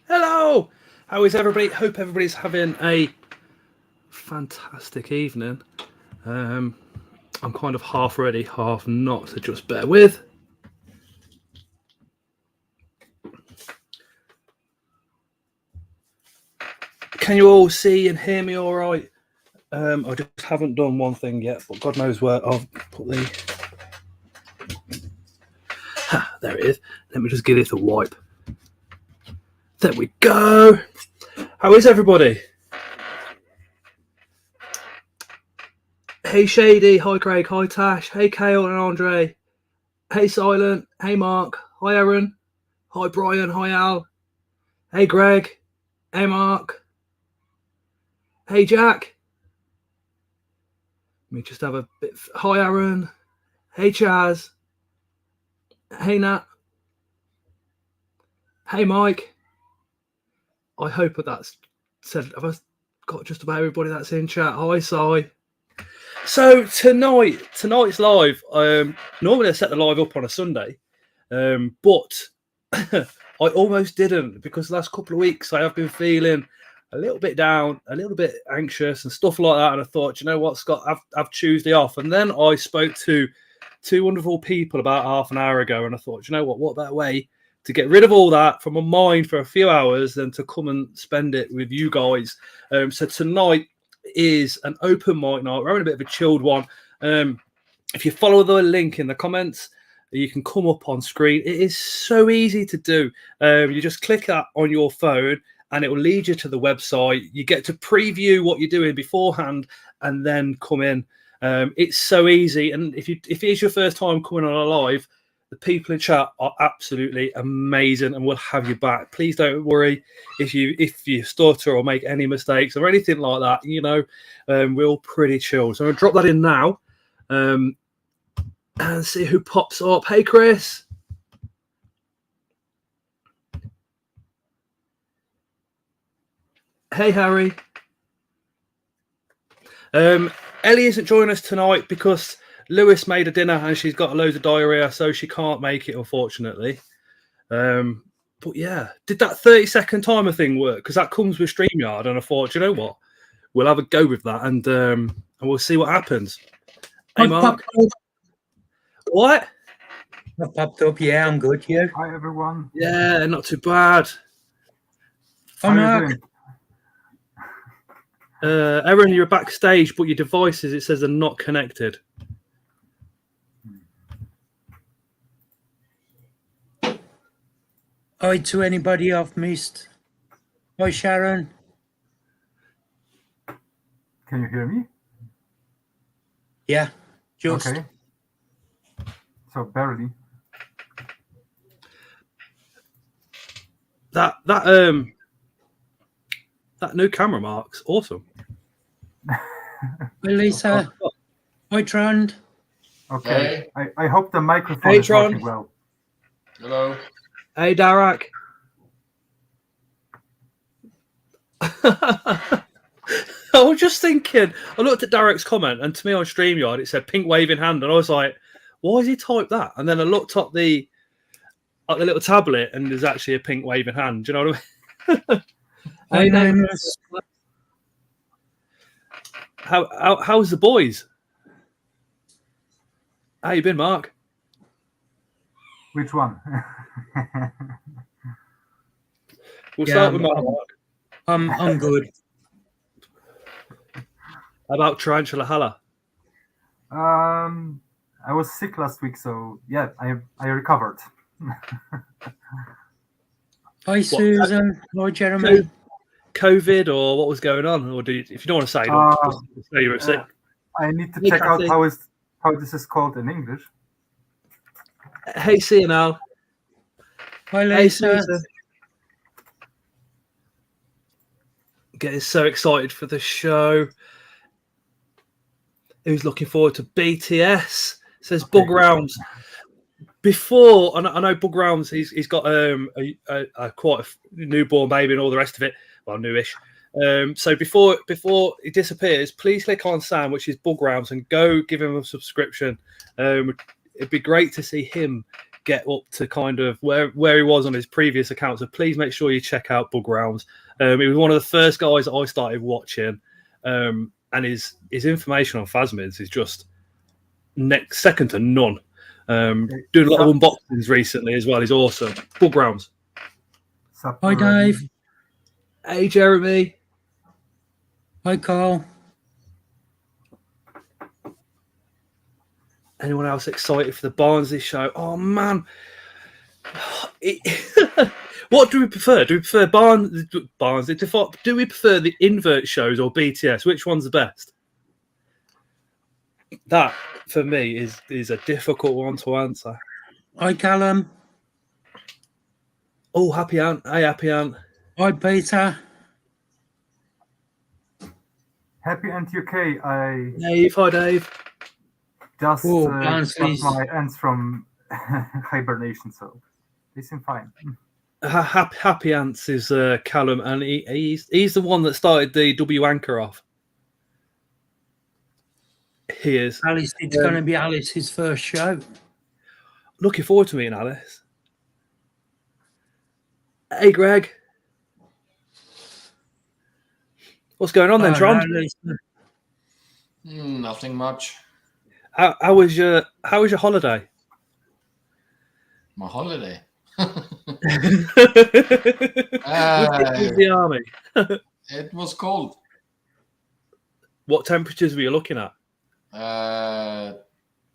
Hello! How is everybody? Hope everybody's having a fantastic evening. I'm kind of half ready, half not, so just bear with. Can you all see and hear me all right? I just haven't done one thing yet, but God knows where I've put the... there it is. Let me just give it a wipe. There we go. How is everybody? Hey Shady, hi Craig, hi Tash, hey Kale and Andre, hey Silent, hey Mark, hi Aaron, hi Brian, hi Al, hey Greg, hey Mark, hey Jack. Let me just have a bit. Hi Aaron, hey Chaz, hey Nat, hey Mike. I hope that's said. Have I got just about everybody that's in chat? Hi Si. So tonight's live. Normally I set the live up on a Sunday, but I almost didn't because the last couple of weeks I have been feeling a little bit down, a little bit anxious and stuff like that. And I thought, you know what, Scott, I've Tuesday off. And then I spoke to two wonderful people about half an hour ago, and I thought, you know what better way to get rid of all that from my mind for a few hours than to come and spend it with you guys. So tonight is an open mic night. We're having a bit of a chilled one. If you follow the link in the comments, you can come up on screen. It is so easy to do. You just click that on your phone and it will lead you to the website. You get to preview what you're doing beforehand and then come in. It's so easy. And if it is your first time coming on a live, the people in chat are absolutely amazing and we'll have you back. Please don't worry if you stutter or make any mistakes or anything like that. You know, we're all pretty chill. So I'm going to drop that in now and see who pops up. Hey, Chris. Hey, Harry. Ellie isn't joining us tonight because Lewis made a dinner and she's got loads of diarrhea, so she can't make it, unfortunately. But yeah, did that 30-second timer thing work? Because that comes with StreamYard, and I thought, you know what, we'll have a go with that, and we'll see what happens. Hey, Mark. What? I popped up. Yeah, I'm good. You? Hi, everyone. Yeah, not too bad. Hi, Mark. Aaron, you're backstage, but your devices, it says, are not connected. Hi to anybody I've missed. Hi, Sharon. Can you hear me? Yeah, just. Okay. So barely. That new camera, Mark's awesome. Hi, Lisa. Hi, Trond. Okay. Hey. I hope the microphone is working well. Hello. Hey, Darak. I was just thinking, I looked at Darek's comment, and to me on StreamYard, it said pink waving hand, and I was like, why has he typed that? And then I looked up the little tablet, and there's actually a pink waving hand. Do you know what I mean? Hi, nameless. How's the boys? How you been, Mark? Which one? We'll start with Mark. I'm good. How about Tarantula Halla? I was sick last week, so yeah, I recovered. Hi, Susan. Hi, Jeremy. COVID or what was going on? Or if you don't want to say, just say you were sick. I need to check out how this is called in English. Hey, CNL. Hi, Lisa. Hey, getting so excited for the show. Who's looking forward to BTS? Says okay. Bug Rounds. Before, I know Bug Rounds, he's got a quite a newborn baby and all the rest of it. Well, newish. So before he disappears, please click on Sam, which is Bug Rounds, and go give him a subscription. It'd be great to see him get up to kind of where he was on his previous account. So please make sure you check out Bug Rounds. He was one of the first guys that I started watching, and his information on phasmids is just second to none. Doing a lot of unboxings recently as well. He's awesome. Bug Rounds. Hi, Dave. Hey, Jeremy. Hi, Carl. Anyone else excited for the Barnsley show? Oh, man. What do we prefer? Do we prefer Barnsley? Do we prefer the invert shows or BTS? Which one's the best? That, for me, is a difficult one to answer. Hi, Callum. Oh, Happy Ant. Hey, Happy Ant. Hi, Peter. Happy Ant UK. Dave. Hi, Dave. Just got Barnsley's. my ants from hibernation, so they seem fine. Happy Ants is Callum, and he's the one that started the W Anchor off. He is. Alice, it's going to be Alice's first show. Looking forward to meeting Alice. Hey, Greg. What's going on then, Tron? Nothing much. How was your holiday? My holiday. With the army. It was cold. What temperatures were you looking at?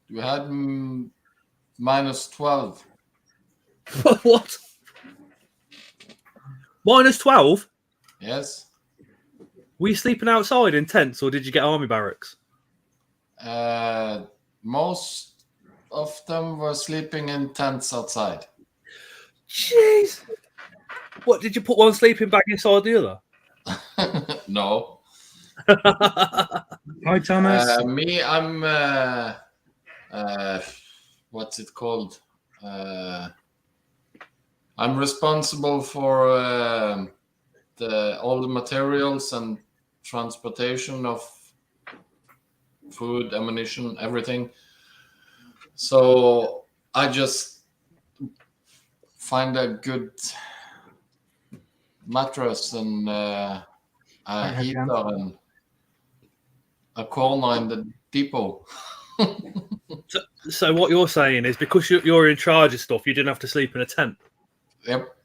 We had -12. What? -12? Yes. Were you sleeping outside in tents, or did you get army barracks? Most of them were sleeping in tents outside. Jeez. What, did you put one sleeping bag inside the other? No. Hi, Thomas. Me, I'm what's it called? I'm responsible for all the materials and transportation of food, ammunition, everything. So I just find a good mattress and a heater and a corner in the depot. So what you're saying is because you're in charge of stuff, you didn't have to sleep in a tent? Yep.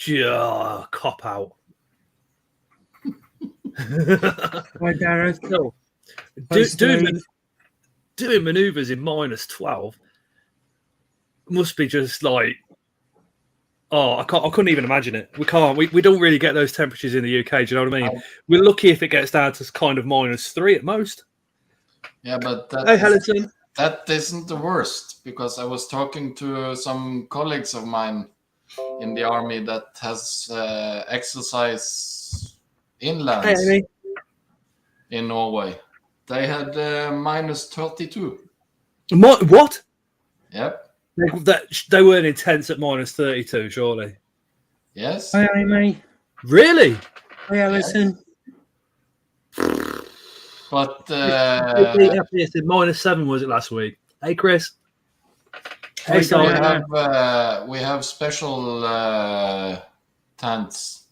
Yeah, cop out. Hi, Gareth. No. Doing manoeuvres in -12 must be just like, I couldn't even imagine it. We can't. We don't really get those temperatures in the UK. Do you know what I mean? We're lucky if it gets down to kind of -3 at most. Yeah, but Hey, Hellison. That isn't the worst, because I was talking to some colleagues of mine in the army that has exercise inland in Norway. They had -32. What? Yep. They weren't intense at -32, surely. Yes. Hi, Amy. Really? Hi, Alison. But Yes, -7 was it last week? Hey, Chris. Hey, we have special tents.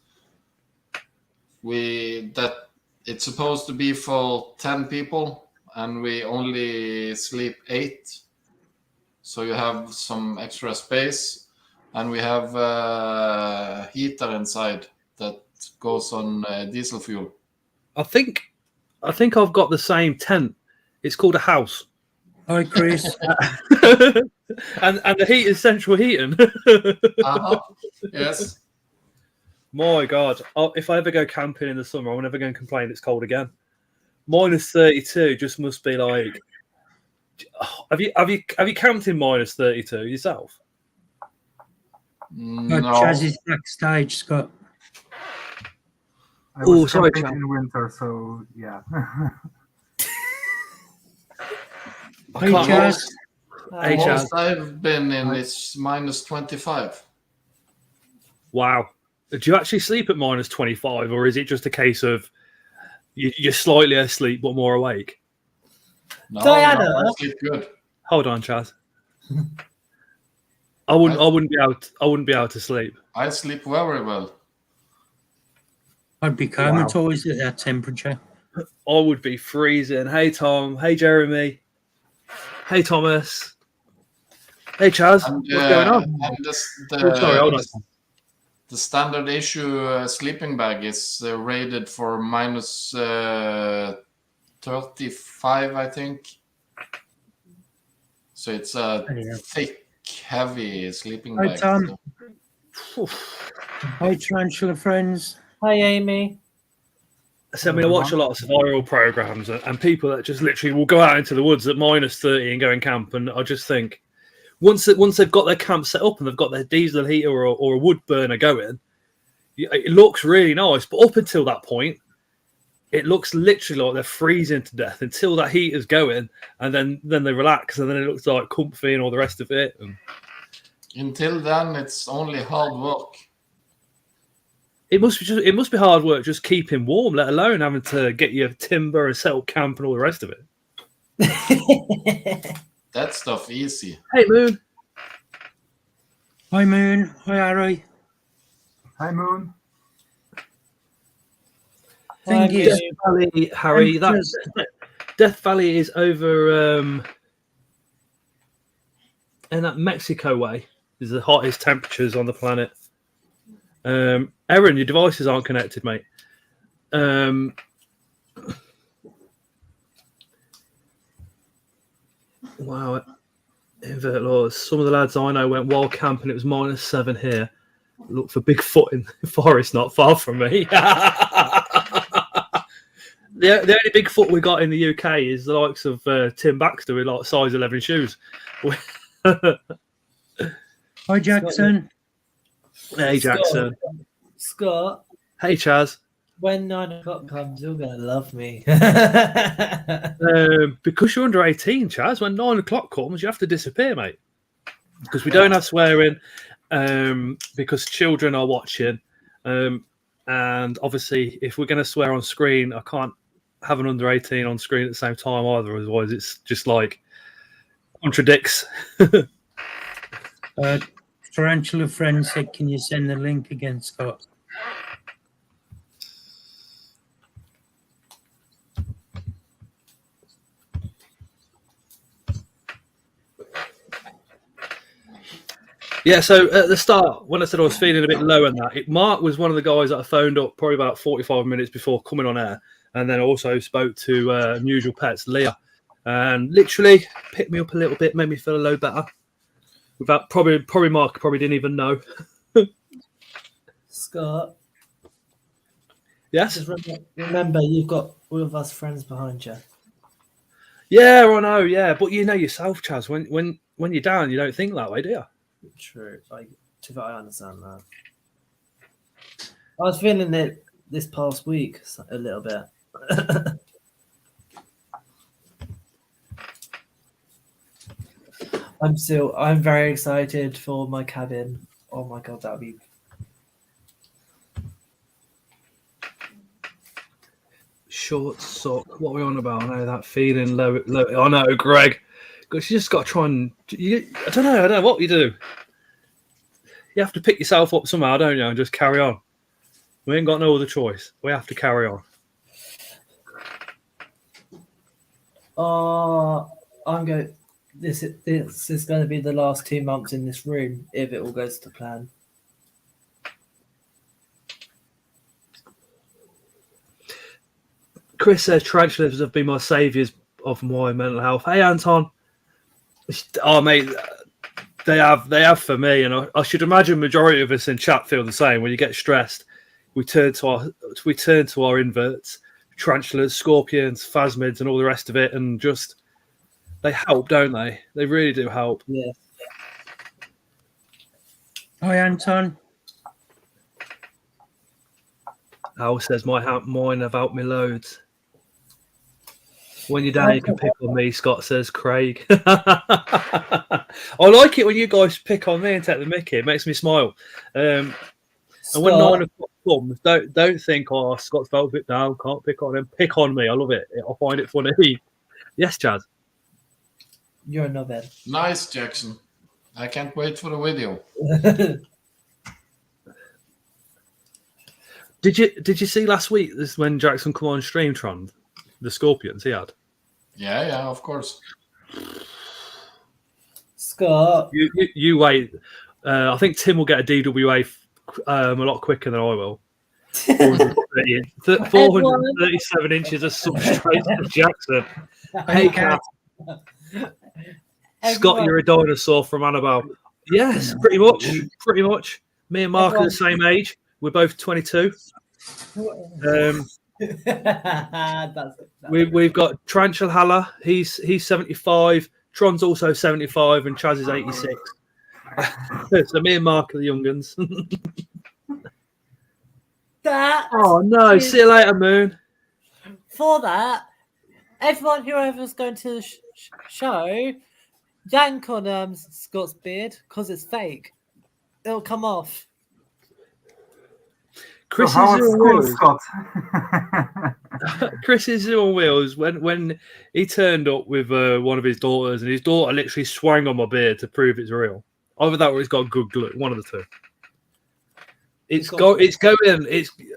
It's supposed to be for 10 people, and we only sleep 8. So you have some extra space, and we have a heater inside that goes on diesel fuel. I think I've got the same tent. It's called a house. Hi, Chris. and the heat is central heating. Yes. My God. If I ever go camping in the summer, I'm never going to complain it's cold again. -32 just must be like. Have you camped in -32 yourself? No. Chaz is backstage, Scott. I was sorry, camping Chad. in winter, so yeah. Hey, Chaz. Hey, Chaz. Most I've been in is -25. Wow. Do you actually sleep at -25, or is it just a case of you're slightly asleep but more awake? No, Diana. I sleep good. Hold on, Chaz. I wouldn't be able to sleep. I sleep very well. I'd be comatose at that temperature. I would be freezing. Hey Tom. Hey Jeremy. Hey Thomas. Hey Chaz. And, What's going on? And Sorry, hold on. The standard issue sleeping bag is rated for minus 35, I think. So it's a thick, heavy sleeping Hi, bag. Tom. Hi, tarantula friends. Hi, Amy. So, I mean, I watch a lot of survival programs and people that just literally will go out into the woods at minus 30 and go and camp. And I just think once they've got their camp set up and they've got their diesel heater or a wood burner going, it looks really nice. But up until that point, it looks literally like they're freezing to death until that heater's going, and then they relax, and then it looks like comfy and all the rest of it. Until then, it's only hard work. It must be hard work just keeping warm, let alone having to get your timber and set up camp and all the rest of it. That stuff easy. Hey Moon. Hi, Moon. Hi, Harry. Hi, Moon. Thing Hi, is, Death Valley, Harry. Death Valley is over in that Mexico way. Is the hottest temperatures on the planet. Aaron, your devices aren't connected, mate. Wow. Invert laws. Some of the lads I know went wild camping. It was minus 7 here. Look for Bigfoot in the forest not far from me. The only Bigfoot we got in the UK is the likes of Tim Baxter with like size 11 shoes. hi, Jackson. Hey Jackson. Scott, Hey Chaz. when 9 o'clock comes, you're going to love me. Because you're under 18, Chaz, when 9 o'clock comes, you have to disappear, mate. Because we don't have swearing, because children are watching. And obviously, if we're going to swear on screen, I can't have an under 18 on screen at the same time either. Otherwise, it's just like contradicts. Tarantula friend said, can you send the link again, Scott? Yeah, so at the start, when I said I was feeling a bit low on that, Mark was one of the guys that I phoned up probably about 45 minutes before coming on air. And then I also spoke to Unusual Pets, Leah, and literally picked me up a little bit, made me feel a little better. Without probably Mark probably didn't even know. Scott, Yes? just remember, you've got all of us friends behind you. Yeah, I know, yeah. But you know yourself, Chaz, when you're down, you don't think that way, do you? True. I understand that. I was feeling it this past week a little bit. I'm very excited for my cabin. Oh my god, that'll be Short sock. What are we on about? I know that feeling low. I know, Greg. Because you just got to try and. I don't know what you do. You have to pick yourself up somehow, don't you, and just carry on. We ain't got no other choice. We have to carry on. I'm going. This is going to be the last 2 months in this room if it all goes to plan. Chris says tarantulas have been my saviours of my mental health. Hey, Anton. Oh, mate, they have for me, and I should imagine majority of us in chat feel the same. When you get stressed, we turn to our inverts, tarantulas, scorpions, phasmids, and all the rest of it, and just they help, don't they? They really do help. Yeah. Hi, Anton. Al says mine have helped me loads. When you're down, you can pick on me, Scott says Craig. I like it when you guys pick on me and take the mickey. It makes me smile. And when 9 o'clock comes, don't think, oh, Scott's felt a bit down, can't pick on him. Pick on me. I love it. I find it funny. Yes, Chaz. You're a knobhead. Nice, Jackson. I can't wait for the video. Did you see last week? This is when Jackson come on stream, Tron, the Scorpions he had. Yeah, of course. Scott. You wait. I think Tim will get a DWA a lot quicker than I will. 437 inches of substrate for Jackson. Hey, Kat. Scott, you're a dinosaur from Annabelle. Yes, pretty much. Pretty much. Me and Mark are the same age. We're both 22. We've got Tranchal Halla. He's 75. Tron's also 75, and Chaz is 86. So me and Mark are the young uns. Oh no! See you later, Moon. For that, everyone whoever's going to the show, yank on Scott's beard because it's fake. It'll come off. So how at school, Scott? Chris is on wheels. When he turned up with one of his daughters, and his daughter literally swung on my beard to prove it's real. Either that or it's got good glue. One of the two. It's going.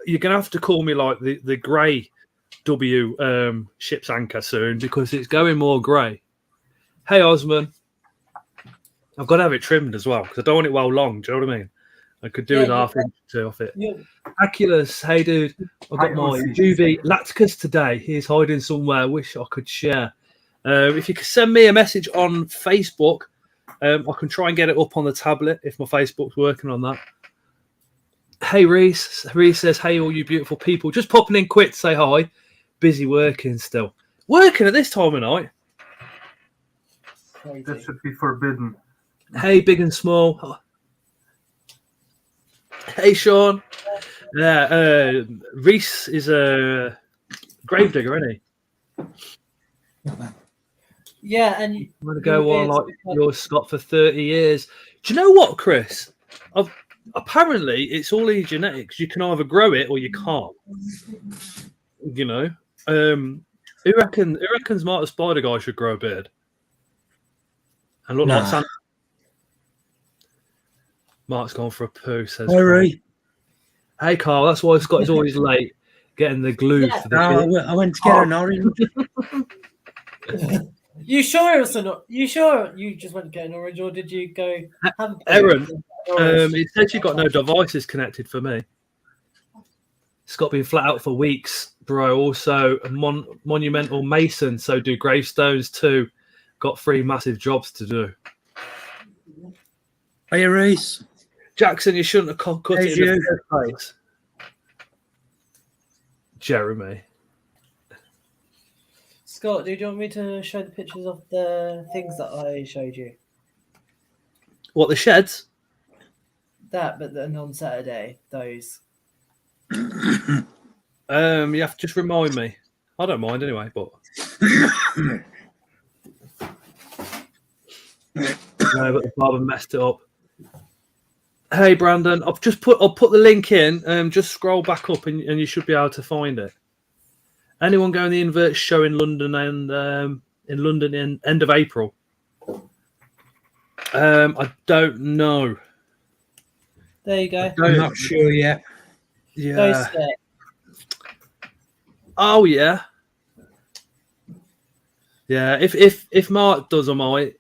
You're gonna have to call me like the grey W ship's anchor soon because it's going more grey. Hey Osman, I've got to have it trimmed as well because I don't want it well long. Do you know what I mean? I could do with half inch off it. Yeah. Aculus, hey dude, I've got my Juvie Lacticus today. He's hiding somewhere. Wish I could share. If you could send me a message on Facebook, I can try and get it up on the tablet if my Facebook's working on that. Hey Reese. Reese says, hey all you beautiful people. Just popping in quick to say hi. Busy working still. Working at this time of night. That should be forbidden. Hey big and small. Hey Sean. Yeah, Reese is a gravedigger, isn't he? Yeah, and I'm going to go on like yours, Scott, for 30 years. Do you know what, Chris? Apparently, it's all in your genetics. You can either grow it or you can't. You know, who reckons Mark the Spider Guy should grow a beard and look like Santa? Mark's gone for a poo. Says, "Hey, Carl. That's why Scott is always late getting the glue for the beard." I went to get an orange. You sure it was not? You sure you just went to get an orange, or did you go? Aaron, it says you've got no devices connected for me. Scott been flat out for weeks, bro. Also, a monumental mason, so do gravestones too. Got 3 massive jobs to do. Hey, Reese. Jackson, you shouldn't have cut it in the first place. Jeremy. Scott, do you want me to show the pictures of the things that I showed you? What, the sheds? That, but then on Saturday, those. You have to just remind me. I don't mind anyway, but no, but the barber messed it up. Hey Brandon, I'll put the link in. Just scroll back up and you should be able to find it. Anyone going to the Invert show in London and in end of April? I don't know. There you go. I'm not sure yet. Yeah. Oh yeah. Yeah. If Mark does, I might.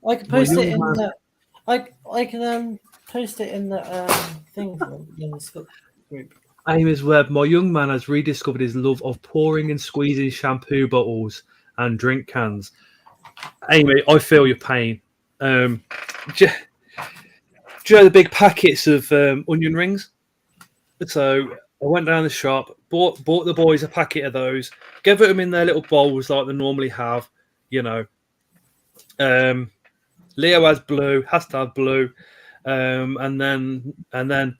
I can post it in the. I can post it in the thing in the Scott group. Amy's Web. My young man has rediscovered his love of pouring and squeezing shampoo bottles and drink cans. Amy, I feel your pain. Do you know the big packets of onion rings? So I went down the shop, bought the boys a packet of those, gave them in their little bowls like they normally have, you know. Leo has to have blue, and then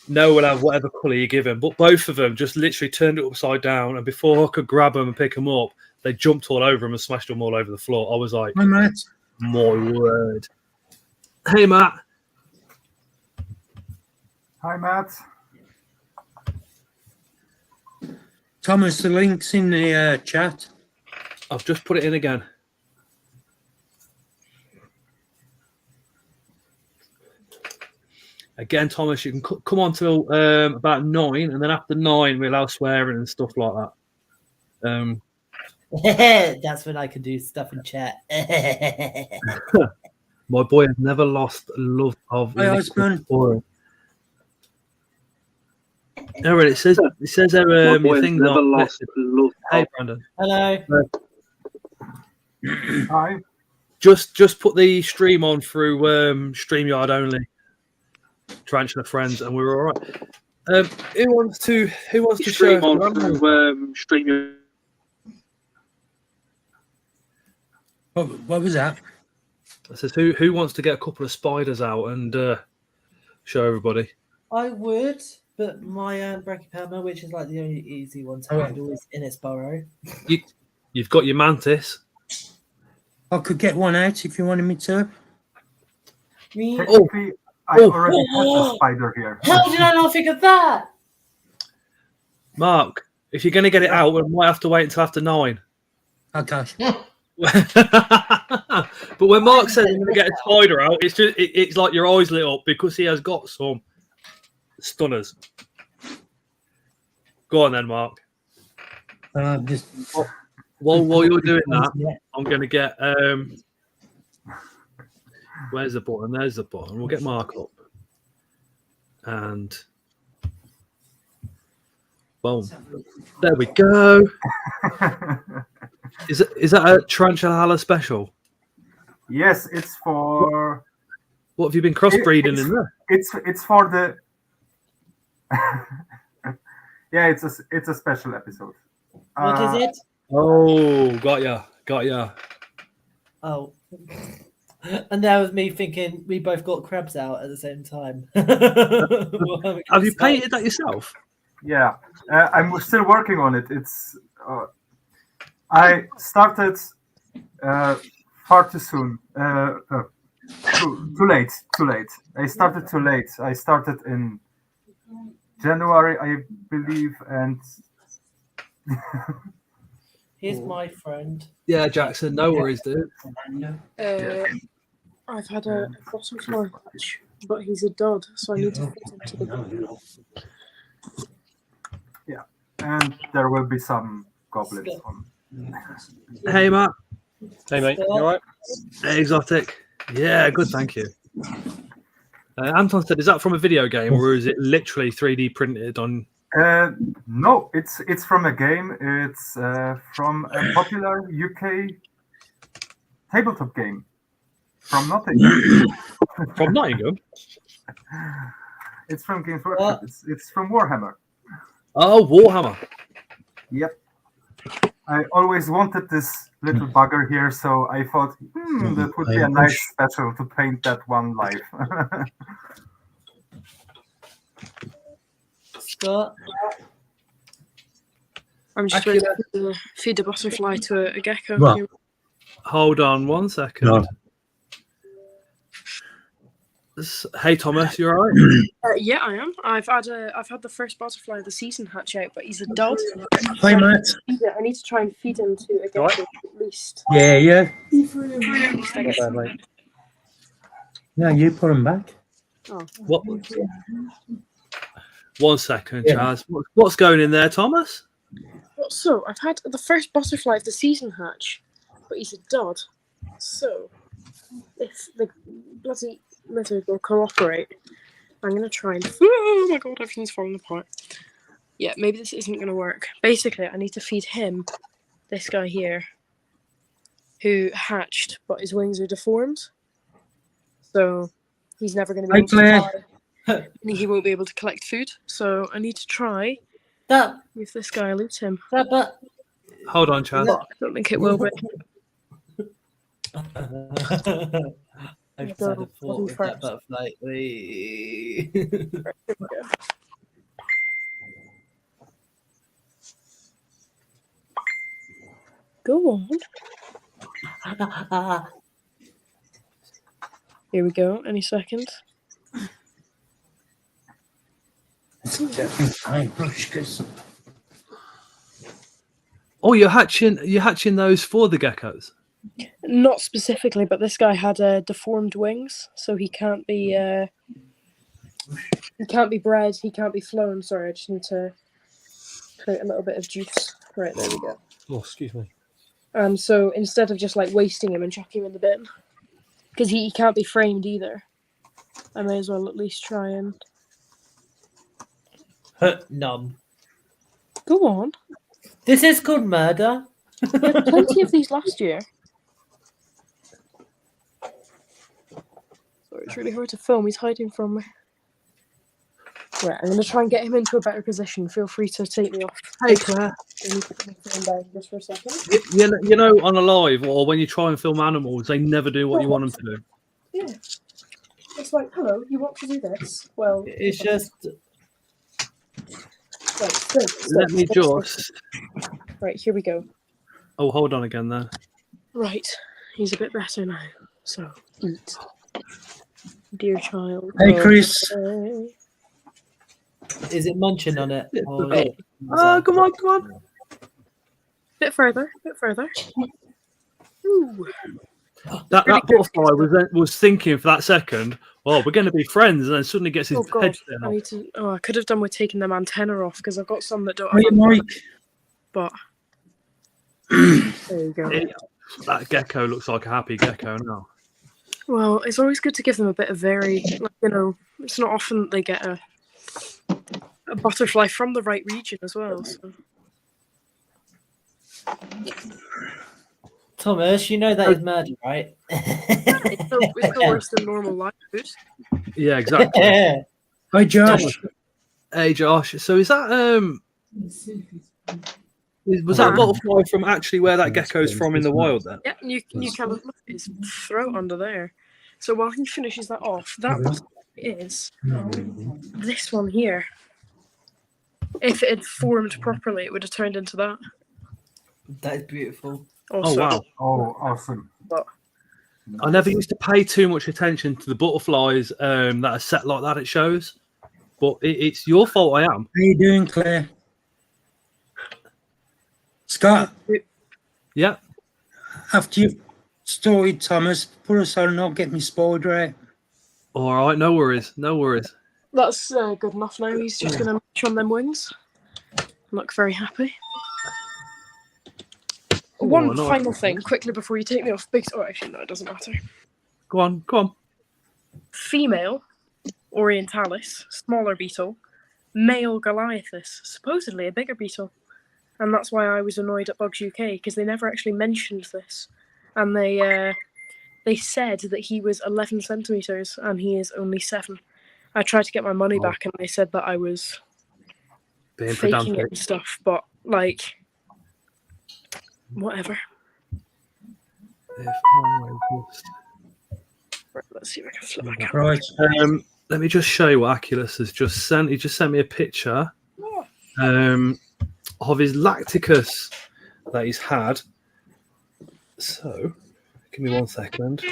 Noah will have whatever colour you give him. But both of them just literally turned it upside down, and before I could grab them and pick them up, they jumped all over them and smashed them all over the floor. I was like, "Hi, Matt." My word. Hey, Matt. Hi, Matt. Thomas, the link's in the chat. I've just put it in again. Again, Thomas, you can come on till about 9, and then after 9, we allow swearing and stuff like that. That's when I can do stuff in chat. My boy has never lost love of Hi, husband. oil. Oh, it says there your thing's never on. lost love. Hey, Brandon. Hello. Hi. Just put the stream on through StreamYard only. Tarantula friends, and we're all right. Who wants to Stream show on through StreamYard. What was that? I says who wants to get a couple of spiders out and show everybody? I would, but my brachypelma, which is like the only easy one to handle, is in its burrow. You've got your mantis. I could get one out if you wanted me to. Technically, I already have a spider here. How did I not think of that? Mark, if you're going to get it out, we might have to wait until after 9. Okay. But when Mark says he's going to get a spider out, it's like your eyes lit up because he has got some stunners. Go on then, Mark. Just While you're doing that, I'm going to get where's the button? There's the button. We'll get Mark up, and boom, there we go. Is that a Tarantula special? Yes, it's for. What have you been crossbreeding in there? It's for the. Yeah, it's a special episode. What is it? Oh, got ya. Oh. And that was me thinking we both got crabs out at the same time. Have you painted that yourself? Yeah, I'm still working on it. It's I started far too soon. Too late. I started too late. I started in January, I believe, and Here's my friend. Yeah, Jackson. No worries, dude. I've had a butterfly hatch, but he's a dud, so I need to fit him to the. yeah, and there will be some goblins on. Hey, Matt. Hey, mate. You all right? Hey, Exotic. Yeah, good, thank you. Anton said, is that from a video game or is it literally 3D printed on? No, it's from a game. It's from a popular UK tabletop game from Nottingham. From Nottingham? It's from Games Workshop. It's from Warhammer. Oh, Warhammer. Yep. I always wanted this little bugger here, so I thought, that would be a nice special to paint that one live. Scott? I'm just Actually, going to feed a butterfly to a gecko. Well, Hold on 1 second. No. Hey, Thomas, you all right? Yeah, I am. I've had the first butterfly of the season hatch out, but he's a dud. Hi, Matt. I need to try and feed him to a gecko Right. at least. Yeah. I guess. Not bad, mate. No, you put them back. What? 1 second, Chaz. What's going in there, Thomas? So I've had the first butterfly of the season hatch, but he's a dud. So if the bloody method will cooperate, I'm gonna try and. Oh my god, everything's falling apart. Yeah, maybe this isn't gonna work. Basically, I need to feed him, this guy here, who hatched, but his wings are deformed. So he's never gonna be able to fly. And he won't be able to collect food. So I need to try That, if this guy loots him. but Hold on, Chaz. I don't think it will be. I've Go, had a thought with that first. butterfly. Go on. Here we go. Any second. Oh, you're hatching those for the geckos. Not specifically, but this guy had deformed wings, so he can't be He can't be bred. He can't be flown. Sorry, I just need to create a little bit of juice. Right, there we go. Oh, excuse me. So instead of just like wasting him and chucking him in the bin, because he can't be framed either, I may as well at least try and None. go on. This is called murder. We had plenty of these last year. Sorry, it's really hard to film. He's hiding from me. Right, I'm going to try and get him into a better position. Feel free to take me off. Hey, Claire. Let me put my phone down just for a second. You know, on a live or when you try and film animals, they never do what you want them to do. Yeah. It's like, hello, you want to do this? Well, It's just right, stop. Let me just. Right, here we go. Oh, hold on again there. Right, he's a bit better now. So, eat. Dear child. Hey, Chris. Okay. is it munching on it? Or Oh, come on. Bit further. Ooh. That Really butterfly was thinking for that second, well, we're going to be friends, and then suddenly gets his Oh god, head I down. need to. Oh, I could have done with taking them antenna off because I've got some that don't. Hey, Have Mike. but there you go. That gecko looks like a happy gecko now. Well, it's always good to give them a bit of like, you know, it's not often that they get a butterfly from the right region as well. So. Thomas, you know that is murder, right? It's no worse than normal life food. Yeah, exactly. Hi, Josh. Hey, Josh. So is that was that butterfly from actually where that gecko's from in the wild then? Yeah, you can look at his throat under there. So while he finishes that off, that is this one here. If it had formed properly, it would have turned into that. That is beautiful. Also, Oh wow. Oh, awesome. But I never used to pay too much attention to the butterflies that are set like that at shows, but it's your fault I am. How you doing, Claire? Scott, Yeah. after you've started, Thomas, put us on and I'll get me spoiled right. All right. No worries. that's good enough now. He's just going to match on them wings. Look very happy. One nice. final thing, quickly before you take me off. Oh, actually, no, it doesn't matter. Go on. Female Orientalis, smaller beetle. Male Goliathus, supposedly a bigger beetle. And that's why I was annoyed at Bugs UK, because they never actually mentioned this. And they said that he was 11 centimetres and he is only 7. I tried to get my money back and they said that I was Being faking it pedantic. and stuff, but like, whatever. If I was- Right, let's see if I can flip my camera. Right. Let me just show you what Aculus has just sent. He just sent me a picture of his lacticus that he's had. So, give me 1 second.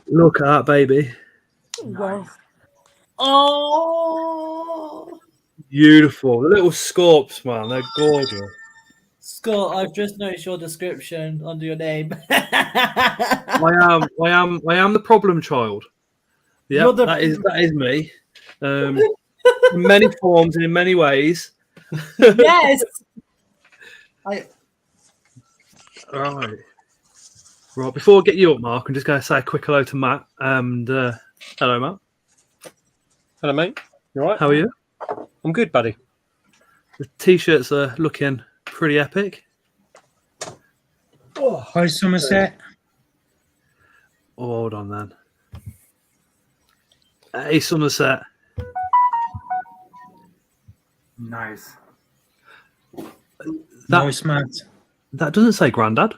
Look at that, baby. Wow. Oh, Beautiful. The little scorps, man. They're gorgeous. Scott, I've just noticed your description under your name. I am the problem child. Yeah, You're the- that is me. In many forms and in many ways. Yes. Right. Before I get you up, Mark, I'm just going to say a quick hello to Matt. And hello, Matt. Hello, mate. You all right? How are you? I'm good, buddy. The t-shirts are looking pretty epic. Hi, Somerset. Oh, hold on then. Hey, Somerset. Nice. Nice, Matt. That doesn't say Grandad.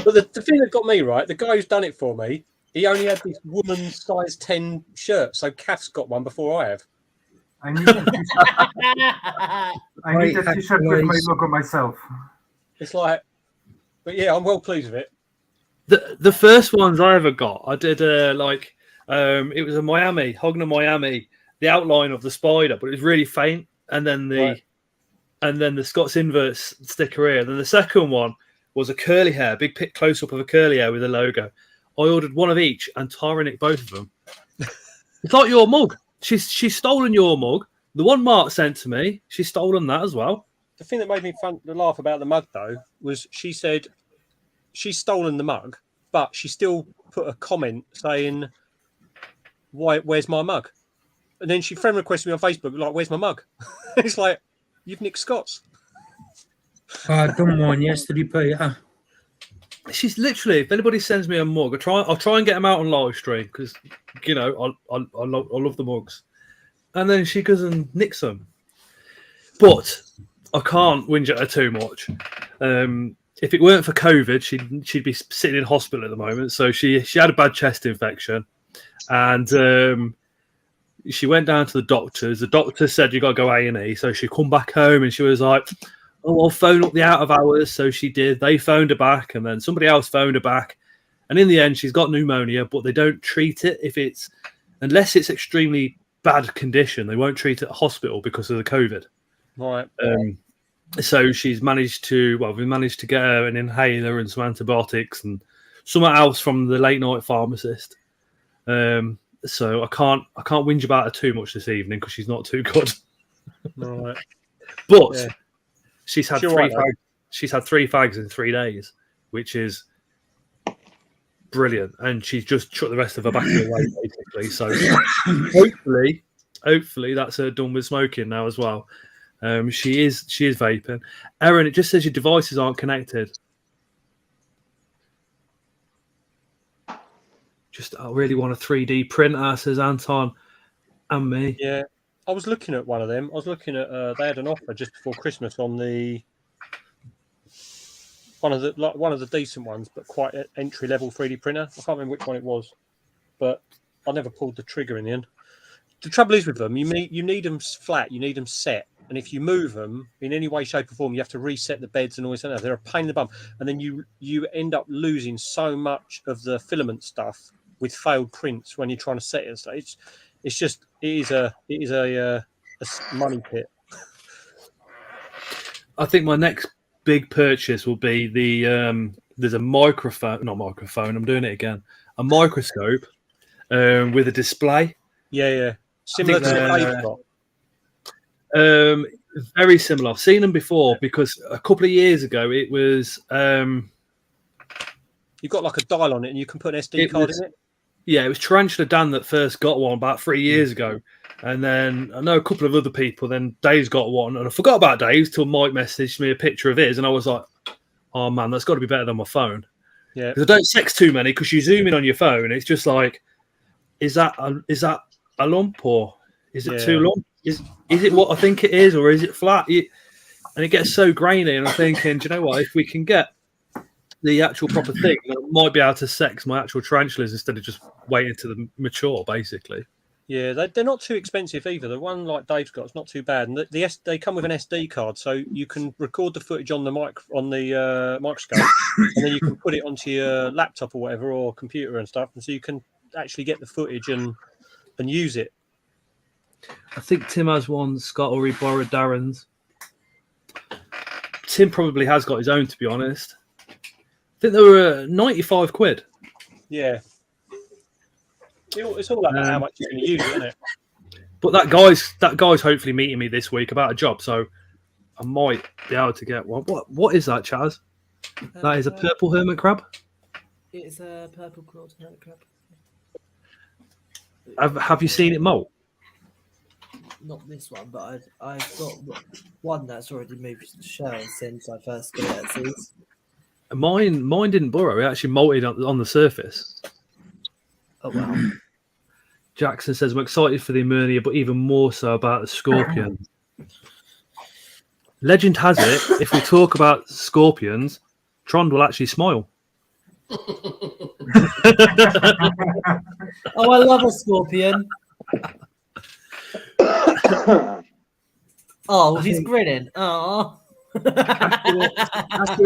But the thing that got me, right, the guy who's done it for me, he only had this woman size 10 shirt, so Kath's got one before I have. I need a t-shirt with my logo myself. It's like, but yeah, I'm well pleased with it. The first ones I ever got, I did it was a Hogna Miami, the outline of the spider, but it was really faint, and then the Scots inverts sticker here. Then the second one was a curly hair, big close up of a curly hair with a logo. I ordered one of each and Tara nicked both of them. It's like your mug. She's stolen your mug. The one Mark sent to me, she's stolen that as well. The thing that made me laugh about the mug, though, was she said she's stolen the mug, but she still put a comment saying, where's my mug? And then she friend requested me on Facebook, like, where's my mug? It's like, you've nicked Scott's. I done one yesterday, Peter. She's literally, if anybody sends me a mug, I'll try and get them out on live stream because, you know, I love the mugs. And then she goes and nicks them. But I can't whinge at her too much. If it weren't for COVID, she'd be sitting in hospital at the moment. So she had a bad chest infection, and she went down to the doctors. The doctor said you got to go A&E. So she come back home and she was like, "Oh, I'll phone up the out of hours." So she did. They phoned her back, and then somebody else phoned her back. And in the end, she's got pneumonia, but they don't treat it unless it's extremely bad condition. They won't treat it at hospital because of the COVID. Right. So we managed to get her an inhaler and some antibiotics and something else from the late night pharmacist. So I can't whinge about her too much this evening because she's not too good. Right. But yeah. she's had She's three right, fags. She's had 3 fags in 3 days, which is brilliant. And she's just chucked the rest of her back in the way, basically. So hopefully that's her done with smoking now as well. She is vaping. Erin, it just says your devices aren't connected. I really want a 3D printer, says Anton and me. Yeah, I was looking at one of them. I was looking at they had an offer just before Christmas on one of the decent ones, but quite an entry level 3D printer. I can't remember which one it was, but I never pulled the trigger in the end. The trouble is with them, you need them flat, you need them set. And if you move them in any way, shape, or form, you have to reset the beds and all this and that. They're a pain in the bum. And then you end up losing so much of the filament stuff with failed prints when you're trying to set it. So it is a money pit. I think my next big purchase will be there's a microphone. I'm doing it again. A microscope with a display. Yeah. Similar to what they've got. Very similar. I've seen them before because a couple of years ago it was you've got like a dial on it and you can put an SD card in it. Yeah, it was Tarantula Dan that first got one about 3 years ago, and then I know a couple of other people. Then Dave's got one, and I forgot about Dave's till Mike messaged me a picture of his, and I was like, "Oh man, that's got to be better than my phone." Yeah, because I don't sex too many because you zoom in on your phone, it's just like, is that a lump or is it too lump? Is it what I think it is, or is it flat? And it gets so grainy, and I'm thinking, do you know what? If we can get the actual proper thing, I might be able to sex my actual tarantulas instead of just waiting to the mature, basically. Yeah, they're not too expensive either. The one like Dave's got is not too bad, and they come with an SD card, so you can record the footage on the microscope, and then you can put it onto your laptop or whatever, or computer and stuff, and so you can actually get the footage and use it. I think Tim has one, Scott, or he borrowed Darren's. Tim probably has got his own, to be honest. I think they were 95 quid. Yeah. It's all about how much you're going to use it, isn't it? But that guy's hopefully meeting me this week about a job, so I might be able to get one. What is that, Chaz? That is a purple hermit crab? It's a purple quilled hermit crab. Have you seen it molt? Not this one, but I've got one that's already moved to the shell since I first got it at seas. Mine didn't burrow. It actually molted on the surface. Oh wow! Jackson says, "I'm excited for the Emernia, but even more so about the scorpion." Legend has it, if we talk about scorpions, Trond will actually smile. Oh, I love a scorpion. Oh, he's grinning. Oh. I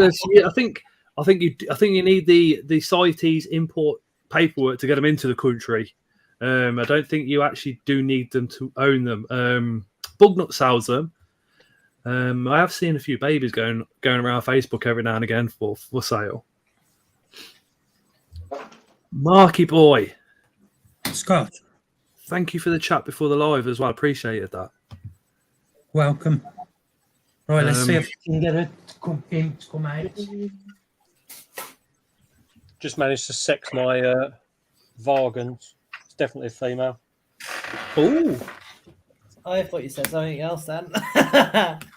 think you need the CITES import paperwork to get them into the country. I don't think you actually do need them to own them. Bugnut sells them. I have seen a few babies going around Facebook every now and again for sale. Marky boy, Scott, thank you for the chat before the live as well. Appreciated that. welcome. Right, let's see Um, if we can get her to come out. Just managed to sex my Vargans. It's definitely a female. Oh, I thought you said something else then.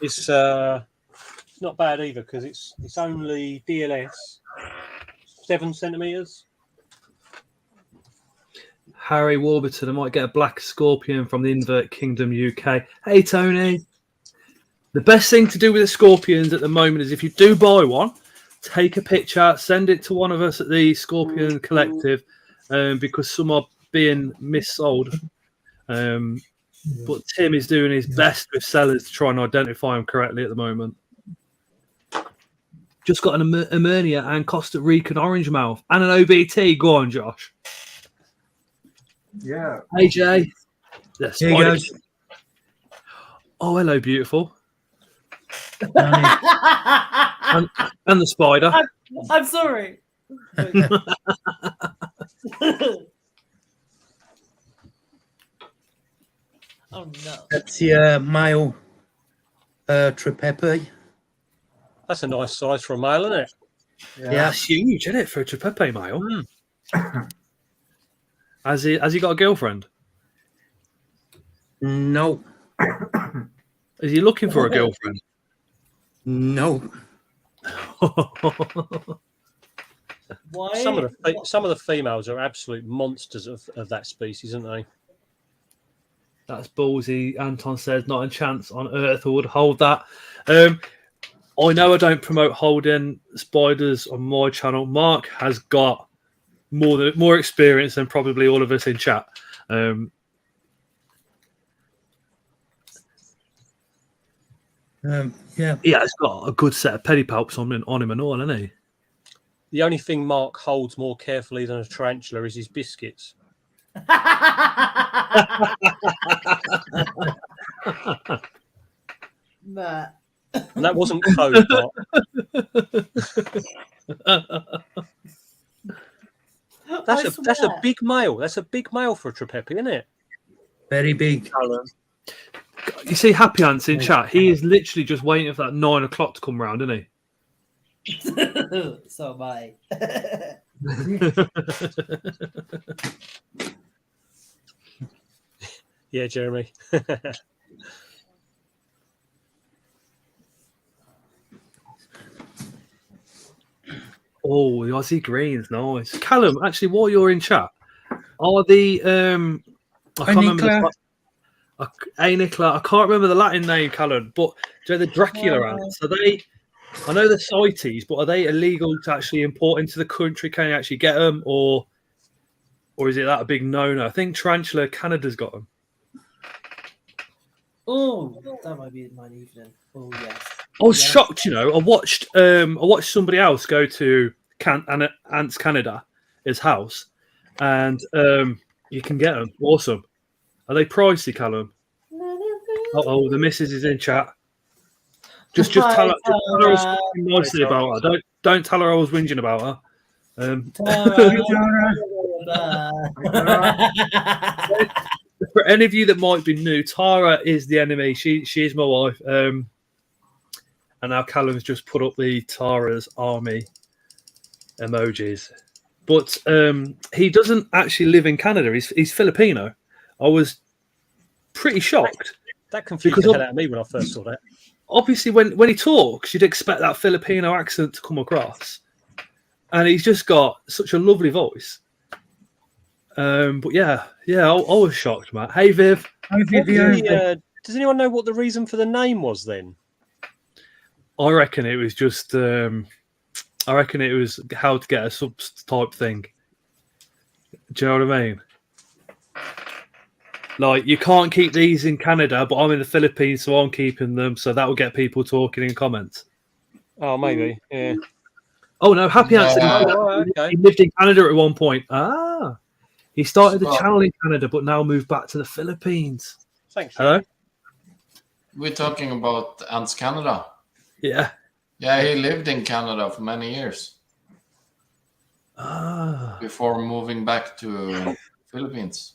It's not bad either because it's only DLS 7 centimeters. Harry Warburton, I might get a black scorpion from the Invert Kingdom, UK. Hey, Tony. The best thing to do with the scorpions at the moment is if you do buy one, take a picture, send it to one of us at the Scorpion Collective, because some are being missold. But Tim is doing his best with sellers to try and identify them correctly at the moment. Just got an Emernia and Costa Rican orange mouth and an OBT. Go on, Josh. Yeah. Hey, Jay. Here he goes. Oh, hello, beautiful. Nanny. And the spider. I'm sorry. Oh no. That's the male Tripepe. That's a nice size for a male, isn't it? Yeah, that's huge, isn't it, for a Tripepe male? Has he got a girlfriend? No. Is he looking for a girlfriend? No. Why? Some of the females are absolute monsters of that species, aren't they? That's ballsy. Anton says, not a chance on earth I would hold that. I know I don't promote holding spiders on my channel. Mark has got more experience than probably all of us in chat. Yeah. Yeah, he's got a good set of pedipalps on him and all, hasn't he? The only thing Mark holds more carefully than a tarantula is his biscuits. Nah. And that wasn't code, Mark. That's a big male. That's a big male for a Tripepe, isn't it? Very big. You see Happy Ants in chat? He is literally just waiting for that 9 o'clock to come round, isn't he? So am I. Yeah, Jeremy. Oh, the Aussie Green's nice. Callum, actually, while you're in chat, are the I can't remember. Hey, Nicola, I can't remember the Latin name, Callum, but the Dracula ants, are they? I know they're CITES, but are they illegal to actually import into the country? Can you actually get them, or is it that a big no-no? I think Tarantula Canada's got them. Oh, that might be mine evening. Oh yes. I was shocked, you know. I watched somebody else go to Ants Canada, his house, and you can get them. Awesome. Are they pricey, Callum? Oh, the missus is in chat. Just tell her I was talking nicely about her. Don't tell her I was whinging about her. For any of you that might be new, Tara is the enemy. She is my wife. And now Callum's just put up the Tara's army emojis. But he doesn't actually live in Canada. He's Filipino. I was pretty shocked. That confused the hell out of me when I first saw that. Obviously, when he talks, you'd expect that Filipino accent to come across. And he's just got such a lovely voice. But yeah, I was shocked, Matt. Hey, Viv. Hi, Vivian. Does anyone know what the reason for the name was then? I reckon it was just... I reckon it was how to get a subs type thing. Do you know what I mean? Like, you can't keep these in Canada, but I'm in the Philippines, so I'm keeping them. So that will get people talking in comments. Oh, maybe. Yeah. Oh, no. Happy answer. Okay. He lived in Canada at one point. He started the Stop. channel in Canada, but now moved back to the Philippines. Thanks. Hello? We're talking about Ants Canada. Yeah. Yeah, he lived in Canada for many years. before moving back to Philippines.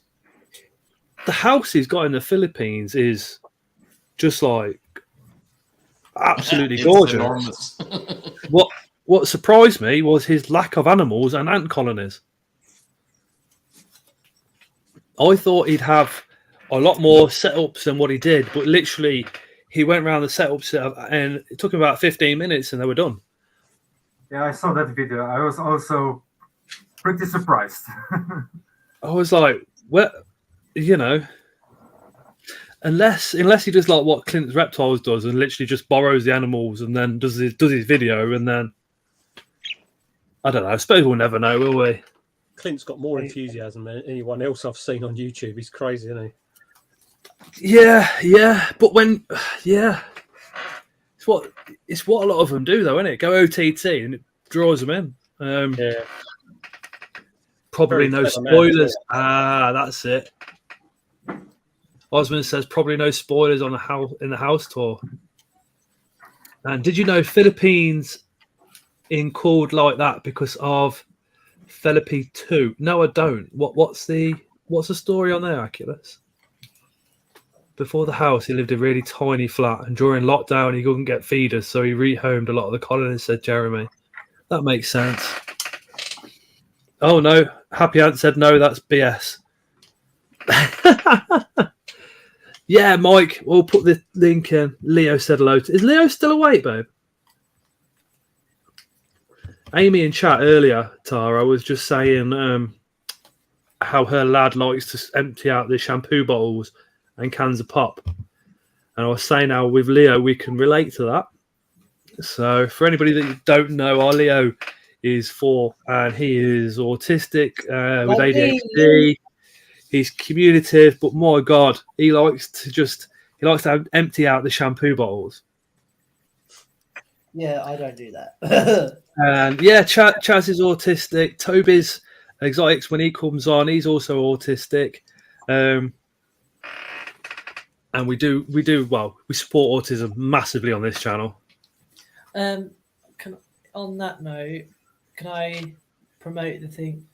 The house he's got in the Philippines is just like absolutely It's gorgeous. enormous. What surprised me was his lack of animals and ant colonies. I thought he'd have a lot more setups than what he did, but literally he went around the setups and it took him about 15 minutes and they were done. Yeah, I saw that video. I was also pretty surprised. I was like, well, you know, unless he does like what Clint's Reptiles does and literally just borrows the animals and then does his video and then I don't know. I suppose we'll never know, will we? Clint's got more enthusiasm than anyone else I've seen on YouTube. He's crazy, isn't he? Yeah. But it's what a lot of them do, though, isn't it? Go OTT and it draws them in. Yeah. Probably Very no clever man, spoilers. isn't That's it. Osmond says probably no spoilers on the house tour. And did you know Philippines in called like that because of Philippi 2? No, I don't. What's the story on there, Aculus? Before the house, he lived in a really tiny flat, and during lockdown, he couldn't get feeders, so he rehomed a lot of the colonists, said Jeremy. That makes sense. Oh, no. Happy Ant said, no, that's BS. Yeah, Mike, we'll put the link in. Leo said hello. Is Leo still awake, babe? Amy in chat earlier, Tara, was just saying how her lad likes to empty out the shampoo bottles and cans of pop. And I was saying how with Leo, we can relate to that. So for anybody that you don't know, our Leo is 4 and he is autistic with ADHD. He's communicative, but my God, he likes to empty out the shampoo bottles. Yeah, I don't do that. And yeah, Chaz is autistic. Toby's Exotics, when he comes on, he's also autistic. And we support autism massively on this channel. On that note, can I promote the thing?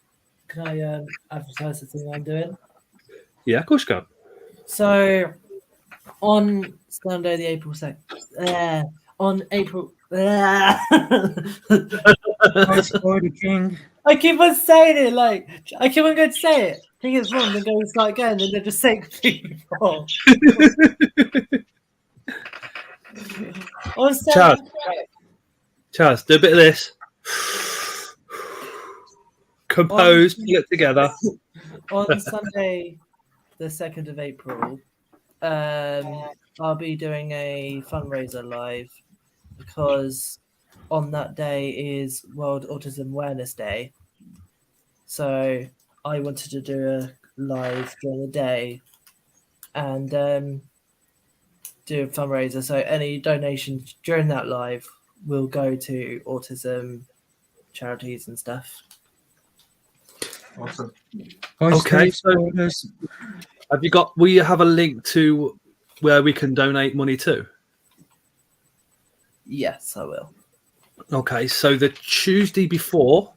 Can I advertise the thing I'm doing? Yeah, of course you can. So on Sunday, the April 2nd, on April. I scored a king. I keep on saying it, like I keep on going to say it. I think it's wrong. Then go and start again, and then just say completely wrong. Chaz, do a bit of this. Compose, pull it together. On Sunday, the 2nd of April, I'll be doing a fundraiser live because on that day is World Autism Awareness Day. So I wanted to do a live during the day and do a fundraiser. So any donations during that live will go to autism charities and stuff. Awesome. Okay, so will you have a link to where we can donate money to? Yes, I will. Okay, so the Tuesday before,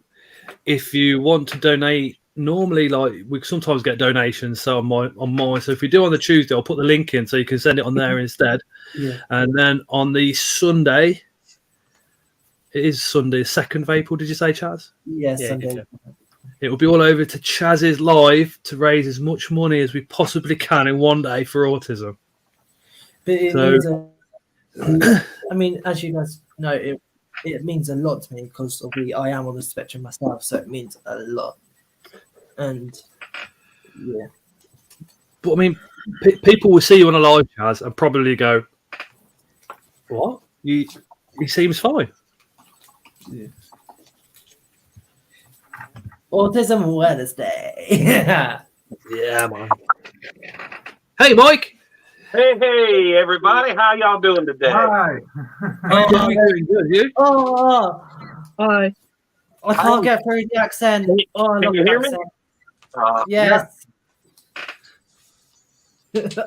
if you want to donate, normally like we sometimes get donations. So on mine, so if we do on the Tuesday, I'll put the link in so you can send it on there instead. Yeah. And then on the Sunday, it is Sunday, 2nd of April. Did you say, Chaz? Yes, yeah, Sunday. It will be all over to Chaz's live to raise as much money as we possibly can in one day for autism. But it means, I mean, as you guys know, it means a lot to me because I am on the spectrum myself, so it means a lot. And yeah, but I mean, people will see you on a live, Chaz, and probably go, "What? He seems fine." Yeah. Autism Awareness Day. Yeah, man. Hey, Mike. Hey, everybody! How y'all doing today? Hi. Doing good, you? Oh, Hi. I can't get through the accent. Oh, I love Can you the hear me? accent. Yes.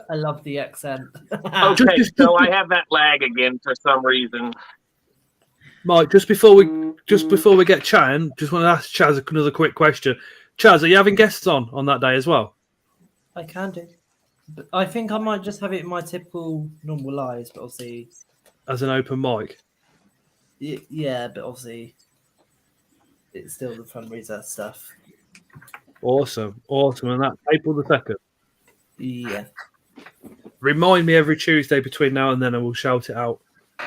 I love the accent. Okay, so I have that lag again for some reason. Mike, just before we get chatting, just want to ask Chaz another quick question. Chaz, are you having guests on that day as well? I can do. But I think I might just have it in my typical normal lives, but obviously, As an open mic? yeah, but obviously, it's still the fundraiser stuff. Awesome. And that's April the 2nd. Yeah. Remind me every Tuesday between now and then, and we'll shout it out.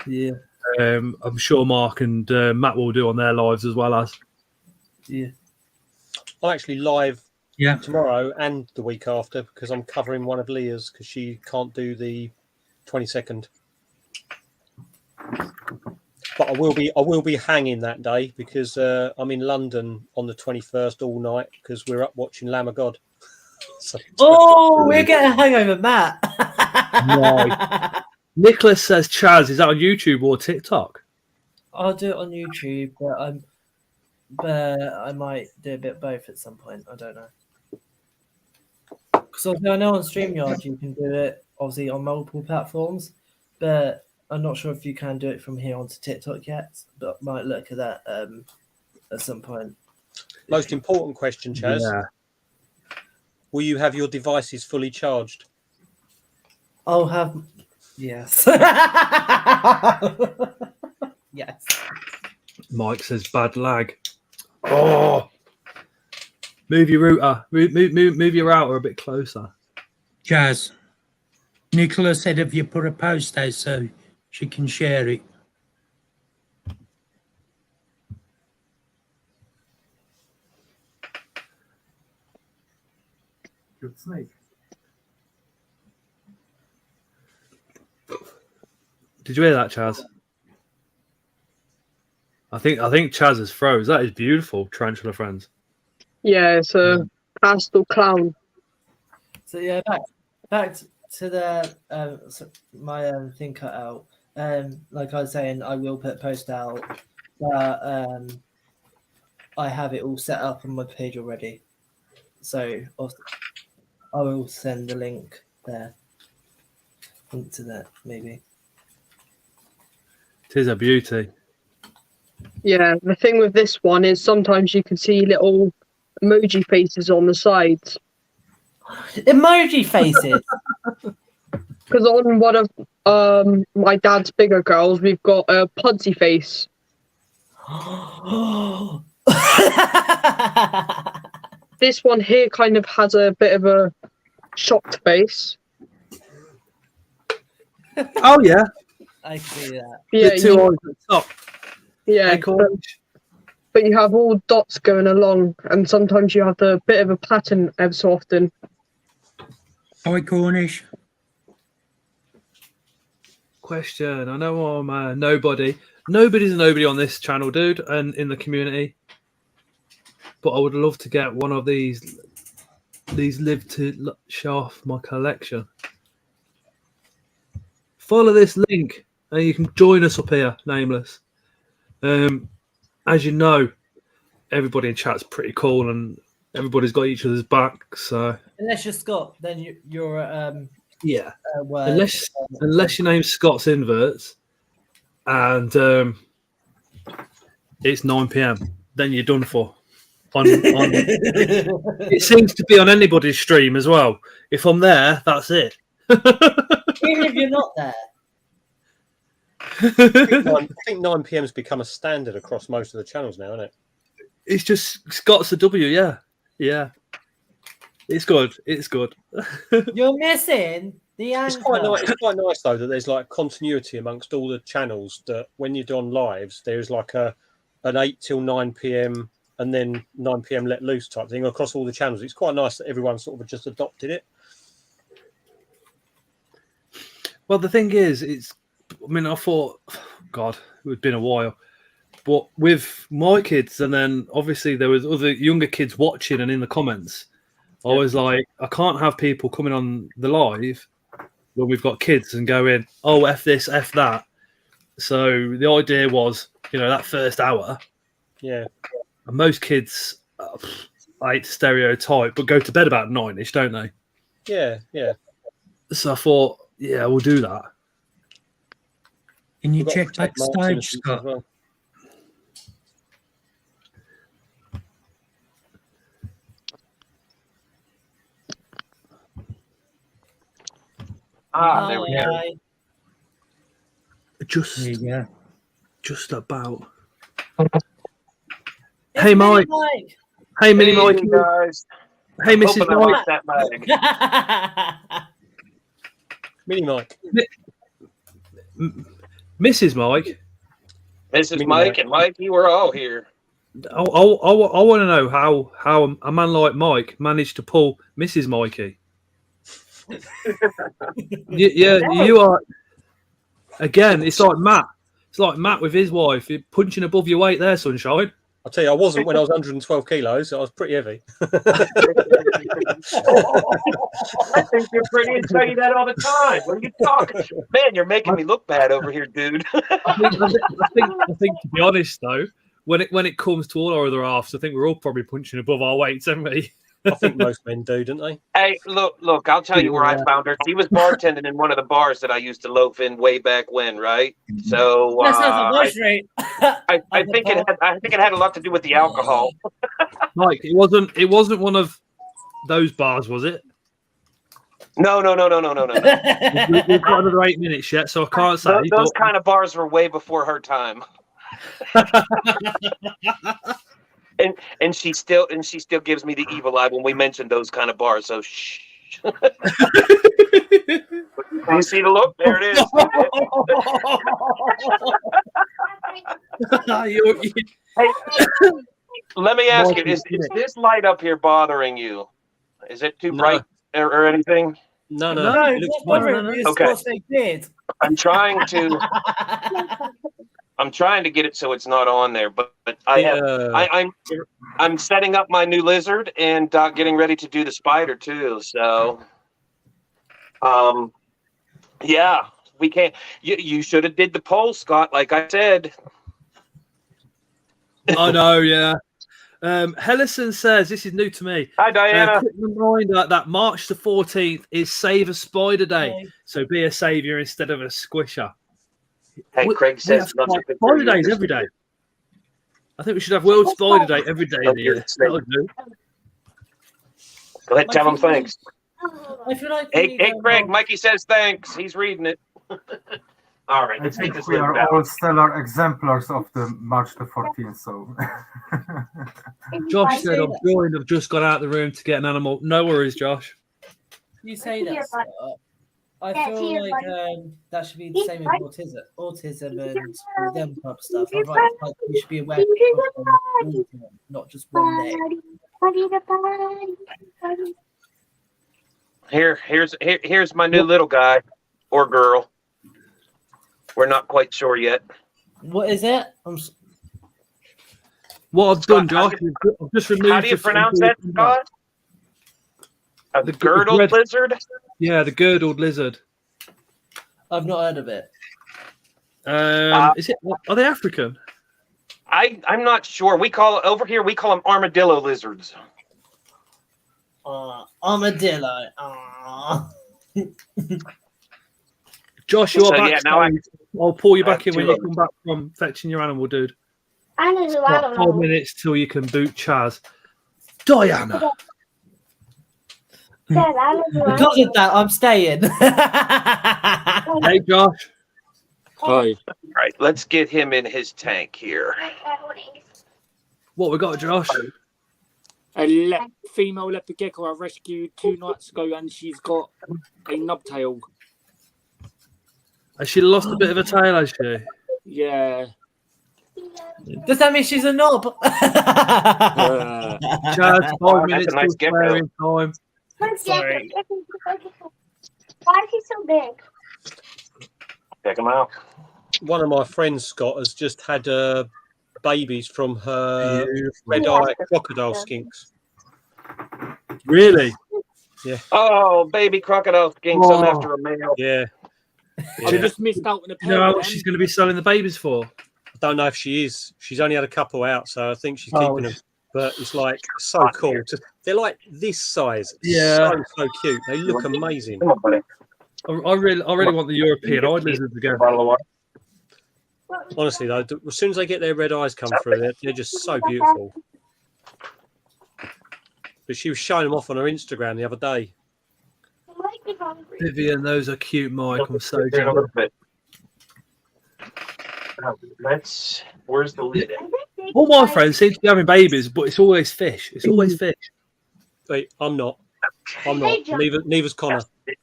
Yeah. I'm sure Mark and Matt will do on their lives as well as. Yeah. I'm actually live Yeah. tomorrow and the week after because I'm covering one of Leah's because she can't do the 22nd. But I will be hanging that day because I'm in London on the 21st all night because we're up watching Lamb of God. So, We're getting a hangover, Matt. Nice. Nicholas says, Chaz, is that on YouTube or TikTok? I'll do it on YouTube, but I might do a bit of both at some point. I don't know. Because I know on StreamYard you can do it obviously on multiple platforms, but I'm not sure if you can do it from here onto TikTok yet. But might look at that at some point. most important question, Chaz. Yeah. Will you have your devices fully charged? I'll have yes. Yes. Mike says bad lag. Oh, move your router. Move your router a bit closer. Jazz. Nicola said, have you put a post out so she can share it? Good snake. Did you hear that, Chaz? I think Chaz is froze. That is beautiful, tarantula friends. Yeah, it's a pastel clown. So yeah, back to the my thing cut out. Like I was saying, I will put a post out, but I have it all set up on my page already. So I will send the link there. Link to that maybe. It is a beauty. Yeah, the thing with this one is sometimes you can see little emoji faces on the sides. Emoji faces. Because on one of my dad's bigger girls, we've got a Pudsey face. This one here kind of has a bit of a shocked face. Oh yeah, I see that. Yeah, the two eyes at the top. yeah. But you have all dots going along, and sometimes you have the bit of a pattern every so often. Hi, Cornish. Question. I know I'm nobody. Nobody's a nobody on this channel, dude, and in the community. But I would love to get one of these live to show off my collection. Follow this link and you can join us up here, Nameless. As you know, everybody in chat's pretty cool and everybody's got each other's back. So Unless you're Scott, then you're yeah. word. Unless your name's Scott's Inverts and it's 9 PM, then you're done for. It seems to be on anybody's stream as well. If I'm there, that's it. Even if you're not there. I think 9 PM has become a standard across most of the channels now, isn't it? It's just Scott's a W, yeah. Yeah. It's good. It's good. You're missing the It's anchor. quite nice though that there's like continuity amongst all the channels. That when you're on lives, there's like an 8 till 9 PM and then 9 PM let loose type thing across all the channels. It's quite nice that everyone sort of just adopted it. Well, the thing is, I thought, God, it had been a while. But with my kids, and then obviously there was other younger kids watching and in the comments, I was like, I can't have people coming on the live when we've got kids and going, oh, F this, F that. So the idea was, that first hour. Yeah. And most kids, I hate to stereotype, but go to bed about 9ish, don't they? Yeah, yeah. So I thought, yeah, we'll do that. Can you We've got to check protect Mark's backstage, innocence as Scott? well. There we go. Just, There you go. just about. It's Hey, Mini Mike. Hey, Mini Hey, Mike. guys. Hey, I'm Mrs. hoping I Mike. lost that bag. Mini Mike. Mrs. Mike. This is Mini Mike, Mike. and Mike, you were all here. I want to know how a man like Mike managed to pull Mrs. Mikey. You are. Again, it's like Matt. It's like Matt with his wife. You're punching above your weight there, sunshine. I'll tell you, I wasn't when I was 112 kilos. So I was pretty heavy. I think you're pretty and tell you that all the time. What are you talking? Man, you're making me look bad over here, dude. I think to be honest though, when it comes to all our other halves, I think we're all probably punching above our weights, haven't we? I think most men do, don't they? Hey, look, I'll tell you where I found her. She was bartending in one of the bars that I used to loaf in way back when, right? So That's not the voice rate. I think it had a lot to do with the alcohol. Mike, it wasn't one of those bars, was it? No. We've got another 8 minutes yet, so I can't say. Those kind of bars were way before her time. And she still gives me the evil eye when we mention those kind of bars. So shh. You see the look? There it is. Hey, let me ask you: Is this light up here bothering you? Is it too bright or anything? No. No, It looks fine. Okay. I'm trying to get it so it's not on there, but I'm setting up my new lizard and getting ready to do the spider too. So, yeah, we can't. You should have did the poll, Scott. Like I said. I know, yeah. Hellison says, this is new to me. Hi, Diana. Quick reminder that March the 14th is Save a Spider Day. So be a saviour instead of a squisher. Hey, Craig says Spider Days every day. I think we should have World Spider Day every day of the year. That'll do. Go ahead, tell him thanks. I feel like Hey, Craig, Mikey says thanks. He's reading it. All right, I let's get think this we lizard are out. all stellar exemplars of the March the 14th. So, Josh said, I've just got out of the room to get an animal. No worries, Josh. You say that, Scott. I feel like that should be the same with autism and all them type of stuff. I feel like we should be aware of all of them, not just one day. Here's my new little guy or girl. We're not quite sure yet. What is it? What I've done, Josh, I've just removed. How do you pronounce that, Scott? The girdled lizard? Yeah, the girdled lizard. I've not heard of it. Is it? Are they African? I'm not sure. We call them armadillo lizards. Armadillo. Josh, you're back. Yeah, now I'll pull you back in when you come back from fetching your animal, dude. 4 minutes till you can boot Chaz. Diana. Because of that, I'm staying. Hey, Josh. Hi. All right, let's get him in his tank here. What we got, Josh? A female leopard gecko I rescued 2 nights ago, and she's got a nubtail. Has she lost a bit of a tail, has she? Yeah. Does that mean she's a knob? Chaz, 5 minutes nice till swearing time. Sorry. Why is he so big? Check him out. One of my friends, Scott, has just had babies from her red-eye crocodile skinks. Really? Yeah. Oh, baby crocodile skinks. I'm after a male. Yeah. I just missed out on a You know how much she's going to be selling the babies for? I don't know if she is. She's only had a couple out, so I think she's keeping them. But it's like so cool. They're like this size. Yeah. So cute. They look amazing. Come on, buddy. I really want the European eye lizards again. Bottle of water. Honestly, though, as soon as they get their red eyes come through, they're just so beautiful. But she was showing them off on her Instagram the other day. Vivian, those are cute, Mike. I'm so Here in a little jealous. bit. Where's the lid? All my friends seem to be having babies, but it's always fish. It's always fish. Wait, I'm not. I'm not. Neither's Connor.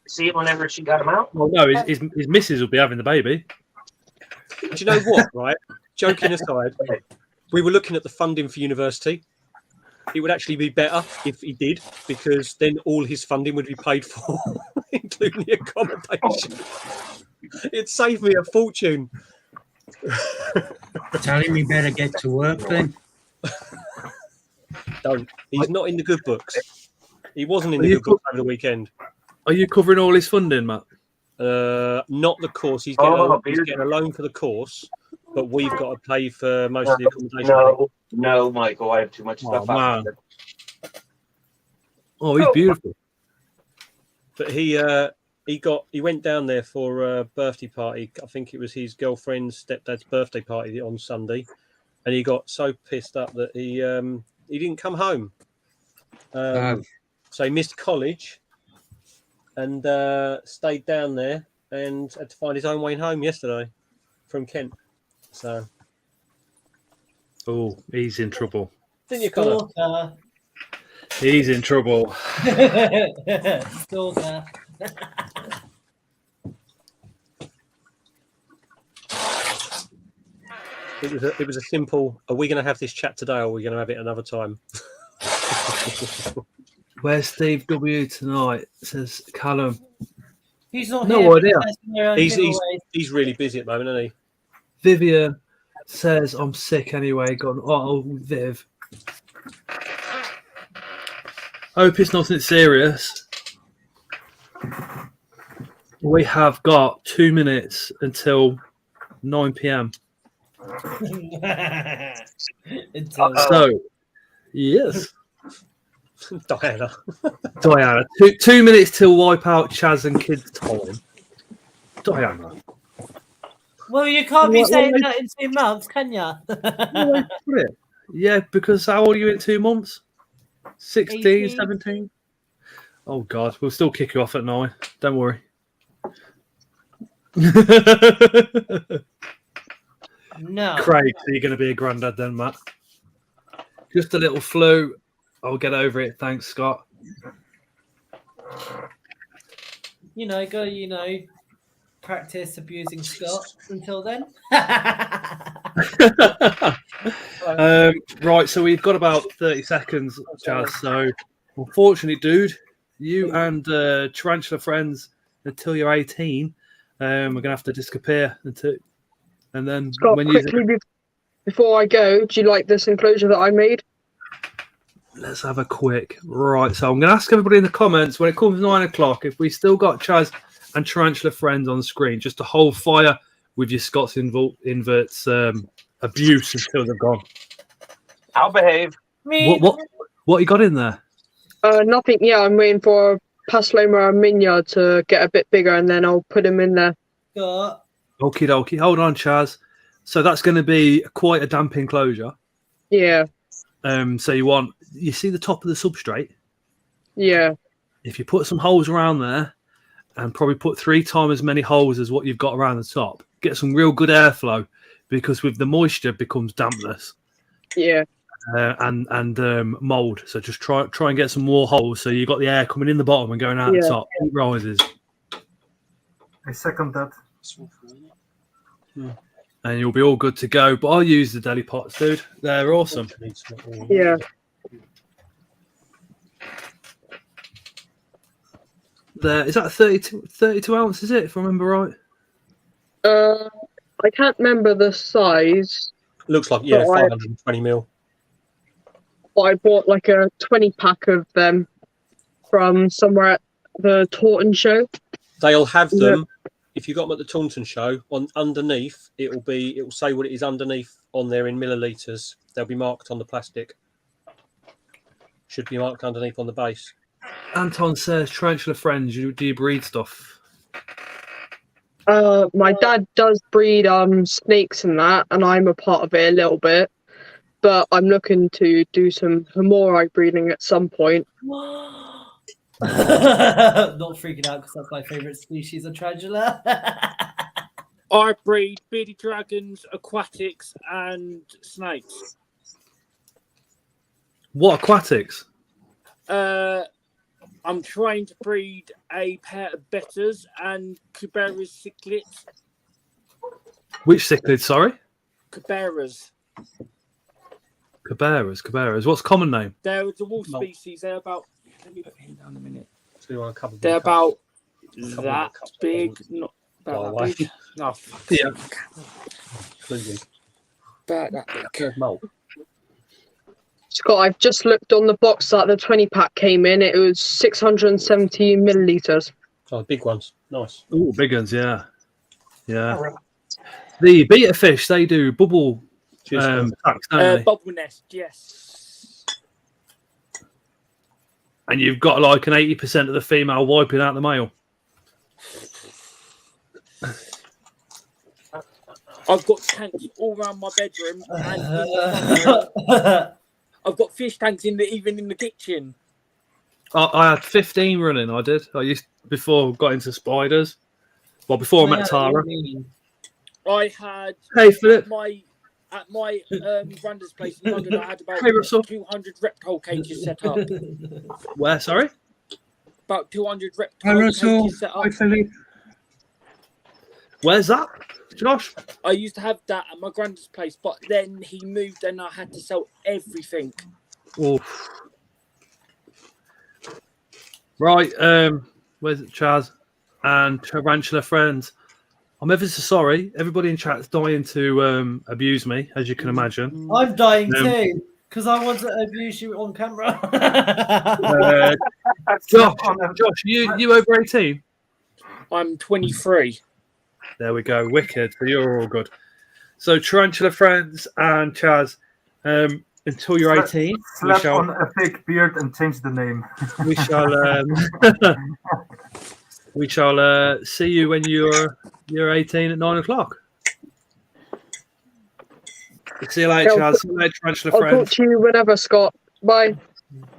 See it whenever she got him out? Well, no, his missus will be having the baby. Do you know what, right? Joking aside, we were looking at the funding for university. It would actually be better if he did, because then all his funding would be paid for, including the accommodation. It'd save me a fortune. Tell him you better get to work then. Don't. He's not in the good books. He wasn't in the good books over the weekend. Are you covering all his funding, Matt? Not the course. He's getting a loan for the course, but we've got to pay for most of the accommodation. No, Michael, I have too much stuff out there. Oh, he's beautiful. But he went down there for a birthday party. I think it was his girlfriend's stepdad's birthday party on Sunday, and he got so pissed up that he didn't come home. So he missed college and stayed down there and had to find his own way home yesterday from Kent. So, oh, he's in trouble. Didn't you, Connor? He's in trouble. Stalker. It was a simple. Are we going to have this chat today, or are we going to have it another time? Where's Steve W tonight? Says Callum. He's not no here. idea. He's really busy at the moment, isn't he? Vivian says I'm sick anyway. Gone. Oh, Viv. Hope it's nothing serious. We have got 2 minutes until 9 p.m. So, yes. Diana. Diana. 2 minutes till wipe out Chaz and kids' time. Diana. Well, you can't be saying that in 2 months, can you? Yeah, because how old are you in 2 months? 16, 18. 17? Oh, God. We'll still kick you off at 9. Don't worry. No. Craig, so you're going to be a granddad then, Matt? Just a little flu. I'll get over it. Thanks, Scott. Practice abusing Scott until then. Right, so we've got about 30 seconds, Chaz. So, unfortunately, dude, you and Tarantula friends, until you're 18, we're going to have to disappear. And then Scott, when quickly, before I go, do you like this enclosure that I made? Let's have a quick. Right, so I'm going to ask everybody in the comments when it comes 9 o'clock if we still got Chaz and Tarantula friends on screen, just to hold fire with your Scots inverts abuse until they're gone. I'll behave. What you got in there? Nothing. Yeah, I'm waiting for Pasloma and Minya to get a bit bigger, and then I'll put them in there. Scott. Okie dokie. Hold on, Chaz. So that's going to be quite a damp enclosure. Yeah. So you see the top of the substrate? Yeah. If you put some holes around there and probably put 3 times as many holes as what you've got around the top, get some real good airflow, because with the moisture becomes dampness. Yeah. And mold. So just try and get some more holes so you've got the air coming in the bottom and going out the top. Heat rises. I second that. And you'll be all good to go. But I'll use the deli pots, dude. They're awesome. Yeah. Is that 32 ounces, is it, if I remember right? I can't remember the size. Looks like, 520 mil. But I bought like a 20 pack of them from somewhere at the Taunton show. They'll have them. If you got them at the Taunton show, on underneath it will say what it is underneath on there in milliliters. They'll be marked on the plastic. Should be marked underneath on the base. Anton says, Tarantula friends, do you breed stuff? My dad does breed snakes and that, and I'm a part of it a little bit. But I'm looking to do some Hamori breeding at some point. Not freaking out because that's my favourite species of tarantula. I breed bearded dragons, aquatics, and snakes. What aquatics? I'm trying to breed a pair of betters and Cuberas cichlids. Which cichlid, sorry? Cuberas. Caberas. What's common name? They're a wolf species. They're about. Let me put him down a minute. So they're about that big. Not about that big. No, fuck. Yeah. About that big. Scott, I've just looked on the box that the 20 pack came in. It was 670 millilitres. Oh, big ones. Nice. Oh, big ones, yeah. Yeah. The beta fish, they do bubble packs, don't they? Bubble nest, yes. And you've got like an 80% of the female wiping out the male. I've got tanks all around my bedroom and in the front room. I've got fish tanks even in the kitchen. I had 15 running. I did. I used before I got into spiders. Well, before I met Tara. I had Hey, Philip. at my granddad's place in London. I had about Hey, Russell. 200 reptile cages set up. Where? Sorry. About 200 Hi, reptile Russell. cages set up. Hi, Philip. Where's that, Josh? I used to have that at my granddad's place, but then he moved and I had to sell everything. Oof. Right. Where's it, Chaz and Tarantula friends? I'm ever so sorry. Everybody in chat's dying to abuse me, as you can imagine. I'm dying too because I want to abuse you on camera. Josh, you over 18? I'm 23. There we go. Wicked. So you're all good. So Tarantula friends and Chaz, until you're 18, slap on a fake beard and change the name. we shall we shall see you when you're 18 at 9 o'clock. See you later, Chaz. See you later, Tarantula I'll friends. talk to you whenever, Scott. Bye.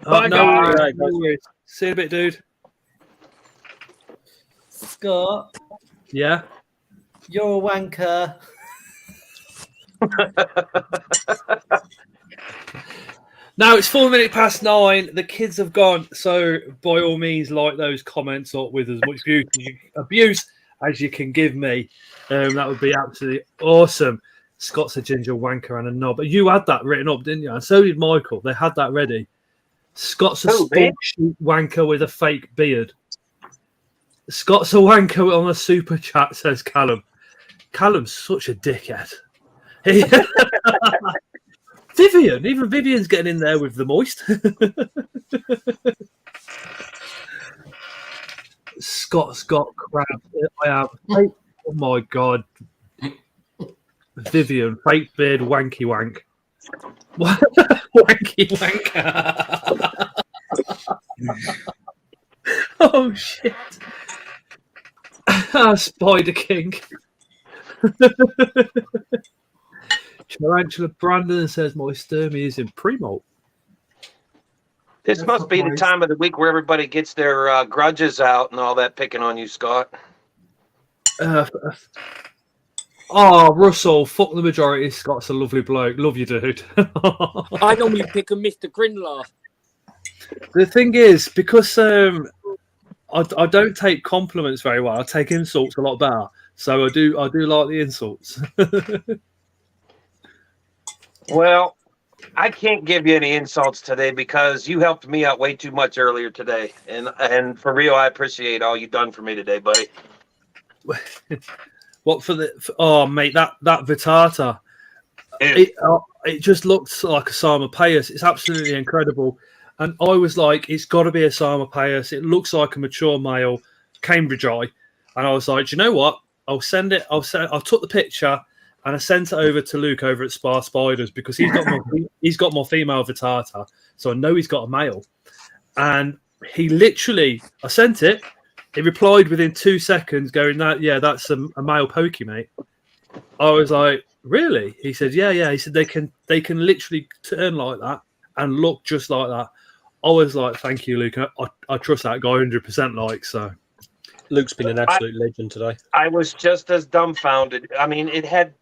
Bye, no worries. See you in a bit, dude. Scott, Yeah. you're a wanker. Now it's 4 minutes past 9. The kids have gone, so by all means, like those comments up with as much abuse as you can give me. That would be absolutely awesome. Scott's a ginger wanker and a knob. But you had that written up, didn't you? And so did Michael. They had that ready. Scott's a sport shoot wanker with a fake beard. Scott's a wanker on a super chat, says Callum. Callum's such a dickhead. Vivian, even Vivian's getting in there with the moist. Scott's got crap. I have. Oh my god. Vivian, fake beard, wanky wank. Wanky wank. Oh shit. Spider King. Tarantula Brandon says my sturmy is in pre-malt. This must be the time of the week where everybody gets their grudges out and all that picking on you, Scott. Russell, fuck the majority. Scott's a lovely bloke. Love you, dude. I normally pick a Mr. Grinler. The thing is, because I don't take compliments very well. I take insults a lot better. So I do like the insults. Well, I can't give you any insults today because you helped me out way too much earlier today, and for real, I appreciate all you've done for me today, buddy. What for the? Mate, that Vitata, it just looks like a Sama Payas. It's absolutely incredible, and I was like, it's got to be a Sama Payas. It looks like a mature male Cambridge eye, and I was like, do you know what? I'll send it. I took the picture. And I sent it over to Luke over at Spar Spiders because he's got more female Vitata, so I know he's got a male. And he literally, I sent it. He replied within 2 seconds, going, that's a male pokey, mate." I was like, "Really?" He said, "Yeah." He said they can literally turn like that and look just like that. I was like, thank you, Luke. I trust that guy 100%. Like, so Luke's been an absolute legend today. I was just as dumbfounded. I mean, it had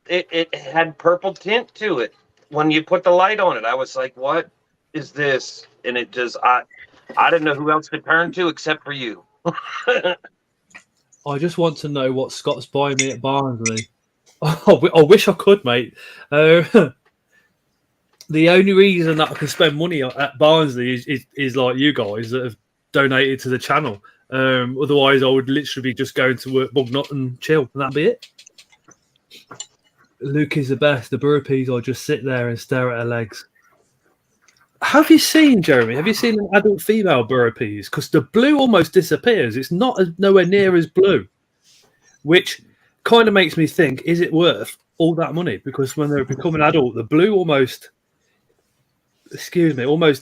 purple tint to it when you put the light on it. I was like, "What is this?" And it just I didn't know who else to turn to except for you. I just want to know what Scott's buying me at Barnsley. I wish I could, mate. The only reason that I can spend money at Barnsley is like you guys that have donated to the channel. Otherwise, I would literally be just going to work, bug nut, and chill, and that'd be it. Luke is the best. The burpees, I just sit there and stare at her legs. Have you seen, Jeremy? Have you seen an adult female burpees? Because the blue almost disappears. It's not nowhere near as blue, which kind of makes me think: is it worth all that money? Because when they become an adult, the blue almost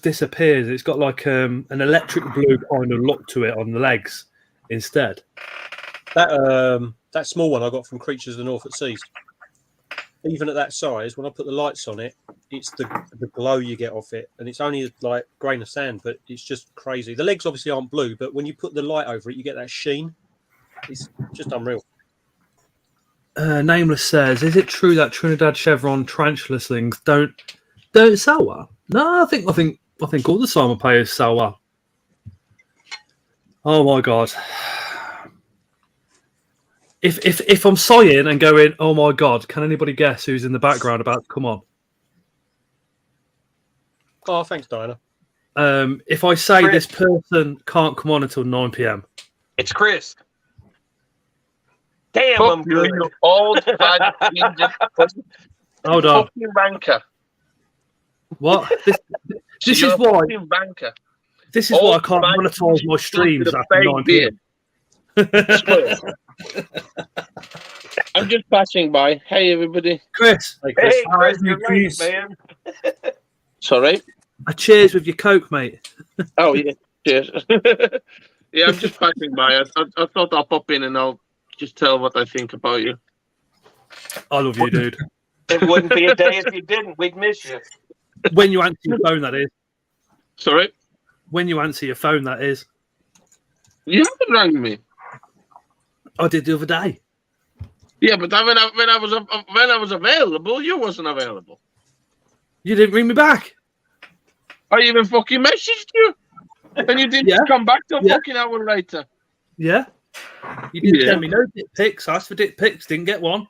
disappears. It's got like an electric blue kind of look to it on the legs instead. That small one I got from Creatures of the Norfolk Seas. Even at that size, when I put the lights on it, it's the glow you get off it, and it's only like a grain of sand, but it's just crazy. The legs obviously aren't blue, but when you put the light over it, you get that sheen. It's just unreal. Nameless says, "Is it true that Trinidad Chevron tarantula slings don't sell well?" No, I think all the salmon payers sell well. Oh my god! If I'm sighing and going, oh my god, can anybody guess who's in the background about to come on? Oh, thanks, Diana. If I say Chris. this person can't come on until 9 p.m. It's Chris. Damn, Fuck I'm you, good. you old fat ginger. Hold on. Fucking banker. What? This You're is a why. fucking banker. This is why I Old can't fat monetize my ginger streams with a after fake 9 p.m. beard. I'm just passing by. Hey, everybody. Chris. Hey, Chris. Hey, Chris, you're late, Chris. man. Sorry. A cheers with your Coke, mate. Oh, yeah. Cheers. Yeah, I'm just passing by. I thought I'll pop in and I'll just tell what I think about you. I love you, dude. It wouldn't be a day if you didn't. We'd miss you. When you answer your phone, that is. Sorry? When you answer your phone, that is. You haven't rang me. I did the other day. Yeah, but when I was available, you wasn't available. You didn't ring me back. I even fucking messaged you, and you didn't come back till fucking hour later. Yeah. You didn't send me no dick pics. I asked for dick pics. Didn't get one.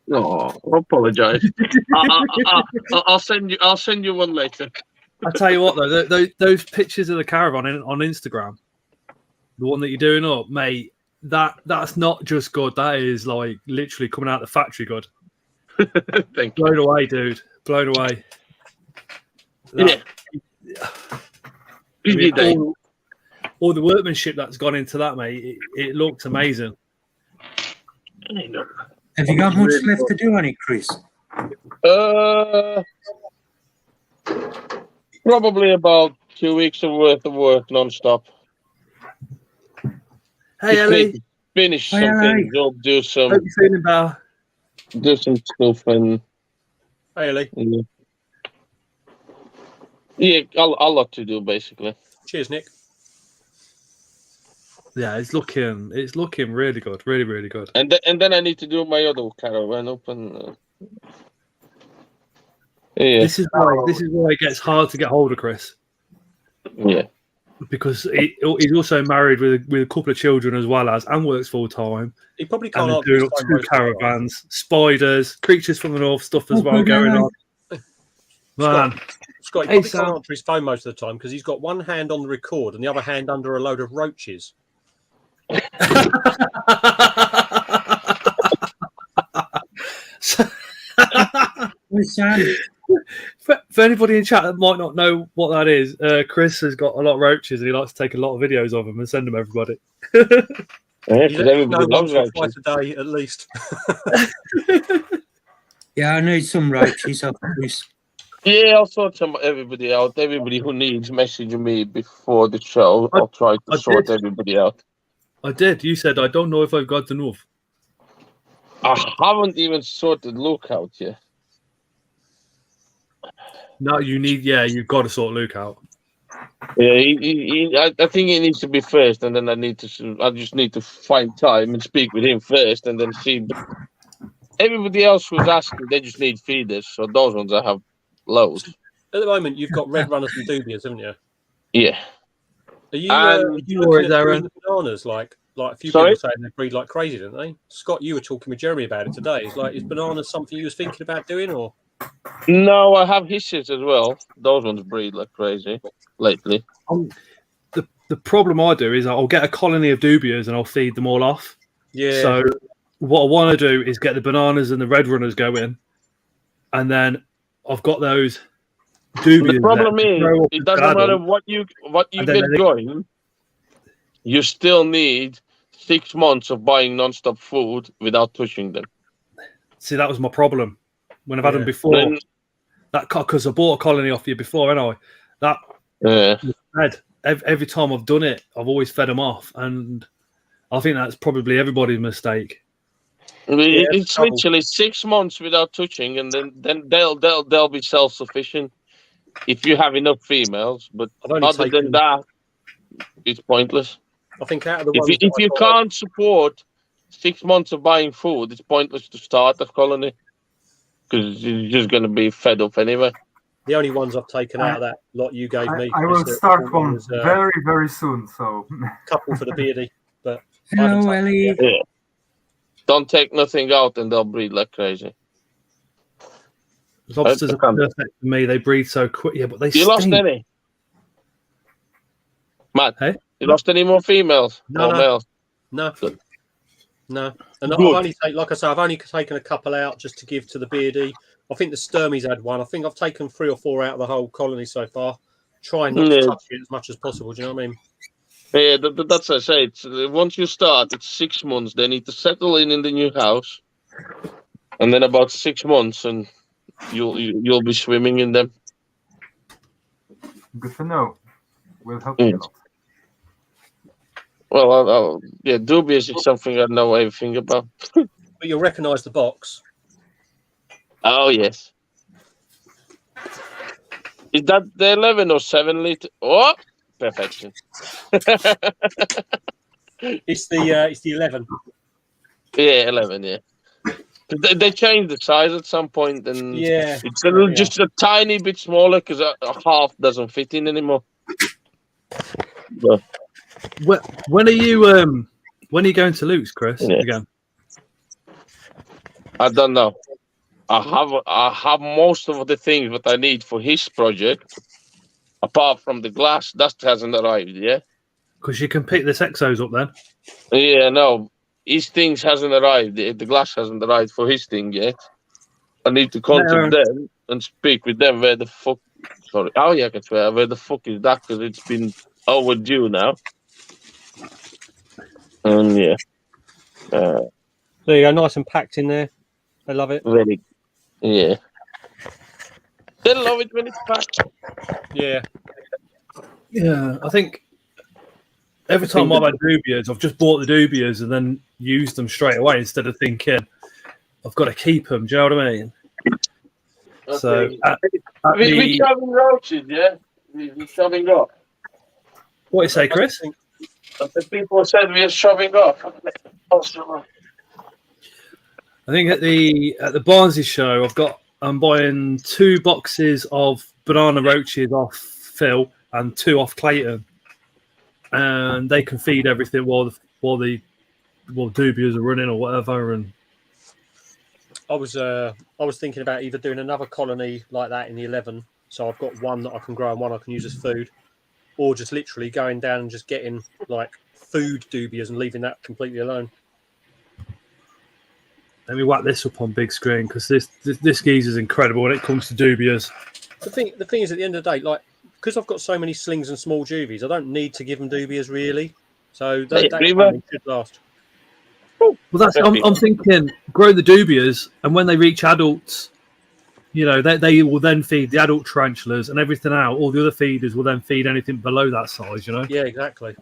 No, I apologise. I'll send you one later. I tell you what, though, those pictures of the caravan on Instagram, the one that you're doing up, mate, that's not just good. That is like literally coming out of the factory good. Thank you. Blown away, dude. Blown away. All the workmanship that's gone into that, mate, it looked amazing. Have you got much left to do on it, Chris? Probably about 2 weeks worth of work non-stop. Hey, Ellie. Finish Hi, some Ellie. things up, do some Hope you're feeling better. do some stuff, and Hey, Ellie. yeah, a lot to do basically. Cheers, Nick. Yeah, it's looking really good, really, really good. And then I need to do my other caravan open. Yeah, This is why it gets hard to get hold of Chris, yeah. because he's also married with a couple of children as well as, and works full time. He probably And can't they're answer doing his up phone 2 most of the time. caravans, spiders, creatures from the north, stuff as well going on. Man, Scott, he Hey, probably Sam. can't answer his phone most of the time because he's got one hand on the record and the other hand under a load of roaches. For anybody in chat that might not know what that is, Chris has got a lot of roaches and he likes to take a lot of videos of them and send them to everybody. Yeah, You 'cause let us everybody know loves once or roaches. twice a day at least. Yeah, I need some roaches off Chris. Yeah, I'll sort everybody out. Everybody who needs, message me before the show. I'll try I to sort did. everybody out. I did. You said, I don't know if I've got enough. I haven't even sorted Luke out yet. No, you've got to sort Luke out. Yeah, I think he needs to be first, and then I just need to find time and speak with him first, and then see. But everybody else who's asking, they just need feeders. So those ones I have loads. At the moment, you've got red runners and dubias, haven't you? Yeah. Are you And looking at breeding bananas? Like a few Sorry? people saying they breed like crazy, don't they? Scott, you were talking with Jeremy about it today. It's like, is bananas something you was thinking about doing, or? No, I have hisses as well. Those ones breed like crazy lately. The problem I do is I'll get a colony of dubias and I'll feed them all off. Yeah. So what I want to do is get the bananas and the red runners going, and then I've got those dubias. The problem is, it doesn't matter what you get going. You still need 6 months of buying non-stop food without touching them. See, that was my problem when I've had them before. That because I bought a colony off you before, and that was fed. Every time I've done it, I've always fed them off, and I think that's probably everybody's mistake. It's literally 6 months without touching, and then they'll be self-sufficient if you have enough females. But other than that, it's pointless. I think out of the if you can't support 6 months of buying food, it's pointless to start a colony because you're just going to be fed up anyway. The only ones I've taken out of that lot you gave me. I will start one very, very soon. So couple for the beardy, but hello, Ellie. Yeah. Don't take nothing out, and they'll breed like crazy. Lobsters are perfect for me. They breed so quick. Yeah, but they You lost any? Matt, hey? You lost any more females or males? No. Good. No. And Good. I've only taken a couple out just to give to the beardy. I think the Sturmies had one. I think I've taken 3 or 4 out of the whole colony so far. Trying not to touch it as much as possible. Do you know what I mean? Yeah, that's what I say. It's, once you start, it's 6 months. They need to settle in the new house, and then about 6 months, and you'll be swimming in them. Good to know. Will help you a lot. Well, dubious is something I know everything about. But you'll recognise the box. Oh yes. Is that the 11 or 7 liter? Oh, perfection. It's the 11. Yeah, 11. Yeah. They changed the size at some point, and it's just a tiny bit smaller because a half doesn't fit in anymore. But, when are you going to Luke's, Chris? Again? I don't know. I have most of the things that I need for his project, apart from the glass. That hasn't arrived yet. Because you can pick the Sexos up then. Yeah, no. His things hasn't arrived. The glass hasn't arrived for his thing yet. I need to contact them and speak with them. Where the fuck? Sorry. Oh yeah, I can swear. Where the fuck is that? Because it's been overdue now. And yeah. There you go. Nice and packed in there. They love it. Very. Yeah. They love it when it's packed. Yeah. Yeah, I think every time I've had dubias, I've just bought the dubias and then used them straight away instead of thinking I've got to keep them. Do you know what I mean? Okay. So we're shoving roaches, yeah. We're shoving off. What do you say, Chris? The people said we are shoving off. I think at the Barnsley show, I'm buying 2 boxes of banana roaches off Phil and 2 off Clayton, and they can feed everything while dubias are running or whatever. And I was thinking about either doing another colony like that in the 11, so I've got one that I can grow and one I can use as food, or just literally going down and just getting like food dubias and leaving that completely alone. Let me whack this up on big screen because this geezer is incredible when it comes to dubias. The thing is, at the end of the day, like because I've got so many slings and small juvies, I don't need to give them dubias really. So that should last. Well, I'm thinking grow the dubias, and when they reach adults, you know, they will then feed the adult tarantulas and everything out. All the other feeders will then feed anything below that size. You know. Yeah, exactly.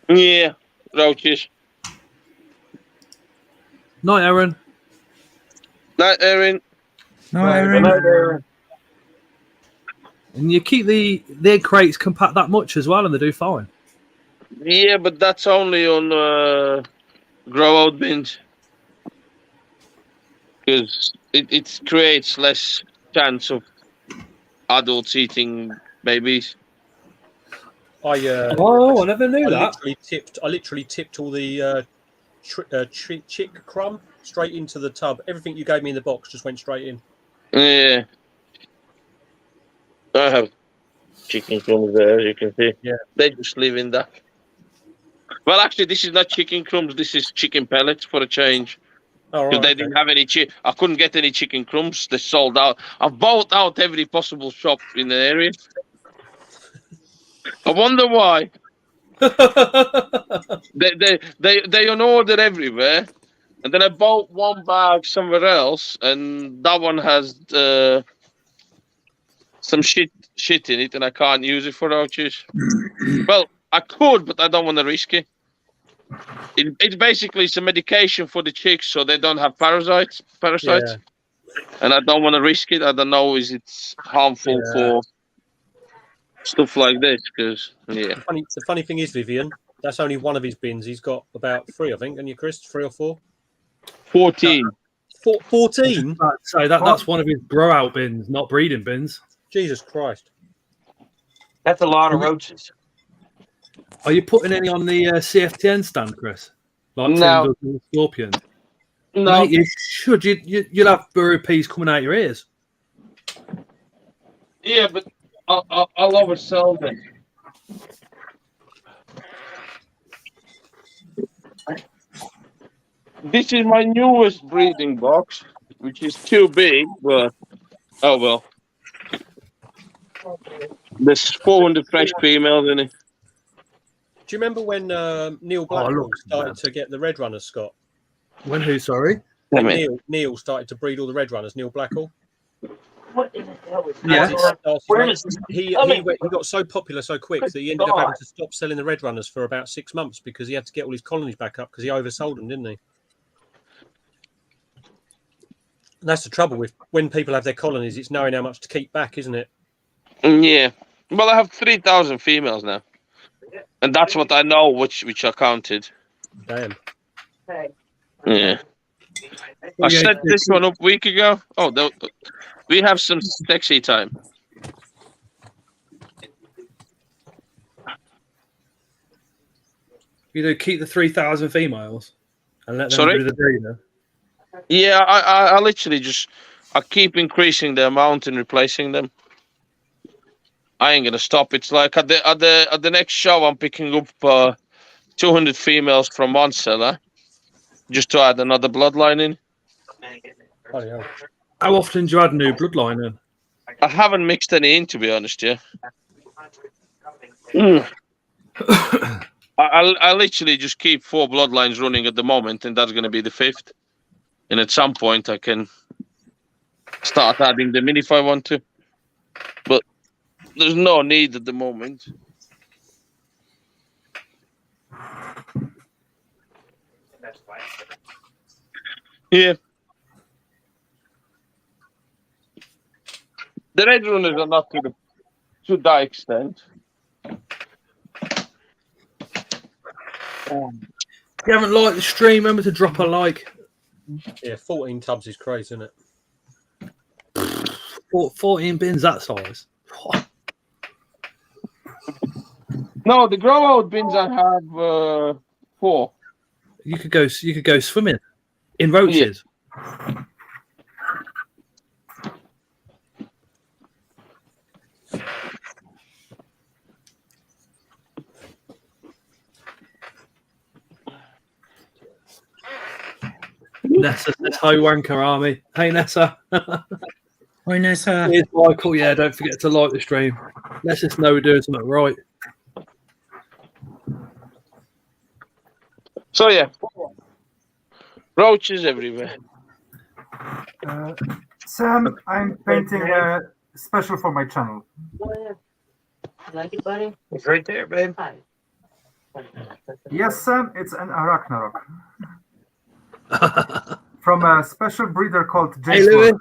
Yeah, roaches. Night, Aaron. Night, Aaron. No, Aaron. And you keep the egg crates compact that much as well, and they do fine. Yeah, but that's only on grow out bins because it creates less chance of adults eating babies. I never knew that. I literally tipped all the chick crumb straight into the tub. Everything you gave me in the box just went straight in. Yeah, I have chicken crumbs there, as you can see. Yeah, they just live in that. Well, actually, this is not chicken crumbs. This is chicken pellets for a change. All Because right. they didn't have any I couldn't get any chicken crumbs. They sold out. I've bought out every possible shop in the area. I wonder why. they on order everywhere, and then I bought one bag somewhere else, and that one has some shit in it, and I can't use it for roaches. Well, I could, but I don't want to risk it. It's basically some medication for the chicks so they don't have parasites, Yeah. and I don't want to risk it. I don't know is it harmful for stuff like this because The funny thing is, Vivian, that's only one of his bins. He's got about 3, I think, and you, Chris, 3 or 4? 14. 14? So that's one of his grow out bins, not breeding bins. Jesus Christ. That's a lot of roaches. Are you putting any on the CFTN stand, Chris? Like No. Tim does with the scorpion? No. Mate, you should. You'll have burrow peas coming out your ears. Yeah, but I'll oversell them. This is my newest breeding box, which is too big, but oh well. There's 400 fresh females in it. Do you remember when Neil Blackwell look, started to get the Red Runners, Scott? When who, sorry? When Neil started to breed all the Red Runners, Neil Blackwell. Yeah. He got so popular so quick that he ended up having to stop selling the Red Runners for about 6 months because he had to get all his colonies back up because he oversold them, didn't he? And that's the trouble with when people have their colonies, it's knowing how much to keep back, isn't it? Yeah. Well, I have 3,000 females now. And that's what I know, which I counted. Damn. Yeah. I set this one up a week ago. Oh, we have some sexy time. You know, keep the 3,000 females and let them Sorry? do the breeding. Yeah, I literally I keep increasing the amount and replacing them. I ain't gonna stop. It's like at the next show, I'm picking up 200 females from one seller, just to add another bloodline in. Oh, yeah. How often do you add new bloodline in? I haven't mixed any in, to be honest. Yeah. I literally just keep 4 bloodlines running at the moment, and that's gonna be the 5th. And at some point, I can start adding them in if I want to, but there's no need at the moment. Yeah. The red runners are not to that extent. If you haven't liked the stream, remember to drop a like. Yeah, 14 tubs is crazy, isn't it? 14 bins that size. No, the grow out bins I have 4. You could go swimming in roaches. Yeah. Nessa says hi, Wanker Army. Hey, Nessa. Hi, Nessa. Here's Michael. Yeah, don't forget to like the stream. Let us know we're doing something right. So yeah, roaches everywhere. Sam, I'm painting special for my channel. Like it, buddy? It's right there, babe. Yes, Sam, it's an Arachnarok. From a special breeder called Hey, James. Louis.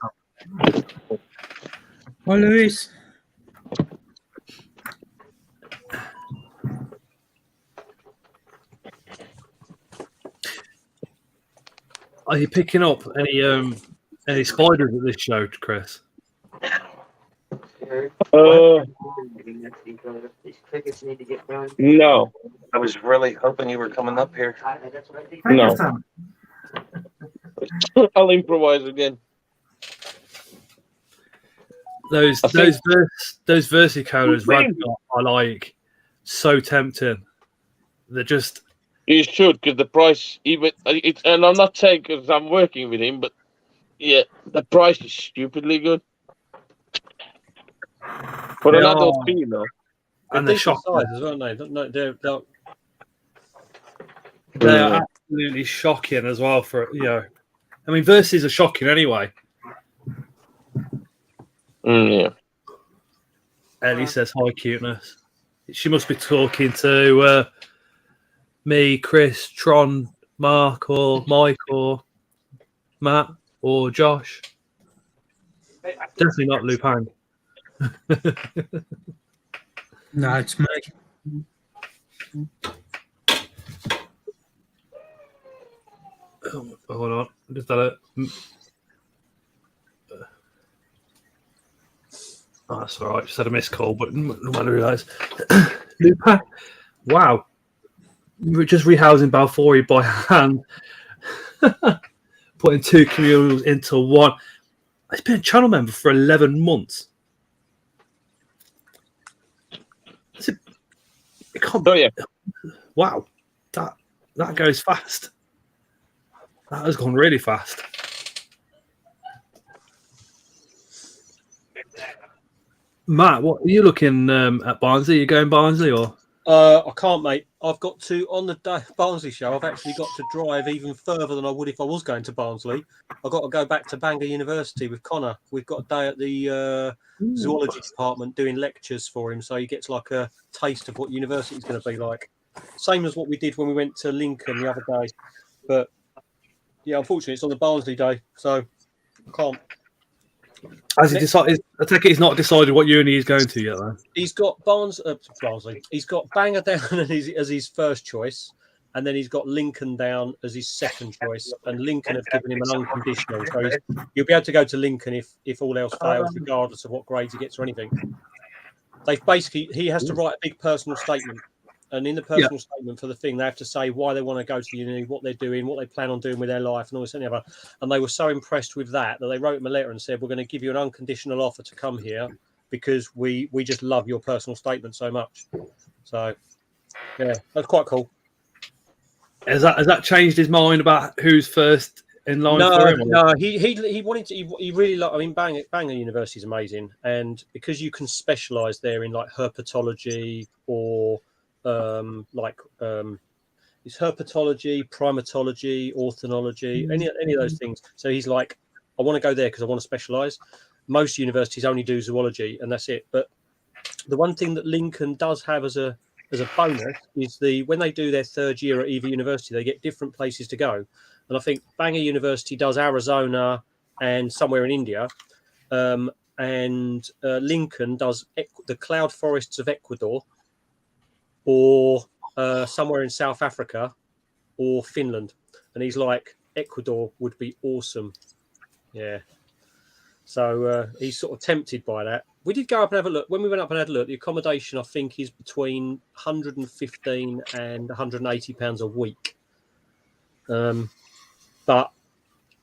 Hi, Louis. Are you picking up any spiders at this show, Chris? No. I was really hoping you were coming up here. No. I'll improvise again. Those versicolors Really? are like so tempting. They're just. You should, because the price, even and I'm not saying because I'm working with him, but yeah, the price is stupidly good for They an are, adult female. and They're they're decent shocking. sizes, aren't they? No, They are absolutely shocking as well. I mean, verses are shocking anyway. Yeah. Ellie says hi, cuteness. She must be talking to me, Chris, Tron, Mark, or Mike, or Matt, or Josh. Definitely not Lupin. No, it's me. Hold on, just had a. Oh, that's all right. Just had a missed call, but no matter who that is. Lupin. Wow. We're just rehousing Balfouri by hand. Putting 2 communals into one. He's been a channel member for 11 months. It can't be. Wow. That goes fast. That has gone really fast. Matt, what are you looking at Barnsley? Are you going Barnsley or? I can't, mate. I've got to, on the Barnsley show, I've actually got to drive even further than I would if I was going to Barnsley. I've got to go back to Bangor University with Connor. We've got a day at the zoology department doing lectures for him, so he gets like a taste of what university is going to be like. Same as what we did when we went to Lincoln the other day. But yeah, unfortunately, it's on the Barnsley day, so I can't. Has he decided? I take it he's not decided what uni he's going to yet, though. He's got Barnsley. He's got Bangor down as his first choice, and then he's got Lincoln down as his second choice. And Lincoln have given him an unconditional, so he'll be able to go to Lincoln if all else fails, regardless of what grades he gets or anything. He has to write a big personal statement. And in the personal statement for the thing, they have to say why they want to go to the uni, what they're doing, what they plan on doing with their life, and all this and the other. And they were so impressed with that they wrote him a letter and said, "We're going to give you an unconditional offer to come here because we just love your personal statement so much." So, yeah, that's quite cool. Has that changed his mind about who's first in line for him? No, he wanted to. He really liked. I mean, Bangor University is amazing, and because you can specialise there in like herpetology or it's herpetology, primatology, ornithology, any of those things. So he's like, I want to go there because I want to specialise. Most universities only do zoology, and that's it. But the one thing that Lincoln does have as a bonus is when they do their third year at either university, they get different places to go. And I think Bangor University does Arizona and somewhere in India, and Lincoln does the cloud forests of Ecuador, or somewhere in South Africa or Finland. And he's like, Ecuador would be awesome. Yeah. So he's sort of tempted by that. We did go up and have a look. When we went up and had a look, the accommodation, I think, is between £115 and £180 a week. But,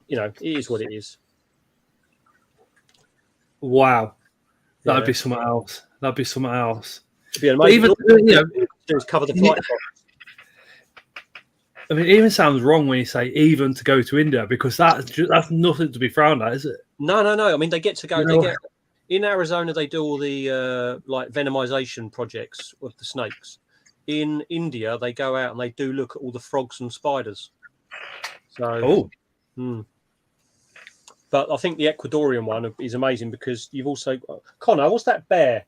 it is what it is. Wow. That'd be something else. It'd be amazing. Even, just cover the flight. I mean, it even sounds wrong when you say even to go to India, because that's nothing to be frowned at, is it? No. I mean, they get to go. In Arizona, they do all the like venomization projects of the snakes. In India, they go out and they do look at all the frogs and spiders. So, But I think the Ecuadorian one is amazing because you've also Connor. What's that bear?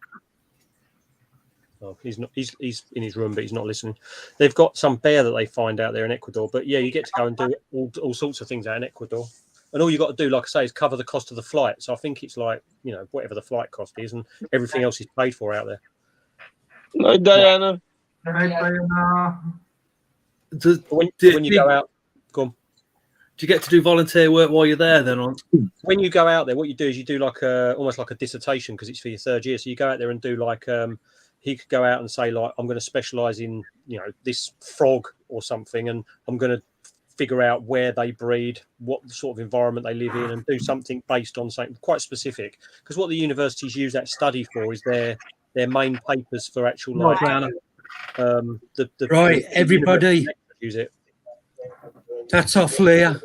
Oh, he's not. He's in his room, but he's not listening. They've got some bear that they find out there in Ecuador. But yeah, you get to go and do all sorts of things out in Ecuador, and all you got to do, like I say, is cover the cost of the flight. So I think it's like whatever the flight cost is, and everything else is paid for out there. Hi, Diana. Hi, Diana. When you go out, go on. Do you get to do volunteer work while you're there then? On When you go out there, what you do is you do like almost like a dissertation because it's for your third year. So you go out there and do like he could go out and say like I'm going to specialize in this frog or something, and I'm going to figure out where they breed, what sort of environment they live in, and do something based on something quite specific. Because what the universities use that study for is their main papers for actual like Right, everybody. Use it. That's off Leah.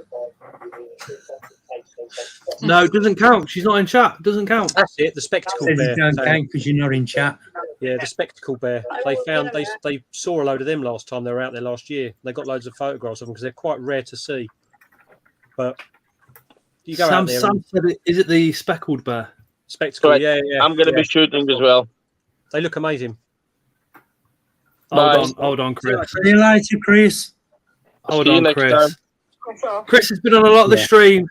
No, it doesn't count. She's not in chat. Doesn't count. That's it. The spectacle Says bear. it don't count because you're not in chat. Yeah, the spectacle bear. They saw a load of them last time they were out there last year. They got loads of photographs of them because they're quite rare to see. But you go out there. Sam said, "Is it the speckled bear?" Spectacle. Right. Yeah. I'm going to be shooting as well. They look amazing. Hold on, Chris. See you later, Chris. Hold See you on, next Chris. time. Chris has been on a lot of the stream.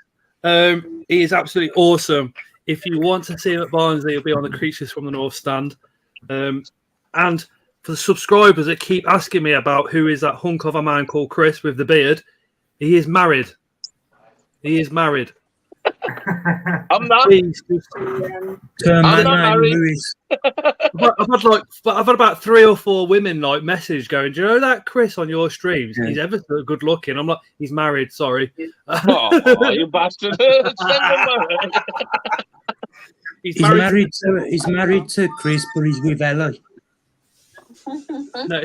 He is absolutely awesome. If you want to see him at Barnsley, he'll be on the Creatures from the North stand. And for the subscribers that keep asking me about who is that hunk of a man called Chris with the beard, he is married. He is married. I'm not. I'm not married. I've had about 3 or 4 women like message going, "Do you know that Chris on your streams? He's ever so good looking." I'm like, "He's married. Sorry." Oh, you bastard! He's married to Chris, but he's with Ellie. No.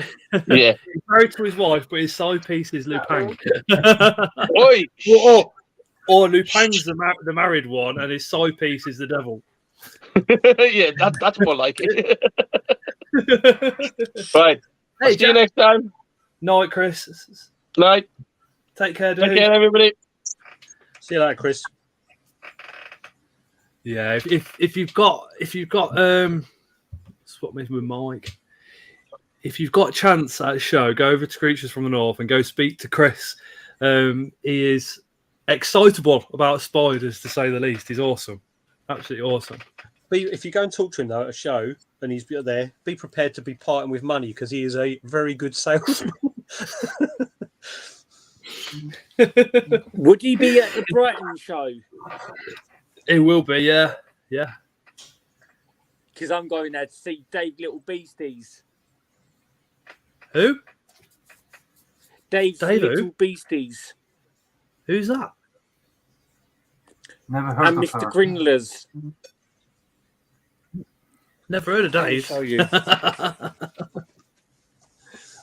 Yeah. He's married to his wife, but his side piece is Lupin. Oi! Or Lupin's the married one, and his side piece is the devil. Yeah, that's more like it. Right. Hey, See you next time. Night, Chris. Night. Take care, dude. Take care, everybody. See you later, Chris. Yeah, if you've got swap me with Mike. If you've got a chance at a show, go over to Creatures from the North and go speak to Chris. He is excitable about spiders, to say the least. He's awesome, absolutely awesome. If you go and talk to him though at a show and he's there, be prepared to be parting with money because he is a very good salesman. Would he be at the Brighton show? It will be, yeah. Because I'm going there to see Dave Little Beasties. Who? Dave Little Beasties. Who's that? Never heard and of Mr. her. Grindlers. Never heard of Dave. I'll show you.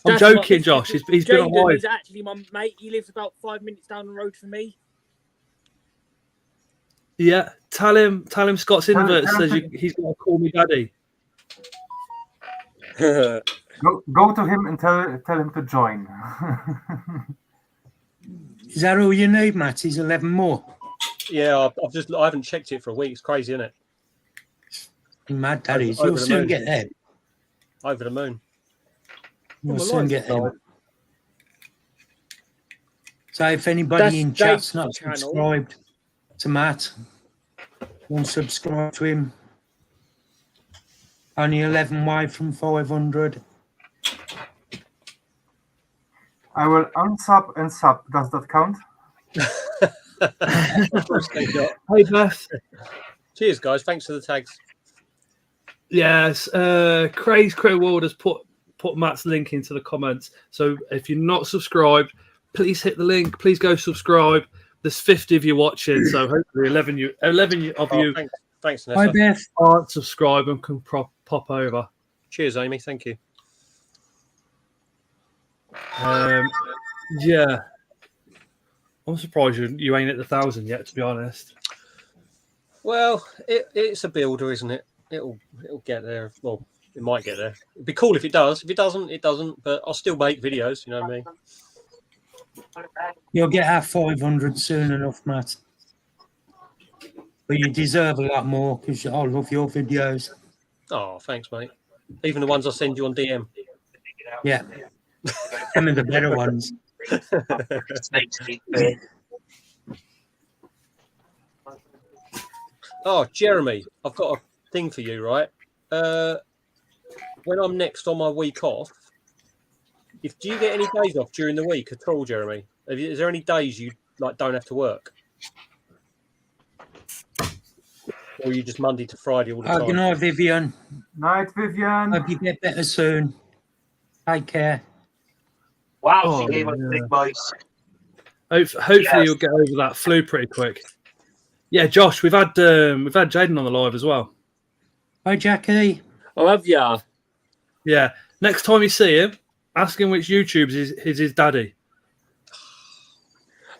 I'm joking, Josh. He's been on live. He's actually my mate. He lives about 5 minutes down the road from me. Yeah, tell him Scott's invert says he's going to call me daddy. Go to him and tell him to join. Is that all you need, Matt? Is 11 more? Yeah, I haven't checked it for a week. It's crazy, isn't it? Mad that is. You'll soon get there. Over the moon. You'll soon get there. So if anybody in chat's not subscribed to Matt, won't subscribe to him. Only 11 away from 500. I will unsub and sub. Does that count? Hey, Beth. Cheers, guys. Thanks for the tags. Yes, Craze Crow World has put Matt's link into the comments. So if you're not subscribed, please hit the link. Please go subscribe. There's 50 of you watching, so hopefully 11 of you thanks, Hi, Beth. aren't subscribed and can pop over. Cheers, Amy. Thank you. Yeah, I'm surprised you ain't at the 1,000 yet, to be honest. Well, it's a builder, isn't it? It'll get there. Well, it might get there. It'd be cool if it does. If it doesn't, it doesn't. But I'll still make videos. You know what I mean? You'll get our 500 soon enough, Matt. But you deserve a lot more because I love your videos. Oh, thanks, mate. Even the ones I send you on DM. Yeah. Some of the better ones. Oh, Jeremy, I've got a thing for you, right? When I'm next on my week off, do you get any days off during the week at all, Jeremy? Is there any days you like don't have to work? Or are you just Monday to Friday all the time? Good night, Vivian. Night, Vivian. Hope you get better soon. Take care. Wow, Oh, she gave us yeah. big voice. Hopefully Yes. you'll get over that flu pretty quick. Yeah, Josh, we've had Jaden on the live as well. Hi, Jackie. Oh, have ya? Yeah. Next time you see him, ask him which YouTubes is his daddy.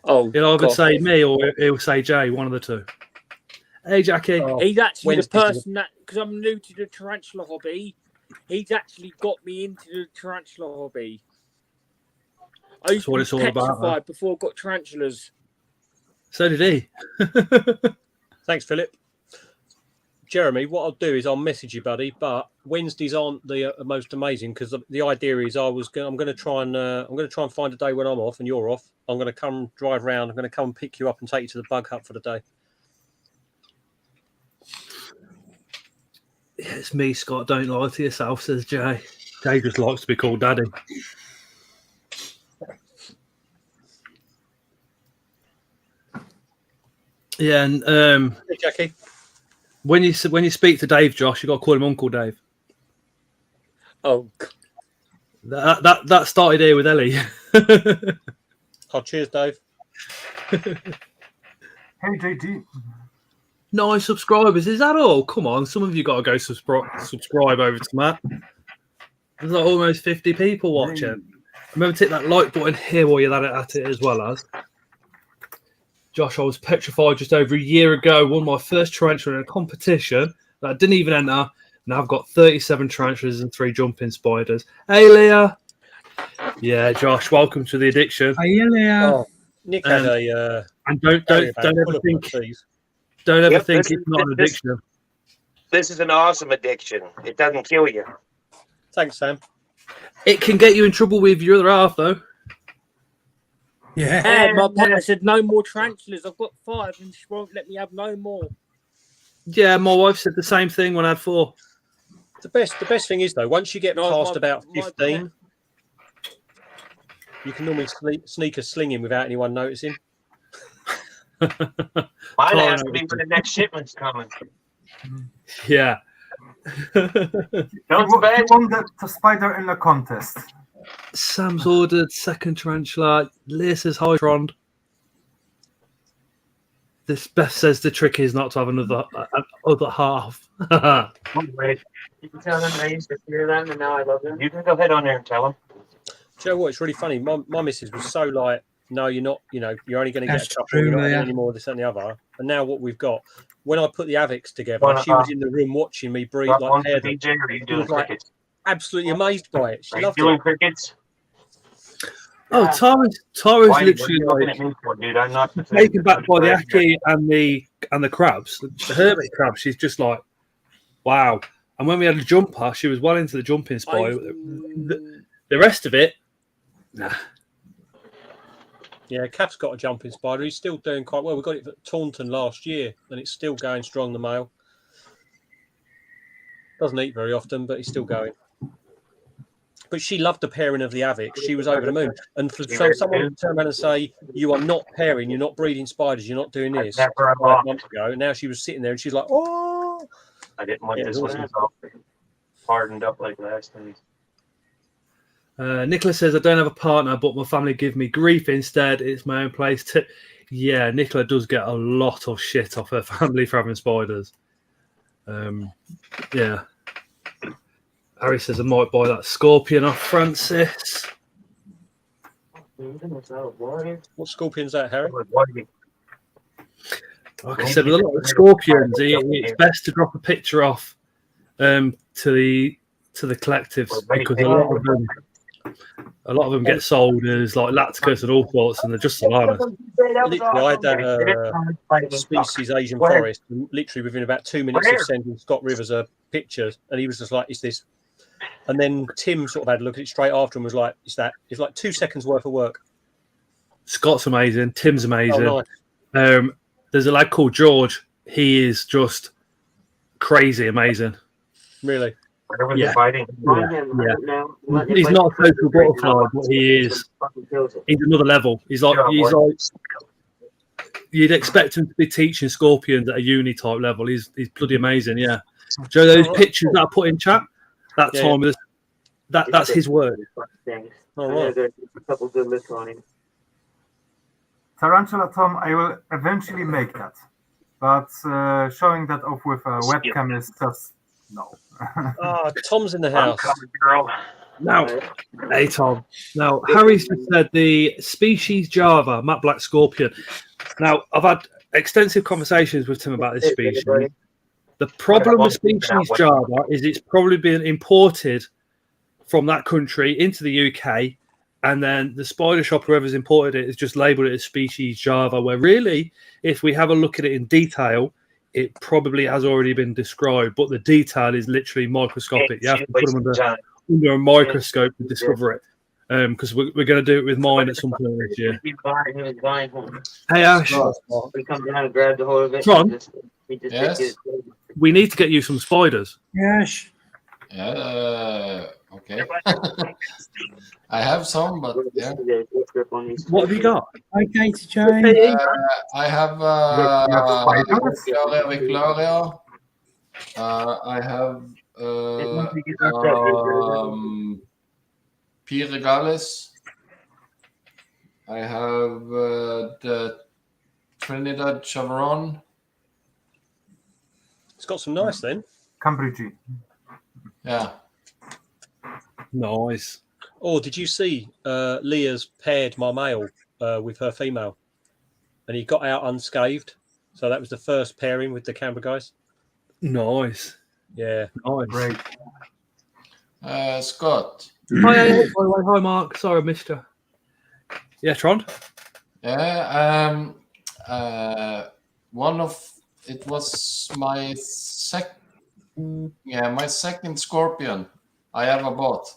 Oh, He'll either God. say me or he'll say Jay, one of the two. Hey, Jackie. Oh, He's actually Wednesday's the person that, because I'm new to the tarantula hobby, he's actually got me into the tarantula hobby. I used That's what to it's be all about, petrified before I got tarantulas. So did he. Thanks, Philip. Jeremy, what I'll do is I'll message you, buddy. But Wednesdays aren't the most amazing because the idea is I'm going to try and find a day when I'm off and you're off. I'm going to come drive around. I'm going to come pick you up and take you to the bug hut for the day. Yeah, it's me, Scott. Don't lie to yourself, says Jay. Jay just likes to be called daddy. Yeah, and Hey, Jackie. when you speak to Dave, Josh, you got to call him Uncle Dave. Oh, That started here with Ellie. Oh, cheers, Dave. Hey, JD. 9 subscribers. Is that all? Come on, some of you got to go subscribe over to Matt. There's like almost 50 people watching. Remember to hit that like button here while you're at it as well as. Josh, I was petrified just over a year ago. Won my first tarantula in a competition that I didn't even enter. Now I've got 37 tarantulas and 3 jumping spiders. Hey, Leah. Yeah, Josh, welcome to the addiction. Hey, Leah. Oh, Nick had a and don't ever think it's not an addiction. This is an awesome addiction. It doesn't kill you. Thanks, Sam. It can get you in trouble with your other half, though. Yeah, my partner said no more tarantulas. I've got 5 and she won't let me have no more. Yeah, my wife said the same thing when I had 4. The best thing is though, once you get past about 15, you can normally sneak a sling in without anyone noticing. Mine has to be when the next shipment's coming. Yeah. Don't You won the spider in the contest. Sam's ordered second tarantula. Leah says hi, Trond. This Beth says the trick is not to have another other half. Wait. You can tell them I used to fear them and now I love them. You can go ahead on there and tell them. Do you know what? It's really funny. My missus was so like, no, you're not, you're only going to get That's a couple, true, you're not yeah. getting any more of this and the other. And now what we've got, when I put the Avics together, Well, she was in the room watching me breed got like one for hair. DJ or are you She doing was like crickets? absolutely amazed by it. She Are you loved doing it. crickets? Oh, Tara's Why are you literally looking like at me for, dude? I'm not taken back by the Aki and the crabs, the hermit crab. She's just like, wow. And when we had a jumper, she was well into the jumping spider. The rest of it, nah. Yeah, Cav's got a jumping spider. He's still doing quite well. We got it at Taunton last year, and it's still going strong, the male. Doesn't eat very often, but he's still going. But she loved the pairing of the Avic. She was over the moon. And for someone to turn around and say, you are not pairing, you're not breeding spiders, you're not doing this, 5 months ago, and now she was sitting there and she's like, oh. I didn't want Yeah, this it one was hardened up like last time. Nicholas says, I don't have a partner, but my family give me grief instead. It's my own place. Yeah, Nicola does get a lot of shit off her family for having spiders. Yeah. Harry says, I might buy that scorpion off Francis. What scorpion's that, Harry? Like I said, with a lot of scorpions, it's best to drop a picture off to the collectives because a lot of them get sold as like Lacticus and all sorts, and they're just Solanas. Literally, I had that species Asian forest, and literally within about 2 minutes of sending Scott Rivers a picture, and he was just like, "Is this?" And then Tim sort of had a look at it straight after and was like, "Is that?" It's like 2 seconds worth of work. Scott's amazing. Tim's amazing. Oh, nice. There's a lad called George. He is just crazy amazing. Really? Yeah. He's not a social butterfly, but he is. He's another level. He's like you'd expect him to be teaching scorpions at a uni type level. He's bloody amazing. Yeah. Joe, those pictures that I put in chat that Yeah, time, that's his work. All right. A couple good looks on him. Tarantula Tom, I will eventually make that, but showing that off with a webcam is just no. Oh, Tom's in the house. Girl. Now, hey Tom. Now, Harry's just said the species Java, matte black scorpion. Now, I've had extensive conversations with Tim about this species. The problem with species Java is it's probably been imported from that country into the UK, and then the spider shop, whoever's imported it, has just labelled it as species Java, where really, if we have a look at it in detail, it probably has already been described, but the detail is literally microscopic. You have to put them under a microscope to discover it, because we're going to do it with mine at some point this year. Hey Ash, We come down and grab the whole of it. Ron? Yes. We need to get you some spiders. Yes. Okay. I have some, but yeah. What have you got? Okay, to Jane. I have Victoria. I have P. regalis. I have the Trinidad Chevron. It's got some nice then. Cambridge. Yeah. Nice. Oh, did you see Leah's paired my male with her female, and he got out unscathed? So that was the first pairing with the Canberra guys. Nice. Yeah. Nice. Great. Scott. Hi, Mark. Sorry, I missed you. Yeah, Tron. Yeah. It was my my second scorpion I ever bought.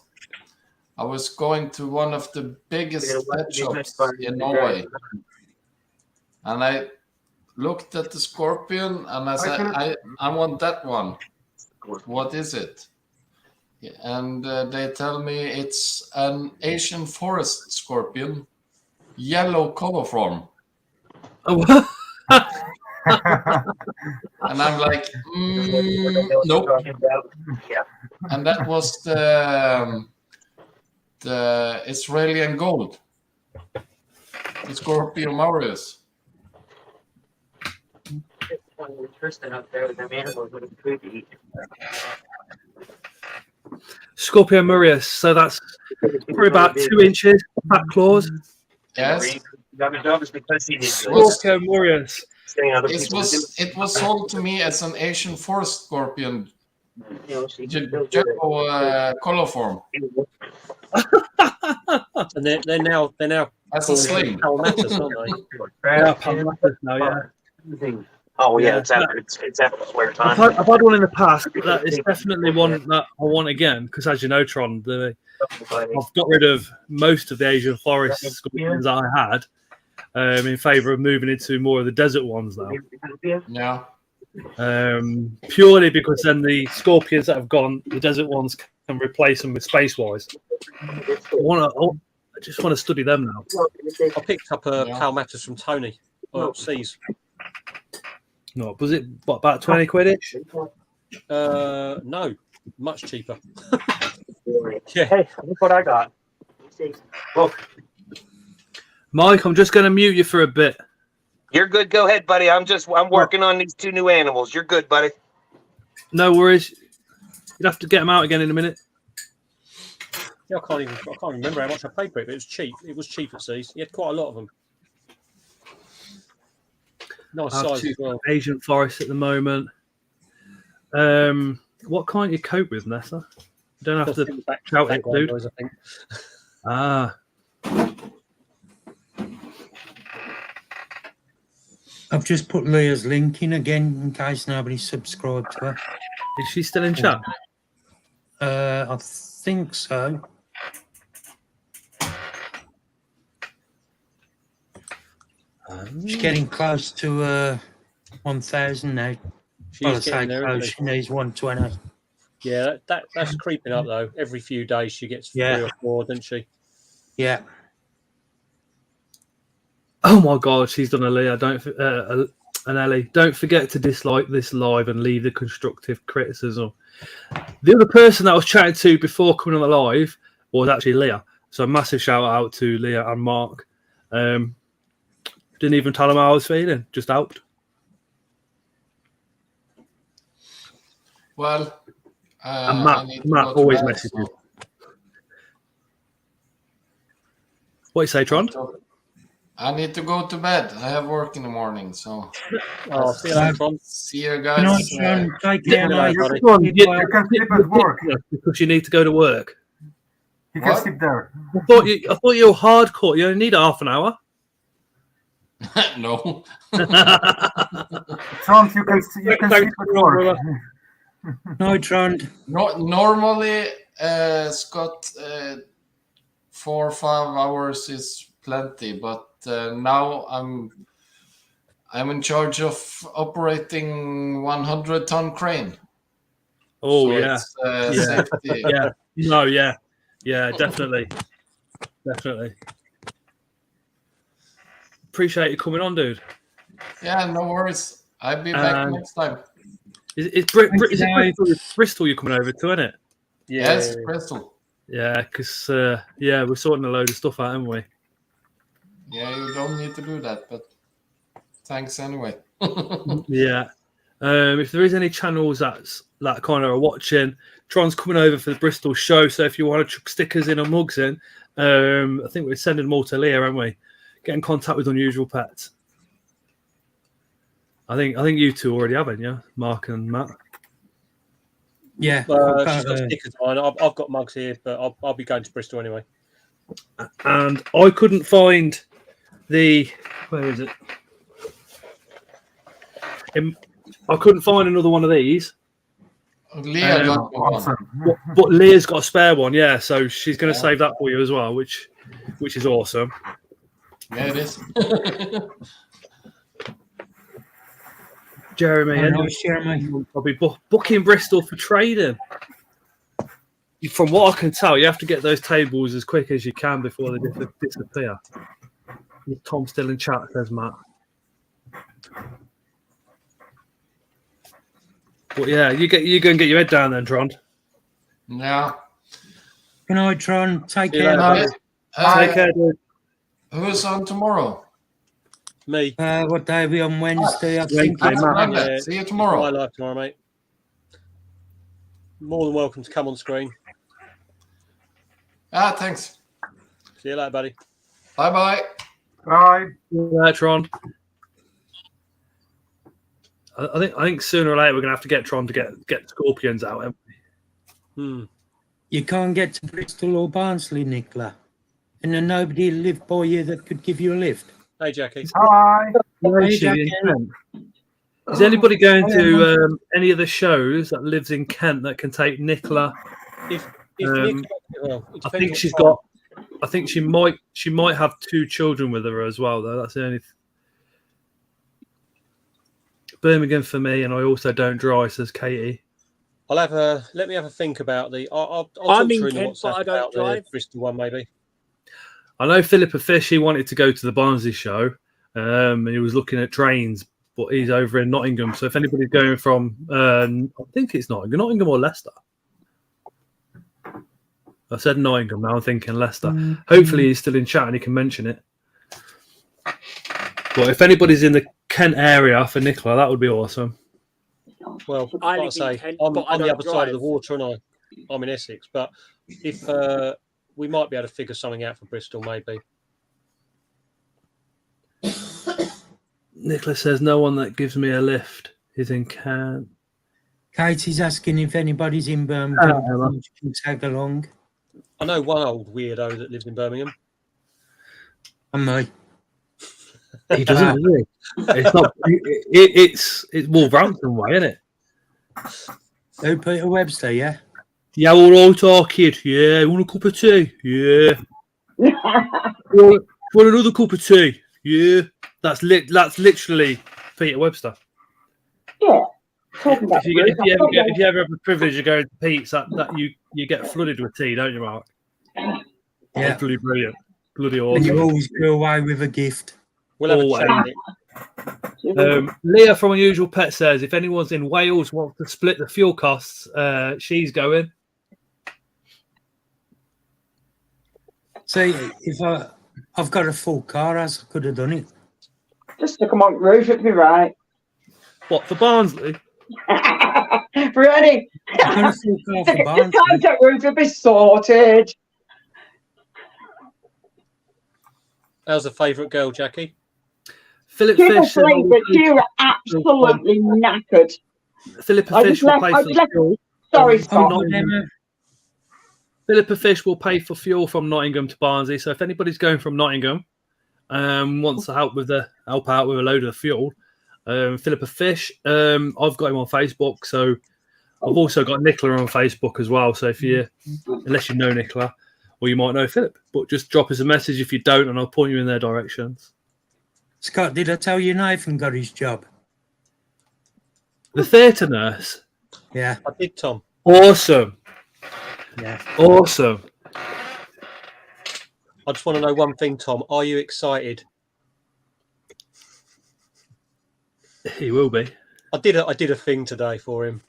I was going to one of the biggest pet shops in Norway, and I looked at the scorpion and I said, I want that one. What is it? And they tell me it's an Asian forest scorpion, yellow color form. Oh, And I'm like, nope. And that was the Israeli gold, the Scorpion Maurus. Scorpion Murius. So that's probably about 2 inches back claws. Yes. Scorpion Murius. It was sold to me as an Asian forest scorpion, yellow color form. And they're now As a sling. Palmatus, aren't they? Yeah, Palmatus now, yeah. Oh yeah, it's after swear time. I've had one in the past, but that is definitely one that I want again, because as you know, Tron, I've got rid of most of the Asian forest scorpions I had in favour of moving into more of the desert ones now. Yeah. Purely because then the scorpions that have gone, the desert ones can replace them with Space-Wise. I just want to study them now. I picked up a Palmatus from Tony. Seas. No, was it about 20 quid-ish? No, much cheaper. Yeah. Hey, look what I got. Look. Mike, I'm just going to mute you for a bit. You're good. Go ahead, buddy. I'm working on these 2 new animals. You're good, buddy. No worries. You'd have to get them out again in a minute. Yeah, I can't remember how much I paid for it, but it was cheap. It was cheap at Seas. He had quite a lot of them. Nice size as well. Asian forest at the moment. What can't you cope with, Nessa? You don't have to shout it, dude. Noise, I think. Ah. I've just put Leah's link in again in case nobody's subscribed to her. Is she still in chat? I think so. She's getting close to 1,000 now. She's getting there, close. She needs 120. Yeah, that's creeping up though. Every few days she gets 3 or 4, doesn't she? Yeah. Oh my God, she's done a Leah. An Ellie. Don't forget to dislike this live and leave the constructive criticism. The other person that I was chatting to before coming on the live was actually Leah. So a massive shout out to Leah and Mark. Didn't even tell them how I was feeling. Just helped. Well, And I need to Matt go to always bed, messages. so- What you say, Trond? I need to go to bed. I have work in the morning, so. Oh, see you later, Trond. See you Good night, guys. Trond. Take care, mate. Trond, You can sleep at work. Because you need to go to work. You can What? sleep there. I thought you were hardcore. You only need half an hour. No. Trond, you can sleep at work. Night, Trond. Normally, Scott, 4 or 5 hours is plenty, but now I'm in charge of operating 100-ton crane. Oh, So yeah. it's, safety. Yeah. No, yeah. Yeah, definitely. Definitely. Appreciate you coming on, dude. Yeah, no worries. I'll be back next time. Is it Bristol you're coming over to, isn't it? Yes, Bristol. Yeah, because we're sorting a load of stuff out, haven't we? Yeah, you don't need to do that, but thanks anyway. Yeah. If there is any channels that kind of are watching, Tron's coming over for the Bristol show. So if you want to chuck stickers in or mugs in, I think we're sending them all to Leah, aren't we? Get in contact with Unusual Pets. I think you two already haven't, yeah, Mark and Matt. Yeah. She's got stickers on. I've got mugs here, but I'll be going to Bristol anyway. And I couldn't find where is it? I couldn't find another one of these. Leah got one. But Leah's got a spare one, yeah. So she's going to save that for you as well, which is awesome. Yeah, it is. Jeremy, I'll be booking Bristol for trading. From what I can tell, you have to get those tables as quick as you can before they disappear. Tom still in chat, says Matt. But yeah, you go and get your head down then, Trond. Yeah. Good night, Trond. Take care. Take care, dude. Who's on tomorrow? Me. What day are we on? Wednesday, I think. Monday. See you tomorrow. My life tomorrow, mate. More than welcome to come on screen. Thanks. See you later, buddy. Bye-bye. Bye. Tron. I think sooner or later we're gonna have to get Tron to get Scorpions out. You can't get to Bristol or Barnsley, Nicola. And then nobody lived by you that could give you a lift. Hey, Jackie. Hi. Is anybody going to any of the shows that lives in Kent that can take Nicola? I think she's got. I think she might have 2 children with her as well, though. That's the only. Birmingham for me, and I also don't drive, says Katie. Let me have a think about I'll I'm talk in through Kent, but I about don't drive. the Bristol one, maybe. I know Philippa Fish. He wanted to go to the Barnsley show. He was looking at trains, but he's over in Nottingham. So if anybody's going from, I think it's Nottingham or Leicester. I said Nottingham. Now I'm thinking Leicester. Hopefully he's still in chat and he can mention it. But if anybody's in the Kent area for Nicola, that would be awesome. Well, I like I live say, in Kent, I'm but I on the don't other side of the drive. water, and I'm in Essex. But if we might be able to figure something out for Bristol, maybe. Nicola says no one that gives me a lift is in Kent. Katie's asking if anybody's in Birmingham can tag along. I know one old weirdo that lives in Birmingham. And me. He doesn't, does he? It's not. It's Wolverhampton way, isn't it? Oh, Peter Webster, yeah. Yeah, all right, kid. Yeah, want a cup of tea? Yeah. want another cup of tea? Yeah. That's literally Peter Webster. Yeah. Talking about If you ever have the privilege of going to Pete's, that you get flooded with tea, don't you, Mark? Yeah. It's bloody brilliant. Bloody And awesome. you always go away with a gift. We'll have a Or chat. Leah from Unusual Pet says if anyone's in Wales wants to split the fuel costs, she's going. See, if I've got a full car, as I could have done it. Just to come on roof, it'd be right. What, for Barnsley? Ready? I've got a full car for Barnsley. Contact roof would be sorted. How's the favourite girl, Jackie? Philip She Fish. was late, but she was absolutely knackered. Philippa I Fish just will left. pay I for just left. fuel. Sorry, from Scott. Nottingham. Philippa Fish will pay for fuel from Nottingham to Barnsley. So if anybody's going from Nottingham, wants to help out with a load of fuel, Philippa Fish, I've got him on Facebook. So I've also got Nicola on Facebook as well. So if you, unless you know Nicola, or you might know Philip, but just drop us a message if you don't, and I'll point you in their directions. Scott, did I tell you Nathan got his job? The theatre nurse. Yeah. I did, Tom. Awesome. Yeah. Awesome. I just want to know one thing, Tom. Are you excited? He will be. I did a thing today for him.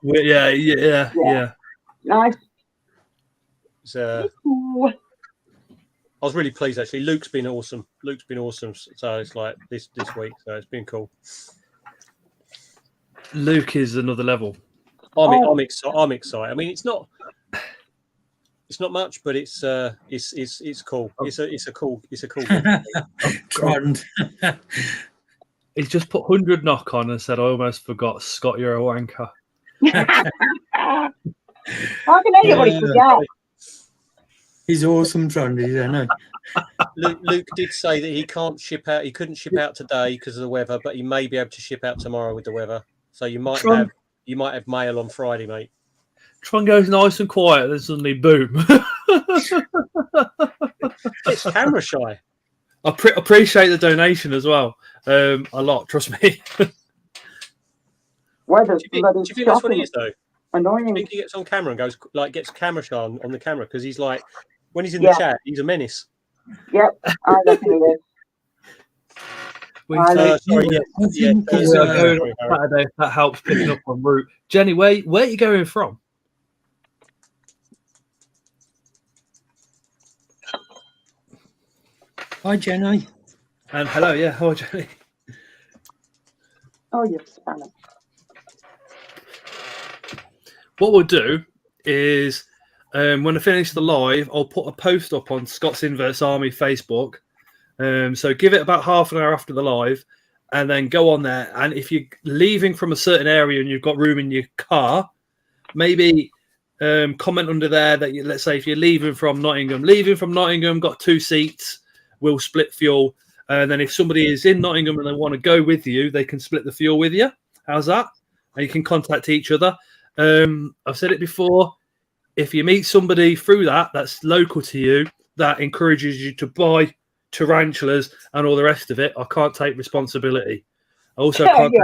Yeah. Nice. I was really pleased actually. Luke's been awesome. So it's like this week. So it's been cool. Luke is another level. I'm excited. I mean, it's not much, but it's cool. It's a cool. Trond. He's just put 100 knock on and said, "I almost forgot, Scott, you're a wanker." How can anybody forget? He's awesome, Trond, isn't he? Luke did say that he can't ship out. He couldn't ship out today because of the weather, but he may be able to ship out tomorrow with the weather. So you might have mail on Friday, mate. Tron goes nice and quiet, then suddenly boom. It's camera shy. I appreciate the donation as well. A lot, trust me. Weather's Do you think that's what it is though? Annoying. I think he gets on camera and gets camera shy on the camera because he's like, when he's in the chat, he's a menace. Yep, I reckon it is. Sorry, going on Saturday. That helps picking up on route. Jenny, where are you going from? Hi, Jenny. And hello, yeah, hi, Jenny. Oh, you're Spanish. What we'll do is, when I finish the live, I'll put a post up on Scott's Inverse Army Facebook. So give it about half an hour after the live, and then go on there. And if you're leaving from a certain area and you've got room in your car, maybe comment under there that let's say if you're leaving from Nottingham, got 2 seats, we'll split fuel. And then if somebody is in Nottingham and they want to go with you, they can split the fuel with you. How's that? And you can contact each other. I've said it before. If you meet somebody through that's local to you, that encourages you to buy tarantulas and all the rest of it, I can't take responsibility. I also can't take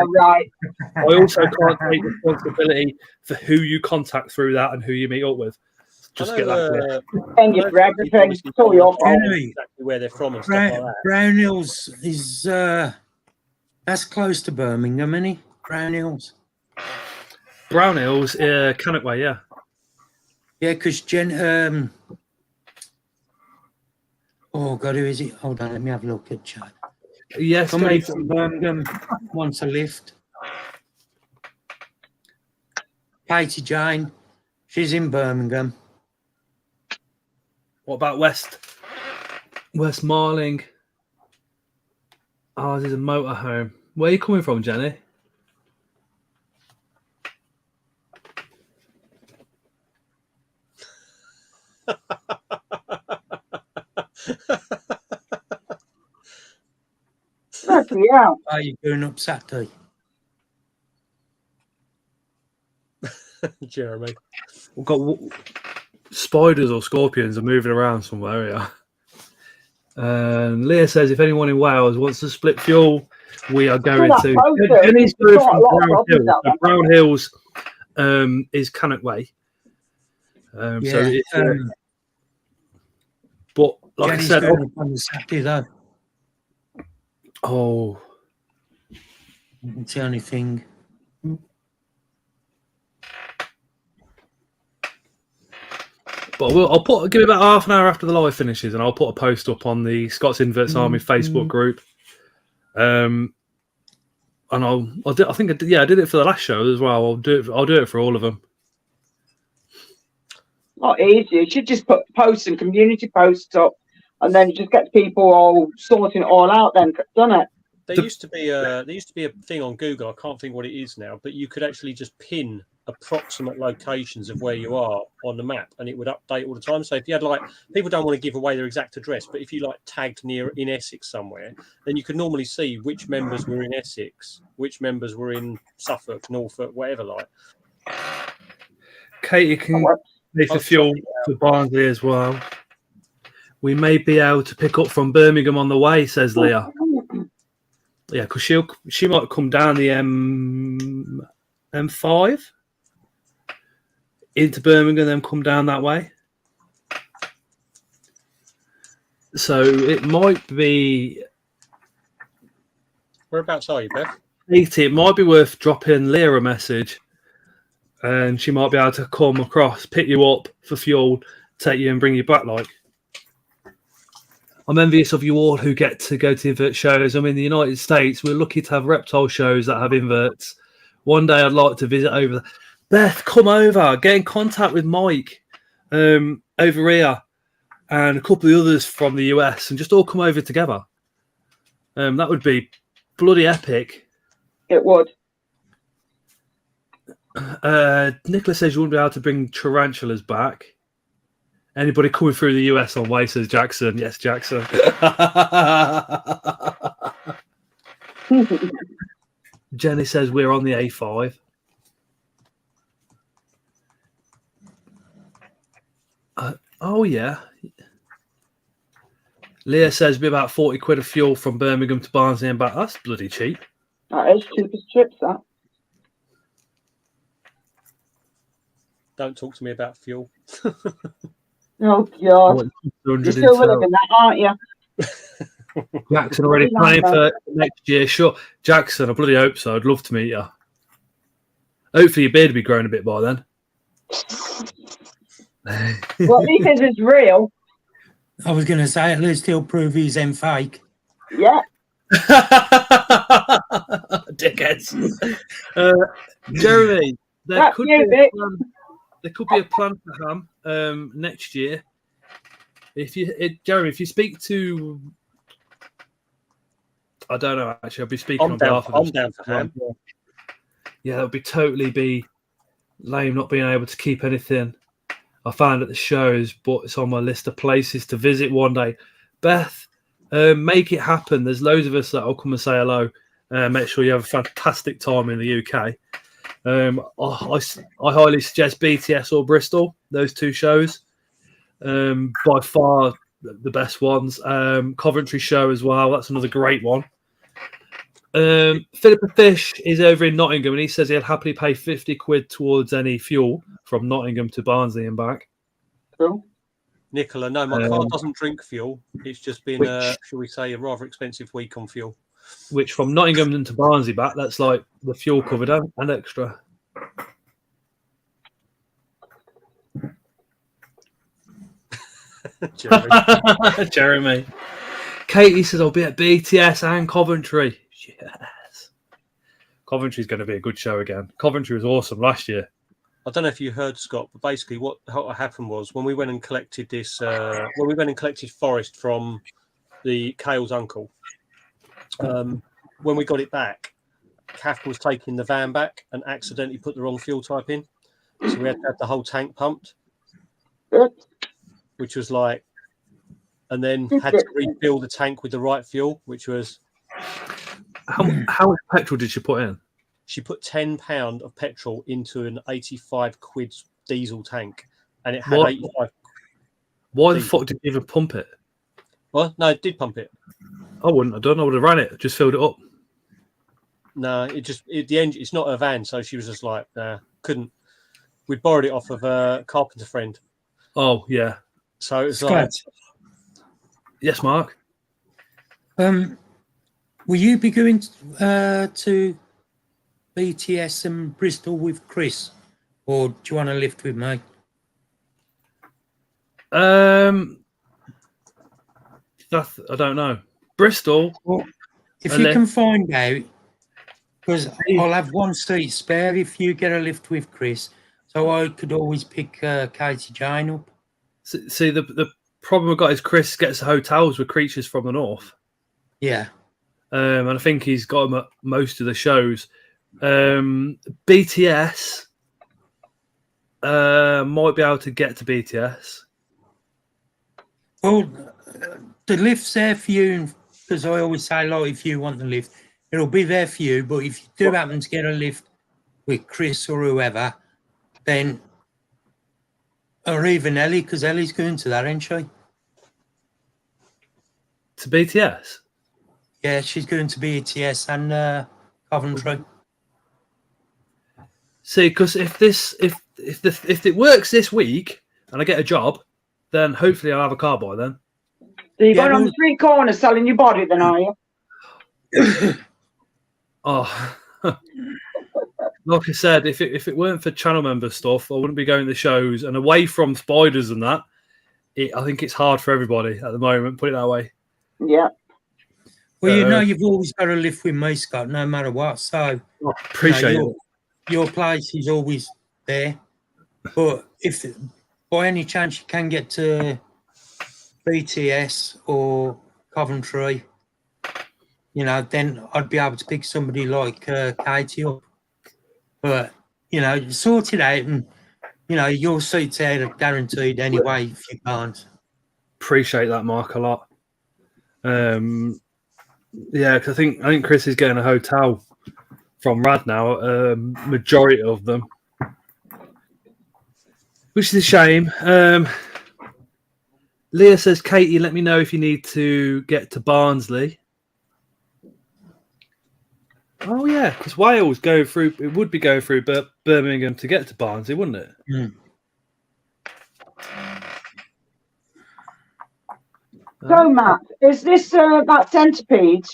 responsibility for who you contact through that and who you meet up with. Just get that clear. Thank you for everything. It's all your fault. Exactly where they're from and stuff like that. Brown Hills is that's close to Birmingham, isn't it? Brown Hills. Brown Hills, Cannock Way, yeah. Yeah, because oh God, who is it? Hold on, let me have a look at chat. Yes, somebody from Birmingham wants a lift. Katie Jane, she's in Birmingham. What about West Marling? Ours is a motorhome. Where are you coming from, Jenny? Yeah. Are you going up Saturday? Jeremy. We've got spiders or scorpions are moving around somewhere here. And Leah says if anyone in Wales wants to split fuel, we are going to. Jenny's going from Brown Hills. So Brown Hills is Cannock Way. But like Jenny's I said, going up on the Saturday though. oh, It's the only thing. but I'll give it about half an hour after the live finishes, and I'll put a post up on the Scots Inverts Army Facebook group. And I think I did it for the last show as well. I'll do it for all of them. Not easy. You should just put posts and community posts up, and then just get people all sorting it all out. Then, doesn't it? There used to be a thing on Google. I can't think what it is now, but you could actually just pin approximate locations of where you are on the map, and it would update all the time. So if you had like, people don't want to give away their exact address, but if you like tagged in Essex somewhere, then you could normally see which members were in Essex, which members were in Suffolk, Norfolk, whatever. Like, Katie can pay for fuel for Barnsley as well. We may be able to pick up from Birmingham on the way, says Leah. Yeah, because she might come down the M5 into Birmingham, then come down that way. So it might be. whereabouts are you, Beth? It might be worth dropping Leah a message, and she might be able to come across, pick you up for fuel, take you and bring you back. Like, I'm envious of you all who get to go to invert shows. I'm in the United States. We're lucky to have reptile shows that have inverts. One day I'd like to visit over there. Beth, come over. Get in contact with Mike over here and a couple of others from the US, and just all come over together. That would be bloody epic. It would. Nicholas says you wouldn't be able to bring tarantulas back. Anybody coming through the US on way, says Jackson. Yes, Jackson. Jenny says we're on the A5. Oh, yeah. Leah says be about 40 quid of fuel from Birmingham to Barnsley and back. That's bloody cheap. That is cheap as chips, that. Don't talk to me about fuel. Oh, God. You're still living that, aren't you? Jackson already planning for next year. Sure. Jackson, I bloody hope so. I'd love to meet you. Hopefully your beard will be growing a bit by then. What he says is real. I was going to say, at least he'll prove he's fake. Yeah. Dickheads. Jeremy, there could be a plan for Ham next year. Jeremy, if you speak to, I don't know. Actually, I'll be speaking on behalf of. I'm down for Ham. Yeah, that would be totally lame not being able to keep anything I found at the shows, but it's on my list of places to visit one day. Beth, make it happen. There's loads of us that will come and say hello. Make sure you have a fantastic time in the UK. I highly suggest BTS or Bristol, those two shows. By far the best ones. Coventry show as well. That's another great one. Philippa Fish is over in Nottingham, and he says he'll happily pay 50 quid towards any fuel from Nottingham to Barnsley and back. Cool. Nicola, no, my car doesn't drink fuel. It's just been, shall we say, a rather expensive week on fuel. Which from Nottingham to Barnsley back, that's like the fuel covered and extra. Jeremy. Katie says I'll be at BTS and Coventry. Yes. Coventry's going to be a good show again. Coventry was awesome last year. I don't know if you heard, Scott, but basically what happened was when we went and collected this, when we went and collected Forrest from the Kale's uncle, when we got it back, Kath was taking the van back and accidentally put the wrong fuel type in. So we had to have the whole tank pumped, which was like, and then had to refill the tank with the right fuel, which was... How much petrol did she put in? She put £10 of petrol into an 85 quid diesel tank, and it had 85. Why the fuck did you even pump it? Well, no, it did pump it. I wouldn't. I don't know. I would have ran it. Just filled it up. No, the engine. It's not a van, so she was just like, nah, couldn't. We borrowed it off of a carpenter friend. Oh yeah. So it's like, Yes, Mark. Will you be going to BTS and Bristol with Chris, or do you want to lift with me? I don't know. Bristol. Well, if you can find out, because I'll have one seat spare if you get a lift with Chris, so I could always pick Katie Jane up. See, the problem we've got is Chris gets hotels with creatures from the north. Yeah. And I think he's got them at most of the shows. BTS might be able to get to BTS. Well, the lift's there for you, because I always say, like, if you want the lift, it'll be there for you. But if you do happen to get a lift with Chris or whoever, then, or even Ellie, because Ellie's going to that, ain't she? To BTS? Yeah, she's going to BTS and Coventry. See, because if it works this week and I get a job, then hopefully I'll have a car by then. So you're going on the street corner selling your body then, are you? Oh, like I said, if it weren't for channel member stuff, I wouldn't be going to the shows. And away from spiders and that, I think it's hard for everybody at the moment. Put it that way. Yeah. Well, you know, you've always got to live with me, Scott, no matter what. So, appreciate it. Your place is always there. But if by any chance you can get to BTS or Coventry, you know, then I'd be able to pick somebody like Katie up. But, you know, sort it out, and, you know, your seats are guaranteed anyway if you can't. Appreciate that, Mark, a lot. Yeah, because I think Chris is getting a hotel from Rad now. Majority of them, which is a shame. Leah says, "Katie, let me know if you need to get to Barnsley." Oh yeah, because Wales go through. It would be going through Birmingham to get to Barnsley, wouldn't it? Mm. So, Matt, is this that centipede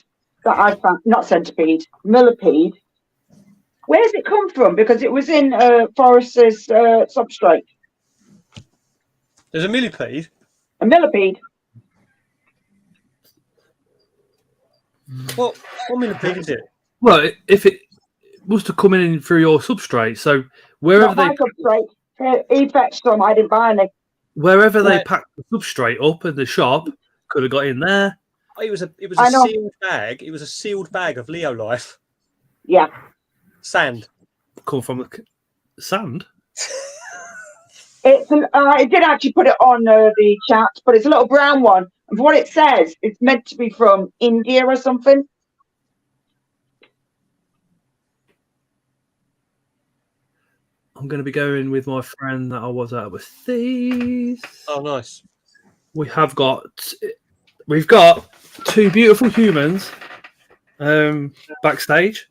that I found? Not centipede, millipede. Where's it come from? Because it was in Forrest's substrate. There's a millipede. A millipede. What millipede is it? Well, if it was to come in through your substrate, so wherever Not my substrate. He fetched some. I didn't buy any. Wherever they packed the substrate up in the shop, could have got in there. It was a sealed bag. It was a sealed bag of Leo Life. Yeah. Sand. Come from the sand. It's it did actually put it on the chat, but it's a little brown one. And for what it says, it's meant to be from India or something. I'm going to be going with my friend that I was at with these. Oh, nice. We've got two beautiful humans backstage.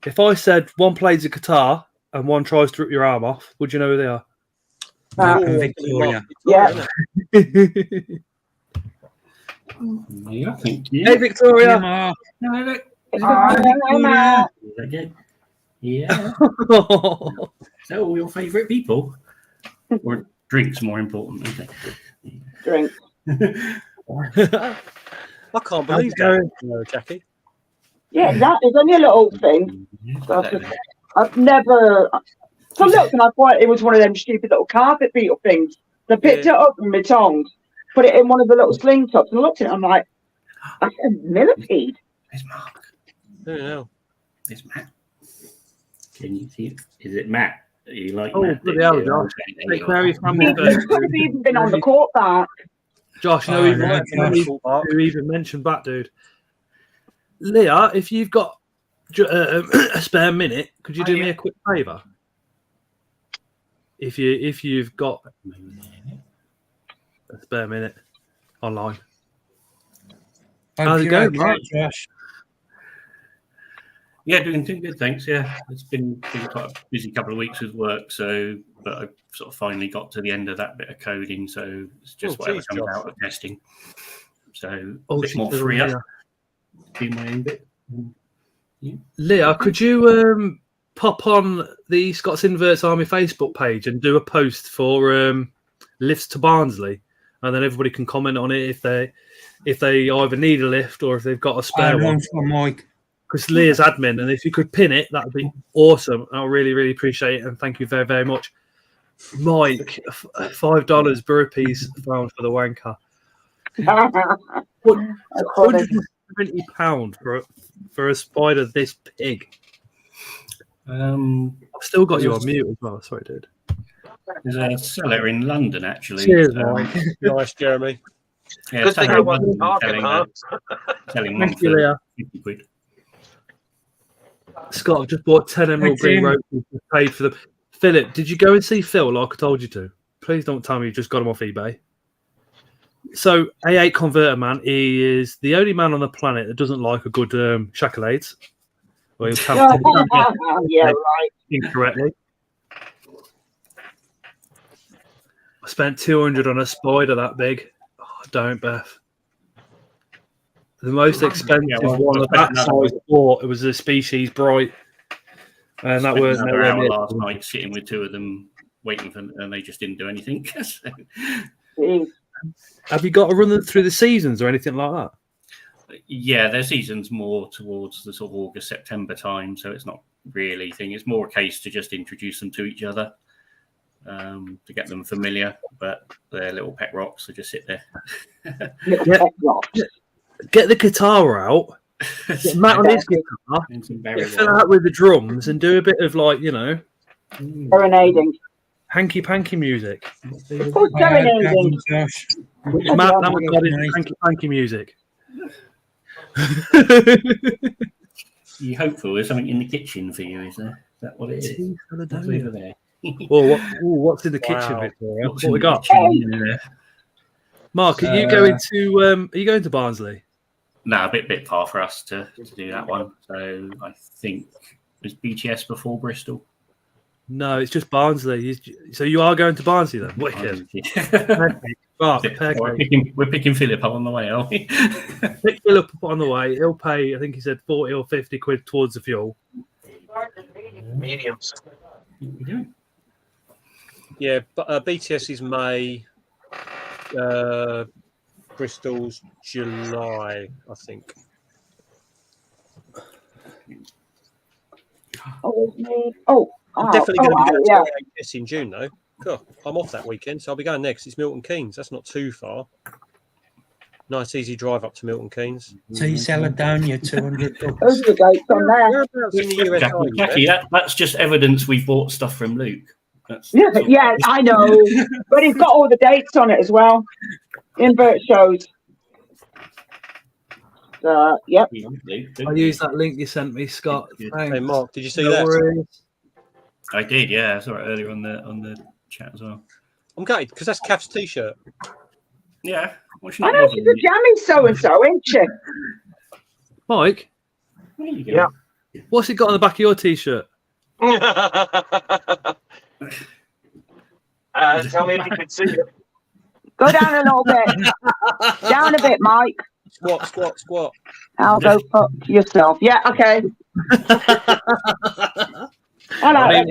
If I said one plays a guitar and one tries to rip your arm off, would you know who they are? Victoria. Yeah. Yeah, thank you. Hey, Victoria. Yeah. So, all your favourite people? Or drinks, more important, okay. Drink. I can't believe that, Jackie. Yeah, that is only a little thing. I've never. So look, and I thought it was one of them stupid little carpet beetle things. So I picked it up with my tongs, put it in one of the little sling tops, and I looked at it. I'm like, that's a millipede. It's Mark. I don't know. It's Matt. Can you see it? Is it Matt? Are you like Oh, Matt? bloody hell, Josh. Take care of your family He first. could have even been on the court back. Josh, no, who even mentioned that, dude. Leah, if you've got a spare minute, could you do me a quick favour? If you've got a spare minute online. How's it going, Mark? Josh? Yeah, doing good, thanks. Yeah, it's been quite a busy couple of weeks with work, so but I sort of finally got to the end of that bit of coding, so it's just whatever geez, comes Josh. out of testing. So Oh, a bit she more does free Leah. up, do my own bit. Leah, could you pop on the Scots Inverts Army Facebook page and do a post for lifts to Barnsley, and then everybody can comment on it if they either need a lift or if they've got a spare one. For Mike. Because Leah's admin, and if you could pin it, that'd be awesome. I'll really, really appreciate it, and thank you very, very much. Mike, $5 burpees found for the wanker. £170 for a spider this big. I've still got you on mute as well. Sorry, dude. There's a seller in London, actually. Cheers, Mike. Nice, Jeremy. Yeah, Good thing seller I in wasn't London talking, selling one Thank you, for Leah. 50 quid. Scott, I've just bought 10 Emerald Thanks, Green Ian. ropes and paid for them. Philip, did you go and see Phil like I told you to? Please don't tell me you just got him off eBay. So, A8 Converter Man, he is the only man on the planet that doesn't like a good Shackleades. Well, he'll tell Yeah, right. incorrectly. I spent 200 on a spider that big. Oh, don't, Beth. The most expensive one of that size I bought, it was a Species Bright. And that Spent was another nowhere hour near. last night sitting with two of them, waiting for, and they just didn't do anything. Have you got to run them through the seasons or anything like that? Yeah, their season's more towards the sort of August, September time, so it's not really a thing. It's more a case to just introduce them to each other, to get them familiar, but they're little pet rocks, so just sit there. Get the guitar out, get Matt on his guitar, get Phil out with the drums, and do a bit of Serenading. hanky-panky music. It's called serenading. Matt, that was got his hanky-panky music. You hopeful there's something in the kitchen for you, is there? Is that what it is? What's over there? What's in the kitchen, Victoria? What's What in we the got? kitchen? Yeah. Mark, are you going to? Are you going to Barnsley? No, a bit far for us to do that one. So I think was BTS before Bristol. No, it's just Barnsley. So you are going to Barnsley then? Wicked. We're picking Philip up on the way, aren't we? Pick Philip up on the way. He'll pay, I think he said 40 or 50 quid towards the fuel. Mediums. Yeah, but BTS is May. Bristol's July, I think. I'm definitely going to be going to AHS in June, though. God, I'm off that weekend, so I'll be going next. It's Milton Keynes. That's not too far. Nice, easy drive up to Milton Keynes. Caledonia, 200. Those are the dates on there. Jackie, that's just evidence we bought stuff from Luke. Yeah, I know. But he's got all the dates on it as well. Invert shows. Yep. I used that link you sent me, Scott. Thanks. Hey, Mark, did you see No that? worries. I did, yeah. I saw it earlier on the chat as well. I'm gutted because that's Kath's t-shirt. Yeah. Well, I know she's a jammy so-and-so, isn't she? Mike? Yeah. What's it got on the back of your t-shirt? Tell me if you can see it. Go down a little bit. Down a bit, Mike. Squat. I'll go fuck yourself. Yeah, okay. I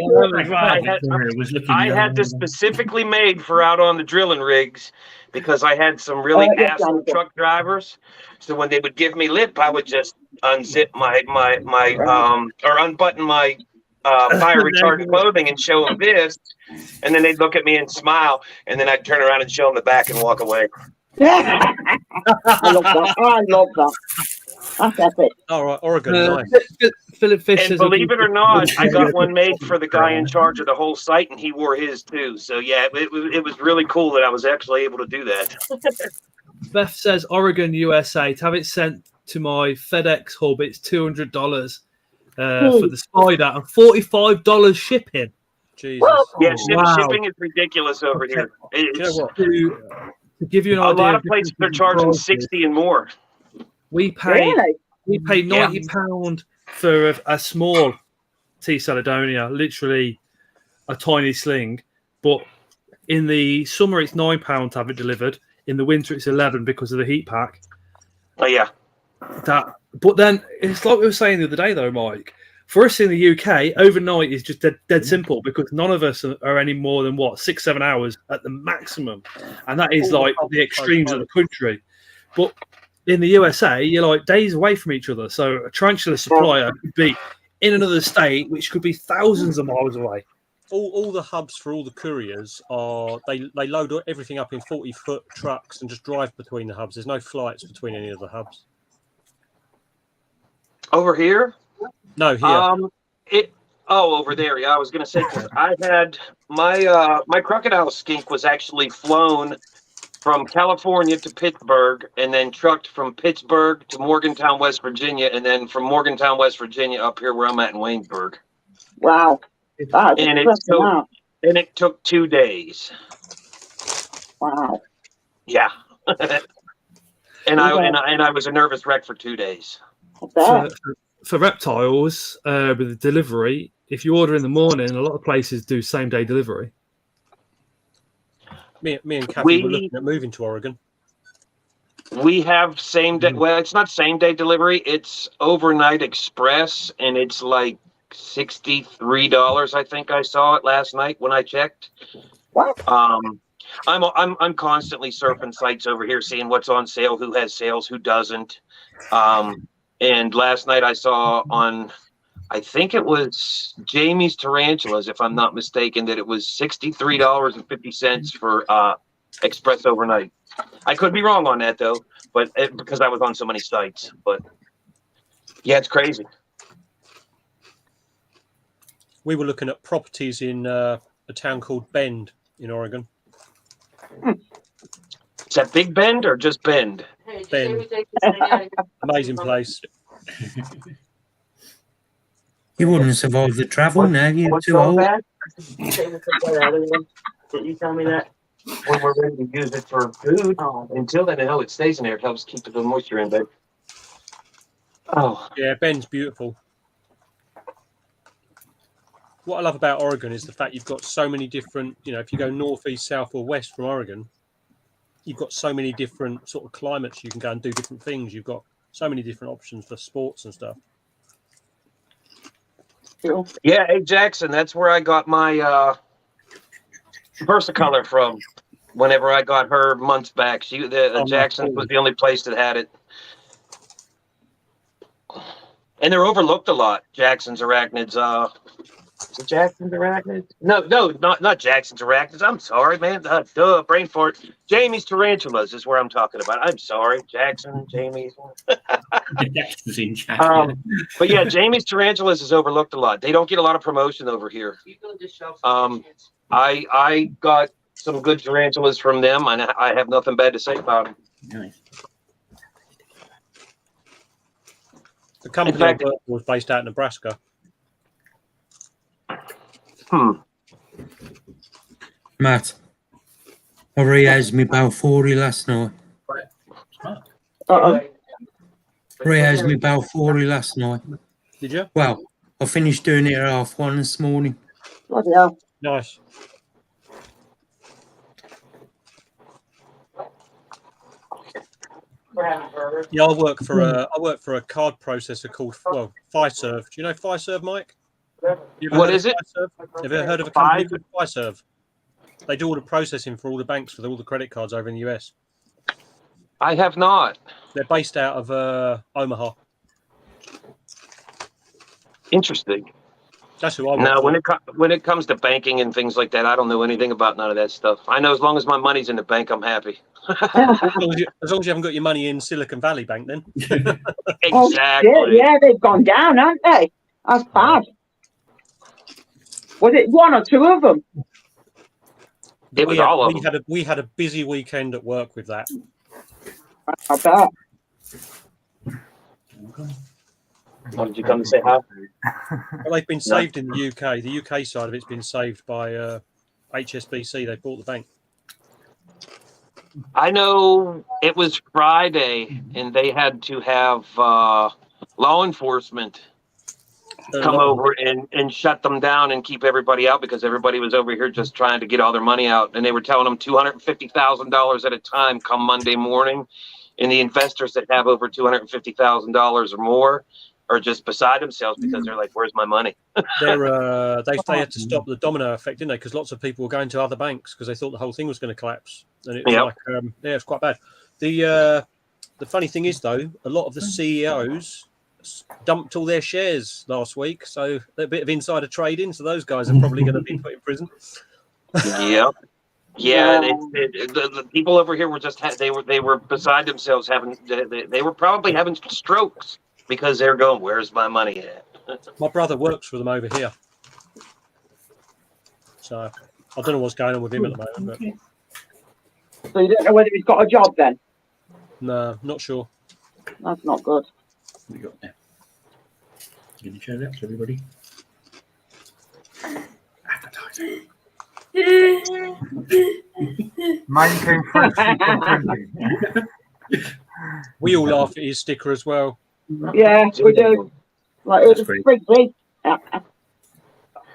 had this specifically made for out on the drilling rigs because I had some really asshole truck drivers. So when they would give me lip, I would just unzip or unbutton my fire retardant clothing and show them this, and then they'd look at me and smile, and then I'd turn around and show them the back and walk away. I love that. That's epic. All right, Oregon, nice. Philip Fish. And believe it or not, I got one made for the guy in charge of the whole site, and he wore his too. So yeah, it was really cool that I was actually able to do that. Beth says Oregon, USA. To have it sent to my FedEx hub, it's $200 for the spider and $45 shipping. Jesus. Yeah, shipping is ridiculous over here. To give you an idea, a lot of places are charging 60 and more. We pay £90 for a small T. Caledonia, literally a tiny sling, but in the summer it's £9 to have it delivered. In the winter it's 11 because of the heat pack. Oh yeah. But then it's like we were saying the other day, though, Mike. For us in the UK, overnight is just dead simple because none of us are any more than 6-7 hours at the maximum, and that is like the extremes of the country. But in the USA, you're like days away from each other. So a tarantula supplier could be in another state, which could be thousands of miles away. All the hubs for all the couriers are they load everything up in 40-foot trucks and just drive between the hubs. There's no flights between any of the hubs. Over here? No, here. Over there. Yeah, I was gonna say, 'cause I had my crocodile skink was actually flown from California to Pittsburgh and then trucked from Pittsburgh to Morgantown, West Virginia, and then from Morgantown, West Virginia up here where I'm at in Waynesburg. Wow. And it took 2 days. Wow. Yeah. and I was a nervous wreck for 2 days. For reptiles, with the delivery, if you order in the morning, a lot of places do same day delivery. Me and Kathy were looking at moving to Oregon. We have same day. Well, it's not same day delivery. It's overnight express, and it's like $63. I think I saw it last night when I checked. Wow. I'm constantly surfing sites over here, seeing what's on sale, who has sales, who doesn't. And last night I saw on, I think it was Jamie's Tarantulas, if I'm not mistaken, that it was $63.50 for express overnight. I could be wrong on that though, but because I was on so many sites. But yeah, it's crazy. We were looking at properties in a town called Bend in Oregon. Is that Big Bend or just Bend? Bend. Amazing place. You wouldn't survive the travel now. You're What's too old. that? Did you tell me that? When we're ready to use it for food. Until then, it stays in there. It helps keep the moisture in there. Oh. Yeah, Bend's beautiful. What I love about Oregon is the fact you've got so many different, if you go north, east, south, or west from Oregon, you've got so many different sort of climates. You can go and do different things. You've got so many different options for sports and stuff. Yeah, hey Jackson, that's where I got my Versicolor from. Whenever I got her months back, Jackson was the only place that had it, and they're overlooked a lot. Jackson's arachnids. Is it Jackson's arachnids? No, not Jackson's arachnids. I'm sorry, man. Brain fart. Jamie's Tarantulas is where I'm talking about. I'm sorry, Jackson, Jamie's. Jackson's in chat. But yeah, Jamie's Tarantulas is overlooked a lot. They don't get a lot of promotion over here. I got some good tarantulas from them, and I have nothing bad to say about them. Nice. The company I worked for was based out in Nebraska. Matt, I re-housed me Balfouri last night. Re-housed me Balfouri last night. Did you? Well, I finished doing it at 1:30 this morning. Bloody hell. Nice. Yeah, I work for a card processor called Fiserv. Do you know Fiserv, Mike? What is it? Have you ever heard of a company called Fiserv? They do all the processing for all the banks for all the credit cards over in the US. I have not. They're based out of Omaha. Interesting. That's who I work No, for. when it comes to banking and things like that, I don't know anything about none of that stuff. I know as long as my money's in the bank, I'm happy. as long as you haven't got your money in Silicon Valley Bank, then. Exactly. Oh, shit, yeah, they've gone down, haven't they? That's bad. Was it one or two of them? It was all of them. We had a busy weekend at work with that. I bet. What did you come to say? How? Well, they've been saved in the UK. The UK side of it's been saved by HSBC. They bought the bank. I know it was Friday, and they had to have law enforcement come over and shut them down and keep everybody out because everybody was over here just trying to get all their money out. And they were telling them $250,000 at a time come Monday morning. And the investors that have over $250,000 or more are just beside themselves because they're like, where's my money? They had to stop the domino effect, didn't they? Because lots of people were going to other banks because they thought the whole thing was going to collapse. And it was Yep. like, it's quite bad. The funny thing is, though, a lot of the CEOs dumped all their shares last week. So a bit of insider trading. So those guys are probably going to be put in prison. Yep. Yeah, the people over here were just they were beside themselves they were probably having strokes because they're going, where's my money at? My brother works for them over here, so I don't know what's going on with him at the moment. But So you don't know whether he's got a job then? no, not sure. That's not good. We got there. Can you show that to everybody? Advertising. Mine came freshly from printing. We all laugh at his sticker as well. Yeah, we do. Like, it was free.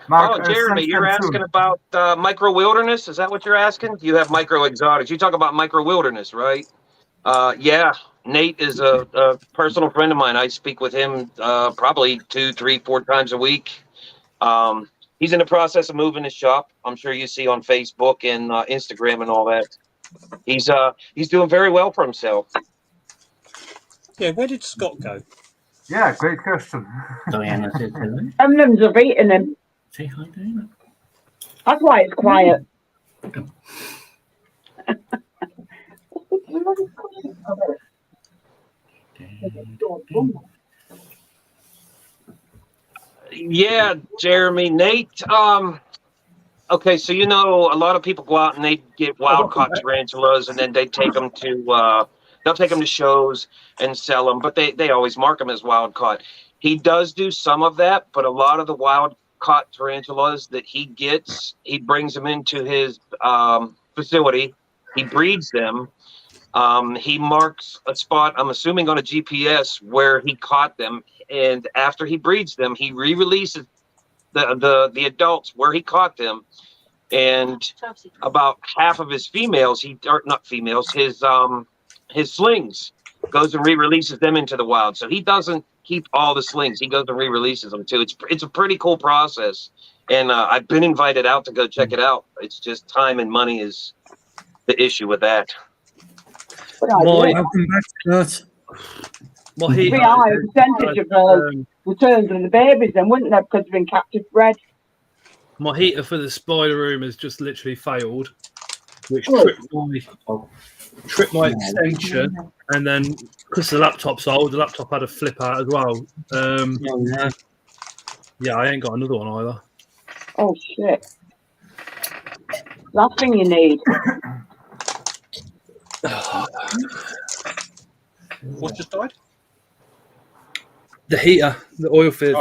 Mark, Jeremy, send you're them asking soon. about micro wilderness. Is that what you're asking? You have micro exotics. You talk about micro wilderness, right? Yeah, Nate is a personal friend of mine. I speak with him probably 2, 3, 4 times a week. He's in the process of moving his shop. I'm sure you see on Facebook and Instagram and all that. He's doing very well for himself. Yeah, where did Scott go? Yeah, great question. Diana said hello. Emmons have eaten him. Say hi, Diana. That's why it's quiet. Yeah, Jeremy, Nate. Okay, so you know, a lot of people go out and they get wild caught tarantulas, and then they take them to they'll take them to shows and sell them, but they always mark them as wild caught. He does do some of that, but a lot of the wild caught tarantulas that he gets, he brings them into his facility. He breeds them. He marks a spot, I'm assuming on a GPS, where he caught them, and after he breeds them, he re-releases the adults where he caught them, and about half of his females, his slings, goes and re-releases them into the wild. So he doesn't keep all the slings; he goes and re-releases them too. It's a pretty cool process, and I've been invited out to go check it out. It's just time and money is the issue with that. Welcome back, Scott. Pretty high percentage of returns of the babies, then, wouldn't there, because they're in captive bred? My heater for the spider room has just literally failed, which tripped my extension, and then because the laptop's old, the laptop had a flip out as well. Yeah, I ain't got another one either. Oh shit! Last thing you need. What just died? The heater, the oil fed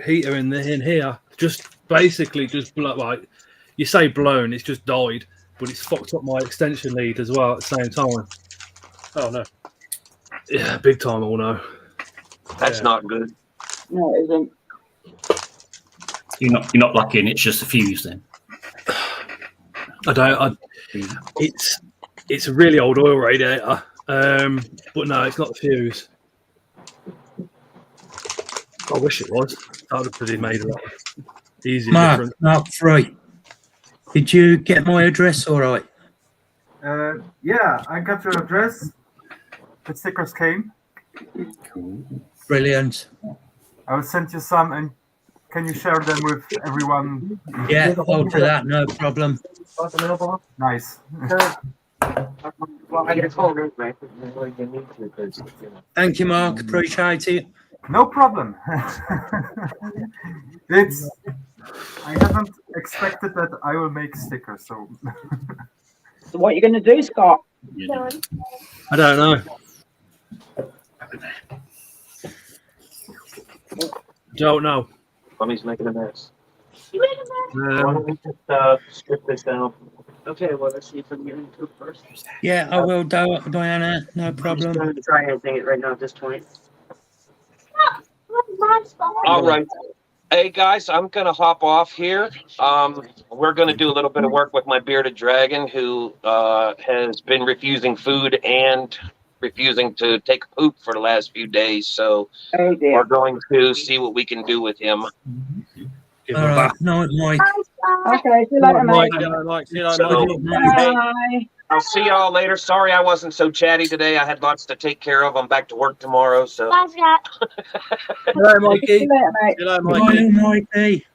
heater in here, just basically like you say blown, it's just died, but it's fucked up my extension lead as well at the same time. Oh no! Yeah, big time. All no. That's not good. No, it isn't. You're not lucky, and it's just a fuse then. It's a really old oil radiator, but no, it's not the fuse. I wish it was. That would have pretty made a lot easier. Mark 3. Did you get my address all right? Yeah, I got your address. The stickers came. Cool. Brilliant. I will send you some, and can you share them with everyone? Yeah, I'll do that, no problem. Nice. Well, I get a phone anyway. Thank you, Mark. Appreciate it. No problem. I haven't expected that I will make stickers, so. So what are you going to do, Scott? I don't know. Don't know. Mommy's making a mess. Why don't we just strip this down? Okay, well, let's see if I'm getting to first. Yeah, I will, Diana. No problem. I'm just going to try anything right now at this point. All right. Hey guys, I'm gonna hop off here. We're gonna do a little bit of work with my bearded dragon, who has been refusing food and refusing to take a poop for the last few days. So we're going to see what we can do with him. All right. Night, Mike. Okay, see you later, mate. See you later, Mike. Bye. I'll see y'all later. Sorry I wasn't so chatty today. I had lots to take care of. I'm back to work tomorrow. So. Hello, Mikey. See you later, mate. Hello, Mikey. Mikey.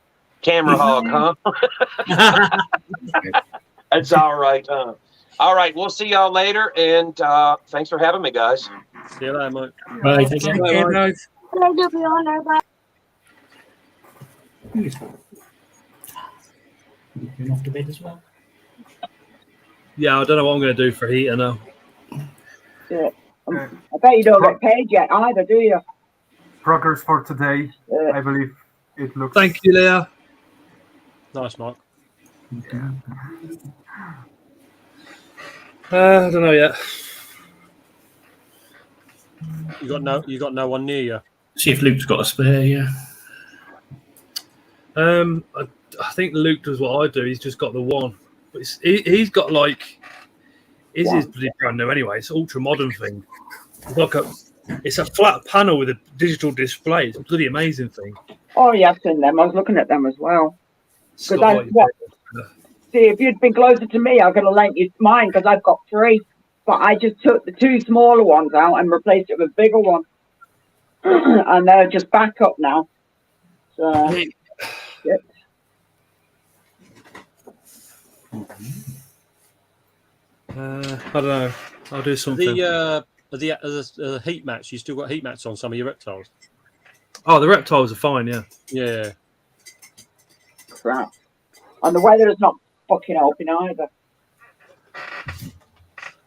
Camera hog, huh? That's all right, huh? All right, we'll see y'all later, and thanks for having me, guys. See you later, Mike. Bye. Take care, guys. Going off to bed as well. Yeah, I don't know what I'm going to do for heater now. Yeah. I bet you don't get paid yet either, do you? Progress for today. I believe it looks. Thank you, Leah. Nice, Mike. Yeah. I don't know yet. You got no one near you. See if Luke's got a spare. Yeah. I think Luke does what I do. He's just got the one, but he's got like his is bloody brand new anyway. It's an ultra modern thing. It's a flat panel with a digital display. It's a bloody amazing thing. Oh, yeah, I've seen them. I was looking at them as well. Scott, See, if you'd been closer to me, I could have lent you mine because I've got 3. But I just took the 2 smaller ones out and replaced it with a bigger one. And they're just back up now. So, yep. I don't know. I'll do something. The heat mats. You still got heat mats on some of your reptiles? Oh, the reptiles are fine. Yeah. Yeah. Crap. And the weather is not fucking helping either.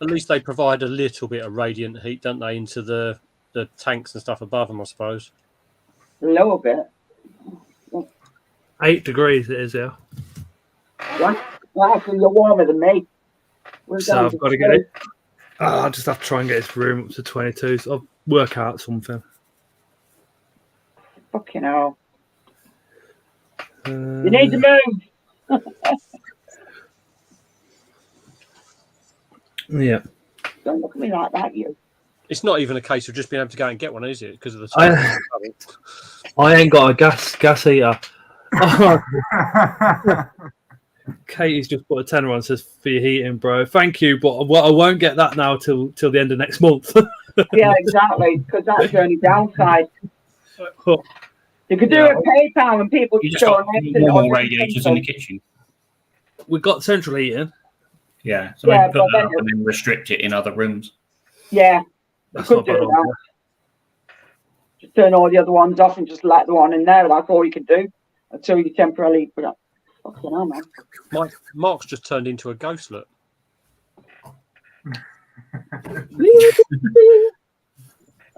At least they provide a little bit of radiant heat, don't they, into the tanks and stuff above them, I suppose. A little bit. 8 degrees it is, yeah. What? Well, actually, you're warmer than me. So I've got to get it. I just have to try and get this room up to 22. So I'll work out something. Fucking hell. You need to move. Yeah. Don't look at me like that, you. It's not even a case of just being able to go and get one, is it? Because of the time. I ain't got a gas heater. Katie's just put a tenner on, says for your heating, bro. Thank you, but I won't get that now till the end of next month. Yeah, exactly. Because that's the only downside. You could do it PayPal and people You just just go got on normal radiators in the kitchen. We've got central heating. Yeah, so Yeah, maybe put but that up and then restrict it in other rooms. Yeah, you That's could not do bad. that. Just turn all the other ones off and just let the one in there. That's all you can do until you temporarily put up. Fucking hell, man. Mark's just turned into a ghost, look.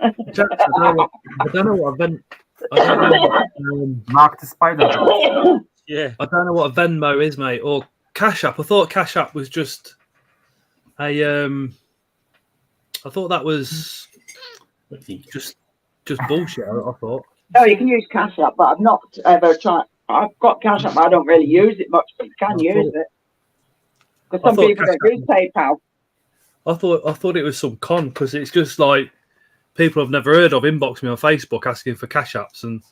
I don't know what a Mark the spider. Yeah. I don't know what a Venmo is, mate, or Cash App. I thought Cash App was just a. I thought that was just bullshit. I thought. No, you can use Cash App, but I've not ever tried. I've got Cash App, but I don't really use it much. But you can use it because some people don't use PayPal. I thought it was some con because it's just like people I've never heard of inbox me on Facebook asking for Cash Apps and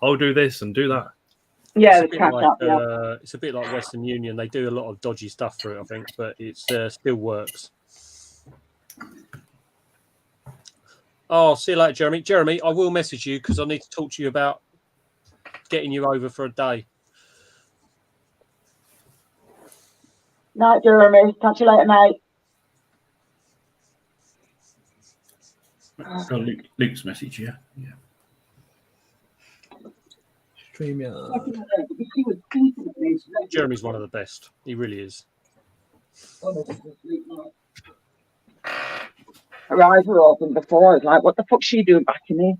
I'll do this and do that. Yeah, It's a bit like, it's a bit like Western Union. They do a lot of dodgy stuff for it, I think, but it still works. Oh, see you later, Jeremy. Jeremy, I will message you because I need to talk to you about getting you over for a day. Night, Jeremy. Catch you later, mate. So Luke's message, yeah. Jeremy's one of the best. He really is. Her eyes were open before. I was like, what the fuck's she doing back in here?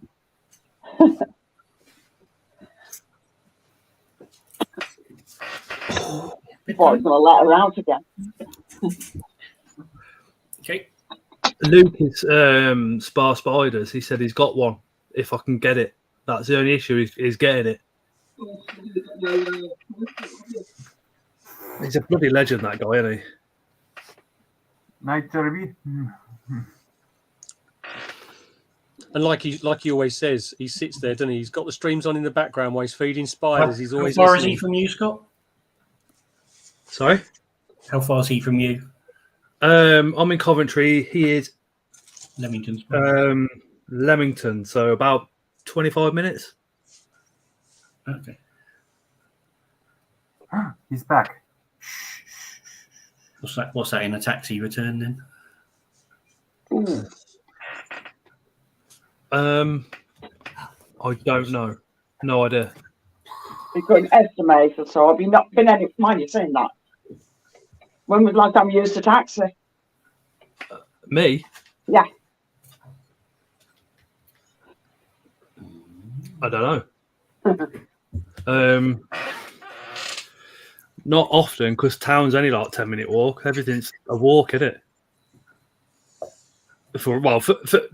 Thought I was going to let her out again. Okay. Luke is Spar Spiders. He said he's got one if I can get it. That's the only issue is getting it. He's a bloody legend, that guy, isn't he? Night, Jeremy. And like he always says, he sits there, doesn't he? He's got the streams on in the background while he's feeding spiders. He's always How far listening. is he from you, Scott? Sorry? How far is he from you? I'm in Coventry. He is Leamington. Leamington, so about 25 minutes. Okay. He's back. What's that in a taxi return then? I don't know. No idea. We couldn't estimate it, so I've not been any. Mind you saying that. When was the last time you used a taxi? Me? Yeah. I don't know. Not often, because town's only like 10-minute walk. Everything's a walk, isn't it? For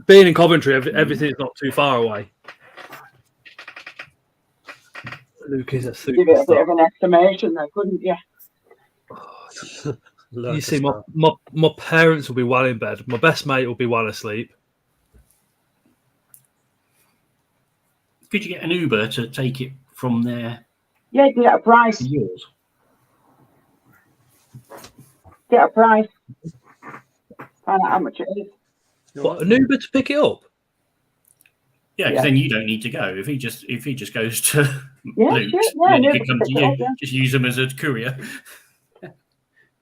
being in Coventry, everything's not too far away. Luke is a Give it a bit of an estimation, then, couldn't you? You see, my parents will be well in bed. My best mate will be well asleep. Could you get an Uber to take it from there? Yeah, you can get a price. Yours. Get a price. Find out how much it is. What, an Uber to pick it up? Yeah, because then you don't need to go. If he just goes to Luke, sure, then yeah, he can come to you. yeah. Just use them as a courier.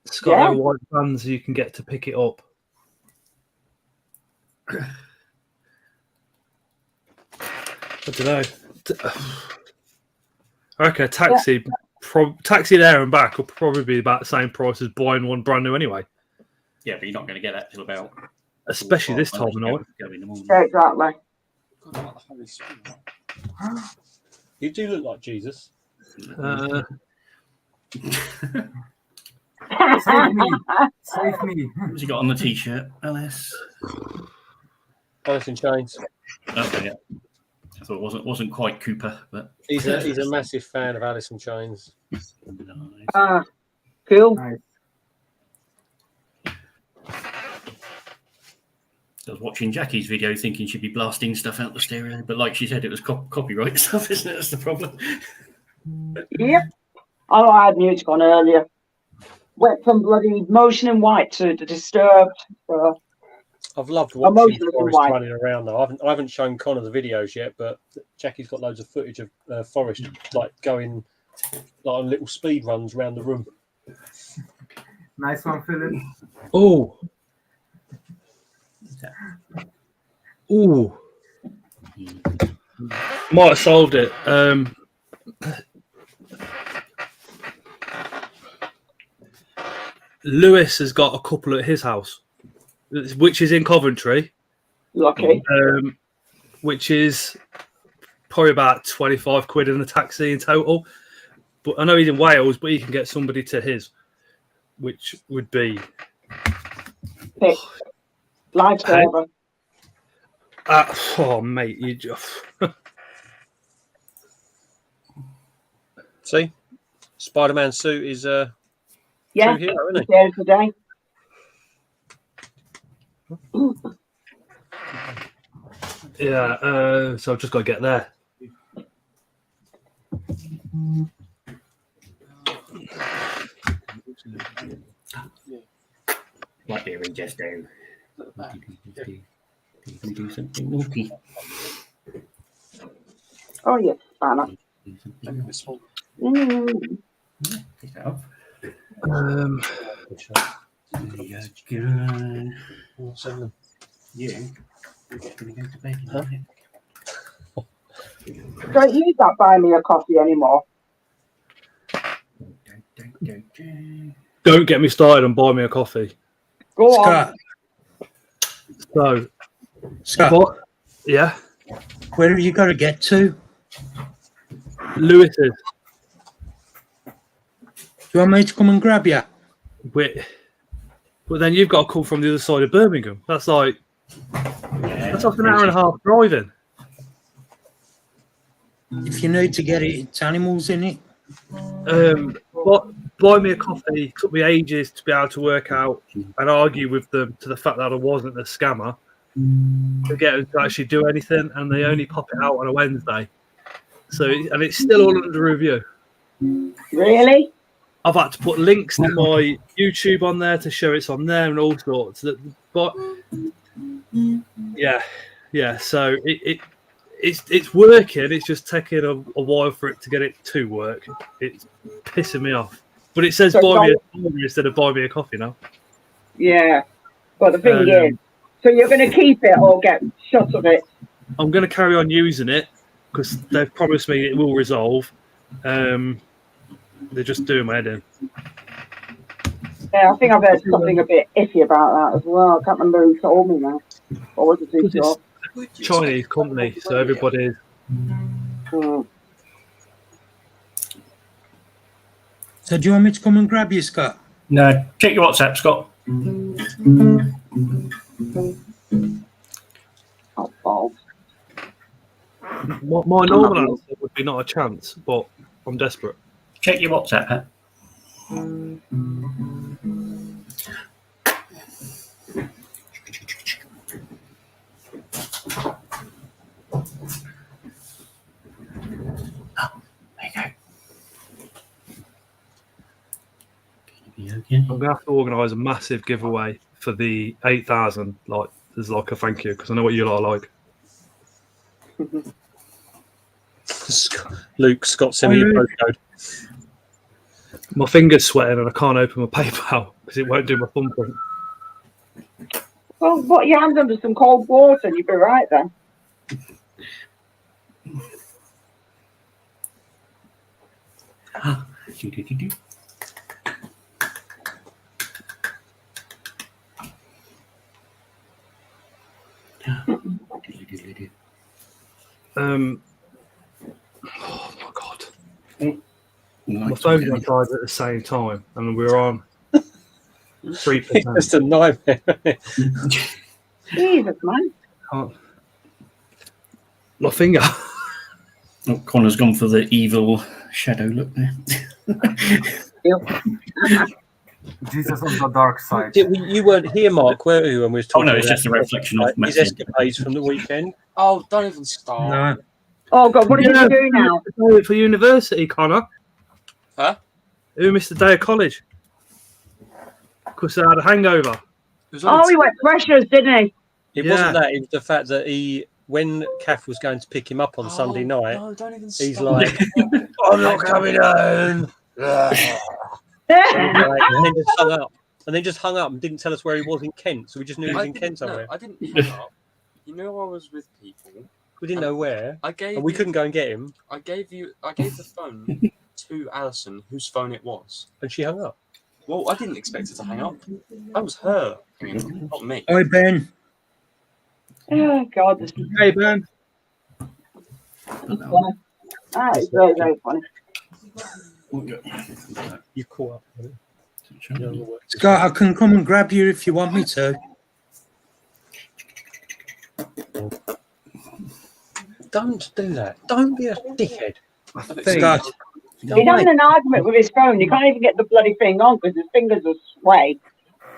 It's got no white vans you can get to pick it up. I don't know. I reckon a taxi, taxi there and back will probably be about the same price as buying one brand new anyway. Yeah, but you're not going to get that till about. Especially this time of night. Exactly. You do look like Jesus. Save me! Save me! What's he got on the t-shirt, Alice? Alice in Chains. Okay, yeah. I thought it wasn't quite Cooper, but He's a massive fan of Alice in Chains. Nice. Cool. Nice. I was watching Jackie's video thinking she'd be blasting stuff out the stereo, but like she said, it was copyright stuff, isn't it? That's the problem. Yep. Oh, I had music on earlier. Went from bloody Motion in White to The Disturbed. I've loved watching Emotional Forrest White. running around though. I haven't shown Connor the videos yet, but Jackie's got loads of footage of Forrest like going like on little speed runs around the room. Nice one, Philip. Oh. Ooh. Might have solved it. Lewis has got a couple at his house, which is in Coventry. Lucky. Which is probably about 25 quid in a taxi in total. But I know he's in Wales, but he can get somebody to his, which would be Lifesaver. Oh, mate, you just. See, Spider-Man suit is Yeah, true hero, isn't he? there today. Yeah, so I've just got to get there. What did we just do? Did we do something naughty? Oh, yeah, Anna. Pick that up. Yeah. We're going to go to bed now. Don't use that buy me a coffee anymore. Don't get me started and buy me a coffee. Go Scott, on. So, Scott, what? Yeah, where have you got to get to? Lewis's. Do you want me to come and grab you? But then you've got to come from the other side of Birmingham. That's like an hour and a half driving. If you need to get it, it's animals in it. But Buy Me a Coffee took me ages to be able to work out and argue with them to the fact that I wasn't a scammer to get them to actually do anything, and they only pop it out on a Wednesday. So, and it's still all under review. Really? I've had to put links to my YouTube on there to show it's on there and all sorts. But yeah. So it's working. It's just taking a while for it to get it to work. It's pissing me off. But it says buy me a coffee instead of buy me a coffee now. Yeah. But the thing is, so you're going to keep it or get shot of it? I'm going to carry on using it because they've promised me it will resolve. They're just doing my head in. Yeah, I think I've heard something a bit iffy about that as well. I can't remember who told me that. Or was it too sure? Chinese company, so everybody is. So do you want me to come and grab you, Scott? No, check your WhatsApp, Scott. My normal answer would be not a chance, but I'm desperate. Check your WhatsApp, huh? I'm gonna have to organise a massive giveaway for the 8,000. Like, there's like a thank you because I know what you lot are like. Luke, Scott, send me your postcode. My finger's sweating and I can't open my PayPal because it won't do my thumbprint. Well, put your hands under some cold water and you'll be right then. Oh my god. My phone got died at the same time and we were on 3%. It's just a nightmare. Jesus, man. My finger. Oh, Connor's gone for the evil shadow look there. Jesus on the dark side. You weren't here, Mark, were you, when we was talking? Oh no, it's just a reflection of his escapades from the weekend. Oh, don't even start. No. Oh God, what are you going to do now? For university, Connor. Huh? Who missed a day of college? Because they had a hangover. Oh, he went freshers, didn't he? It wasn't that. It was the fact that when Kath was going to pick him up on Sunday night, no, don't even he's start. like, I'm not coming home. and then just hung up and didn't tell us where he was in Kent. So we just knew he was in Kent somewhere. No, I didn't hang up. You know I was with people. We didn't know where. And we couldn't go and get him. I gave the phone to Alison, whose phone it was. And she hung up. Well, I didn't expect her to hang up. That was her hanging up, not me. Hi, Ben. Oh God. Hey, Ben. That is very, very funny. You caught up. Scott, I can come and grab you if you want me to. Don't do that. Don't be a dickhead. Scott. He's having an argument with his phone. You can't even get the bloody thing on because his fingers are sway.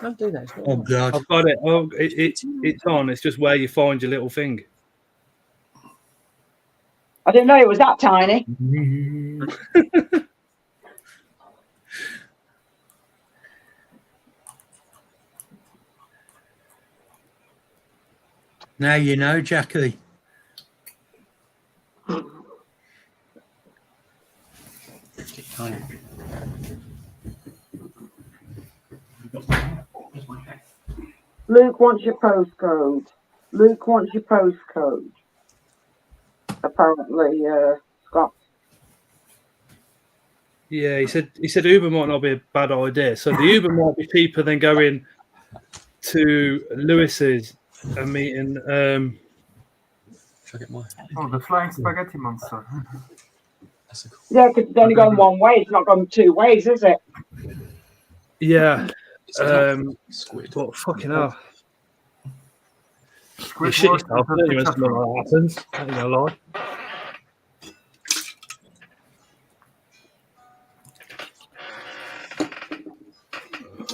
Don't do that. Oh God. I've got it. Oh, it's on. It's just where you find your little thing. I didn't know it was that tiny. Now you know, Jackie. Luke wants your postcode. Luke wants your postcode. Apparently, Scott. Yeah, he said Uber might not be a bad idea. So the Uber might be cheaper than going to Lewis's and meeting. Oh, the flying spaghetti monster. Yeah, because it's only gone one way. It's not gone two ways, is it? Yeah. But fucking hell. You shit yourself, don't you, when something like that happens? I ain't gonna lie.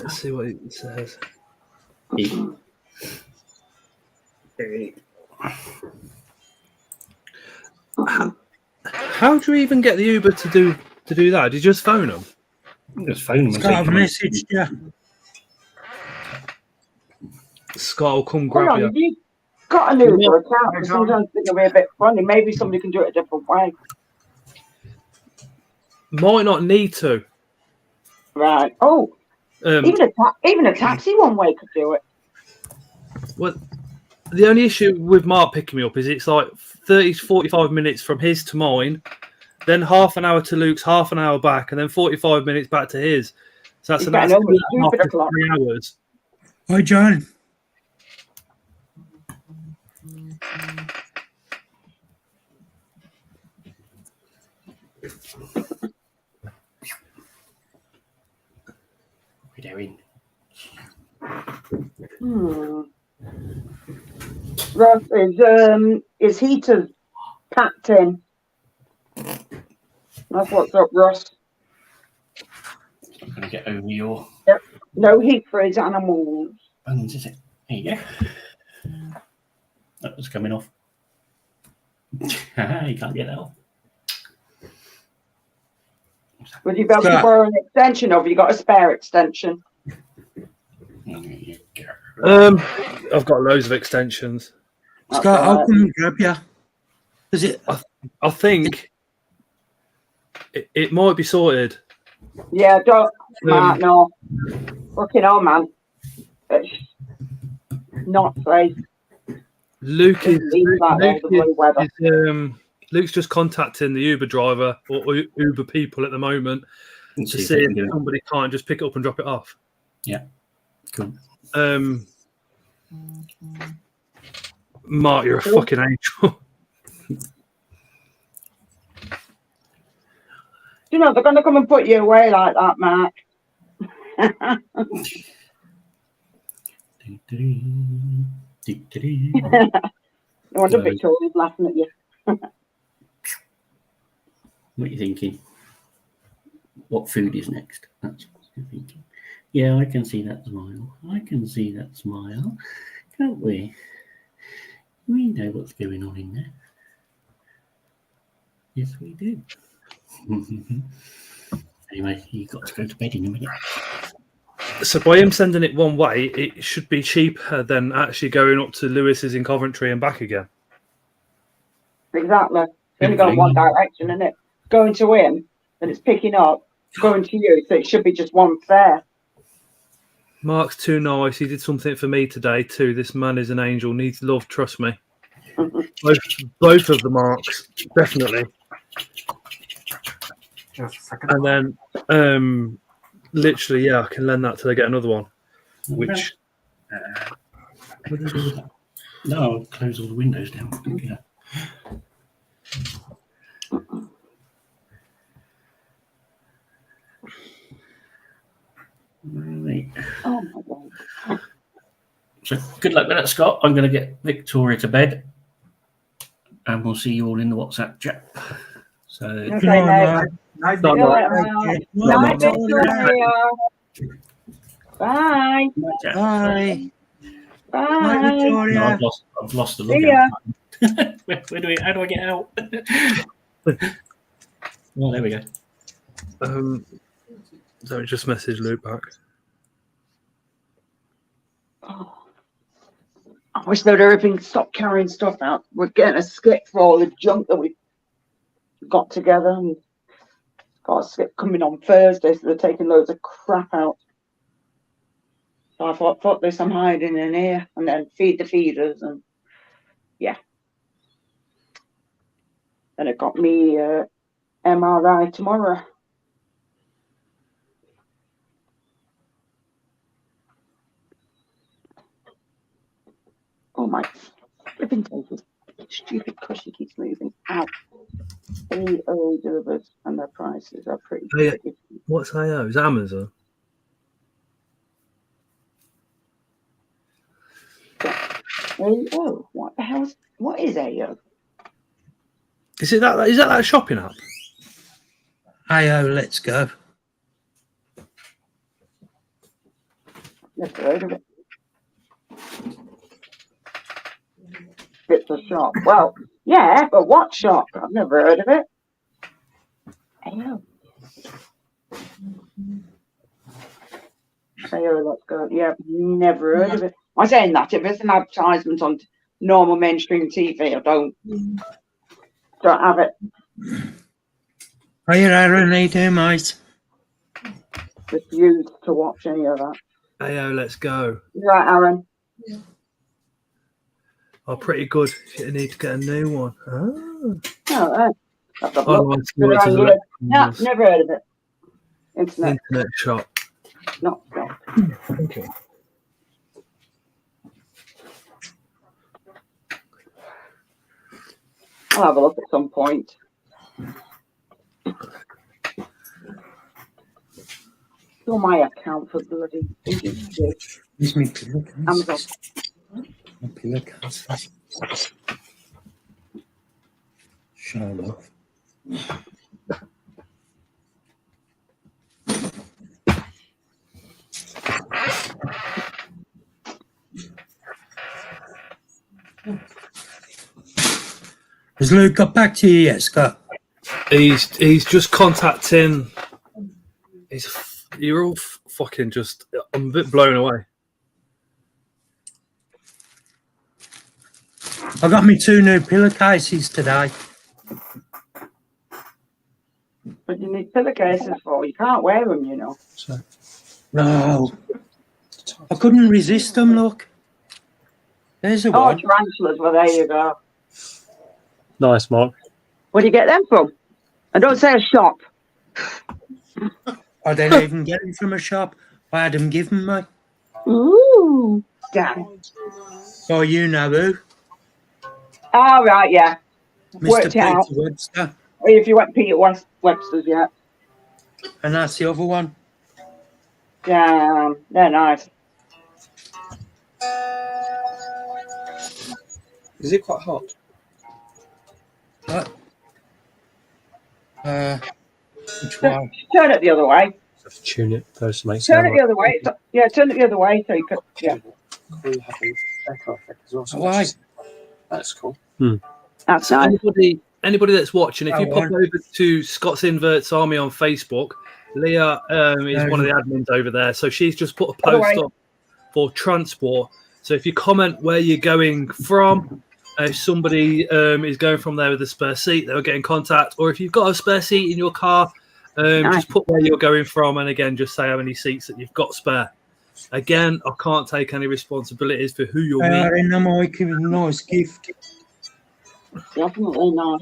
Let's see what it says. How do you even get the Uber to do that? Did you just phone them? Just phone them. Scott, I've messaged you. Scott will come Hold grab on, you. have you got an Uber account? Because sometimes it's going to be a bit funny. Maybe somebody can do it a different way. Might not need to. Right. Oh, even a taxi one way could do it. Well, the only issue with Mark picking me up is it's like 30 to 45 minutes from his to mine, then half an hour to Luke's, half an hour back, and then 45 minutes back to his. So that's He's an getting hour over stupid to o'clock. 3 hours. Hi, John. We're doing. Ross, is heaters packed in? That's what's up, Ross. I'm going to get over your Yep. No heat for his animals. buns, is it? There you go. That was coming off. You can't get that off. Would you be able to borrow an extension, or have you got a spare extension? I've got loads of extensions. Scott, I'll come and grab you. Is it? I think it might be sorted. Yeah, don't, Mark, no. Fucking hell, man. It's not safe. Luke's just contacting the Uber driver or Uber people at the moment to see if somebody can't just pick it up and drop it off. Yeah, cool. Mark, you're a fucking angel. You know, they're going to come and put you away like that, Mark. No wonder Victoria's laughing at you. What are you thinking? What food is next? That's what you're thinking. Yeah, I can see that smile. I can see that smile. Can't we? We know what's going on in there. Yes, we do. Anyway, you've got to go to bed in a minute. So by him sending it one way, it should be cheaper than actually going up to Lewis's in Coventry and back again. Exactly. It's only going one direction, isn't it? Going to him, then it's picking up, going to you, so it should be just one fare. Mark's too nice. He did something for me today too. This man is an angel. Needs love. Trust me. Both of the Marks, definitely. Just a second. And then, literally, yeah, I can lend that till I get another one. Which. No, I'll close all the windows down. Yeah. Right. Oh my God. So good luck with that, Scott. I'm going to get Victoria to bed, and we'll see you all in the WhatsApp chat. So Okay, night, Victoria. Bye. Bye. Bye. Victoria. No, I've lost the See ya. lookout. How do I get out? Well, there we go. Don't just message Luke back. Oh. I wish they'd everything stop carrying stuff out. We're getting a skip for all the junk that we got together, and got a skip coming on Thursday, so they're taking loads of crap out. So I thought, fuck this, I'm hiding in here, and then feed the feeders, and yeah. And it got me MRI tomorrow. Oh my flipping tables. Stupid cushy keeps moving. Ow. AO delivers and their prices are pretty good. What's AO? Is that Amazon? AO? What the hell? What is AO? Is that shopping app? Hi, let's go. Never heard of it. It's a shop. Well, yeah, but what shop? I've never heard of it. Hello. Hello, let's go. Yeah, never heard of it. I'm saying that if it's an advertisement on normal mainstream TV, I don't have it. Hiya, Aaron. How you doing, mate? Refuse to watch any of that. Heyo, let's go. You right, Aaron? Oh, pretty good. You need to get a new one. Oh. Oh, that's a Online look. sports is No, never heard of it. Internet shop. not. Okay. I'll have a look at some point. Still my account for bloody Where's my pillowcase? Amazon. My pillowcase. Show off. Has Luke got back to you yet, Scott? He's just contacting. You're all fucking just. I'm a bit blown away. I got me 2 new pillowcases today. But you need pillowcases for. You can't wear them, you know. No. I couldn't resist them, look. There's a one. Tarantulas. Well, there you go. Nice, Mark. Where do you get them from? And don't say a shop. I didn't even get them from a shop. I had them given me. Ooh. Damn. Oh, you know who? All right, yeah. Mr. Worked Peter out. Webster. Or if you went Peter Webster's, yeah. And that's the other one. Yeah, they're nice. Is it quite hot? What? Which one? Turn it the other way. Tune it first, mate. Turn it the other way. Yeah, turn it the other way so you could. Yeah. Why? That's cool. That's nice. Anybody that's watching, if you Go pop on. over to Scott's Inverts Army on Facebook, Leah is one of the admins over there. So she's just put a By the post way- up for transport. So if you comment where you're going from, if somebody is going from there with a spare seat, they'll get in contact. Or if you've got a spare seat in your car, just put where you're going from, and again, just say how many seats that you've got spare. Again, I can't take any responsibilities for who you're meeting. Aaron, I'm making a nice gift. Definitely nice.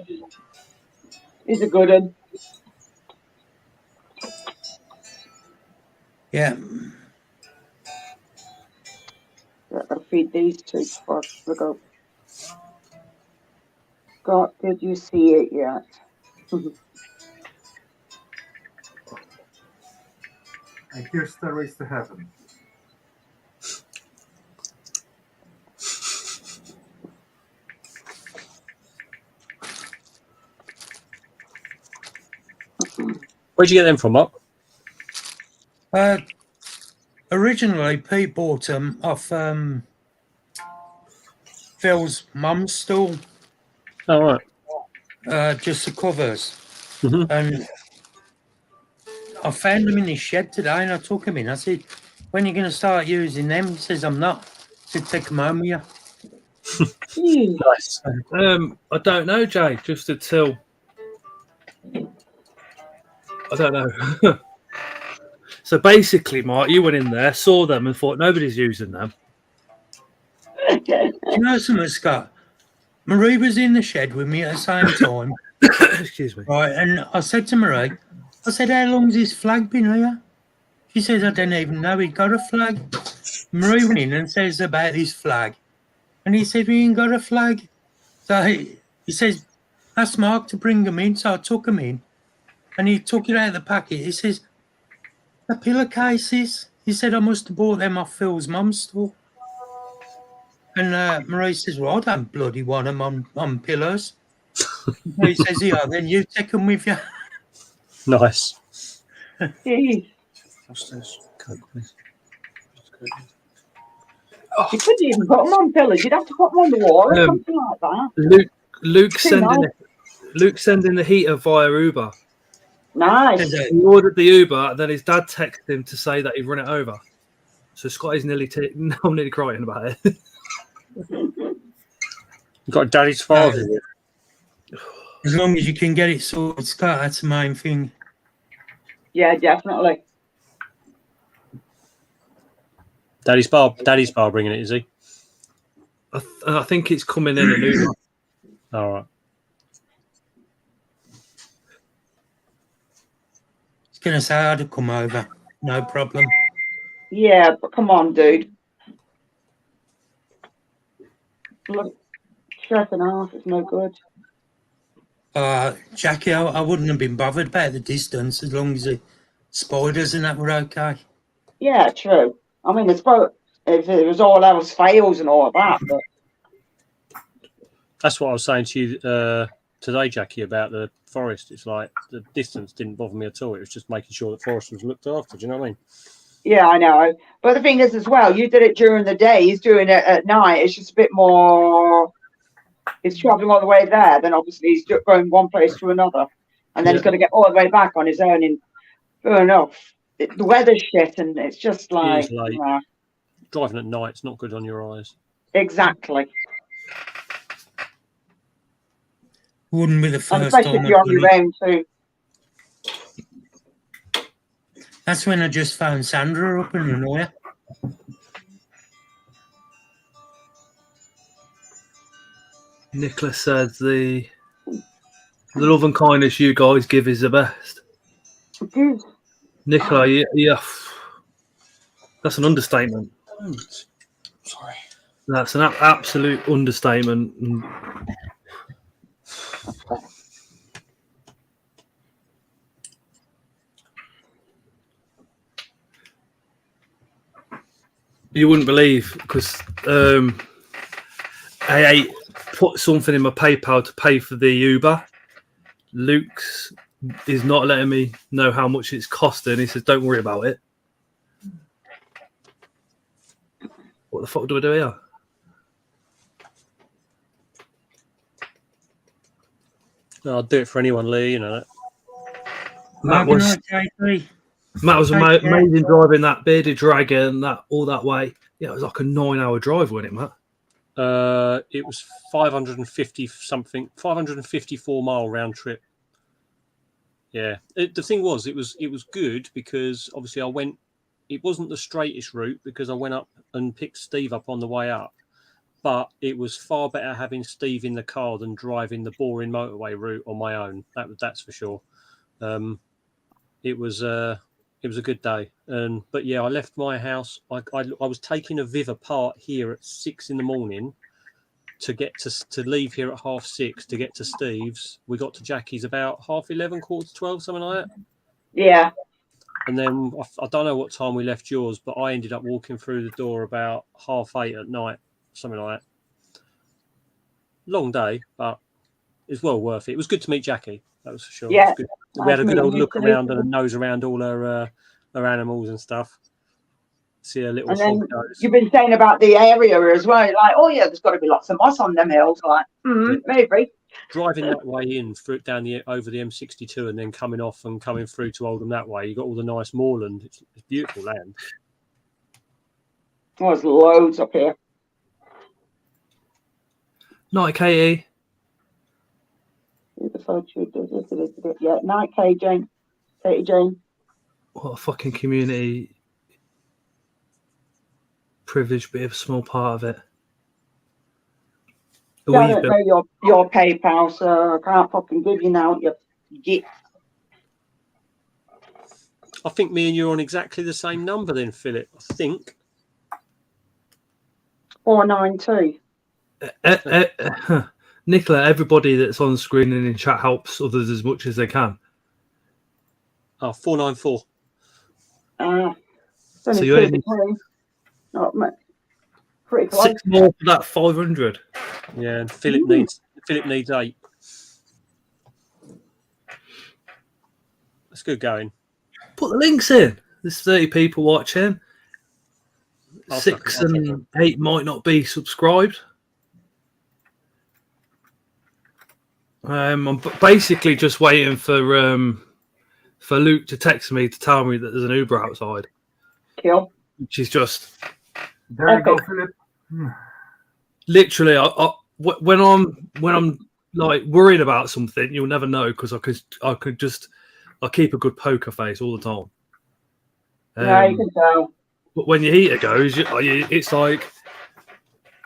He's a good one. Yeah. I'll feed these two before we go. Scott, did you see it yet? I hear Stairways to Heaven. Where'd you get them from, Mark? Originally, Pete bought them off Phil's mum's stall. Oh, right. Just the covers. Mm-hmm. And I found them in his shed today, and I took them in. I said, "When are you going to start using them?" He says, "I'm not." I said, "Take them home with you." Nice. I don't know, Jay. Just until I don't know. So basically, Mark, you went in there, saw them, and thought nobody's using them. You know something, Scott? Marie was in the shed with me at the same time. Excuse me. Right, and I said to Marie, I said, "How long's this flag been here?" She says, "I don't even know he'd got a flag." Marie went in and says about his flag. And he said, "We ain't got a flag." So he says, "Ask Mark to bring them in." So I took them in. And he took it out of the packet. He says, "The pillowcases." He said, "I must have bought them off Phil's mum's store." And Marie says, "Well, I don't bloody want them on pillows." So he says, "Yeah, then you take them with you." Nice. Jeez. What's this? Coke, please. You couldn't even put them on pillars. You'd have to put them on the wall or something like that. Luke's Too sending the heater via Uber. Nice. He ordered the Uber, then his dad texted him to say that he'd run it over. So Scotty's now I'm nearly crying about it. You've got daddy's father. As long as you can get it sorted, Scott, that's the main thing. Yeah, definitely. Daddy's bar bringing it, is he? I think it's coming in an Uber. All right. It's going to say I'd come over. No problem. Yeah, but come on, dude. Look, stressing off. It's no good. Jackie, I wouldn't have been bothered about the distance as long as the spiders and that were okay. Yeah, true. I mean, if it was all else fails and all of that, but That's what I was saying to you today, Jackie, about the forest. It's like the distance didn't bother me at all. It was just making sure the forest was looked after. Do you know what I mean? yeah, I know. But the thing is, as well, you did it during the day. He's doing it at night. It's just a bit more. He's traveling all the way there. Then obviously he's going one place to another, and then he's got to get all the way back on his own. And fair enough, the weather's shit, and it's just like It is late. Driving at night's not good on your eyes. Exactly. Wouldn't be the And first especially time if you're I've on your done it. own too. That's when I just found Sandra up in Renoya. Nicholas says the love and kindness you guys give is the best. Nicola, yeah, that's an understatement. Sorry. That's an absolute understatement. You wouldn't believe, because I put something in my PayPal to pay for the Uber. Luke's is not letting me know how much it's costing. He says, "Don't worry about it." What the fuck do I do here? I'll do it for anyone, Lee. You know that. Matt was amazing driving that bearded dragon all that way. Yeah, it was like a 9-hour drive, wasn't it, Matt? It was 554-mile round trip. Yeah, the thing was, it was good because obviously I went. It wasn't the straightest route because I went up and picked Steve up on the way up, but it was far better having Steve in the car than driving the boring motorway route on my own. That's for sure. It was a good day, but yeah, I left my house. I was taking a Viv apart here at 6 a.m. to get to leave here at 6:30 to get to Steve's. We got to Jackie's about 11:30, 11:45, something like that. Yeah. And then I don't know what time we left yours, but I ended up walking through the door about 8:30 at night, something like that. Long day, but it's well worth it. It was good to meet Jackie. That was for sure. Yeah. We had a good old look around and a nose around all her animals and stuff. See her little. And then you've been saying about the area as well. Like, oh yeah, there's got to be lots of moss on them hills. Like, maybe. Driving that way in through down over the M62 and then coming off and coming through to Oldham that way, you got all the nice moorland. It's beautiful land. Oh, there's loads up here. Night, Katie. Yeah, night, Katie Jane. What a fucking community. Privilege, be a small part of it. I don't know your PayPal, so I can't fucking give you now. You git. I think me and you are on exactly the same number then, Philip. I think 492. Nicola, everybody that's on screen and in chat helps others as much as they can. 494. So you only not much. Pretty close. 6 more for that 500. Yeah, and Philip needs 8. That's good going. Put the links in. There's 30 people watching. 6 and 8 might not be subscribed. I'm basically just waiting for Luke to text me to tell me that there's an Uber outside. Kill. Which is just there you go, Philip. Literally, when I'm like worried about something, you'll never know because I keep a good poker face all the time. Yeah, you can tell. But when your heater goes, it's like,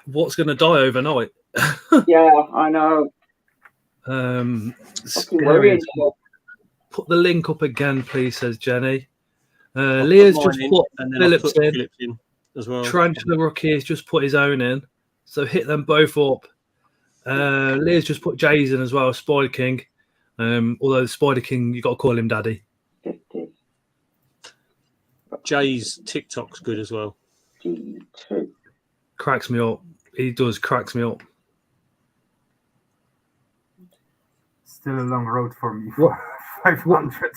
what's going to die overnight? Yeah, I know. Scary. Put the link up again, please, says Jenny. Leah's just put Phillips in as well. Tarantula Rookie has just put his own in, so hit them both up. Leah's just put Jay's in as well, Spider King. Although Spider King, you got to call him Daddy. Jay's TikTok's good as well. Cracks me up. He does cracks me up. Still a long road for me. 500.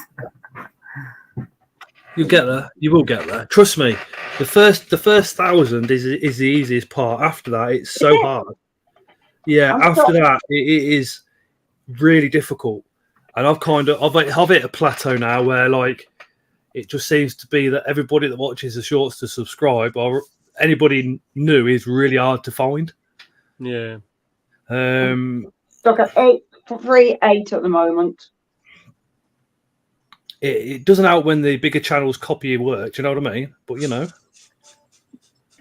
You'll get there. You will get there. Trust me. The first 1,000 is the easiest part. After that, it's so hard. Yeah. After that, it is really difficult. And I've hit a plateau now where like it just seems to be that everybody that watches the shorts to subscribe or anybody new is really hard to find. Yeah. Stuck at 8 at the moment. It doesn't help when the bigger channels copy your work. Do you know what I mean? But you know,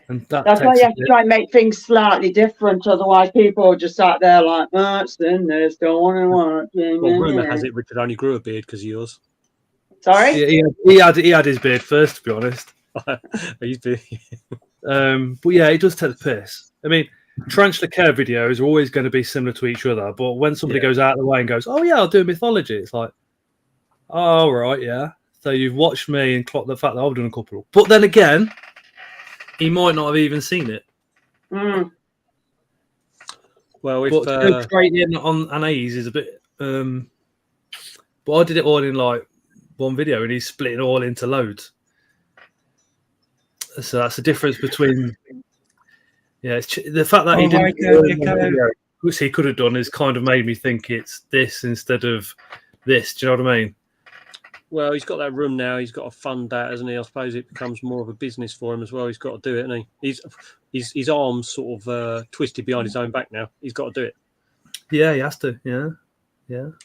and that's why you have to try and make things slightly different. Otherwise, people are just sat there like, "Oh, it's in this, don't want to watch." Well, rumor has it Richard only grew a beard because of yours. Sorry. Yeah, he had his beard first, to be honest. He's big. But yeah, he does take the piss. I mean, tarantula care videos are always going to be similar to each other. But when somebody goes out of the way and goes, "Oh yeah, I'll do a mythology," it's like, oh, right, yeah. So you've watched me and clocked the fact that I've done a couple. But then again, he might not have even seen it. Well, if to go straight in on Anais is a bit. But I did it all in like one video, and he's split it all into loads. So that's the difference between. Yeah, it's the fact that he didn't. Which he could have done is kind of made me think it's this instead of this. Do you know what I mean? Well, he's got that room now. He's got to fund that, hasn't he? I suppose it becomes more of a business for him as well. He's got to do it, hasn't he? His arms sort of twisted behind his own back now. He's got to do it. Yeah, he has to. Yeah.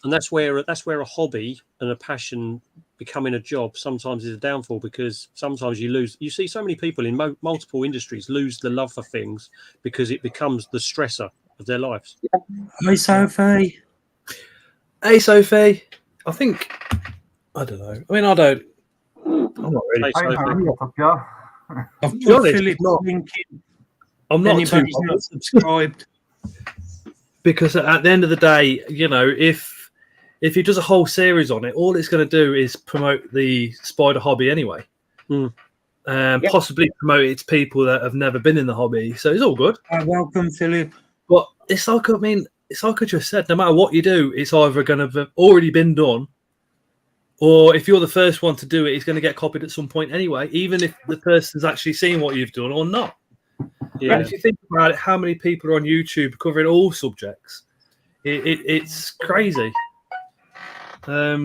And that's where a hobby and a passion becoming a job sometimes is a downfall, because sometimes you lose. You see so many people in multiple industries lose the love for things because it becomes the stressor of their lives. Hi, Sophie. Hey, Sophie. I think. I don't know. I mean, I'm not really. I've put Philip's link in. I'm not Anybody's too not subscribed. Because at the end of the day, you know, if he does a whole series on it, all it's going to do is promote the spider hobby anyway. Possibly promote it to people that have never been in the hobby. So it's all good. Welcome, Philip. But it's like, I mean, it's like I just said, no matter what you do, it's either going to have already been done, or if you're the first one to do it, it's going to get copied at some point anyway, even if the person's actually seen what you've done or not. Yeah. And if you think about it, how many people are on YouTube covering all subjects? It's crazy. But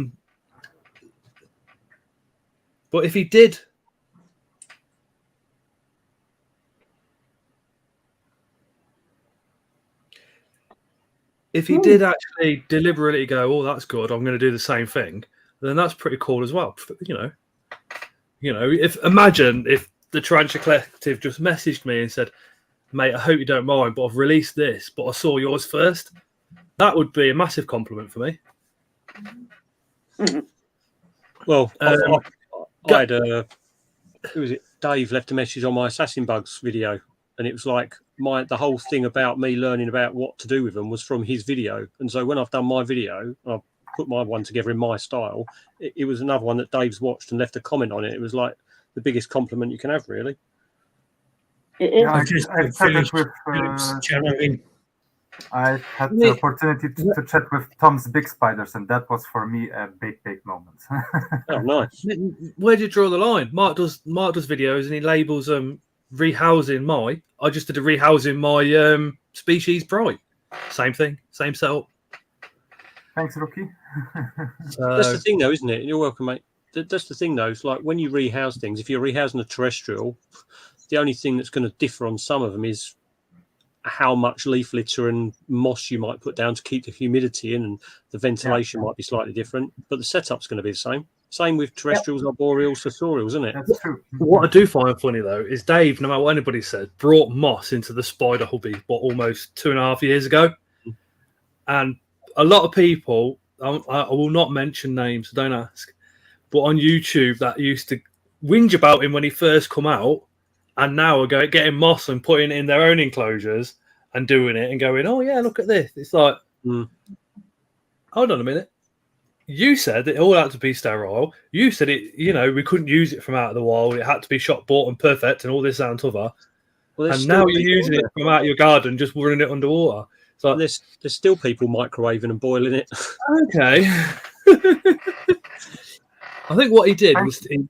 if he did, actually deliberately go, "Oh, that's good, I'm going to do the same thing," then that's pretty cool as well. You know, imagine if the Tarantula Collective just messaged me and said, "Mate, I hope you don't mind, but I've released this, but I saw yours first." That would be a massive compliment for me. Well, I had who was it? Dave left a message on my Assassin Bugs video, and it was like the whole thing about me learning about what to do with them was from his video. And so when I've done my video, I've put my one together in my style. It was another one that Dave's watched and left a comment on it. It was like the biggest compliment you can have, really. Yeah, I've chatted with. I had the opportunity to chat with Tom's Big Spiders, and that was for me a big moment. Oh, nice. Where do you draw the line? Mark does videos, and he labels them rehousing I just did a rehousing my species bright. Same thing, same setup. Thanks, Rookie. That's the thing, though, isn't it? You're welcome, mate. That's the thing, though. It's like when you rehouse things, if you're rehousing a terrestrial, the only thing that's going to differ on some of them is how much leaf litter and moss you might put down to keep the humidity in, and the ventilation might be slightly different, but the setup's going to be the same. Same with terrestrials, arboreals, sensorials, isn't it? That's true. What I do find funny, though, is Dave, no matter what anybody said, brought moss into the spider hobby, almost 2.5 years ago. And a lot of people, I will not mention names, so don't ask, but on YouTube that used to whinge about him when he first come out, and now are getting moss and putting it in their own enclosures and doing it and going, oh, yeah, look at this. It's like, hold on a minute. You said it all had to be sterile. You said it, we couldn't use it from out of the wild. It had to be shot, bought, and perfect, and all this and t'other. Well, and now you're using it from out of your garden, just running it underwater. So there's still people microwaving and boiling it. Okay. I think what he did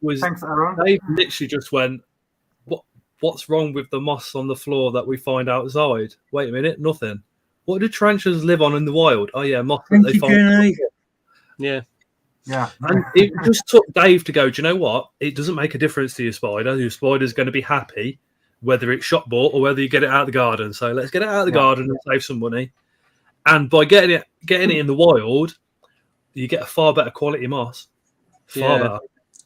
was Thanks, Aaron. Dave literally just went, what's wrong with the moss on the floor that we find outside? Wait a minute, nothing. What do tarantulas live on in the wild? Oh, yeah, moss that they find. Yeah. And it just took Dave to go, do you know what? It doesn't make a difference to your spider. Your spider's going to be happy whether it's shot bought or whether you get it out of the garden. So let's get it out of the garden and save some money. And by getting it in the wild, you get a far better quality moss. Far better.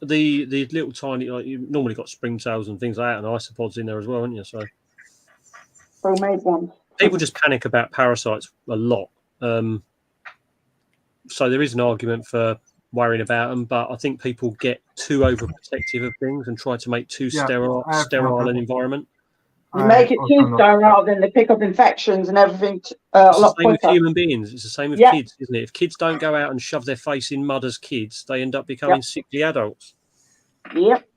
The little tiny, like you normally got springtails and things like that, and isopods in there as well, haven't you? So homemade one. People just panic about parasites a lot. So there is an argument for worrying about them, but I think people get too overprotective of things and try to make too sterile an environment. You make it too sterile, then they pick up infections and everything. It's A the lot same with quicker. human beings. It's the same with kids, isn't it? If kids don't go out and shove their face in mud as kids, they end up becoming sickly adults. Yep.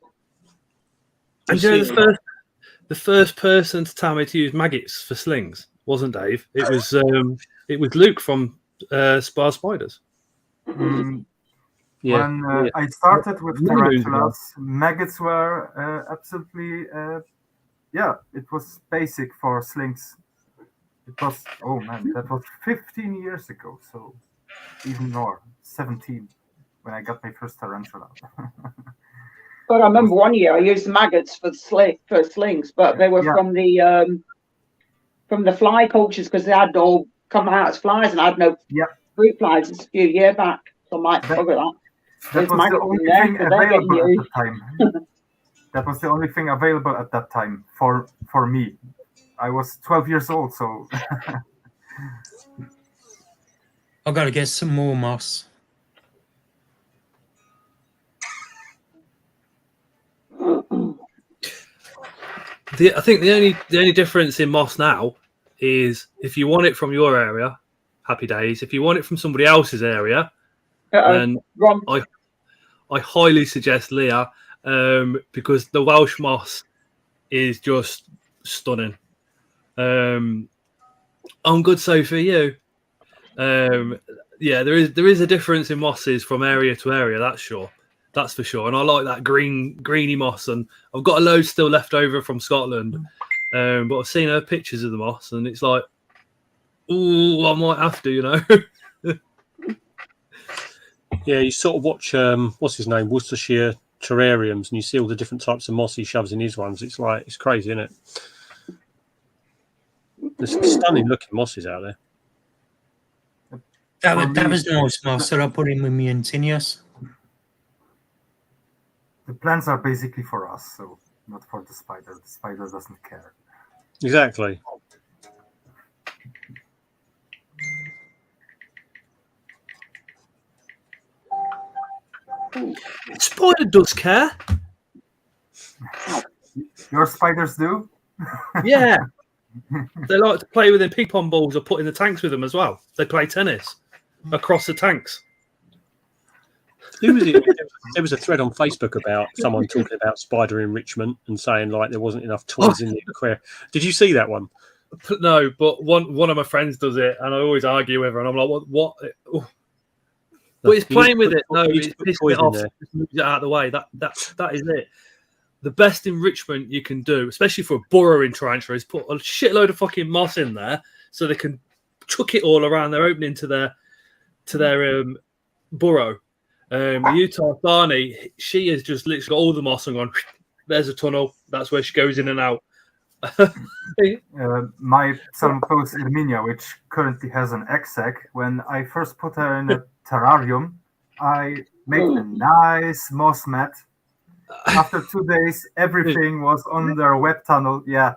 And the first person to tell me to use maggots for slings wasn't Dave. It was Luke from Spar Spiders. When I started with tarantulas, maggots were absolutely, it was basic for slings. It was, that was 15 years ago, so even more, 17, when I got my first tarantula. But I remember one year I used maggots for slings, but they were from the fly poachers because they had all come out as flies, and I had no fruit flies. It's a few years back, so I might cover that. That was the only thing available at the time. That was the only thing available at that time for me. I was 12 years old, so I've got to get some more moss. I think the only difference in moss now is if you want it from your area, happy days. If you want it from somebody else's area, then I highly suggest Leah, because the Welsh moss is just stunning. I'm good, so for you. There is a difference in mosses from area to area, that's sure. That's for sure. And I like that greeny moss. And I've got a load still left over from Scotland. But I've seen her pictures of the moss and it's like, ooh, I might have to, Yeah, you sort of watch, what's his name, Worcestershire terrariums, and you see all the different types of moss he shoves in his ones. It's like, it's crazy, isn't it? There's some stunning looking mosses out there. That was nice moss that I put in with me and Tinius. The plants are basically for us, so not for the spider. The spider doesn't care. Exactly. Spider does care. Your spiders do? Yeah. They like to play with their ping pong balls or put in the tanks with them as well. They play tennis across the tanks. Who was it? There was a thread on Facebook about someone talking about spider enrichment and saying like there wasn't enough toys in the aquarium. Did you see that one? No, but one of my friends does it, and I always argue with her, and I'm like, what? But it's playing with it. No, it's pissing it off. Just moves it out of the way. That is it. the best enrichment you can do, especially for a burrowing tarantula, is put a shitload of fucking moss in there so they can chuck it all around their opening to their burrow. Utah Barney, she has just literally got all the moss and gone, there's a tunnel. That's where she goes in and out. My Psalmopus Erminia, which currently has an egg sac, when I first put her in a terrarium, I made a nice moss mat. After 2 days, everything was on their web tunnel. Yeah,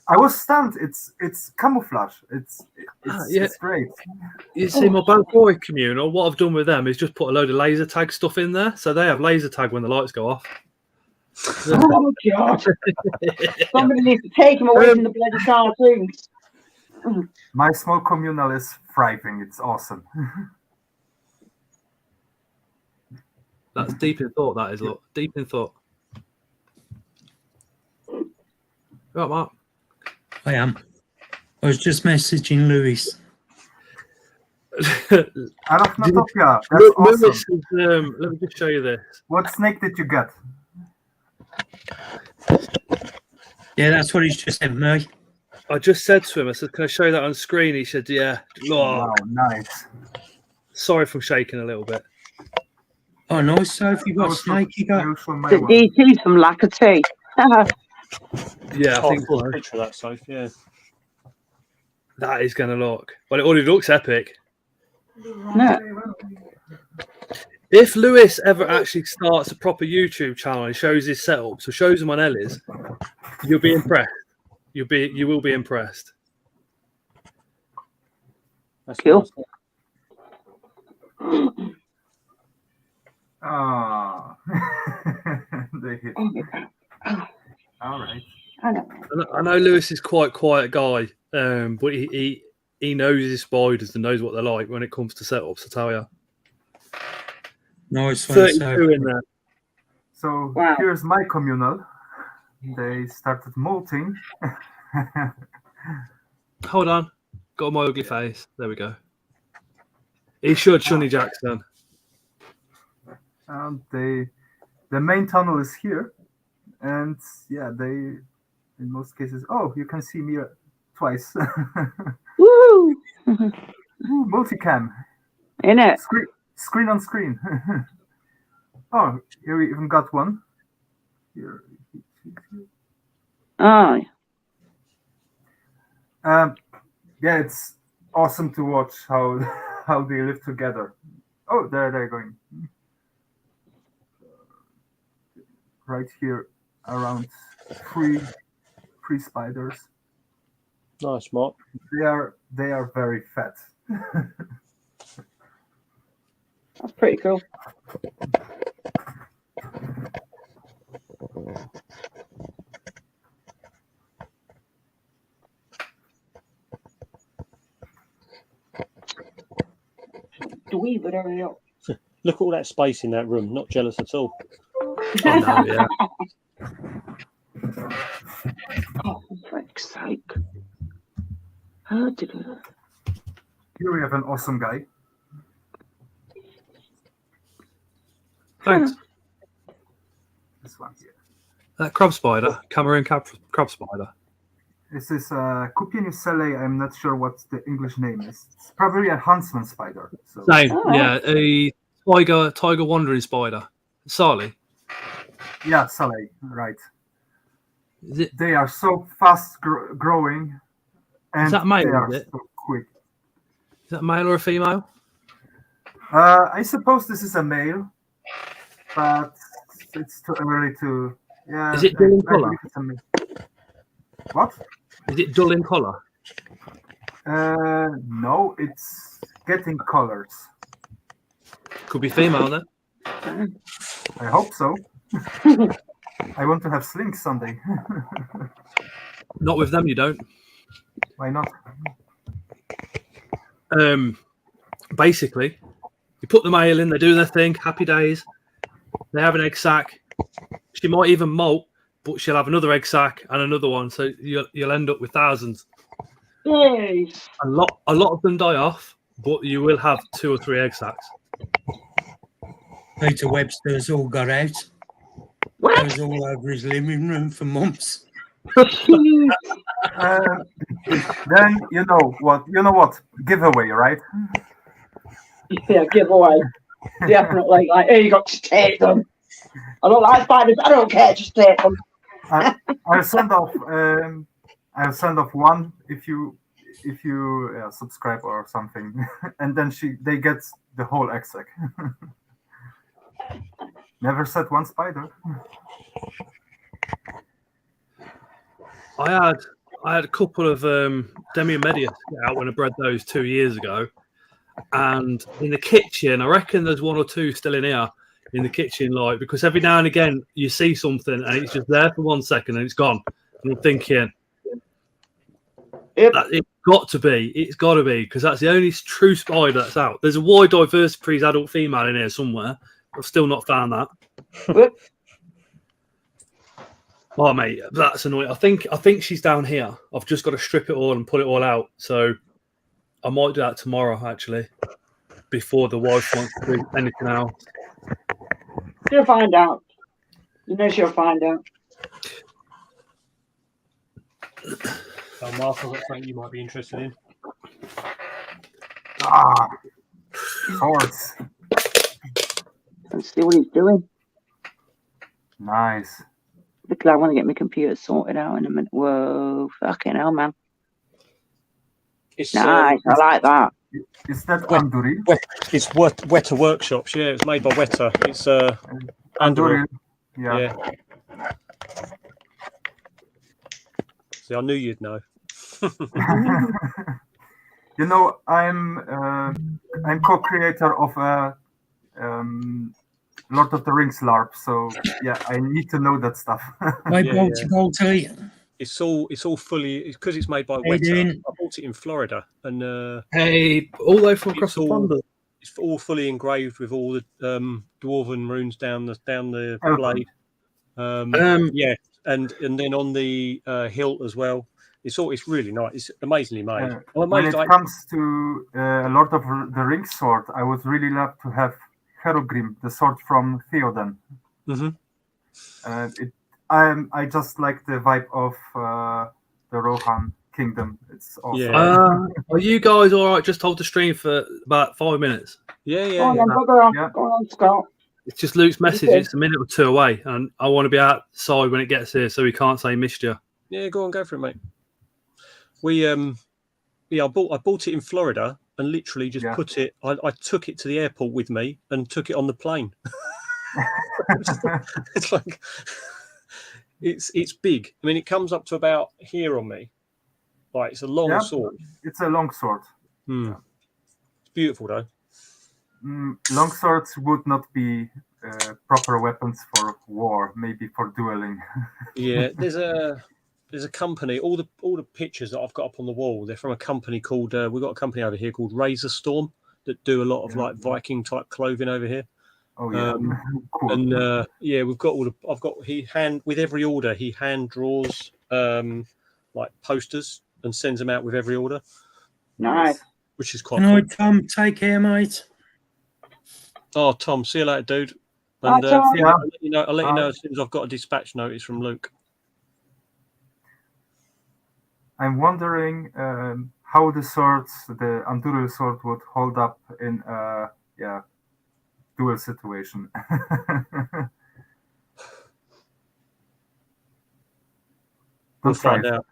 I was stunned. It's camouflage. It's great. You see, my bad boy communal, what I've done with them is just put a load of laser tag stuff in there, so they have laser tag when the lights go off. Oh God! Somebody needs to take him away from the bloody cartoons. My small communal is thriving. It's awesome. That's deep in thought. That is, look, deep in thought. Right, Mark. I am. I was just messaging Lewis. Arachnotopia. That's awesome. Let me just show you this. What snake did you get? Yeah, that's what he's just sent me. I just said to him, I said, can I show you that on screen? He said, yeah. Wow, nice. Sorry if I'm shaking a little bit. Oh, nice, Sophie. What snake you got? DT from Lackety. Yeah, I think so. Picture of that, Sophie, yeah. That is going to look... Well, it already looks epic. No. If Lewis ever actually starts a proper YouTube channel and shows his setups or shows them on Ellie's, you'll be impressed. You will be impressed. That's cool. Oh, they hit. All right. I know Lewis is quite a quiet guy, but he knows his spiders and knows what they're like when it comes to setups. I tell you. Nice 32 in there. So here's my communal. They started molting. Hold on. Got my ugly face. There we go. He should, Shunny Jackson. The main tunnel is here. And yeah, they, in most cases, oh, you can see me twice. Woo! Multicam. In it. Screen on screen. Oh, here we even got one. Here. Oh. Yeah, it's awesome to watch how they live together. Oh, there they're going. Right here, around three spiders. Nice, Mark. They are very fat. That's pretty cool. Do we would hurry up? Look at all that space in that room. Not jealous at all. Oh, no, yeah. Oh, for fuck's sake. How did it? Here we have an awesome guy. Thanks. This one here. That crab spider, Cameroon crab spider. This is Cupienus cele. I'm not sure what the English name is. It's probably a huntsman spider. So. Same, yeah, a tiger wandering spider. Sally. Yeah, Sally, right. They are so fast growing, and is that male, they are is it? so quick. Is that male or a female? I suppose this is a male, but it's too early to. Yeah. Is it dull in colour? What? Is it dull in colour? No, it's getting colors. Could be female then. I hope so. I want to have slinks someday. Not with them, you don't. Why not? Basically, you put the male in, they do their thing, happy days. They have an egg sac. She might even molt, but she'll have another egg sac and another one, so you'll end up with thousands. Yay. A lot of them die off, but you will have 2 or 3 egg sacs. Peter Webster's all got out. It was all over his living room for months. Then you know what? Giveaway, right? Yeah, giveaway. Definitely. Like, here you got to take them. I don't like spiders. I don't care. Just take them. I'll send off. I'll send off one if you subscribe or something, and then they get the whole exec. Never said one spider. I had a couple of Demi Medias out when I bred those 2 years ago, and in the kitchen, I reckon there's one or two still in here in the kitchen, like, because every now and again you see something and it's just there for 1 second and it's gone, and I'm thinking, it's got to be, because that's the only true spider that's out. There's a wide diversity adult female in here somewhere. I've still not found that. Oh mate, that's annoying. I think she's down here. I've just got to strip it all and pull it all out. So I might do that tomorrow, actually, before the wife wants to do anything else. She'll find out. You know she'll find out. Oh, Mark, I've got something you might be interested in. Swords. Let's see what he's doing. Nice. Look, I want to get my computer sorted out in a minute. Whoa, fucking hell, man. It's nice. I like that. Is that Anduri? It's Weta Workshops. Yeah, it's made by Weta. It's Anduri. Yeah. See, I knew you'd know. You know, I'm co-creator of a Lord of the Rings LARP, so yeah, I need to know that stuff. It's all fully, because it's made by Weta. I bought it in Florida, and all the way from across the pond. It's all fully engraved with all the dwarven runes down the blade. Yeah, and then on the hilt as well. It's really nice. It's amazingly made. When it comes to Lord of the Rings sword, I would really love to have Herogrim, the sword from Theoden. I just like the vibe of the Rohan Kingdom. It's awesome. Yeah. Are you guys all right? Just hold the stream for about 5 minutes. Yeah. Go on, Scott. It's just Luke's message. It's a minute or two away, and I want to be outside when it gets here, so he can't say missed you. Yeah, go for it, mate. I bought it in Florida and literally just put it. I took it to the airport with me and took it on the plane. It's like it's big. I mean, it comes up to about here on me. Like, it's a long sword. It's a long sword. It's beautiful though. Long swords would not be proper weapons for war, maybe for dueling. Yeah, there's a company. All the pictures that I've got up on the wall, they're from a company called. We've got a company over here called Razor Storm that do a lot of like Viking type clothing over here. Oh yeah, cool. And we've got I've got with every order he hand draws like posters and sends them out with every order. Nice. Which is quite. Good night, Tom. Take care, mate. Oh, Tom, see you later, dude. And I'll let you know as soon as I've got a dispatch notice from Luke. I'm wondering how the Anduril sword would hold up in a duel situation. We'll find out.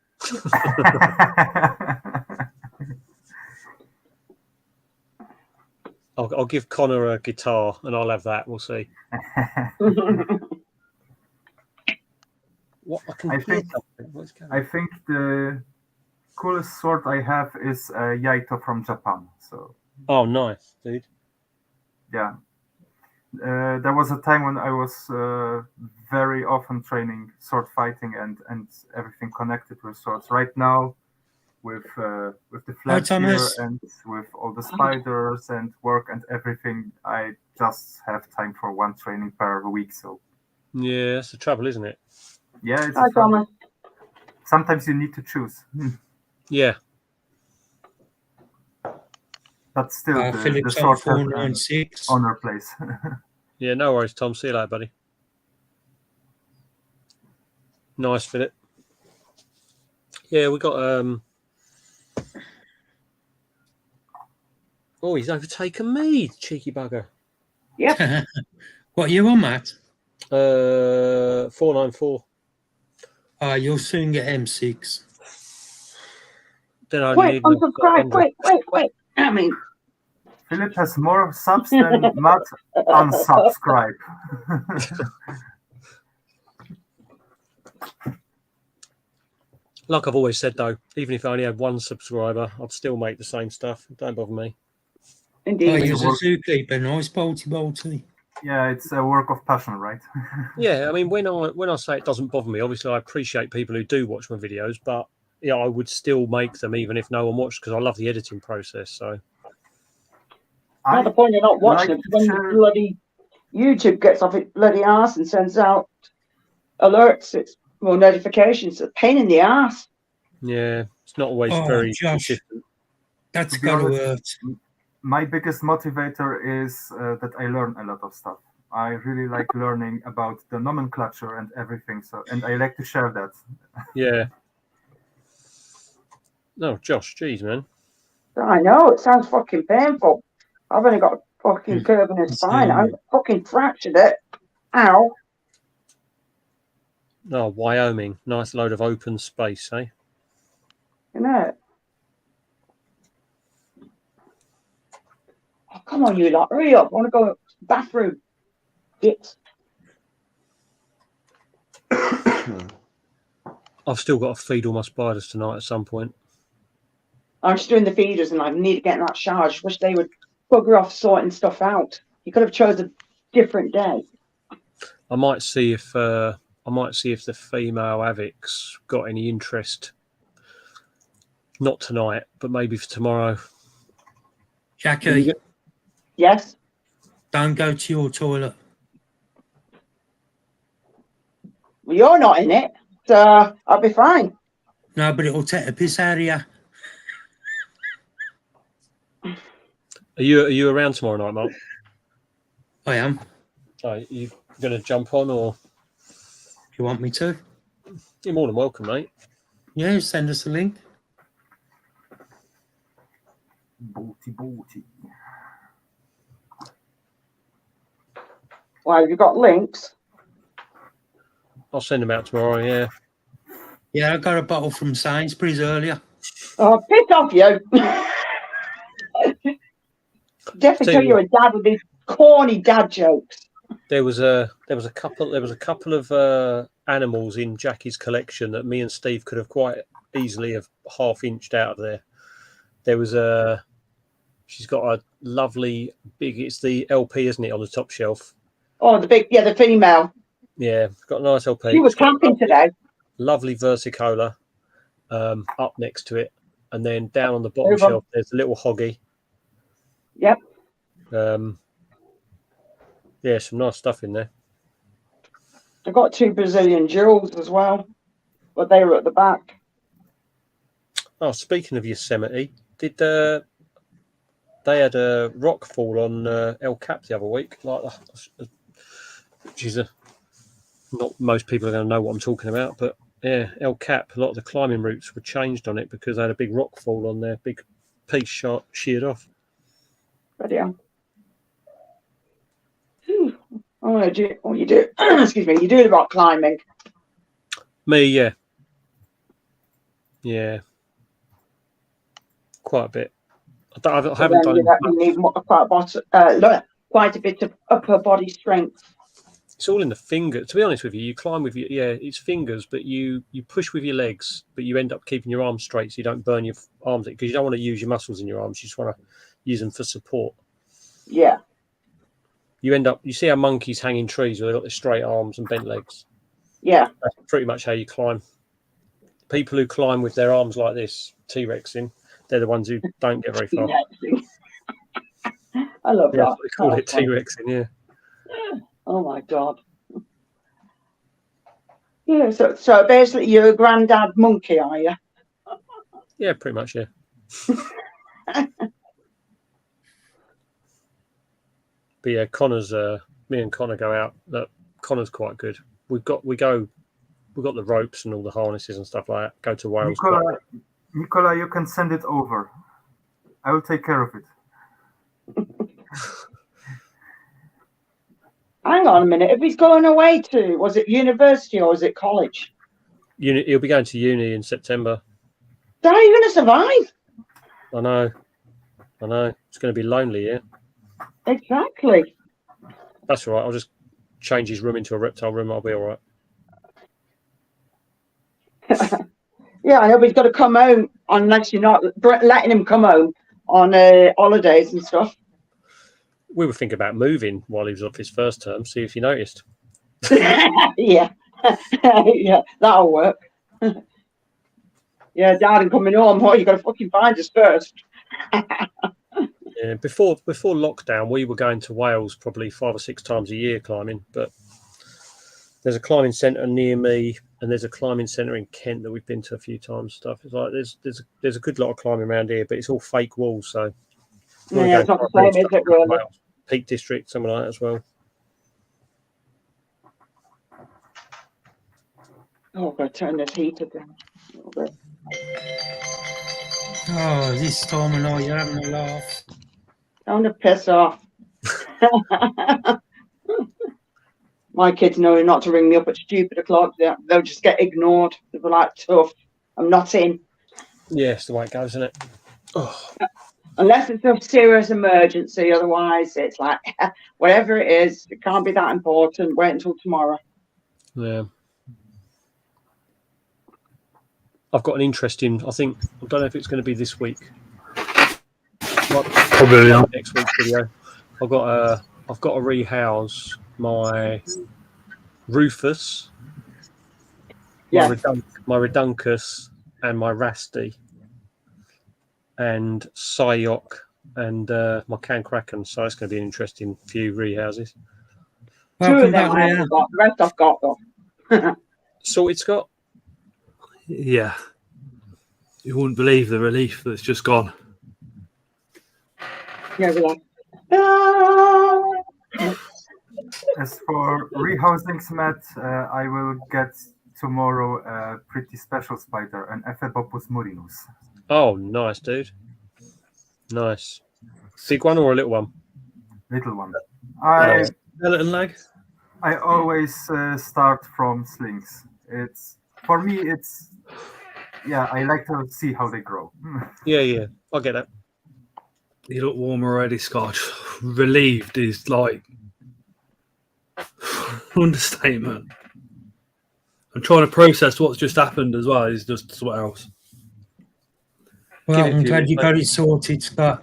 I'll give Connor a guitar and I'll have that. We'll see. I think the coolest sword I have is Yaito from Japan. So. Oh, nice, dude. Yeah. There was a time when I was very often training sword fighting and everything connected with swords. Right now, with the flat here and with all the spiders and work and everything, I just have time for one training per week. So. Yeah, that's the trouble, isn't it? Yeah, it's a trouble. Sometimes you need to choose. Yeah. But still, the sword has honor place. Yeah, no worries, Tom. See you later, buddy. Nice, Philip. Yeah, we got. Oh, he's overtaken me, cheeky bugger. Yep. What are you on, Matt? 494. You'll soon get M6. Then I Quick, need unsubscribe, quick. I mean, Philip has more subs than Matt unsubscribe. Like I've always said, though, even if I only had one subscriber, I'd still make the same stuff. Don't bother me. Indeed. You're a zookeeper, nice bolty. Yeah, it's a work of passion, right? Yeah, I mean, when I say it doesn't bother me, obviously I appreciate people who do watch my videos, but yeah, I would still make them even if no one watched because I love the editing process. So, not the point you're not watching it when bloody YouTube gets off its bloody arse and sends out alerts. It's notifications. It's a pain in the ass. Yeah, it's not always very consistent. That's got to hurt. My biggest motivator is that I learn a lot of stuff. I really like learning about the nomenclature and everything. And I like to share that. Yeah. No, Josh, geez, man. I know, it sounds fucking painful. I've only got a fucking curve in the spine. I fucking fractured it. Ow. Oh, Wyoming. Nice load of open space, eh? Isn't it? Oh, come on, you lot. Hurry up. I want to go to the bathroom. Dicks. I've still got to feed all my spiders tonight at some point. I'm just doing the feeders and I need to get in that shower. I just wish they would bugger off sorting stuff out. You could have chose a different day. I might see if the female Avix got any interest. Not tonight, but maybe for tomorrow. Jackie. Yes. Don't go to your toilet. Well, you're not in it, so I'll be fine. No, but it'll take the piss out of you. Are you around tomorrow night, Mark? I am. Are you going to jump on, or you want me to? You're more than welcome, mate. Yeah, send us a link. Booty. Well, have you got links? I'll send them out tomorrow, yeah. Yeah, I got a bottle from Sainsbury's earlier. Oh, piss off, you. Definitely tell you're a dad with these corny dad jokes. There was a couple of animals in Jackie's collection that me and Steve could have quite easily have half-inched out of there. There was she's got a lovely big, it's the LP, isn't it, on the top shelf? Oh, the female. Yeah, got a nice LP. She was camping today. Lovely versicola up next to it. And then down on the bottom shelf, there's a little hoggy. Yep. Yeah, some nice stuff in there. I got 2 Brazilian jewels as well, but they were at the back. Oh, speaking of Yosemite, did they had a rock fall on El Cap the other week? Which is not most people are going to know what I'm talking about, but yeah, El Cap. A lot of the climbing routes were changed on it because they had a big rock fall on there, big piece sheared off. But yeah. Oh, you do. Excuse me. You do the rock climbing. Me, yeah. Yeah. Quite a bit. I haven't done it. You need quite a bit of upper body strength. It's all in the finger. To be honest with you, you climb with it's fingers, but you push with your legs, but you end up keeping your arms straight so you don't burn your arms because you don't want to use your muscles in your arms. You just want to use them for support. Yeah. You see how monkeys hang in trees where they've got their straight arms and bent legs. Yeah. That's pretty much how you climb. People who climb with their arms like this, T-Rexing, they're the ones who don't get very far. I love that. They call it T-Rexing, yeah. Oh my God. Yeah, so basically you're a granddad monkey, are you? Yeah, pretty much, yeah. But yeah, Connor's me and Connor go out. Look, Connor's quite good. We go we've got the ropes and all the harnesses and stuff like that. Go to Wales. Nicola, you can send it over. I will take care of it. Hang on a minute. If he's going away to, was it university or was it college? He'll be going to uni in September. So how are you going to survive? I know. It's going to be lonely here. Exactly. That's all right. I'll just change his room into a reptile room. I'll be all right. Yeah, I hope he's got to come home unless you're not letting him come home on holidays and stuff. We were thinking about moving while he was off his first term. See if you noticed. Yeah. Yeah, that'll work. Yeah, Dad, I'm coming home. Oh, you got to fucking find us first. Yeah, before lockdown, we were going to Wales probably 5 or 6 times a year climbing. But there's a climbing centre near me, and there's a climbing centre in Kent that we've been to a few times. Stuff. It's like there's a good lot of climbing around here, but it's all fake walls. So yeah, it's not the same, is it? Really? Peak District, something like that as well. Oh, I've got to turn this heater down a little bit. Oh, this storm and all, you're having a laugh. Don't piss off. My kids know not to ring me up at stupid o'clock. They'll just get ignored. They'll be like, tough. I'm not in. Yeah, it's the way it goes, isn't it? Oh. Unless it's a serious emergency. Otherwise, it's like, whatever it is, it can't be that important. Wait until tomorrow. Yeah. I've got an interesting, I don't know if it's going to be this week. Probably not. Next week's video. I've got to rehouse my Rufus, my Reduncus, and my Rasty, and Psyok, and my Cancracken. So it's going to be an interesting few rehouses. Two of them I haven't got. The rest I've got though. Sorted, Scott? Yeah. You wouldn't believe the relief that's just gone. Yeah, we're like, As for rehousings, Matt, I will get tomorrow a pretty special spider, an Ephebopus murinus. Oh, nice, dude. Nice. Big one or a little one? Little one. Skeleton leg? I always start from slings. For me, I like to see how they grow. Yeah, I get that. You look warm already, Scott. Relieved is like understatement. I'm trying to process what's just happened as well. It's just something else. Well, I'm glad you got it sorted, Scott.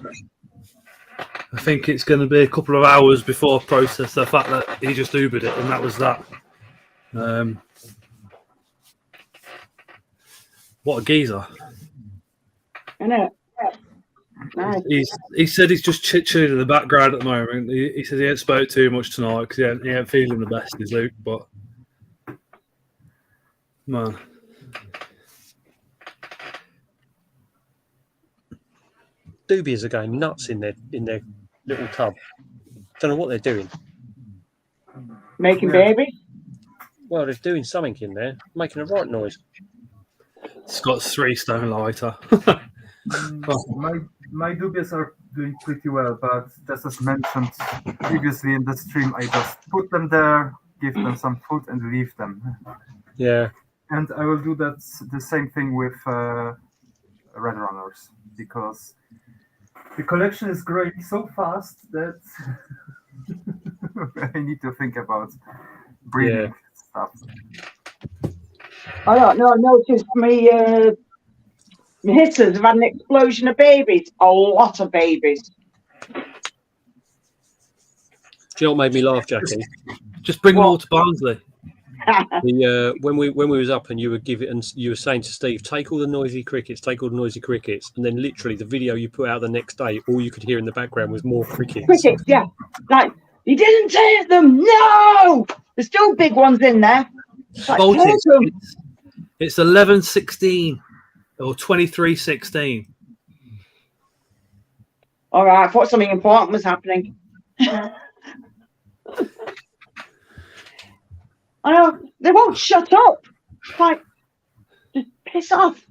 I think it's going to be a couple of hours before I process the fact that he just Ubered it, and that was that. What a geezer. I know. Nice. He said he's just chilling in the background at the moment. He said he ain't spoke too much tonight because he ain't feeling the best, is Luke. But man, Doobies are going nuts in their little tub. Don't know what they're doing. Making babies? Well, they're doing something in there, making a right noise. Scott's 3 stone lighter. My dubious are doing pretty well, but just as mentioned previously in the stream, I just put them there, give them some food, and leave them. Yeah. And I will do the same thing with Red Runners, because the collection is growing so fast that I need to think about breeding stuff. I don't know. I noticed my hitters have had an explosion of babies. A lot of babies. Do you know what made me laugh, Jackie? Just bring them all to Barnsley. When we was up and you were saying to Steve, take all the noisy crickets, and then literally the video you put out the next day, all you could hear in the background was more crickets. Crickets, yeah. Like, you didn't take them. No, there's still big ones in there. Like, it's 11:16 or 23:16. All right, I thought something important was happening. I know they won't shut up. It's like, just piss off.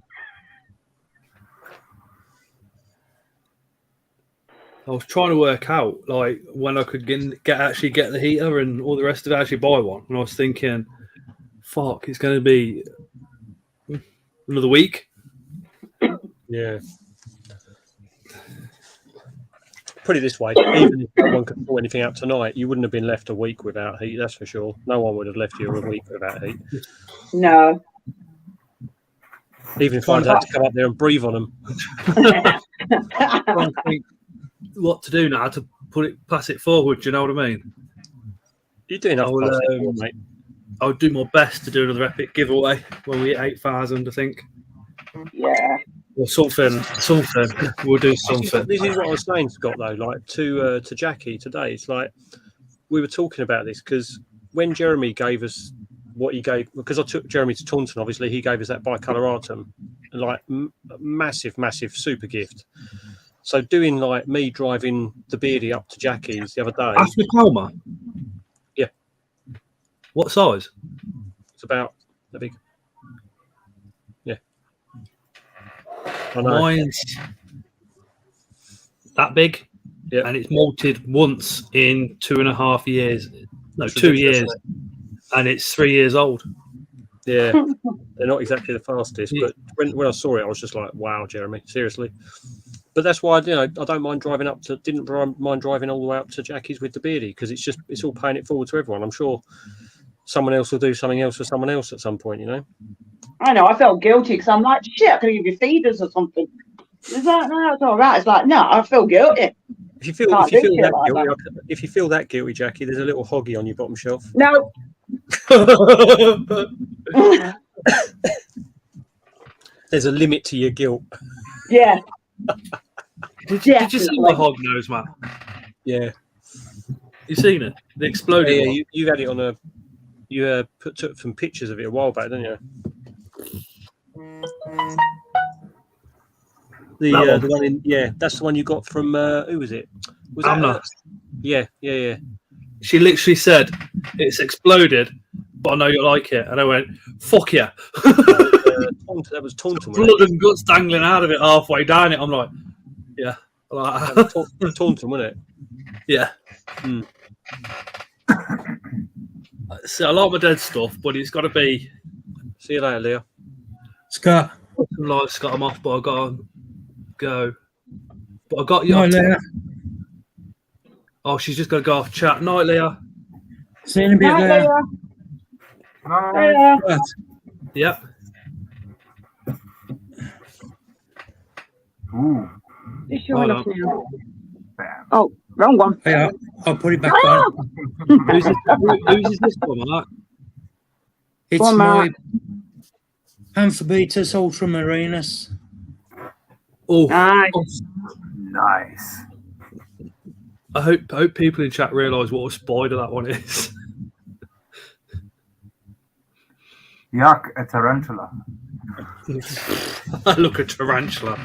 I was trying to work out like when I could get the heater and all the rest of it, actually buy one. And I was thinking, fuck, it's going to be another week. Yeah. Put it this way, even if no one could sort anything out tonight, you wouldn't have been left a week without heat, that's for sure. No one would have left you a week without heat. No. Even if I'd had to come up there and breathe on them. I think what to do now to pass it forward, do you know what I mean? You're doing enough, mate. I'll do my best to do another epic giveaway when we hit 8,000, I think. Yeah. Or something. We'll do something. This is what I was saying, Scott, though, like to Jackie today. It's like we were talking about this because when Jeremy gave us what he gave, because I took Jeremy to Taunton, obviously, he gave us that bicoloratum, like massive super gift. So doing like me driving the Beardy up to Jackie's the other day. After Palmer? Yeah. What size? It's about that big. Yeah. Mine's that big. Yeah. And it's molted once in 2.5 years. No, 2 years. And it's 3 years old. Yeah. They're not exactly the fastest, but when I saw it, I was just like, wow, Jeremy, seriously. But that's why I don't mind driving didn't mind driving all the way up to Jackie's with the Beardy because it's all paying it forward to everyone. I'm sure someone else will do something else for someone else at some point, you know. I know. I felt guilty because I'm like, shit, I could give you feeders or something. It's like, no, it's all right. It's like, no, I feel guilty. If you feel that guilty, Jackie, there's a little hoggy on your bottom shelf. No. There's a limit to your guilt. Yeah. Did you see my hog nose, Matt? Yeah. You seen it? The exploding one? Yeah, you had it on you took some pictures of it a while back, didn't you? The one in that's the one you got from who was it? Was Anna? Yeah. She literally said it's exploded, but I know you like it, and I went, "Fuck yeah!" That was Taunton. Blood and guts dangling out of it halfway down it. I'm like, yeah, like Taunton, wasn't it? Yeah. Mm. So I like my dead stuff, but it's got to be. See you later, Leo. Scott. Life's got them off, but I got to go. But I got you. Night, Leah. Oh, she's just going to go off chat. Night, Leah. See you in a bit, Night, Leah. Leah. Right. Yep. Ooh. It's showing up now. Oh, wrong one. Yeah, I'll put it back on. Who's this one, Mark? It's Go on, my Mark. Amphibetus ultramarinus. Oh, Nice. Nice. I hope people in chat realise what a spider that one is. Yuck, a tarantula. I look at tarantula.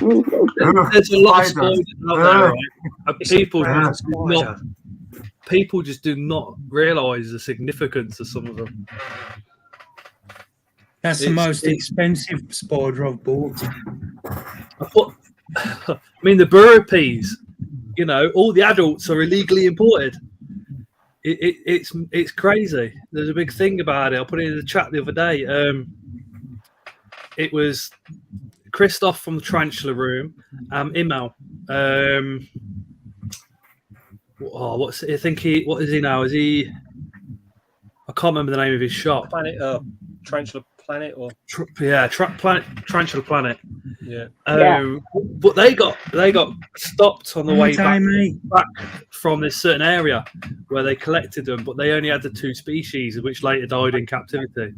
Ooh. There's a lot of Spiders. spiders out there, right? And people just do not realise the significance of some of them. That's the most expensive spider I've bought. I mean, the burrow peas, you know, all the adults are illegally imported. It's crazy. There's a big thing about it. I put it in the chat the other day. It was Christoph from the Tarantula Room, Imel. What is he now? Is he? I can't remember the name of his shop. Tarantula Planet or Tarantula Planet. Yeah. But they got stopped on the way back from this certain area where they collected them, but they only had the 2 species, which later died in captivity.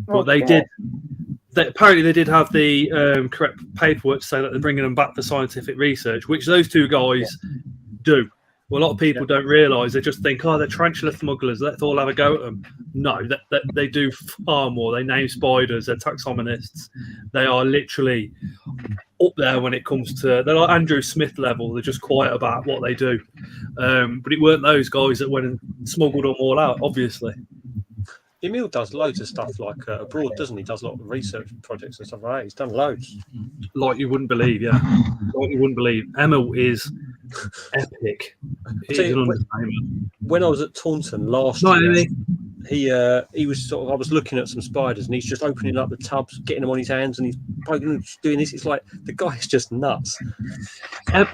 But apparently they did have the correct paperwork to say that they're bringing them back for scientific research, which those 2 guys do. Well, a lot of people don't realise. They just think, oh, they're tarantula smugglers. Let's all have a go at them. No, they do far more. They name spiders. They're taxonomists. They are literally up there when it comes to... They're like Andrew Smith level. They're just quiet about what they do. But it weren't those guys that went and smuggled them all out, obviously. Emil does loads of stuff like abroad, doesn't he? He does a lot of research projects and stuff like that. He's done loads. Like you wouldn't believe, yeah. Like you wouldn't believe. Emil is epic. It is an understatement. When I was at Taunton last year, he was sort of, I was looking at some spiders and he's just opening up the tubs, getting them on his hands, and he's doing this. It's like the guy's just nuts. Emma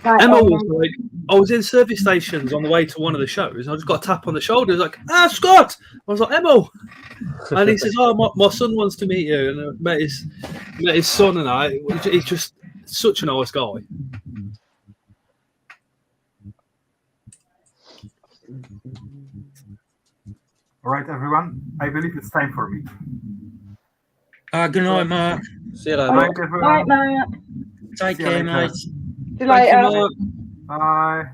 was like, I was in service stations on the way to one of the shows, and I just got a tap on the shoulder. He was like, Scott! I was like, Emma! And he says, my son wants to meet you. And I met his son and I. He's just such a nice guy. All right, everyone. I believe it's time for me. Good night, Mark. See you later. Night, everyone. Night, Mark. Take care, mate. See you later. Bye.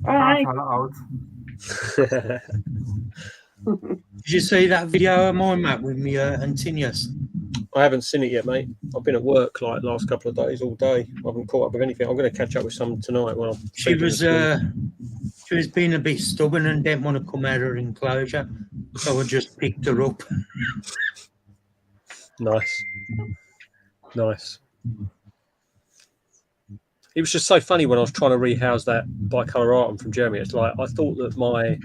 Bye. Out. Did you see that video of mine, Matt, with me Antinius? I haven't seen it yet, mate. I've been at work like last couple of days, all day. I haven't caught up with anything. I'm going to catch up with some tonight. When she was being a bit stubborn and didn't want to come out of her enclosure, so I just picked her up. Nice. It was just so funny when I was trying to rehouse that bicolor atom from Jeremy. It's like I thought that my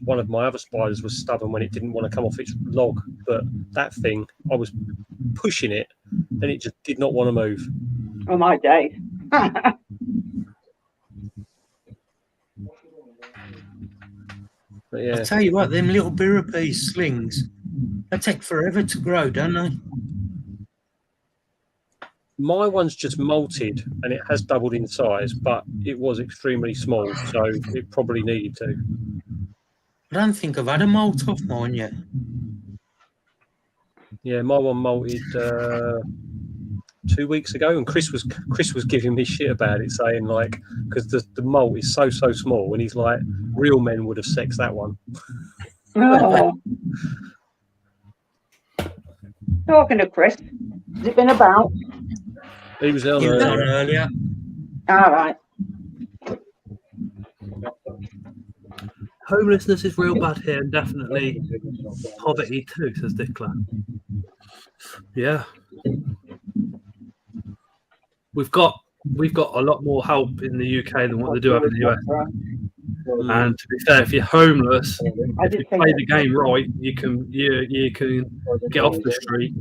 one of my other spiders was stubborn when it didn't want to come off its log, but that thing, I was pushing it and it just did not want to move. Oh my day. But yeah. I tell you what, them little birapee slings, they take forever to grow, don't they? My one's just molted and it has doubled in size, but it was extremely small, so it probably needed to. I don't think I've had a molt off mine yet. Yeah, my one molted 2 weeks ago, and Chris was giving me shit about it, saying like, because the molt is so small, and he's like, real men would have sexed that one. Oh. Talking to Chris, has it been about? He was on earlier. All right. Homelessness is real bad here, and definitely poverty too, says Dickler. Yeah, we've got a lot more help in the UK than what they do have in the US. And to be fair, if you're homeless, if you play the game right, you can get off the street.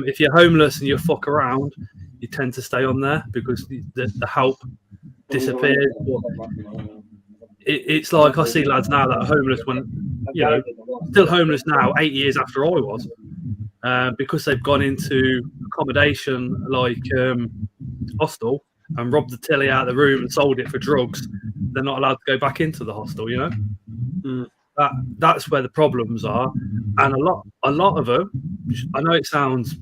If you're homeless and you fuck around, you tend to stay on there because the help disappears. It's like I see lads now that are homeless when, still homeless now, 8 years after I was, because they've gone into accommodation like hostel and robbed the telly out of the room and sold it for drugs. They're not allowed to go back into the hostel, That's where the problems are. And a lot of them, I know it sounds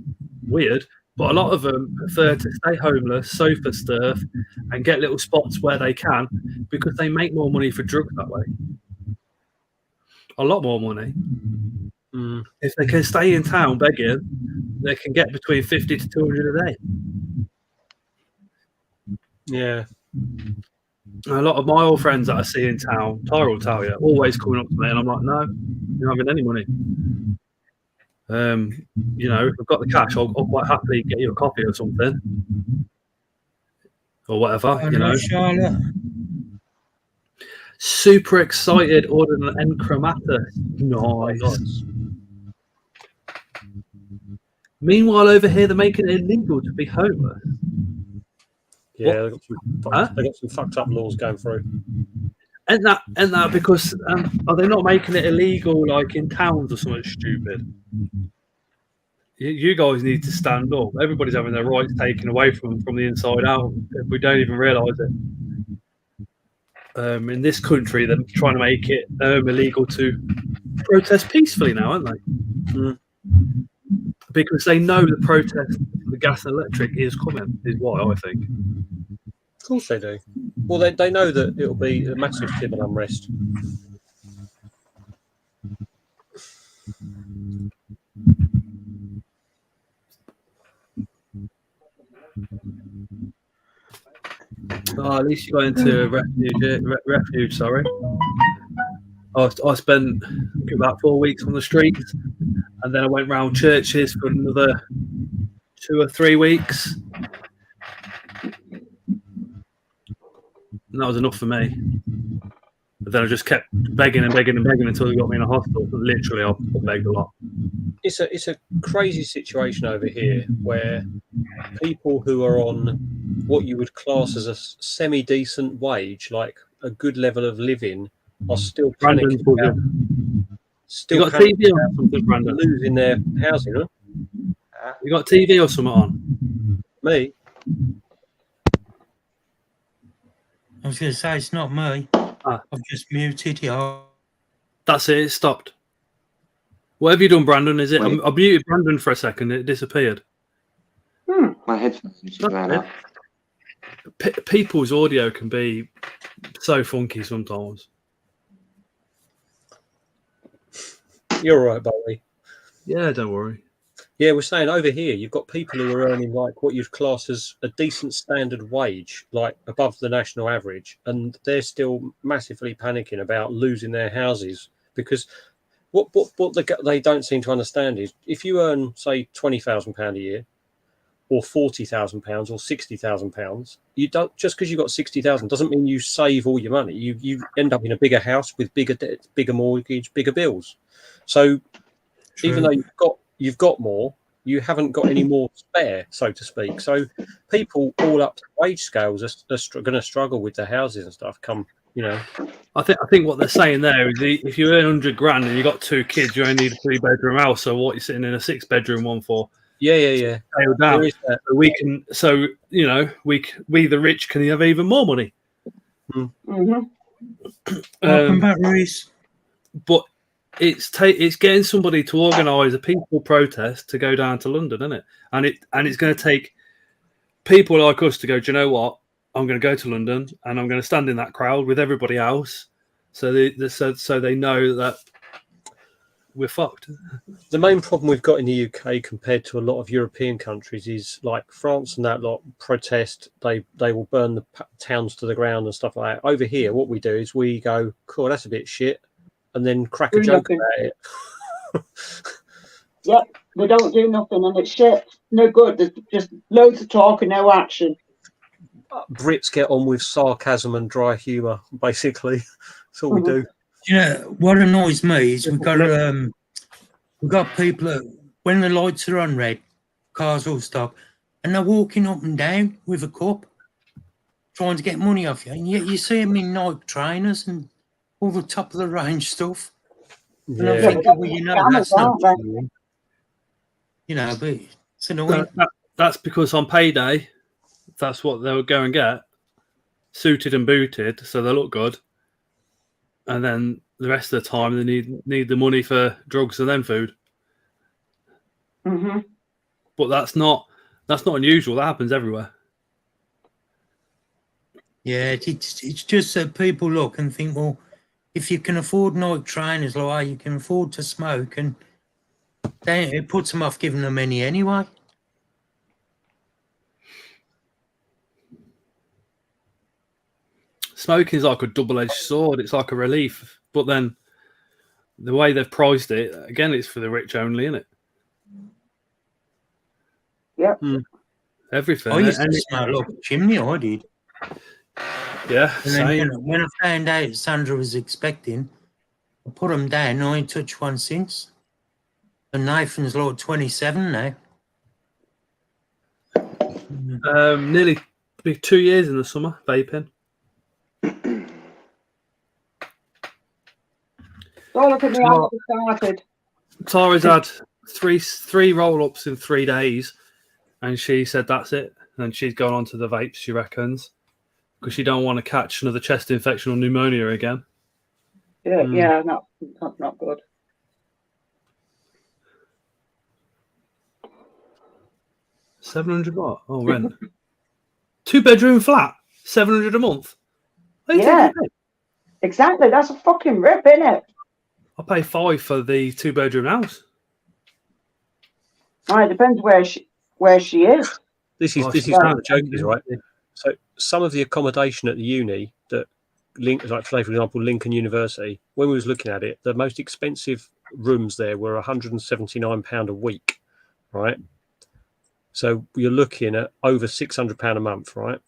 weird, but a lot of them prefer to stay homeless, sofa surf, and get little spots where they can because they make more money for drugs that way. A lot more money. If they can stay in town begging, they can get between 50 to 200 a day. Yeah. A lot of my old friends that I see in town, Tyra will tell you, always coming up to me, and I'm like, no, you're not having any money. If I've got the cash, I'll quite happily get you a coffee or something, or whatever. Charlotte. Super excited, ordering an Enchromata. Nice. Meanwhile, over here, they're making it illegal to be homeless. Yeah, they got some fucked up laws going through. And that because are they not making it illegal like in towns or something stupid? You guys need to stand up. Everybody's having their rights taken away from the inside out. We don't even realise it. In this country, they're trying to make it illegal to protest peacefully now, aren't they? Because they know the protest for the gas and electric is coming, is why I think. Of course they do. Well, they know that it'll be a massive civil unrest. Oh, at least you got into refuge. Sorry. I spent about 4 weeks on the streets, and then I went round churches for another 2 or 3 weeks. And that was enough for me. But then I just kept begging and begging and begging until they got me in a hospital. Literally, I begged a lot. It's a crazy situation over here where people who are on what you would class as a semi-decent wage, like a good level of living, are still panicking about, you got TV or something, Brandon? Losing their housing, huh? You got TV or something on? Me? I was going to say, it's not me. I've just muted you. That's it. It stopped. What have you done, Brandon? Is it? I muted Brandon for a second. It disappeared. My headphones ran out. People's audio can be so funky sometimes. You're all right, Bowie. Yeah, don't worry. Yeah, we're saying over here you've got people who are earning like what you'd class as a decent standard wage, like above the national average, and they're still massively panicking about losing their houses because what they don't seem to understand is if you earn say £20,000 a year, or £40,000 or £60,000, you don't just because you got 60,000 doesn't mean you save all your money. You end up in a bigger house with bigger debt, bigger mortgage, bigger bills. So even though you've got more, you haven't got any more spare, so to speak. So people all up to wage scales are going to struggle with their houses and stuff. I think what they're saying there is if you earn 100 grand and you got 2 kids, you only need a 3-bedroom house. So what you're sitting in a 6-bedroom one for? Yeah. Scale down. So we the rich can have even more money. Welcome back, Reese. But it's getting somebody to organise a peaceful protest to go down to London, isn't it? And it's going to take people like us to go, do you know what? I'm going to go to London and I'm going to stand in that crowd with everybody else, so they know that we're fucked. The main problem we've got in the UK compared to a lot of European countries is like France and that lot protest. They will burn the towns to the ground and stuff like that. Over here, what we do is we go, cool, that's a bit shit, and then crack a joke about it. Yep, they don't do nothing and it's shit. No good. There's just loads of talk and no action. Brits get on with sarcasm and dry humour, basically. That's all we do. You know what annoys me is we've got people that, when the lights are on red, cars will stop, and they're walking up and down with a cup, trying to get money off you, and yet you see them in Nike trainers and all the top of the range stuff. And I think, well, that's not true. But it's annoying. That's because on payday, that's what they'll go and get, suited and booted, so they look good. And then the rest of the time, they need the money for drugs and then food. But that's not unusual. That happens everywhere. Yeah, it's just that people look and think, well, if you can afford Nike trainers, like you can afford to smoke, and then it puts them off giving them any anyway. Smoking is like a double-edged sword. It's like a relief, but then the way they've priced it, again, it's for the rich only, isn't it? Yep. Everything. I used to smoke like a chimney, I did. Yeah, and then when I found out Sandra was expecting, I put them down, and I ain't touched one since. And Nathan's like 27 now. Nearly 2 years in the summer, vaping. Oh, look at me, I started. Tara's had three roll-ups in 3 days, and she said that's it. And she's gone on to the vapes, she reckons, because she don't want to catch another chest infection or pneumonia again. Yeah, that's not good. $700 what? Oh, rent. 2-bedroom flat, $700 a month. Yeah, exactly. That's a fucking rip, isn't it? I pay $5 for the 2-bedroom house. It depends where she is. This is how the joke is, right? So some of the accommodation at the uni that like say for example, Lincoln University. When we was looking at it, the most expensive rooms there were £179 a week, right? So you're looking at over £600 a month, right?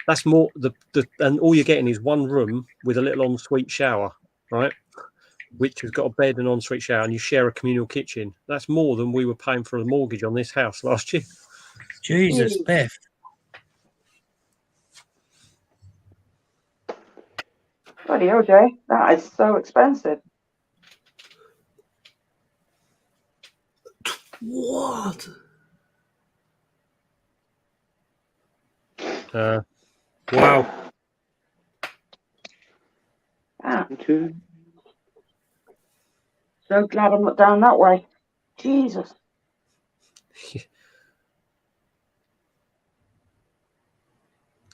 That's more and all you're getting is one room with a little ensuite shower, right? Which has got a bed and ensuite shower, and you share a communal kitchen. That's more than we were paying for a mortgage on this house last year. Jesus, Beth. Bloody hell, Jay. That is so expensive. What? Wow. So glad I'm not down that way. Jesus.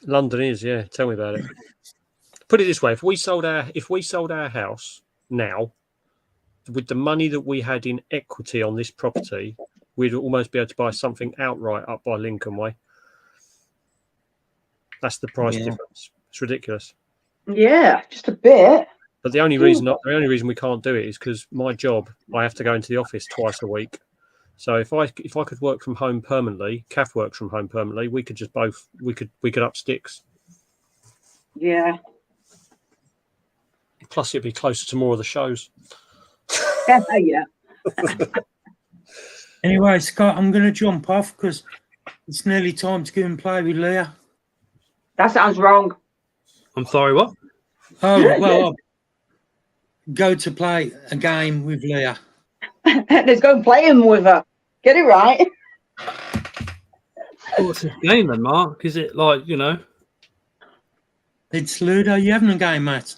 London is, yeah. Tell me about it. Put it this way: if we sold our house now, with the money that we had in equity on this property, we'd almost be able to buy something outright up by Lincoln Way. That's the price difference. It's ridiculous. Yeah, just a bit. But the only reason we can't do it is because my job, I have to go into the office twice a week. So if I could work from home permanently, Kath works from home permanently, we could up sticks. Yeah. Plus, it'd be closer to more of the shows. Yeah. Anyway, Scott, I'm going to jump off because it's nearly time to go and play with Leah. That sounds wrong. I'm sorry, what? Oh, well, I'll go to play a game with Leah. Let's go and play him with her. Get it right. What's the game then, Mark? Is it like, It's Ludo. You having a game, mate?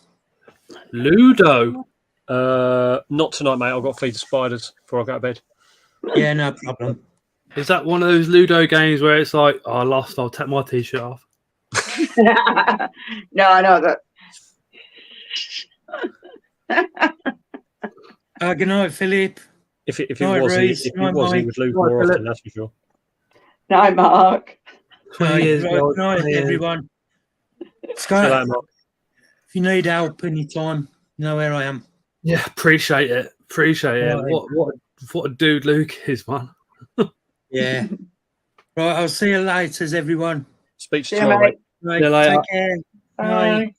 Ludo? Not tonight, mate. I've got to feed the spiders before I go to bed. Yeah, no problem. Is that one of those Ludo games where it's like, I lost, I'll take my t-shirt off? No, I know that. Good night, Philip. If it was, he would lose more often, that's for sure. No, Mark. 20 years ago. Good night, everyone. Scott, if you need help anytime, you know where I am. Yeah, appreciate it. Right. What a dude Luke is, man. Yeah. Right, I'll see you later, everyone. Speak to you tomorrow, mate. Right, See you later. take care. Bye.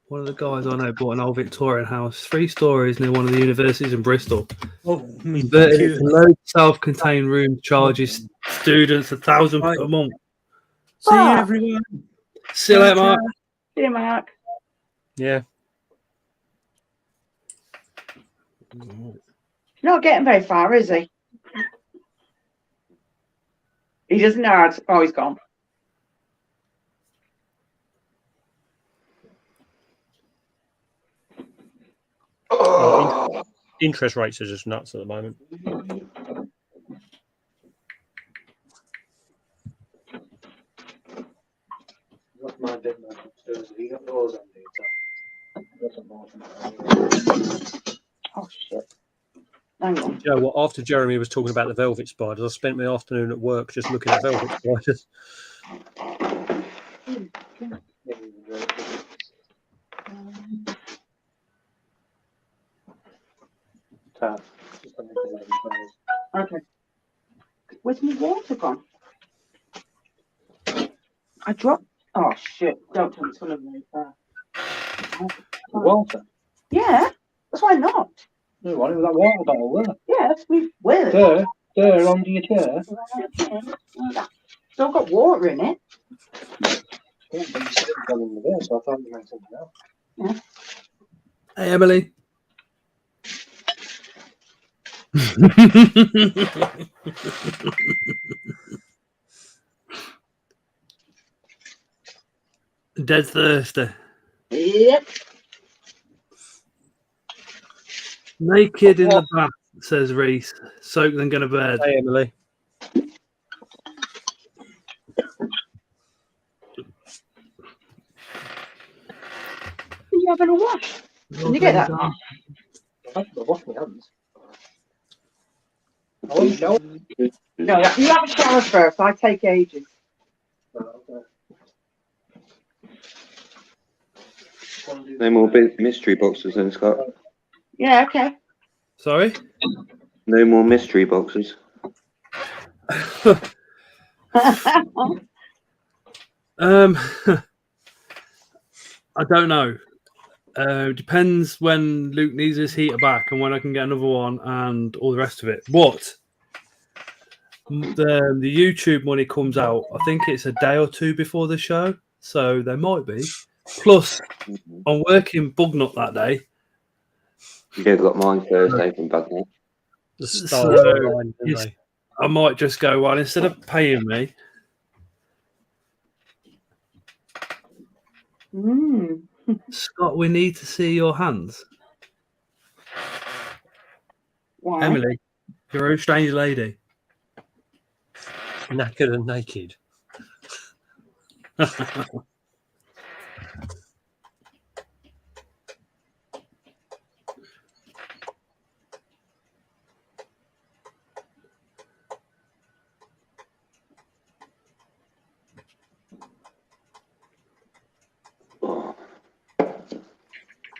One of the guys I know bought an old Victorian house, 3 stories near one of the universities in Bristol. Converted it to loads of self-contained rooms, charges students £1,000 per month. See you, everyone. See you later, Mark. See you, Mark. Yeah. He's not getting very far, is he? He doesn't know how to... Oh, he's gone. Interest rates are just nuts at the moment. Oh, shit. Hang on. You know what? After Jeremy was talking about the velvet spiders, I spent my afternoon at work just looking at velvet spiders. Okay. Where's my water gone? I dropped... Oh, shit. Don't tell me it's going to be there. Water? Yeah. That's why not. No, what was that water bottle there? Yes, we will. There, under your chair. Still got water in it. Yeah, but you said it was gone in there, so I thought you meant something else. Yeah. Hey, Emily. Dead thirsty. Yep. Naked in the bath, says Reese. Soak then go to bed. Hey, Emily. Are you having a wash? Can you get that? I've got to wash my hands. I want to shower. No, you have a shower first. I take ages. No more big mystery boxes then, Scott. Yeah, okay. Sorry? No more mystery boxes. I don't know. Depends when Luke needs his heater back and when I can get another one and all the rest of it. But the YouTube money comes out, I think it's a day or two before the show, so there might be. Plus, I'm working bug nut that day. Yeah, got mine Thursday from Bugnut. The stars So aligned, didn't it's- they? I might just go, well, instead of paying me, Scott, we need to see your hands. Why? Emily, you're a strange lady. Knackered and naked.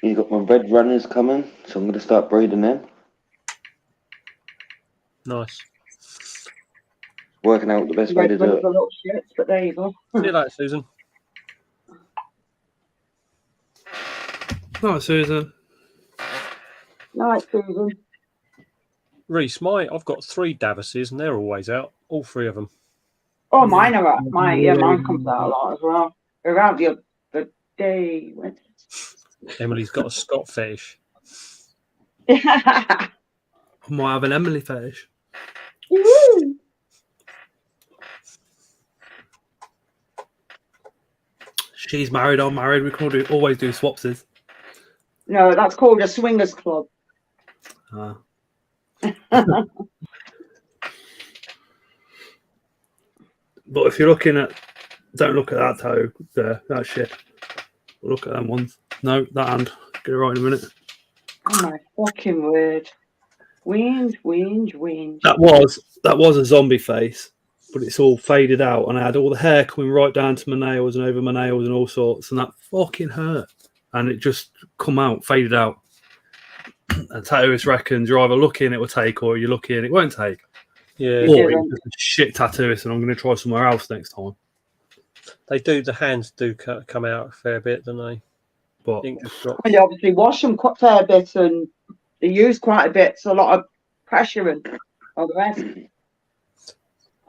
You got my red runners coming, so I'm going to start breeding them. Nice. Working out the best way to do it. The little shits, but there you go. See you later, Susan. Right, Susan. Night, Susan. Reese, I've got 3 Davises and they're always out. All 3 of them. Oh, mine are out. Mine comes out a lot as well. Around the other day. Emily's got a Scott fetish. I might have an Emily fetish. She's married, I'm married. We can always do swapsies. No, that's called a swingers club. Ah. But if you're looking at, don't look at that toe there, that shit. Look at them ones. No, that hand. Get it right in a minute. Oh my fucking word. Whinge. That was a zombie face, but it's all faded out, and I had all the hair coming right down to my nails and over my nails and all sorts, and that fucking hurt. And it just come out, faded out. And tattooist reckons you're either lucky and it will take, or you're lucky and it won't take. Yeah. Or it's just a shit tattooist, and I'm going to try somewhere else next time. They do. The hands do come out a fair bit, don't they? But And you obviously wash them quite a fair bit, and they use quite a bit, so a lot of pressure and all the rest.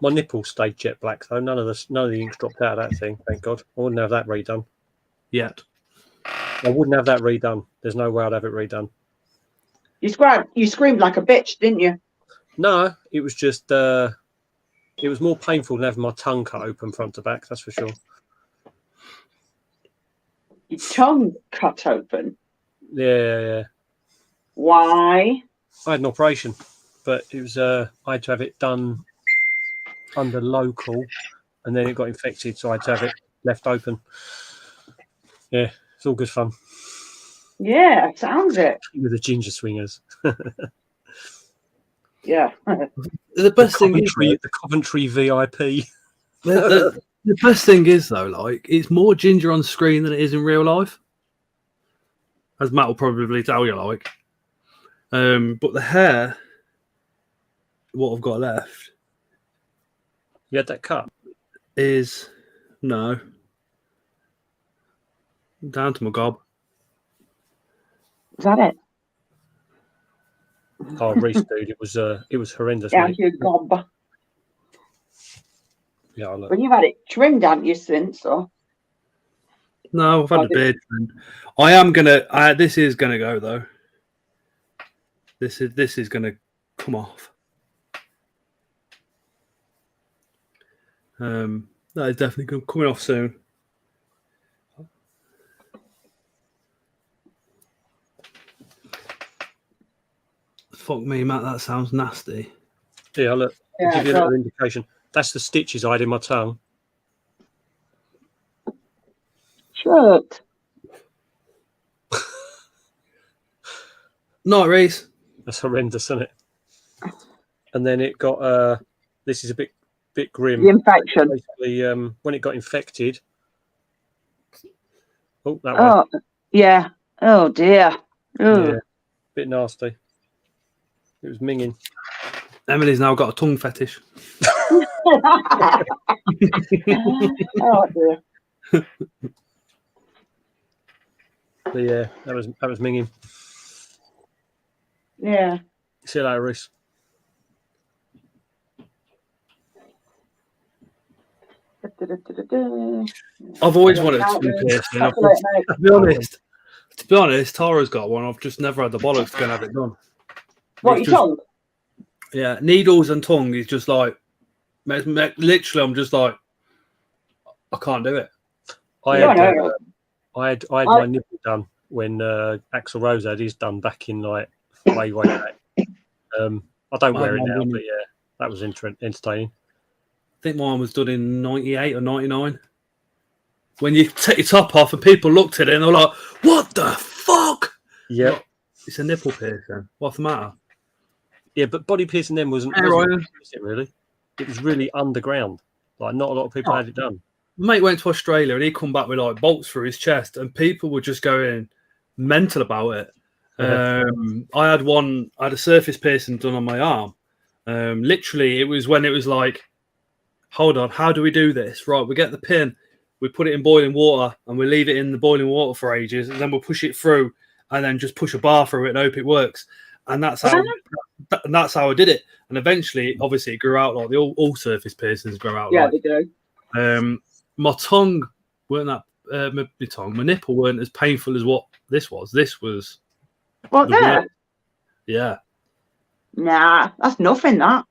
My nipples stayed jet black though. None of the ink's dropped out of that thing. Thank God. I wouldn't have that redone. Yet. I wouldn't have that redone. There's no way I'd have it redone. You screamed like a bitch, didn't you? No, it was just it was more painful than having my tongue cut open front to back, that's for sure. Your tongue cut open? Yeah. Why? I had an operation, but it was I had to have it done under local, and then it got infected, so I had to have it left open. Yeah, it's all good fun. Yeah, sounds it. With the ginger swingers. Yeah. The best thing is the Coventry VIP. The best thing is though, like, it's more ginger on screen than it is in real life, as Matt will probably tell you. Like, but the hair, what I've got left, you had that cut, is no down to my gob. Is that it? Oh, Reese, dude, it was horrendous. Down mate. to your gob. Yeah, look. When you've had it trimmed, haven't you, since? Or? No, I've had a beard trimmed. I am gonna. This is gonna go though. This is gonna come off. That is definitely coming off soon. Fuck me, Matt. That sounds nasty. Yeah, look. I'll Yeah, give you a little indication. That's the stitches I had in my tongue. Shut. Not Reese. That's horrendous, isn't it? And then it got. This is a bit bit grim. The infection. Basically, when it got infected. Oh, that Oh, yeah. Oh dear. Oh. Yeah, bit nasty. It was minging. Emily's now got a tongue fetish. Oh dear. But yeah, that was minging. Yeah. See you later, Reese. I've always wanted a tongue piercing. To be honest, Tara's got one. I've just never had the bollocks to go and have it done. What, your tongue? Yeah, needles and tongue is just like, literally, I'm just like, I can't do it. I had my nipple done when Axel Rose had his done back in like way back. I don't wear it now, but yeah, that was entertaining. I think mine was done in 98 or 99. When you take your top off and people looked at it and they're like, what the fuck? Yeah. It's a nipple piercing. What's the matter? Yeah, but body piercing then wasn't it really? It was really underground. Like, not a lot of people had it done. Mate went to Australia and he come back with like bolts through his chest and people were just going mental about it. I had a surface piercing done on my arm. Literally, it was when it was like, hold on, how do we do this? Right, we get the pin, we put it in boiling water and we leave it in the boiling water for ages and then we'll push it through and then just push a bar through it and hope it works. And that's how I did it. And eventually, obviously, it grew out like all surface piercings grow out. Yeah, like. they do. My tongue weren't that. My nipple weren't as painful as what this was. This was. What there? Yeah. Nah, that's nothing. That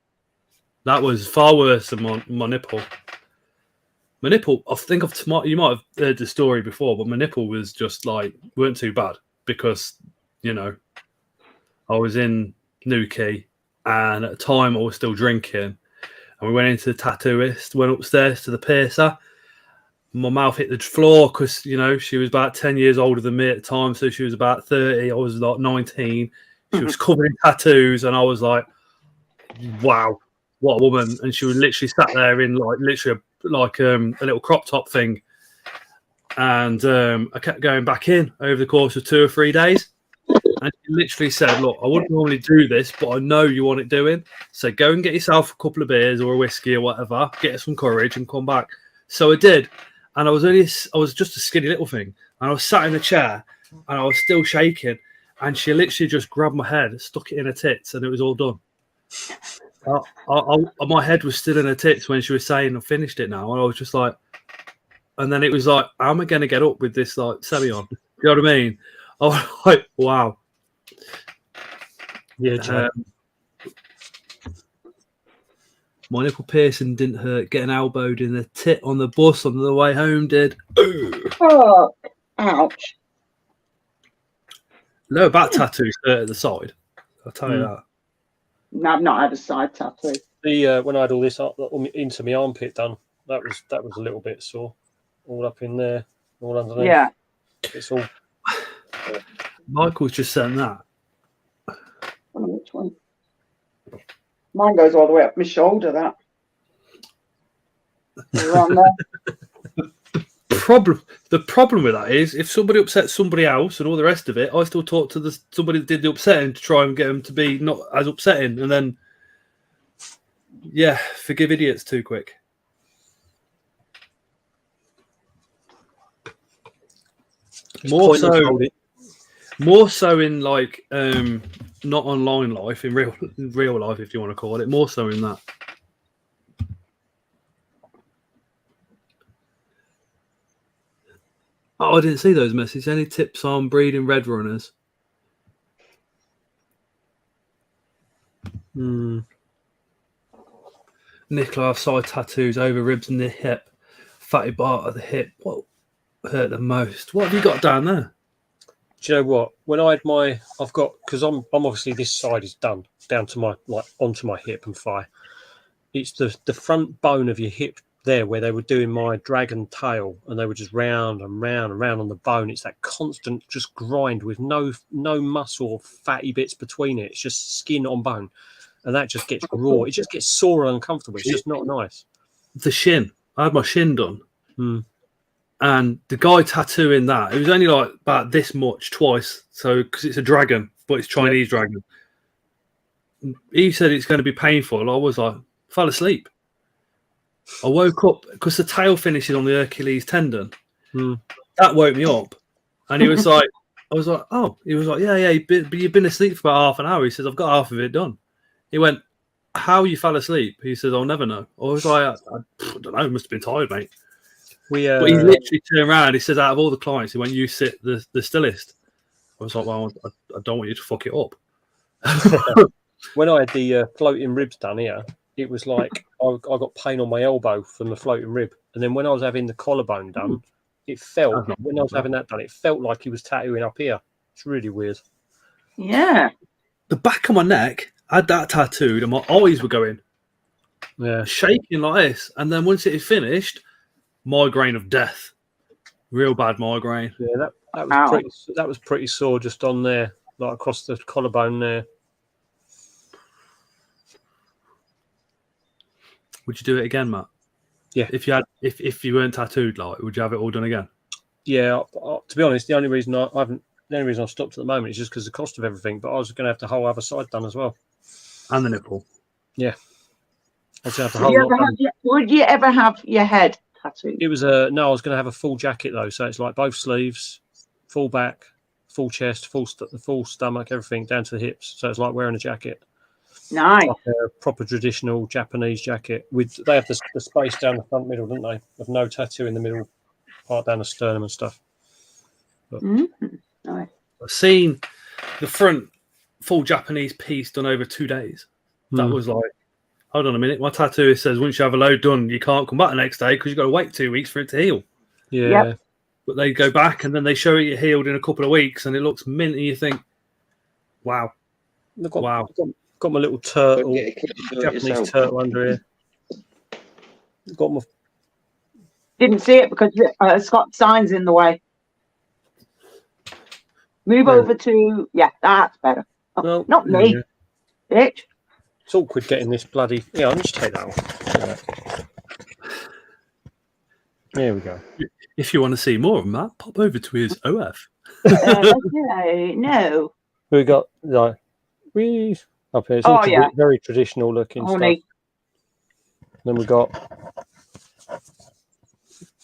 was far worse than my nipple. My nipple. I think you might have heard the story before, but my nipple was just like weren't too bad because I was in Newquay and at the time I was still drinking and we went into the tattooist, went upstairs to the piercer. My mouth hit the floor because, she was about 10 years older than me at the time. So she was about 30. I was like 19. She was covered in tattoos and I was like, wow, what a woman. And she was literally sat there in like literally a little crop top thing. And I kept going back in over the course of 2 or 3 days. And she literally said, look, I wouldn't normally do this, but I know you want it doing. So go and get yourself a couple of beers or a whiskey or whatever, get some courage and come back. So I did. And I was just a skinny little thing. And I was sat in the chair and I was still shaking. And she literally just grabbed my head, stuck it in her tits, and it was all done. My head was still in her tits when she was saying, I finished it now. And I was just like, and then it was like, how am I going to get up with this like semi on? You know what I mean? I was like, wow. Yeah, my nipple piercing didn't hurt. Getting elbowed in the tit on the bus on the way home did. Oh, ouch. No back tattoos hurt at the side. I'll tell you that. No, I've not had a side tattoo. When I had all this into my armpit done, that was a little bit sore. All up in there, all underneath. Yeah. It's all. Michael's just saying that. I don't know which one. Mine goes all the way up my shoulder, that. Around there. The problem with that is if somebody upsets somebody else and all the rest of it, I still talk to somebody that did the upsetting to try and get them to be not as upsetting, and then forgive idiots too quick. More so in like not online life, in real life, if you want to call it, more so in that. Oh, I didn't see those messages. Any tips on breeding red runners? Nicola, have side tattoos over ribs and the hip. Fatty part of the hip. What hurt the most? What have you got down there? Do you know what? When I've got, because I'm obviously this side is done down to my onto my hip and thigh. It's the front bone of your hip there where they were doing my dragon tail and they were just round and round and round on the bone. It's that constant just grind with no muscle or fatty bits between it. It's just skin on bone. and that just gets raw. It just gets sore and uncomfortable. It's just not nice. The shin. I had my shin done. Hmm. And the guy tattooing that, it was only like about this much twice. So, because it's a dragon, but it's Chinese dragon. He said it's going to be painful. I was like, fell asleep. I woke up because the tail finishes on the Achilles tendon. That woke me up. And he was like, I was like, oh, he was like, yeah, you've been asleep for about half an hour. He says, I've got half of it done. He went, how you fell asleep? He says, I'll never know. I was like, I don't know, must have been tired, mate. But he literally turned around. He says, out of all the clients, he went, you sit the stillest. I was like, well, I don't want you to fuck it up. When I had the floating ribs done here, it was like I got pain on my elbow from the floating rib. And then when I was having the collarbone done, it felt, when I was having that done, it felt like he was tattooing up here. It's really weird. Yeah. The back of my neck, I had that tattooed and my eyes were going. Yeah. Shaking like this. And then once it had finished, migraine of death. Real bad migraine. Yeah, that was pretty sore just on there, like across the collarbone there. Would you do it again, Matt? Yeah. If you weren't tattooed, like, would you have it all done again? Yeah. To be honest, the only reason I've stopped at the moment is just because of the cost of everything. But I was going to have the whole other side done as well. And the nipple. Yeah. I was going to have the Would whole lot done. Would you ever have your head tattooed? It was no. I was going to have a full jacket though, so it's like both sleeves, full back, full chest, full stomach, everything down to the hips. So it's like wearing a jacket. Nice. Like a proper traditional Japanese jacket. They have the space down the front middle, don't they? Of no tattoo in the middle part down the sternum and stuff. But, Nice. I've seen the front full Japanese piece done over 2 days. That was like, hold on a minute. My tattooist says once you have a load done, you can't come back the next day because you've got to wait 2 weeks for it to heal. Yeah. Yep. But they go back and then they show you healed in a couple of weeks and it looks mint and you think, wow. Wow. Got my little turtle, Japanese turtle under here. Got my. Didn't see it because it's got signs in the way. Move over to that's better. Oh, well, not me, bitch. It's awkward getting this bloody. Yeah, I'll just take that off. There we go. If you want to see more of Matt, pop over to his OF. No. We got like up here. It's all very traditional looking stuff. Then we got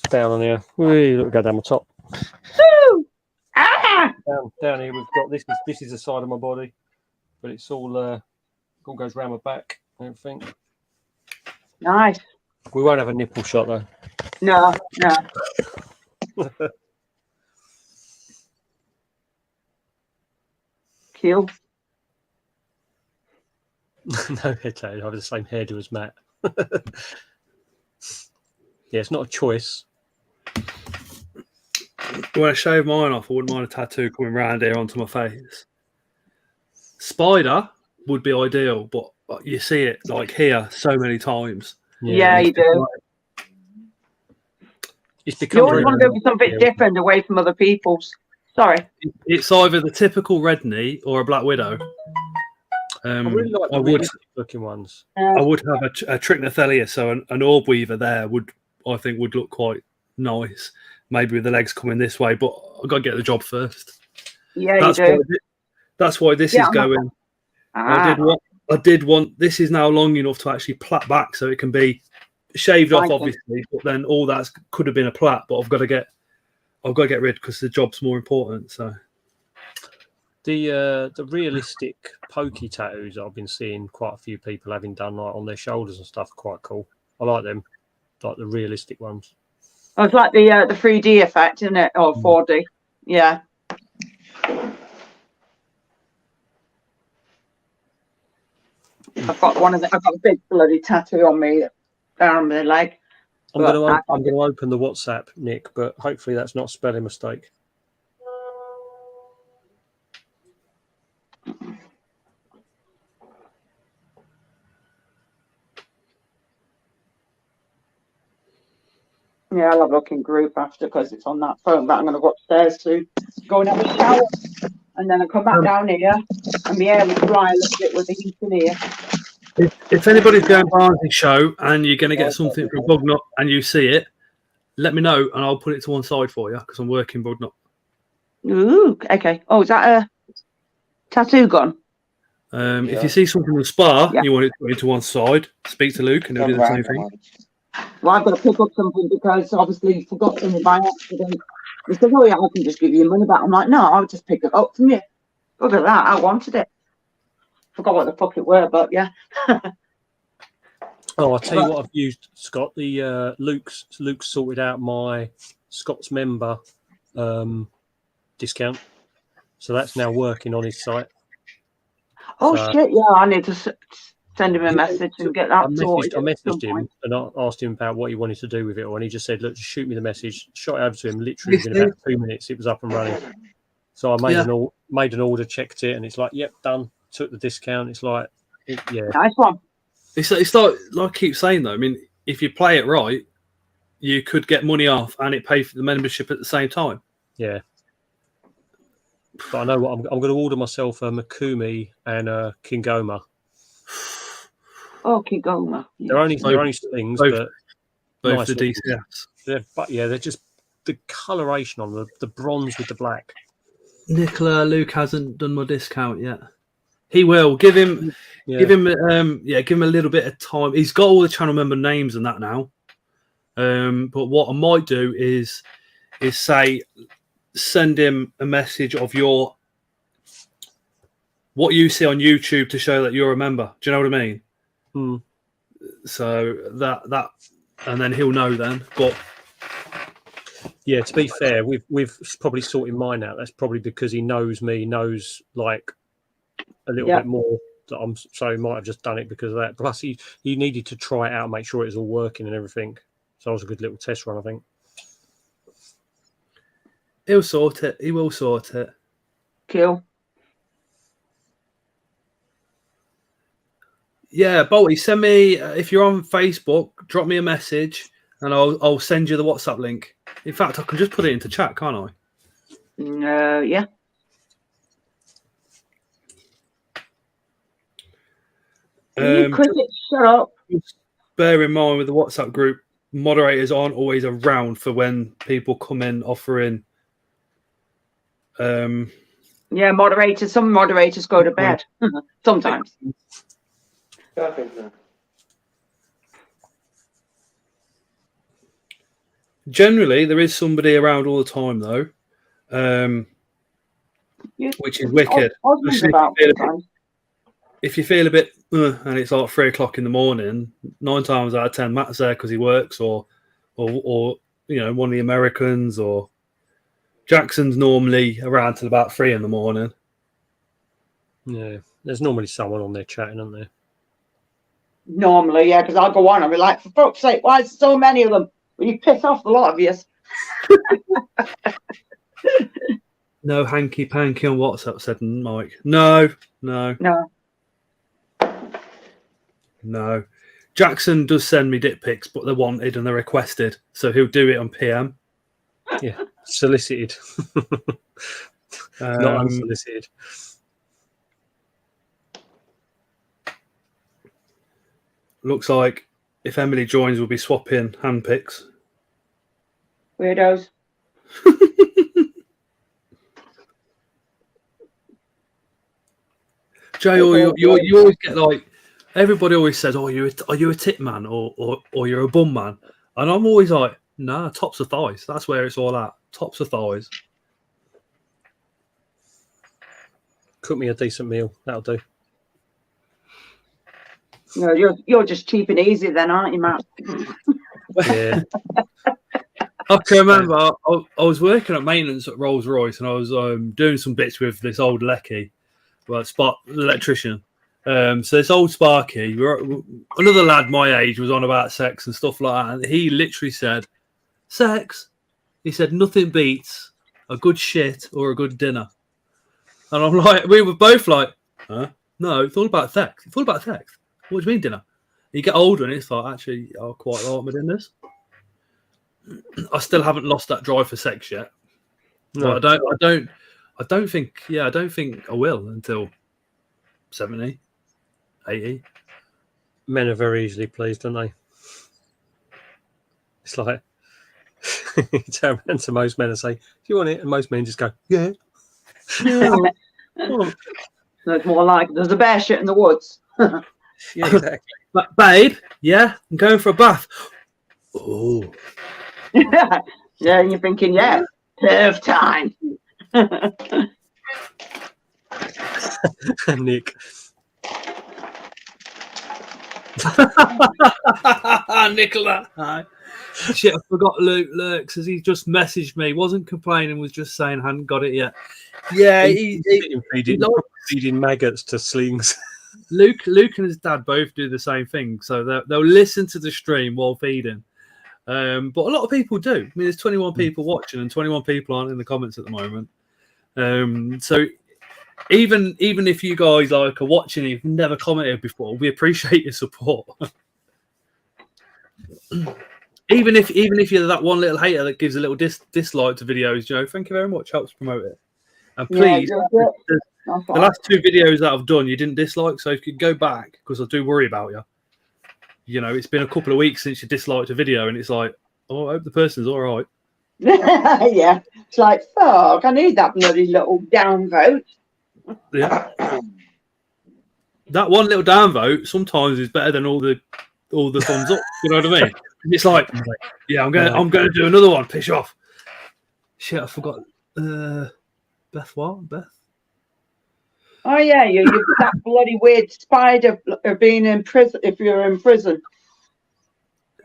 down on here. Look, go down the top. Woo! Down here we've got this is the side of my body, but it's all goes round my back and everything. Nice. We won't have a nipple shot though. No. Cool. No, I have the same hairdo as Matt. Yeah, it's not a choice. When I shave mine off, I wouldn't mind a tattoo coming round here onto my face. Spider would be ideal, but you see it like here so many times. Yeah, you do. You always want to go for something different away from other people's. Sorry. It's either the typical red knee or a black widow. I really like the realistic looking ones. I would have a trichnothelia, so an orb weaver there would look quite nice. Maybe with the legs coming this way, but I've got to get the job first. Yeah, you do. That's why this is going. I did want. This is now long enough to actually plait back, so it can be shaved off, obviously. But then all that could have been a plait, but I've got to get rid because the job's more important. So the realistic pokey tattoos I've been seeing quite a few people having done like on their shoulders and stuff are quite cool. I like them, like the realistic ones. Oh, it's like the 3D effect, isn't it? Or 4D. Yeah. I've got a big bloody tattoo on me down my leg. I'm going to open the WhatsApp, Nick, but hopefully that's not a spelling mistake. Yeah, I'll have a look in group after because it's on that phone, but I'm going to go upstairs to go and have a shower and then I'll come back down here and be able to dry a little bit with the heat in here. If anybody's going Barnsley show and you're going to get something from Bugnut and you see it, let me know and I'll put it to one side for you because I'm working Bugnut. Ooh, okay. Oh, is that a tattoo gun? If you see something in the spa, you want it put into one side, speak to Luke and he'll do the same thing. Well, I've got to pick up something because obviously you forgot something by accident. He said, oh, yeah, I can just give you your money back. I'm like, no, I'll just pick it up from you. Look at that. I wanted it. Forgot what the fuck it were, but yeah. Oh, I'll tell you what I've used, Scott. The Luke's sorted out my Scott's member discount. So that's now working on his site. Oh, shit, yeah, I need to send him a message and get that sorted. I messaged him and I asked him about what he wanted to do with it all, and he just said, look, just shoot me the message. Shot it over to him, literally within about 2 minutes, it was up and running. So I made an order, checked it, and it's like, yep, done. Took the discount. It's like, yeah. Nice one. It's like I keep saying, though, I mean, if you play it right, you could get money off and it pay for the membership at the same time. Yeah. But I know what I'm going to order myself a Makumi and a Kingoma. Oh, Kingoma. They're only things, but both nice the DCFs. But yeah, they're just the coloration on the bronze with the black. Nicola, Luke hasn't done my discount yet. He will give him a little bit of time. He's got all the channel member names and that now. But what I might do is say, send him a message of what you see on YouTube to show that you're a member. Do you know what I mean? Hmm. So that, and then he'll know then. But yeah, to be fair, we've probably sorted mine out. That's probably because he knows me, knows like a little bit more. So he might have just done it because of that. Plus, he needed to try it out, and make sure it was all working and everything. So it was a good little test run, I think. He'll sort it. He will sort it. Cool. Yeah, Bolty, send me if you're on Facebook, drop me a message, and I'll send you the WhatsApp link. In fact, I can just put it into chat, can't I? Yeah. Cricket, shut up. Bear in mind with the WhatsApp group, moderators aren't always around for when people come in offering. Yeah, moderators. Some moderators go to bed sometimes. Generally, there is somebody around all the time, though, which is wicked. If you feel a bit, and it's like 3 o'clock in the morning, 9 times out of 10, Matt's there because he works, or one of the Americans, or Jackson's normally around till about 3 in the morning. Yeah, there's normally someone on there chatting, isn't there? Normally, yeah, because I'll go on and be like, for fuck's sake, why is so many of them? Will you piss off a lot of you? No hanky panky on WhatsApp, said Mike. No. Jackson does send me dick pics, but they're wanted and they're requested, so he'll do it on PM. Yeah, solicited, not unsolicited. Looks like if Emily joins, we'll be swapping hand pics. Weirdos. Jay, you always get like, everybody always says, "Oh, are you a tit man or you're a bum man?" And I'm always like, "Nah, tops of thighs. That's where it's all at. Tops of thighs." Cook me a decent meal. That'll do. No, you're just cheap and easy then, aren't you, Matt? Yeah. I can remember I was working at maintenance at Rolls Royce, and I was doing some bits with this old Lecky, electrician. So this old Sparky, another lad my age, was on about sex and stuff like that, and he literally said, "Sex." He said, "Nothing beats a good shit or a good dinner." And I'm like, we were both like, "Huh? No, it's all about sex. It's all about sex. What do you mean dinner?" You get older, and it's like, actually, I quite like my dinners. I still haven't lost that drive for sex yet. No. But I don't think I will until 70, 80. Men are very easily pleased, aren't they? It's like you turn around to most men and say, "Do you want it?" And most men just go, "Yeah." Yeah. So it's more like there's a bear shit in the woods. Yeah, exactly. But babe, yeah, I'm going for a bath. Oh. Yeah, and you're thinking, yeah, perv time. Nick. Nicola. Hi. Shit, I forgot Luke lurks as he just messaged me. Wasn't complaining, was just saying hadn't got it yet. Yeah, he's feeding maggots to slings. Luke and his dad both do the same thing, so they'll listen to the stream while feeding. But a lot of people do. I mean, there's 21 people watching, and 21 people aren't in the comments at the moment. So even if you guys are watching, and you've never commented before, we appreciate your support. Even if you're that one little hater that gives a little dislike to videos, thank you very much. Helps promote it. And please, the last 2 videos that I've done, you didn't dislike, so if you could go back, because I do worry about you. It's been a couple of weeks since you disliked a video, and it's like, oh, I hope the person's all right. Yeah, it's like, fuck, I need that bloody little downvote. Yeah. That one little downvote sometimes is better than all the thumbs up. You know what I mean? It's like, yeah, I'm gonna do another one. Piss off. Shit, I forgot. Beth, what? Beth? Oh yeah, you're that bloody weird spider of being in prison. If you're in prison,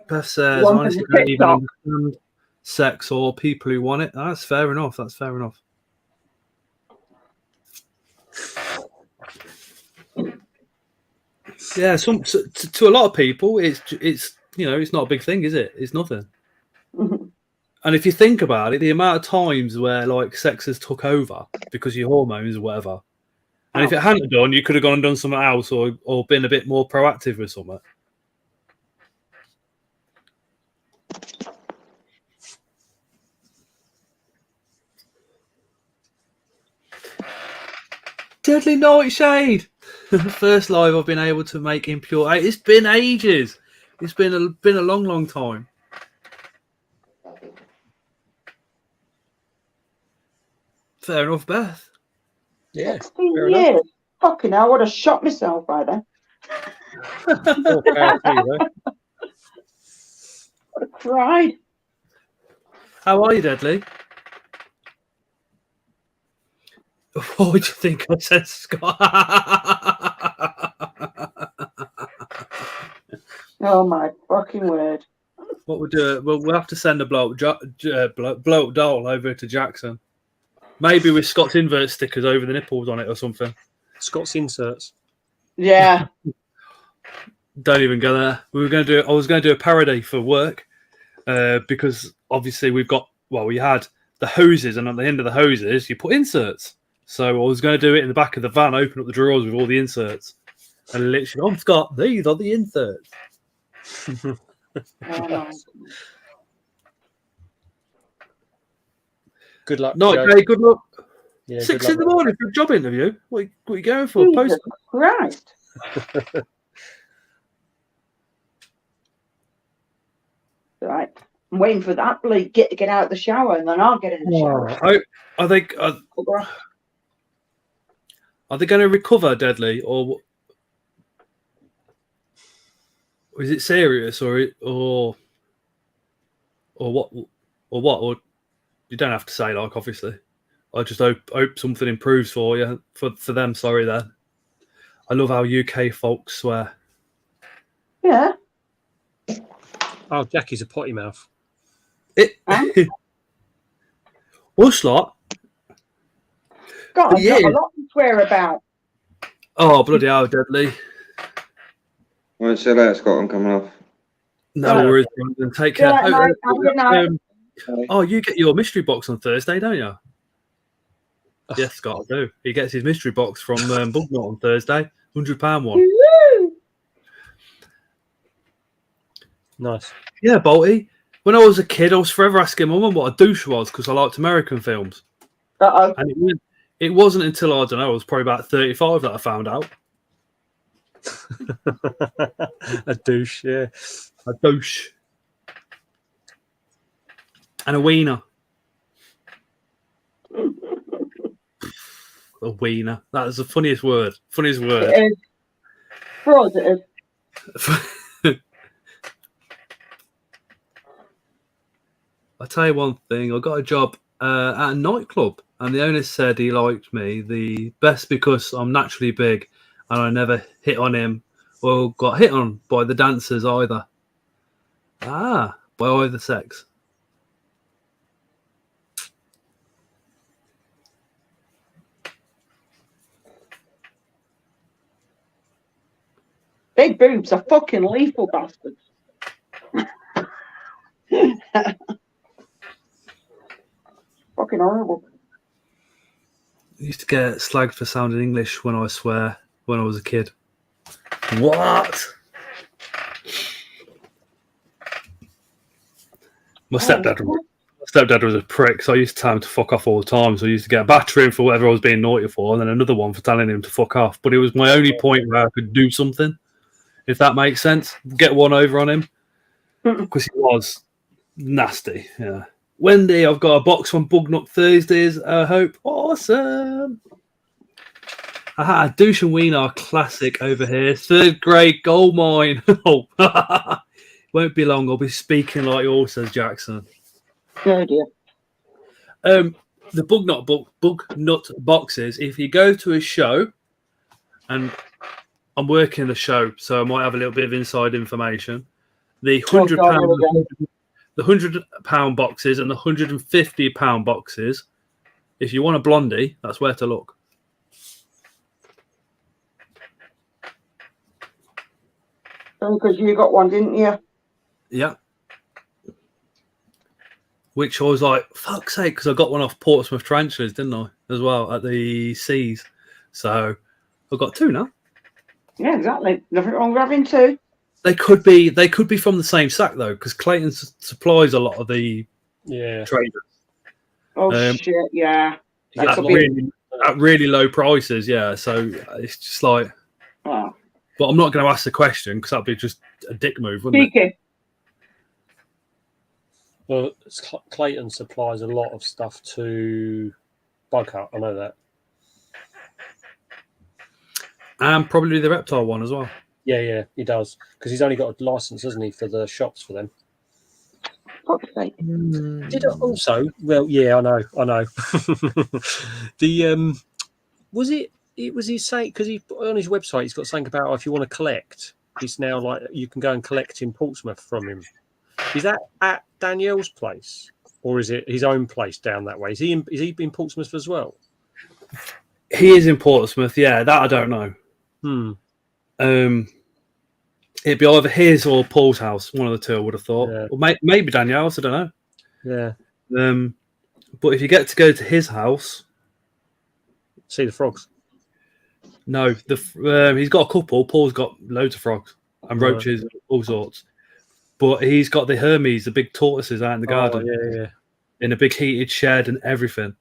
Beth says, honestly, I don't even understand sex or people who want it. That's fair enough. That's fair enough. Yeah, to a lot of people, it's it's not a big thing, is it? It's nothing. And if you think about it, the amount of times where sex has took over because of your hormones or whatever, and if it hadn't done, you could have gone and done something else or been a bit more proactive with something. Deadly Nightshade. First live I've been able to make impure. It's been ages. It's been a long time. Fair enough, Beth. Yeah. 16 years. Fucking hell, I would have shot myself by then. I would have cried. How are you, Deadly? What would you think I said, Scott? Oh my fucking word. What we'll do? We'll have to send a blow up doll over to Jackson. Maybe with Scott's invert stickers over the nipples on it or something. Scott's inserts. Yeah. Don't even go there. I was going to do a parody for work because obviously we had the hoses, and at the end of the hoses you put inserts. So I was going to do it in the back of the van, open up the drawers with all the inserts, and literally, Scott, these are the inserts. Good luck. No, Jay, good luck. Yeah, 6 in the morning for a job interview. What are you going for? Jesus Christ. Right. I'm waiting for that bloke to get out of the shower, and then I'll get in the shower. Are they going to recover, Deadly, or is it serious, or what? Or you don't have to say, obviously. I just hope something improves for you, for them. Sorry, then. I love how UK folks swear. Yeah. Oh, Jackie's a potty mouth. What's that? God, I've got a lot to swear about. Oh, bloody hell, Deadly. Well, see you later, Scott. I'm coming off. No worries, Brandon. Take care. Good night. Oh, you get your mystery box on Thursday, don't you? Yes, Scott, I do. He gets his mystery box from Bugnut on Thursday. £100 one. Nice. Yeah, Bolty. When I was a kid, I was forever asking my mum what a douche was because I liked American films. And it wasn't until, I don't know, I was probably about 35 that I found out. A douche, yeah. A douche. And a wiener. A wiener. That is the funniest word. Funniest word. It is. For us, it is. I'll tell you one thing. I got a job at a nightclub, and the owner said he liked me the best because I'm naturally big, and I never hit on him or got hit on by the dancers either. By either sex. Big boobs are fucking lethal bastards. Fucking horrible. I used to get slagged for sounding English when I swear when I was a kid. What? My stepdad was a prick, so I used to tell him to fuck off all the time. So I used to get a battering for whatever I was being naughty for, and then another one for telling him to fuck off. But it was my only point where I could do something, if that makes sense. Get one over on him, because he was nasty. Yeah. Wendy, I've got a box from Bugnut Thursdays. I hope. Awesome. Aha, douche and wiener classic over here. Third grade gold mine. Oh, won't be long. I'll be speaking like you all, says Jackson. Oh dear. The Bugnut boxes. If you go to a show, and I'm working the show, so I might have a little bit of inside information. The £100 boxes and the £150 boxes. If you want a blondie, that's where to look. Because you got one, didn't you? Yeah. Which I was like, fuck's sake, because I got one off Portsmouth Tarantulas, didn't I? As well at the Seas. So I've got two now. Yeah, exactly. Nothing wrong with having two. They could be from the same sack though, because Clayton supplies a lot of the traders. Oh shit! Yeah. At really low prices, yeah. So it's just like, but I'm not going to ask the question because that'd be just a dick move, wouldn't it? Well, Clayton supplies a lot of stuff to Bughunt. I know that. And probably the reptile one as well. Yeah, he does. Because he's only got a license, hasn't he, for the shops for them. Did it also? Well, yeah, I know. Was he saying, because he on his website he's got something about if you want to collect, it's now like you can go and collect in Portsmouth from him. Is that at Danielle's place, or is it his own place down that way? Is he in Portsmouth as well? He is in Portsmouth, yeah. That I don't know. It'd be either his or Paul's house, one of the two. I would have thought, or maybe Danielle's. I don't know. Yeah. But if you get to go to his house, see the frogs. No, he's got a couple. Paul's got loads of frogs and roaches, all sorts. But he's got the Hermes, the big tortoises out in the garden, in a big heated shed and everything.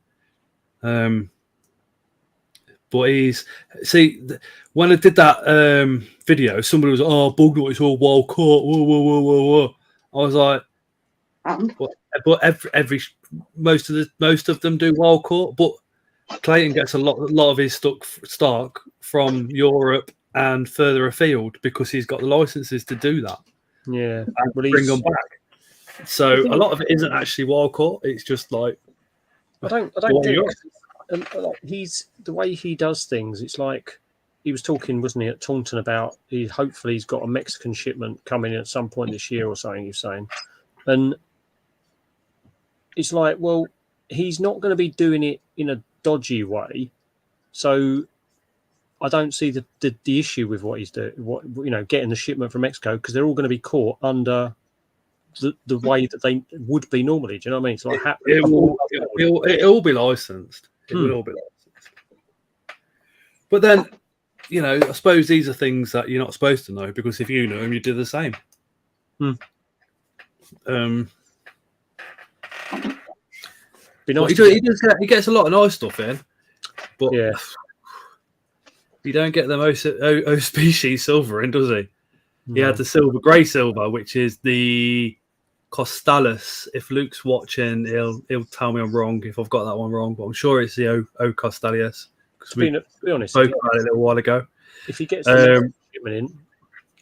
But when I did that video, somebody was like, "Oh, Bugnut is all wild caught." Whoa. I was like, but most of them do wild caught, but Clayton gets a lot of his stock from Europe and further afield because he's got the licenses to do that. Yeah, and bring them back. So a lot of it isn't actually wild caught. It's just like I don't think he's the way he does things. It's like he was talking, wasn't he, at Taunton about hopefully he's got a Mexican shipment coming at some point this year or something. He's saying, and it's like, well, he's not going to be doing it in a dodgy way, so I don't see the issue with what he's doing. Getting the shipment from Mexico, because they're all going to be caught under the way that they would be normally. Do you know what I mean? It's like it'll be licensed. It will all be licensed. But then, I suppose these are things that you're not supposed to know, because if you know them, you do the same. Be nice. He gets a lot of nice stuff in, but You don't get them O species silver in, does he? He No. had the grey silver, which is the Costalis. If Luke's watching, he'll tell me I'm wrong if I've got that one wrong, but I'm sure it's the O Costalius. Because we be honest, spoke about it a little while ago. If he gets the next shipment in,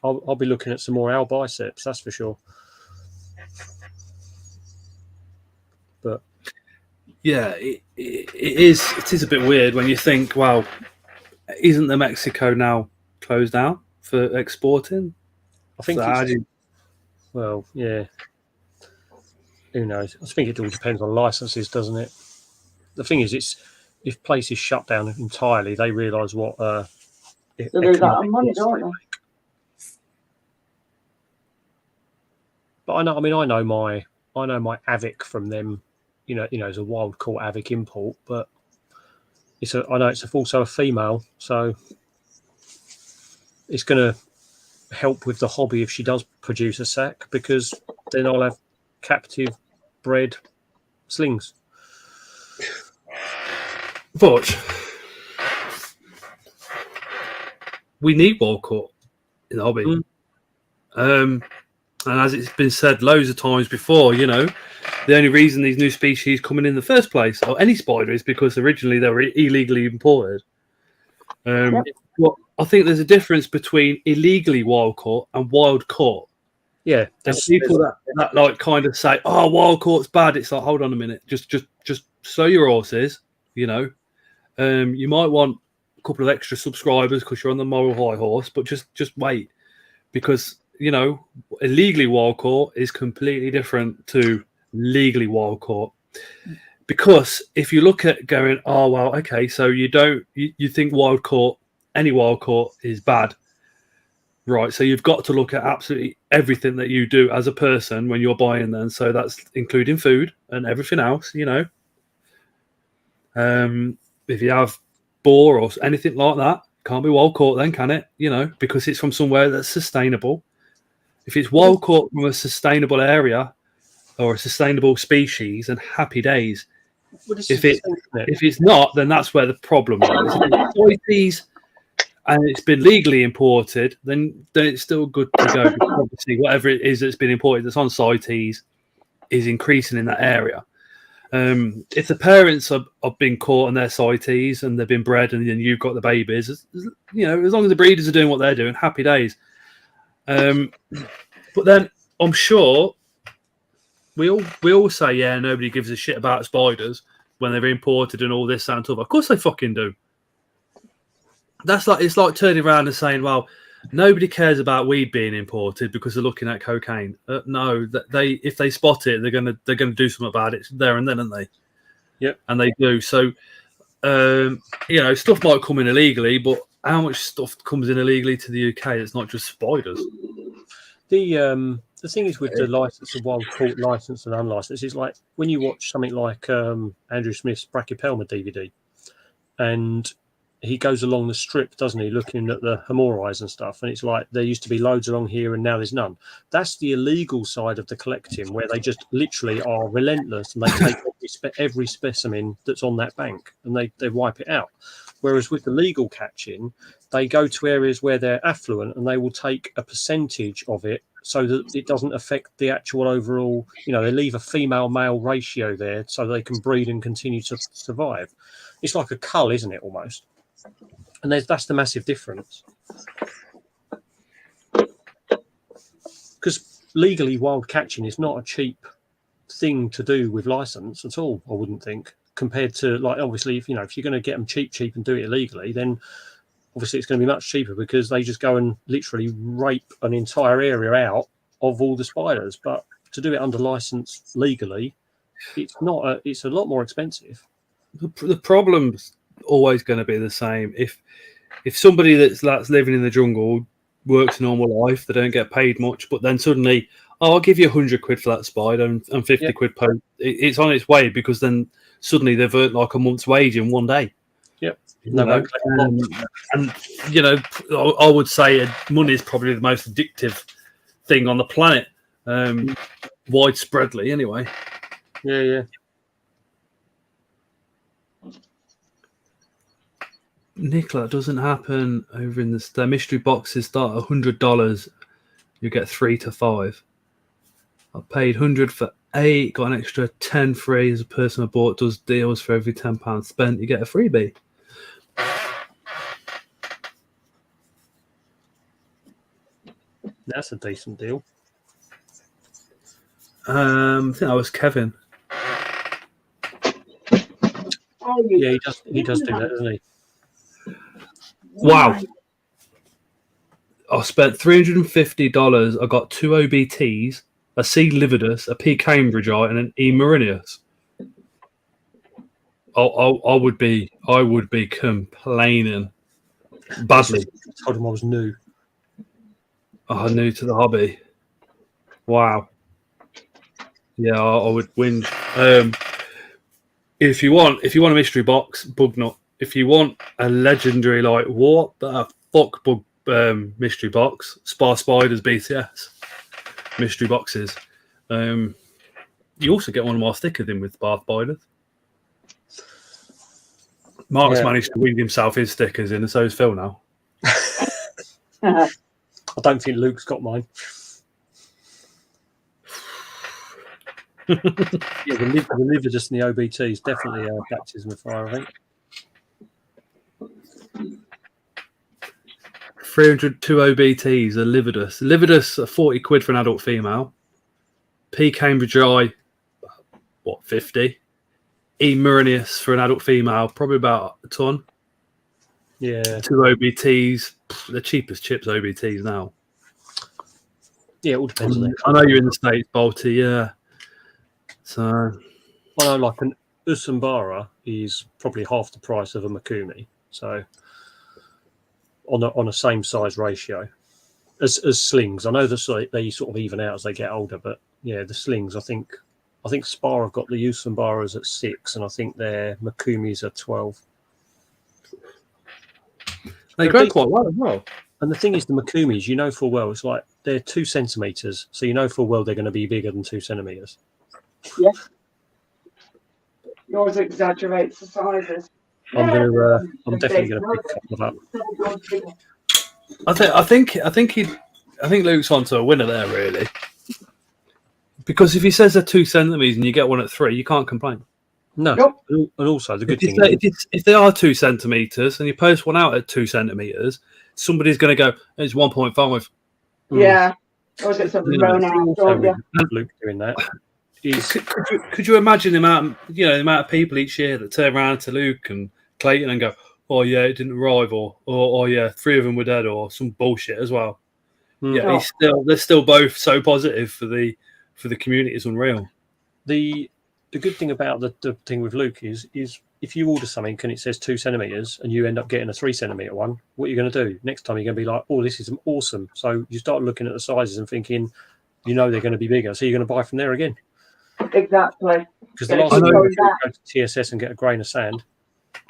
I'll be looking at some more owl biceps, that's for sure. But yeah, it is a bit weird when you think, well, isn't the Mexico now closed down for exporting? I think So well, yeah. Who knows? I think it all depends on licenses, doesn't it? The thing is, if places shut down entirely, they realise what So there's that money, don't they? But I know my Avic from them. You know, it's a wild caught Avic import, but I know it's also a female, so it's going to help with the hobby if she does produce a sack, because then I'll have captive bred slings. But we need wild caught in the hobby. And as it's been said loads of times before, you know, the only reason these new species come in the first place, or any spider, is because originally they were illegally imported. Well, I think there's a difference between illegally wild caught and wild caught. Yeah, there's people that like kind of say, "Oh, wild caught's bad." It's like, hold on a minute, just slow your horses. You know, you might want a couple of extra subscribers because you're on the moral high horse, but just wait, because you know, illegally wild caught is completely different to legally wild caught. Because if you look at going, oh well, okay, so you think wild caught, any wild caught is bad, right? So you've got to look at absolutely everything that you do as a person when you're buying them. So that's including food and everything else, you know. If you have boar or anything like that, can't be wild caught then, can it? You know, because it's from somewhere that's sustainable. If it's wild caught from a sustainable area or a sustainable species, and happy days. If it's not, then that's where the problem lies. If it's and it's been legally imported, then it's still good to go. Because obviously, whatever it is that's been imported that's on CITES is increasing in that area. If the parents have been caught on their CITES and they've been bred, and then you've got the babies, you know, as long as the breeders are doing what they're doing, happy days. But then I'm sure we all say, yeah, nobody gives a shit about spiders when they're imported and all this, that, and stuff. Of course they fucking do. It's like turning around and saying, well, nobody cares about weed being imported because they're looking at cocaine. No, if they spot it, they're gonna do something about it there and then, aren't they? Yep. And they do. So you know, stuff might come in illegally, but how much stuff comes in illegally to the UK? It's not just spiders. The thing is with the license, the wild caught license and unlicensed, is like when you watch something like Andrew Smith's Brachypelma DVD, and he goes along the strip, doesn't he, looking at the hemorais and stuff, and it's like there used to be loads along here and now there's none. That's the illegal side of the collecting, where they just literally are relentless and they take every specimen that's on that bank and they wipe it out. Whereas with the legal catching, they go to areas where they're affluent and they will take a percentage of it so that it doesn't affect the actual overall, you know, they leave a female-male ratio there so they can breed and continue to survive. It's like a cull, isn't it, almost? And that's the massive difference. Because legally wild catching is not a cheap thing to do with license at all, I wouldn't think, compared to, like, obviously, if you're going to get them cheap and do it illegally, then obviously it's going to be much cheaper because they just go and literally rape an entire area out of all the spiders. But to do it under license legally, it's a lot more expensive. The problem's always going to be the same. If somebody that's living in the jungle works a normal life, they don't get paid much, but then suddenly, I'll give you 100 quid for that spider and 50 quid per. It's on its way, because then suddenly they've earned like a month's wage in one day. Yep. And you know, I would say money is probably the most addictive thing on the planet, widespreadly anyway. Yeah. Nicola, it doesn't happen over in the mystery boxes start at $100. You get 3 to 5. I paid 100 for 8, got an extra 10 free as a person I bought. Does deals for every £10 spent. You get a freebie. That's a decent deal. I think that was Kevin. Yeah, he does do that, doesn't he? Wow. I spent $350. I got 2 OBTs, a C. lividus, a P. cambridgei, and an E. marinus. I would be complaining badly. I told him I was new. Oh, new to the hobby. Wow. Yeah, I would whinge. If you want a mystery box, Bugnut. If you want a legendary, like, what the fuck bug mystery box, Spar Spiders BTS mystery boxes. You also get one of my stickers in with Spar Spiders. Mark's managed to wing himself his stickers in, and so is Phil now. I don't think Luke's got mine. Yeah, the lividus and the OBT is definitely a baptism of fire, I think. 302 OBTs, a lividus. Lividus, 40 quid for an adult female. P. cambridgei, what, 50? E. marinus for an adult female, probably about a ton. Yeah. 2 OBTs, the cheapest chips OBTs now. Yeah, it all depends on that. I know you're in the States, Balti, yeah. So I know, like an Usambara is probably half the price of a Makumi. So on a same size ratio as slings. I know they sort of even out as they get older, but yeah, the slings. I think Spar have got the Usambaras at 6, and I think their Makumis are 12. They grow quite well as well. And the thing is, the Makumis, you know full well, it's like they're 2 centimeters, so you know full well they're going to be bigger than 2 centimeters. Yeah. Yours exaggerates the sizes. I'm definitely going to pick up that. I think Luke's onto a winner there, really. Because if he says they're 2 centimeters and you get one at 3, you can't complain. No. And also, the good thing if they are 2 centimeters and you post one out at 2 centimeters, somebody's going to go, it's 1.5. Yeah. Or is it something thrown out? Don't you? Luke doing that. Could you imagine the amount of people each year that turn around to Luke and Clayton and go, oh yeah, it didn't arrive, or oh yeah, 3 of them were dead, or some bullshit as well. Yeah, they're still both so positive for the community. It's unreal. The good thing about the thing with Luke is if you order something and it says 2 centimeters and you end up getting a 3 centimeter one, what are you going to do next time? You're going to be like, oh, this is awesome. So you start looking at the sizes and thinking, they're going to be bigger, so you're going to buy from there again. Exactly. Because the last time you go to TSS and get a grain of sand.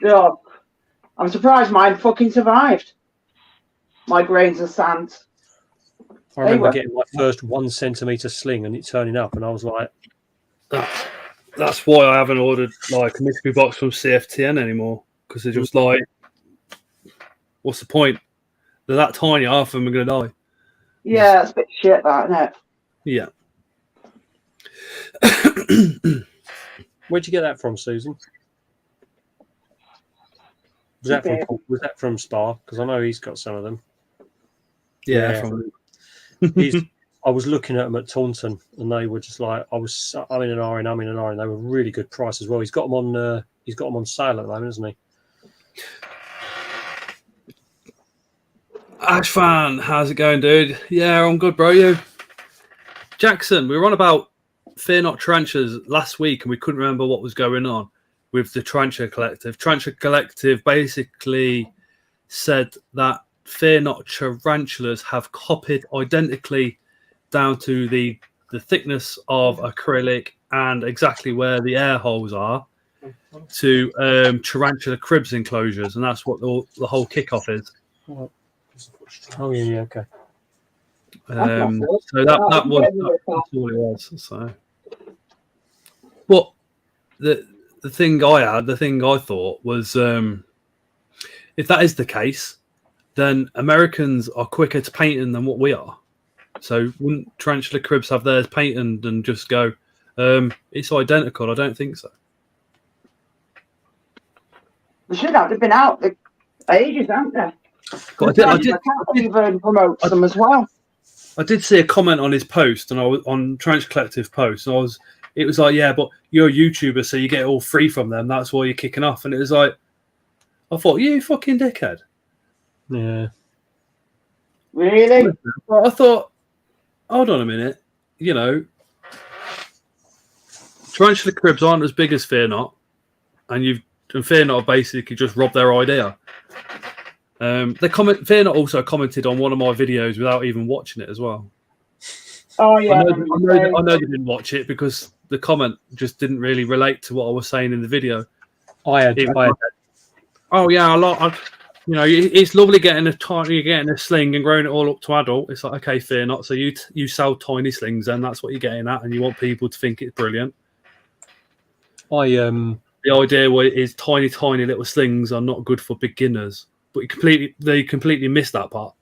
Yeah. I'm surprised mine fucking survived. My grains of sand. I remember getting my first 1 centimeter sling and it turning up, and I was like, that's why I haven't ordered like a mystery box from CFTN anymore, because they're just like, what's the point? They're that tiny, half of them are going to die. Yeah, that's a bit shit, that, isn't it? Yeah. Where'd you get that from, Susan? Was that from Spar? Because I know he's got some of them. Yeah. I was looking at them at Taunton, and they were just like, I'm in an R. They were really good price as well. He's got them on sale at the moment, isn't he? Ash fan, how's it going, dude? Yeah, I'm good, bro. You? Jackson, we were on about Fear Not Tarantulas last week, and we couldn't remember what was going on with the Tarantula Collective. Tarantula Collective basically said that Fear Not Tarantulas have copied identically down to the thickness of acrylic and exactly where the air holes are to tarantula cribs enclosures, and that's what the whole kickoff is. Oh yeah, okay. So that was that's all it was. So, but the thing I thought was if that is the case, then Americans are quicker to painting than what we are. So wouldn't tarantula cribs have theirs painted and just go, it's identical? I don't think so. They should have been out the ages, haven't they? But I did even promote them as well. I did see a comment on his post, and I was on Tarantula Collective post, and it was like, yeah, but you're a YouTuber, so you get it all free from them. That's why you're kicking off. And it was like, I thought, you fucking dickhead. Yeah. Really? Well, I thought, hold on a minute. You know, Tarantula Cribs aren't as big as Fear Not, and Fear Not basically just robbed their idea. Fear Not also commented on one of my videos without even watching it as well. Oh yeah, I know they didn't watch it because the comment just didn't really relate to what I was saying in the video. I had oh yeah, you know, it's lovely getting a sling and growing it all up to adult. It's like, okay, Fear Not. So you sell tiny slings, and that's what you're getting at, and you want people to think it's brilliant. The idea is tiny little slings are not good for beginners, but they completely missed that part.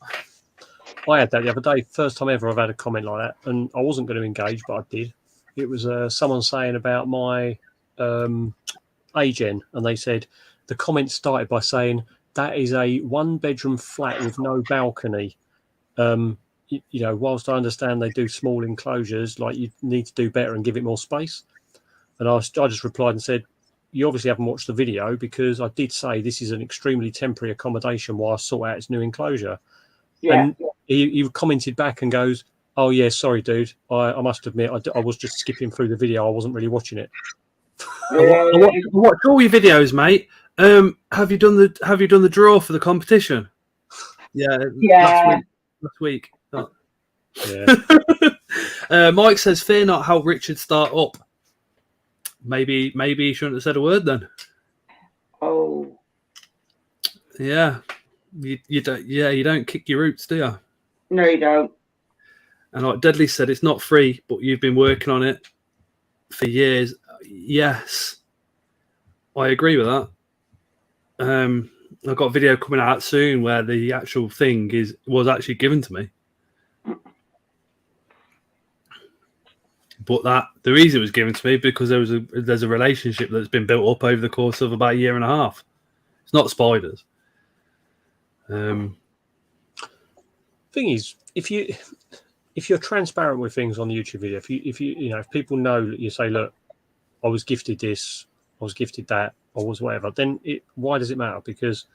I had that the other day. First time ever I've had a comment like that, and I wasn't going to engage, but I did. It was someone saying about my AGen, and they said the comment started by saying that is a 1-bedroom flat with no balcony. You know, whilst I understand they do small enclosures, like you need to do better and give it more space. And I just replied and said, you obviously haven't watched the video, because I did say this is an extremely temporary accommodation while I sort out its new enclosure. Yeah. And he commented back and goes, oh yeah, sorry dude, I must admit I was just skipping through the video, I wasn't really watching it. I watch all your videos, mate. Have you done the draw for the competition? Yeah. Last week. Oh. Yeah. Mike says Fear Not helped Richard start up. Maybe he shouldn't have said a word then. Oh. Yeah. You don't kick your roots, do you? No, you don't. And like Dudley said, it's not free, but you've been working on it for years. Yes, I agree with that. I've got a video coming out soon where the actual thing was actually given to me. But the reason it was given to me because there's a relationship that's been built up over the course of about a year and a half. It's not spiders. Thing is, if you're transparent with things on the YouTube video, if people know that you say, look, I was gifted this, I was gifted that, or was whatever, then why does it matter? Because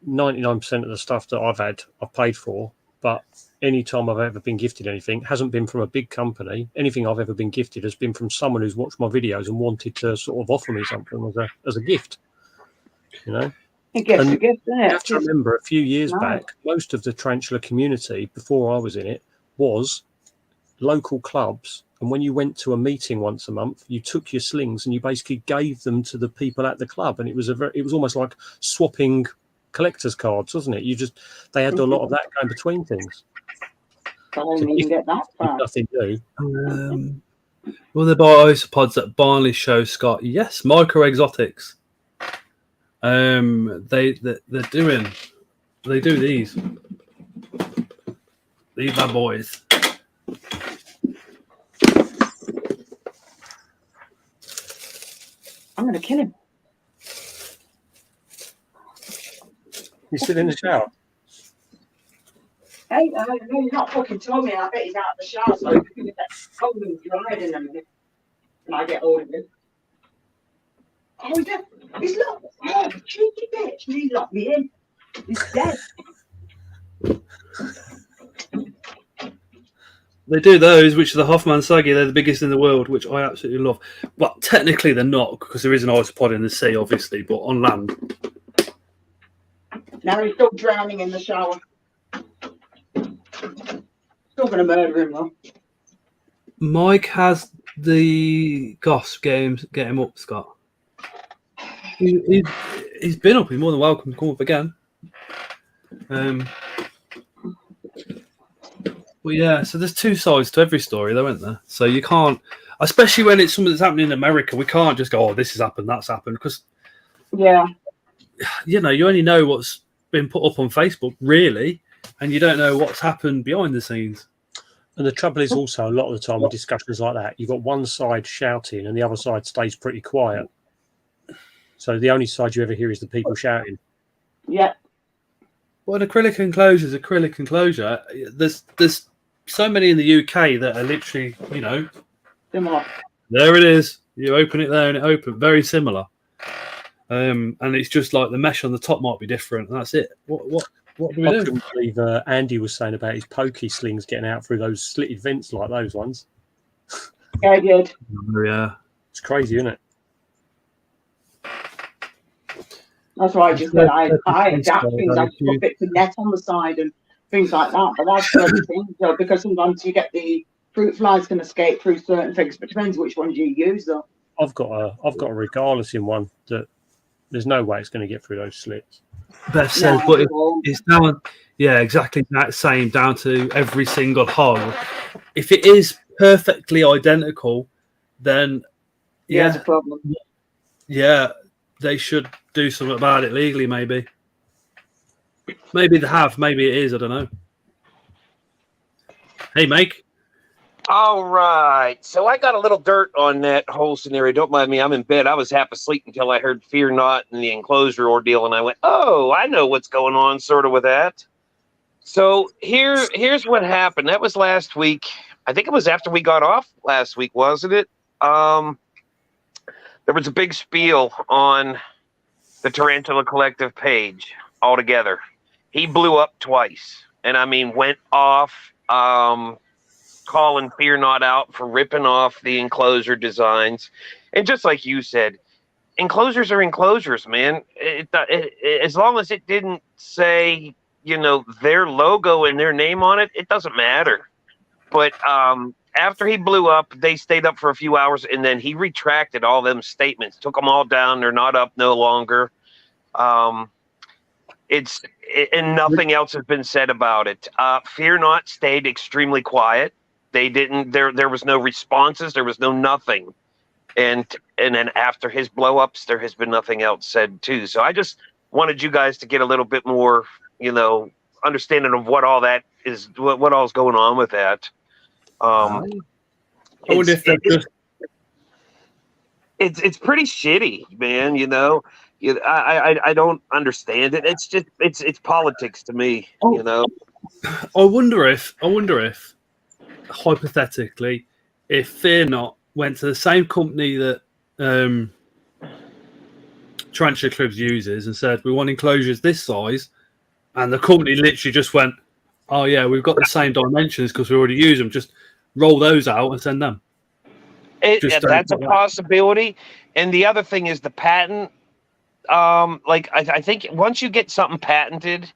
99% of the stuff that I've paid for, but any time I've ever been gifted anything hasn't been from a big company. Anything I've ever been gifted has been from someone who's watched my videos and wanted to sort of offer me something as a gift. You know? It gets a gift, isn't it? You have to remember, a few years back, most of the tarantula community, before I was in it, was local clubs. And when you went to a meeting once a month, you took your slings and you basically gave them to the people at the club. And it was almost like swapping collector's cards, wasn't it? They had a lot of that going between things. I don't even get that far. Nothing new. Will they buy isopods at Barnley show, Scott? Yes, micro exotics. They do these bad boys. I'm gonna kill him. You still in the shower? Hey, no, you're not fucking told me. I bet he's out of the shower, so I'm gonna get cold and dried in a minute. And I get hold of him. Oh, he's locked. Oh, cheeky bitch. He locked me in. He's dead. They do those, which are the Hoffman Sagi. They're the biggest in the world, which I absolutely love. But technically, they're not, because there is an isopod in the sea, obviously, but on land. Now he's still drowning in the shower. Still going to murder him, though. Mike has the Goss. Get him up, Scott. He's been up. He's more than welcome to come up again. Well, yeah, so there's two sides to every story, though, isn't there? So you can't, especially when it's something that's happening in America, we can't just go, oh, this has happened, that's happened, because yeah, you know, you only know what's been put up on Facebook, really, and you don't know what's happened behind the scenes. And the trouble is also, a lot of the time with discussions like that, you've got one side shouting and the other side stays pretty quiet. So the only side you ever hear is the people shouting. Yeah. Well, an acrylic enclosure is acrylic enclosure. There's so many in the UK that are literally, you know, similar. There it is. You open it there and it opens. Very similar. And it's just like the mesh on the top might be different. And that's it. What do we do? I couldn't believe Andy was saying about his pokey slings getting out through those slitted vents like those ones. Yeah, good. Yeah. It's crazy, isn't it? That's why I just said I adapt things. I put bits of net on the side and things like that. But that's the thing, though, because sometimes you get the fruit flies can escape through certain things, but it depends which ones you use, though. I've got a regardless in one that there's no way it's going to get through those slits. Beth says, but it's down. Yeah, exactly that same down to every single hole. If it is perfectly identical, then yeah, it's a problem. Yeah, they should do something about it legally. Maybe they have. Maybe it is. I don't know. Hey, Mike. All right. So I got a little dirt on that whole scenario. Don't mind me. I'm in bed. I was half asleep until I heard Fear Not and the enclosure ordeal, and I went, oh, I know what's going on sort of with that. So here's what happened. That was last week. I think it was after we got off last week, wasn't it? There was a big spiel on the Tarantula Collective page altogether. He blew up twice, and I mean went off, calling Fear Not out for ripping off the enclosure designs. And just like you said, enclosures are enclosures, man. As long as it didn't say, you know, their logo and their name on it, it doesn't matter. But after he blew up, they stayed up for a few hours, and then he retracted all them statements, took them all down. They're not up no longer. And nothing else has been said about it. Fear Not stayed extremely quiet. They didn't. There was no responses. There was no nothing. And then after his blow-ups, there has been nothing else said too. So I just wanted you guys to get a little bit more, you know, understanding of what all that is, what all's going on with that. I wonder if they're just. It's pretty shitty, man. You know, I don't understand it. It's just it's politics to me. Oh, you know. I wonder if hypothetically, if Fear Not went to the same company that Tarantula Clubs uses and said, we want enclosures this size, and the company literally just went, oh yeah, we've got the same dimensions because we already use them, just roll those out and send them. That's a possibility. And the other thing is the patent. Like I think once you get something patented,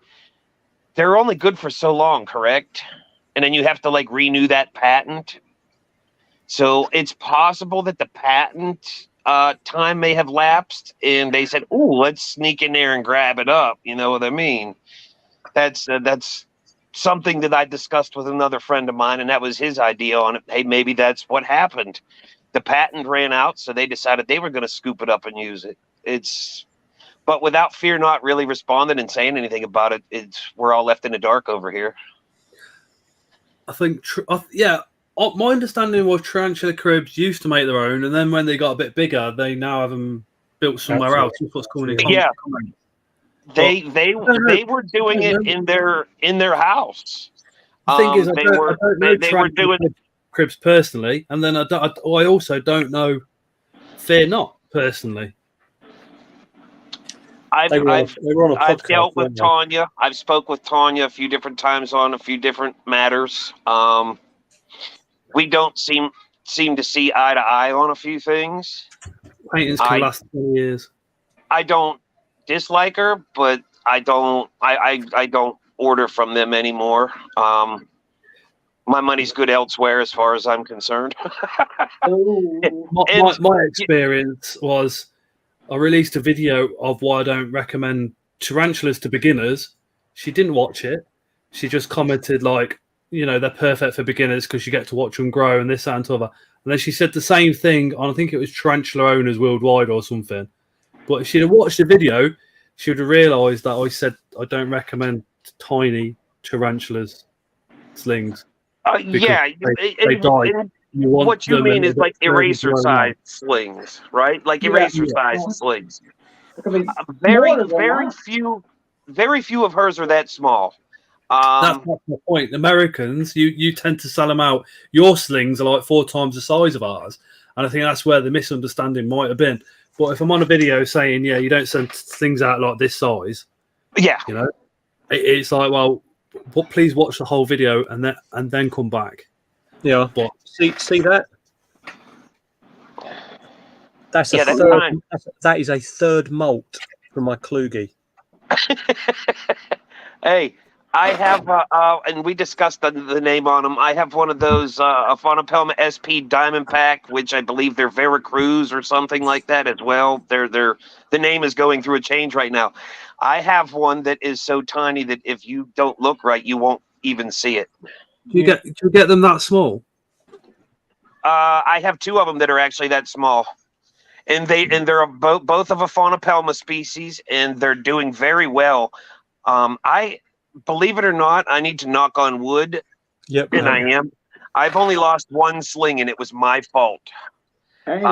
they're only good for so long, correct? And then you have to like renew that patent. So it's possible that the patent time may have lapsed, and they said, "Oh, let's sneak in there and grab it up." You know what I mean? That's something that I discussed with another friend of mine, and that was his idea on it. Hey, maybe that's what happened. The patent ran out, so they decided they were going to scoop it up and use it. But without Fear Not really responding and saying anything about it, we're all left in the dark over here. I think, my understanding was Tarantula Cribs used to make their own, and then when they got a bit bigger, they now have them built somewhere else. What's coming in? Yeah, they were doing it in their house. The thing is, I don't know they were doing Cribs personally, and then I also don't know Fear Not personally. I've dealt with Tanya. I've spoke with Tanya a few different times on a few different matters. We don't seem to see eye to eye on a few things. Paintings can last 20 years. I don't dislike her, but I don't order from them anymore. My money's good elsewhere as far as I'm concerned. my experience was I released a video of why I don't recommend tarantulas to beginners. She didn't watch it. She just commented like, you know, they're perfect for beginners because you get to watch them grow and this, that, and t'other. And then she said the same thing on, I think it was Tarantula Owners Worldwide or something. But if she'd have watched the video, she would have realised that I said I don't recommend tiny tarantulas slings. Yeah, they die. You want what you them mean a is bit like further eraser grown size out. slings, right? Like Yeah. eraser size slings. Very, Smaller than very that. very few of hers are that small. That's my point. Americans, you tend to sell them out. Your slings are like 4 times the size of ours, and I think that's where the misunderstanding might have been. But if I'm on a video saying, yeah, you don't send slings out like this size, yeah, you know, it's like, well, please watch the whole video and then come back. Yeah, but see that. That's Yeah, a that's third. fine. That is a third molt from my Kluge. Hey, I have, and we discussed the name on them. I have one of those, a Phonopelma SP Diamond Pack, which I believe they're Veracruz or something like that as well. The name is going through a change right now. I have one that is so tiny that if you don't look right, you won't even see it. Do you get them that small? I have 2 of them that are actually that small. And they're both of a Phonopelma species, and they're doing very well. I believe it or not, I need to knock on wood. Yep, and I am. I've only lost 1 sling, and it was my fault. Hey.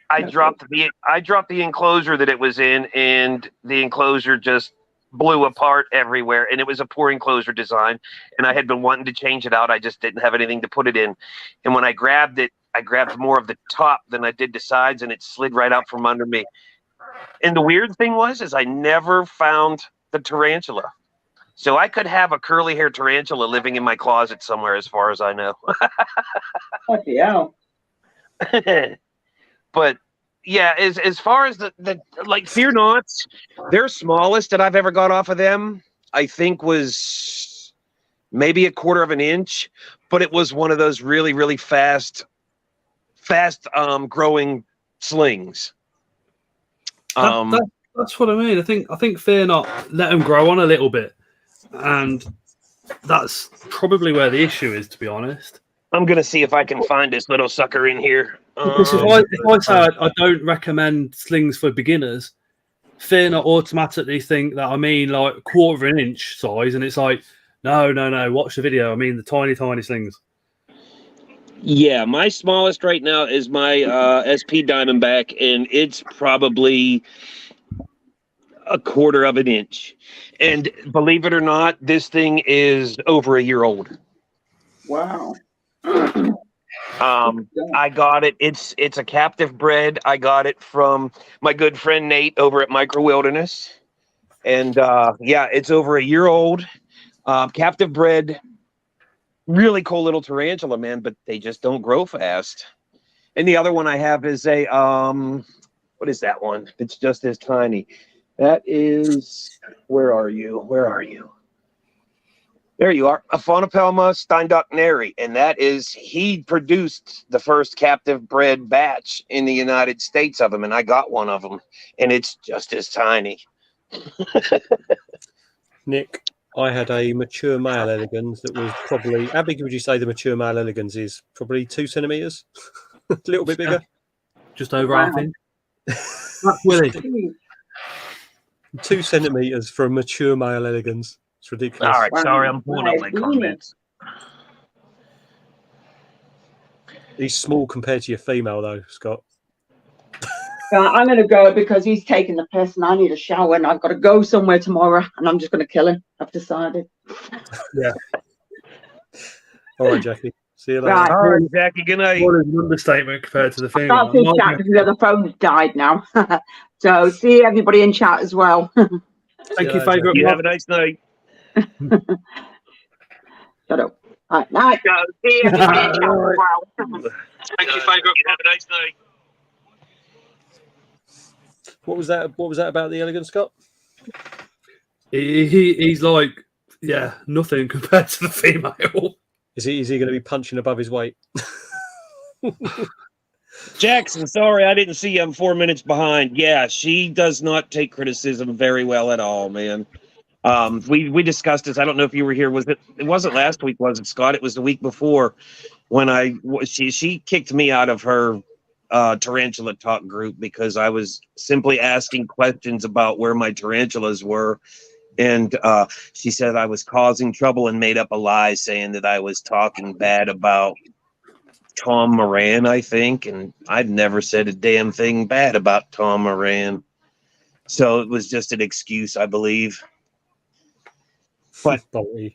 I dropped the enclosure that it was in, and the enclosure just blew apart everywhere. And it was a poor enclosure design, and I had been wanting to change it out. I just didn't have anything to put it in. And when I grabbed it, I grabbed more of the top than I did the sides, and it slid right out from under me. And the weird thing is I never found the tarantula. So I could have a curly hair tarantula living in my closet somewhere, as far as I know. Yeah. But yeah, as far as the like Fear Nots, their smallest that I've ever got off of them, I think was maybe 1/4 of an inch, but it was one of those really, really fast growing slings. That's what I mean. I think Fear Not let them grow on a little bit, and that's probably where the issue is, to be honest. I'm gonna see if I can find this little sucker in here. Because if I say I don't recommend slings for beginners, Fear Not automatically think that I mean like 1/4 of an inch size, and it's like, no, watch the video. I mean the tiny slings. Yeah, my smallest right now is my SP Diamondback, and it's probably 1/4 of an inch. And believe it or not, this thing is over a year old. Wow. I got it. It's a captive bred. I got it from my good friend Nate over at Micro Wilderness. And yeah, it's over a year old. Captive bred. Really cool little tarantula, man, but they just don't grow fast. And the other one I have is a what is that one? It's just as tiny. That is, where are you? There you are. A Phonopelma steindockneri, and that is, he produced the first captive bred batch in the United States of them, and I got one of them, and it's just as tiny. Nick, I had a mature male elegans that was probably, how big would you say the mature male elegans is? Probably 2 centimeters, a little bit bigger, just over half inch. That's Willie. 2 centimeters for a mature male elegans. It's ridiculous. All right, sorry, I'm pulling up my comments. He's small compared to your female, though, Scott. I'm going to go because he's taking the piss and I need a shower and I've got to go somewhere tomorrow and I'm just going to kill him. I've decided. Yeah. All right, Jackie. See you later. Right. All right, Jackie, good night. What is an understatement compared to the female? That's his chat because the other phone's died now. So see everybody in chat as well. Thank you, favourite. You have a nice night. Shut up. All right, night. See everybody in chat as well. Thank you, favourite. You have a nice night. What was that about the elegant, Scott? He's like, yeah, nothing compared to the female. Is he going to be punching above his weight? Jackson, sorry, I didn't see you. I'm 4 minutes behind. Yeah, she does not take criticism very well at all, man. We discussed this. I don't know if you were here. It wasn't last week, was it, Scott? It was the week before when she kicked me out of her tarantula talk group because I was simply asking questions about where my tarantulas were. And she said I was causing trouble and made up a lie saying that I was talking bad about Tom Moran, I think. And I'd never said a damn thing bad about Tom Moran. So it was just an excuse, I believe. But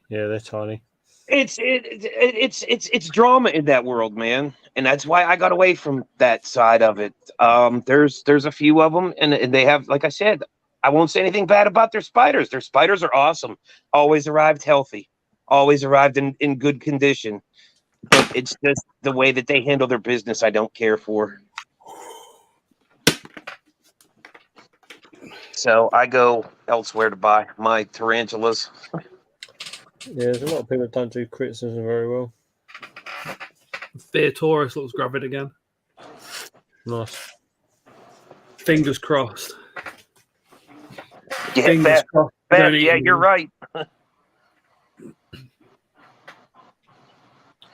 yeah, they're tiny. It's drama in that world, man, and that's why I got away from that side of it. There's a few of them, and they have, like I said, I won't say anything bad about their spiders. Their spiders are awesome. Always arrived healthy. Always arrived in good condition. But it's just the way that they handle their business I don't care for. So I go elsewhere to buy my tarantulas. Yeah, there's a lot of people that don't do criticism very well. Taurus looks gravid again. Nice. Fingers crossed. Yeah, Fingers crossed. Yeah, you're right.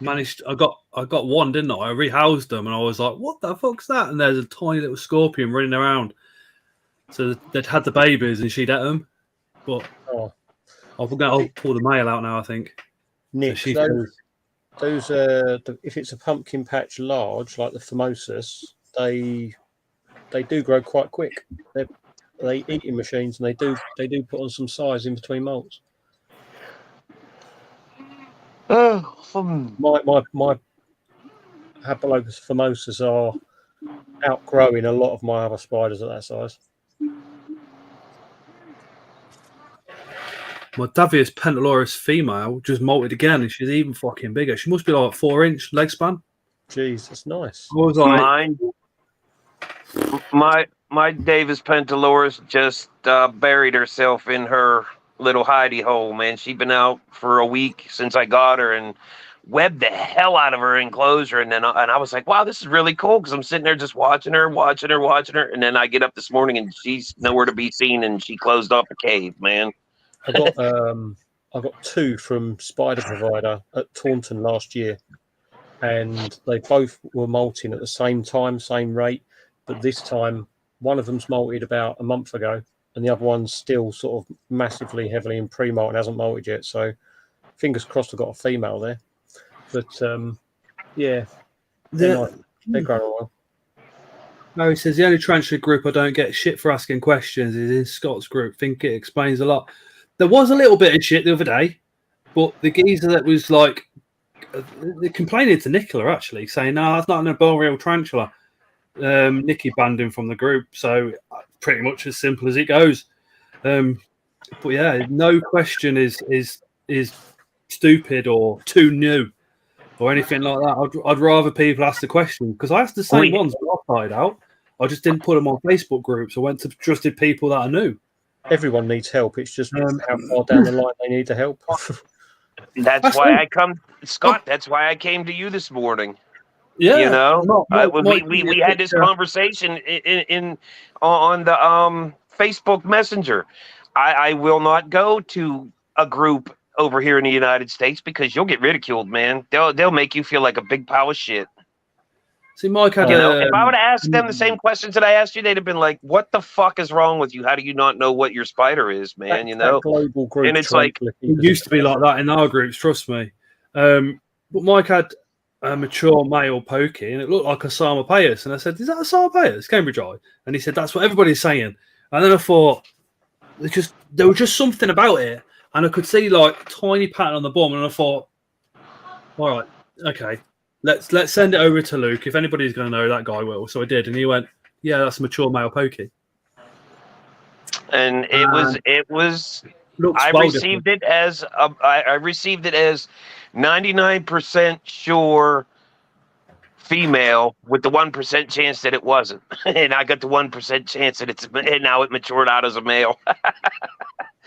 Managed. I got one, didn't I? I rehoused them, and I was like, "What the fuck's that?" And there's a tiny little scorpion running around. So they'd had the babies, and she'd ate them. But I'll pull the male out now, I think. Nick, So those if it's a pumpkin patch large like the Formosus, they do grow quite quick. They eat in machines, and they do put on some size in between molts. My Hapalopus Formosus are outgrowing a lot of my other spiders at that size. My Davius Pentaloris female just molted again, and she's even fucking bigger. She must be like 4-inch leg span. Jeez, that's nice. I was like, My Davis Pentaloris just buried herself in her little hidey hole, man. She'd been out for a week since I got her and webbed the hell out of her enclosure. And I was like, wow, this is really cool, because I'm sitting there just watching her. And then I get up this morning and she's nowhere to be seen, and she closed off a cave, man. I got 2 from Spider Provider at Taunton last year, and they both were molting at the same time, same rate. But this time, one of them's molted about a month ago, and the other one's still sort of massively, heavily in pre-molt and hasn't molted yet. So, fingers crossed, I've got a female there. But yeah, they're growing well. No, he says the only tarantula group I don't get shit for asking questions is in Scott's group. Think it explains a lot. There was a little bit of shit the other day, but the geezer that was like complaining to Nicola, actually saying, "No, that's not an arboreal tarantula." Nikki banned him from the group, so pretty much as simple as it goes. But yeah, no question is stupid or too new or anything like that. I'd rather people ask the question, because I asked the same ones when I tried out. I just didn't put them on Facebook groups. I went to trusted people that I knew. Everyone needs help. It's just how far down the line they need the help. That's why I come, Scott. That's why I came to you this morning. Yeah, you know, we had this conversation on the Facebook Messenger. I will not go to a group over here in the United States because you'll get ridiculed, man. They'll make you feel like a big pile of shit. See, Mike had if I would have asked them the same questions that I asked you, they'd have been like, "What the fuck is wrong with you? How do you not know what your spider is, man?" Global group, and it's like it used to be like that in our groups. Trust me. But Mike had a mature male pokey, and it looked like a Sarmapeus. And I said, "Is that a Sarmapeus, Cambridge Eye?" And he said, "That's what everybody's saying." And then I thought, there was just something about it, and I could see like tiny pattern on the bottom, and I thought, "All right, okay, let's send it over to Luke. If anybody's going to know, that guy will." So I did, and he went, "Yeah, that's a mature male pokey." And it was. I received it as 99% sure female with the 1% chance that it wasn't, and I got the 1% chance that and now it matured out as a male.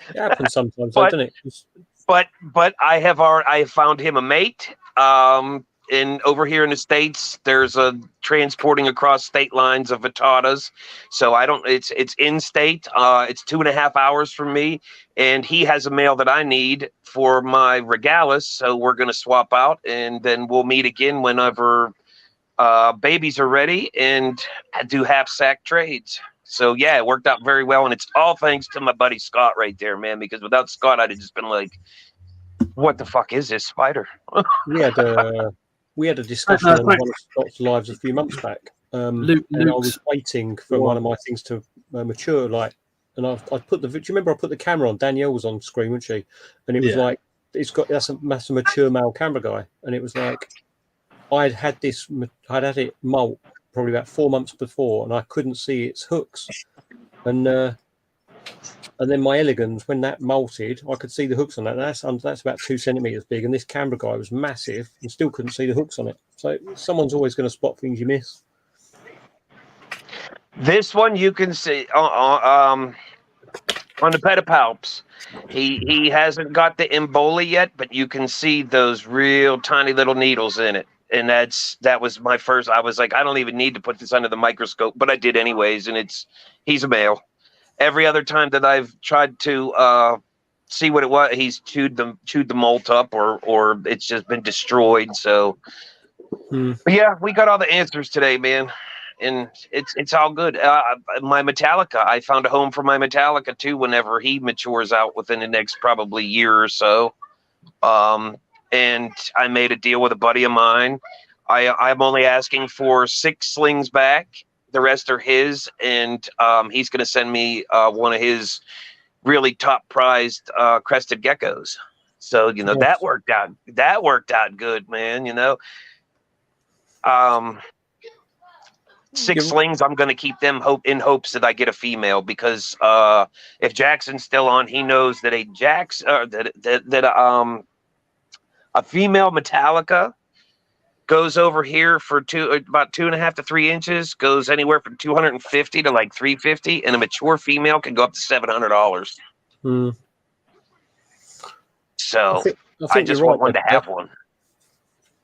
It happens sometimes, doesn't it? But I found him a mate. And over here in the States, there's a transporting across state lines of Vitatas. So it's in state. It's 2.5 hours from me, and he has a male that I need for my regalis. So we're going to swap out, and then we'll meet again whenever babies are ready, and I do half sack trades. So yeah, it worked out very well, and it's all thanks to my buddy Scott right there, man. Because without Scott, I'd have just been like, "What the fuck is this spider?" We had a discussion on one of Scott's lives a few months back, and I was waiting for one of my things to mature, like, and I put the. Do you remember I put the camera on? Danielle was on screen, wasn't she? And it was like, that's a mature male camera guy, and it was like, I'd had it molt probably about 4 months before, and I couldn't see its hooks, and then my Elegans, when that molted, I could see the hooks on that. That's about 2 centimeters big, and this camera guy was massive and still couldn't see the hooks on it. So someone's always going to spot things you miss. This one you can see on the pedipalps. He hasn't got the emboli yet, but you can see those real tiny little needles in it. And that was my first. I was like, I don't even need to put this under the microscope, but I did anyways. And he's a male. Every other time that I've tried to see what it was, he's chewed the molt up, or it's just been destroyed. So, but yeah, we got all the answers today, man, and it's all good. My Metallica, I found a home for my Metallica too. Whenever he matures out within the next probably year or so, and I made a deal with a buddy of mine. I'm only asking for 6 slings back. The rest are his, and he's going to send me one of his really top prized crested geckos. So, you know, that worked out. That worked out good, man. You know, 6 slings. I'm going to keep them in hopes that I get a female, because if Jackson's still on, he knows that a female Metallica goes over here for about 2.5 to 3 inches, goes anywhere from $250 to like $350, and a mature female can go up to $700. So I just want one to have one.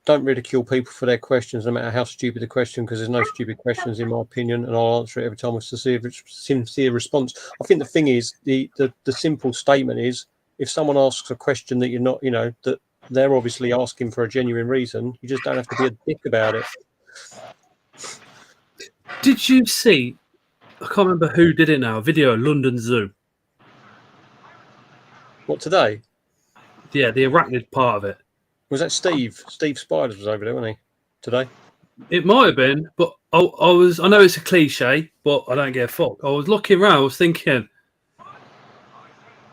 Don't ridicule people for their questions, no matter how stupid the question, because there's no stupid questions in my opinion, and I'll answer it every time with sincere response. I think the thing is, the simple statement is, if someone asks a question that you're not, you know, that they're obviously asking for a genuine reason, you just don't have to be a dick about it. Did you see, I can't remember who did it now, a video at London Zoo? What, today? Yeah, the arachnid part of it. Was that Steve? Steve Spiders was over there, wasn't he? Today? It might have been, but I know it's a cliche, but I don't give a fuck. I was looking around, I was thinking,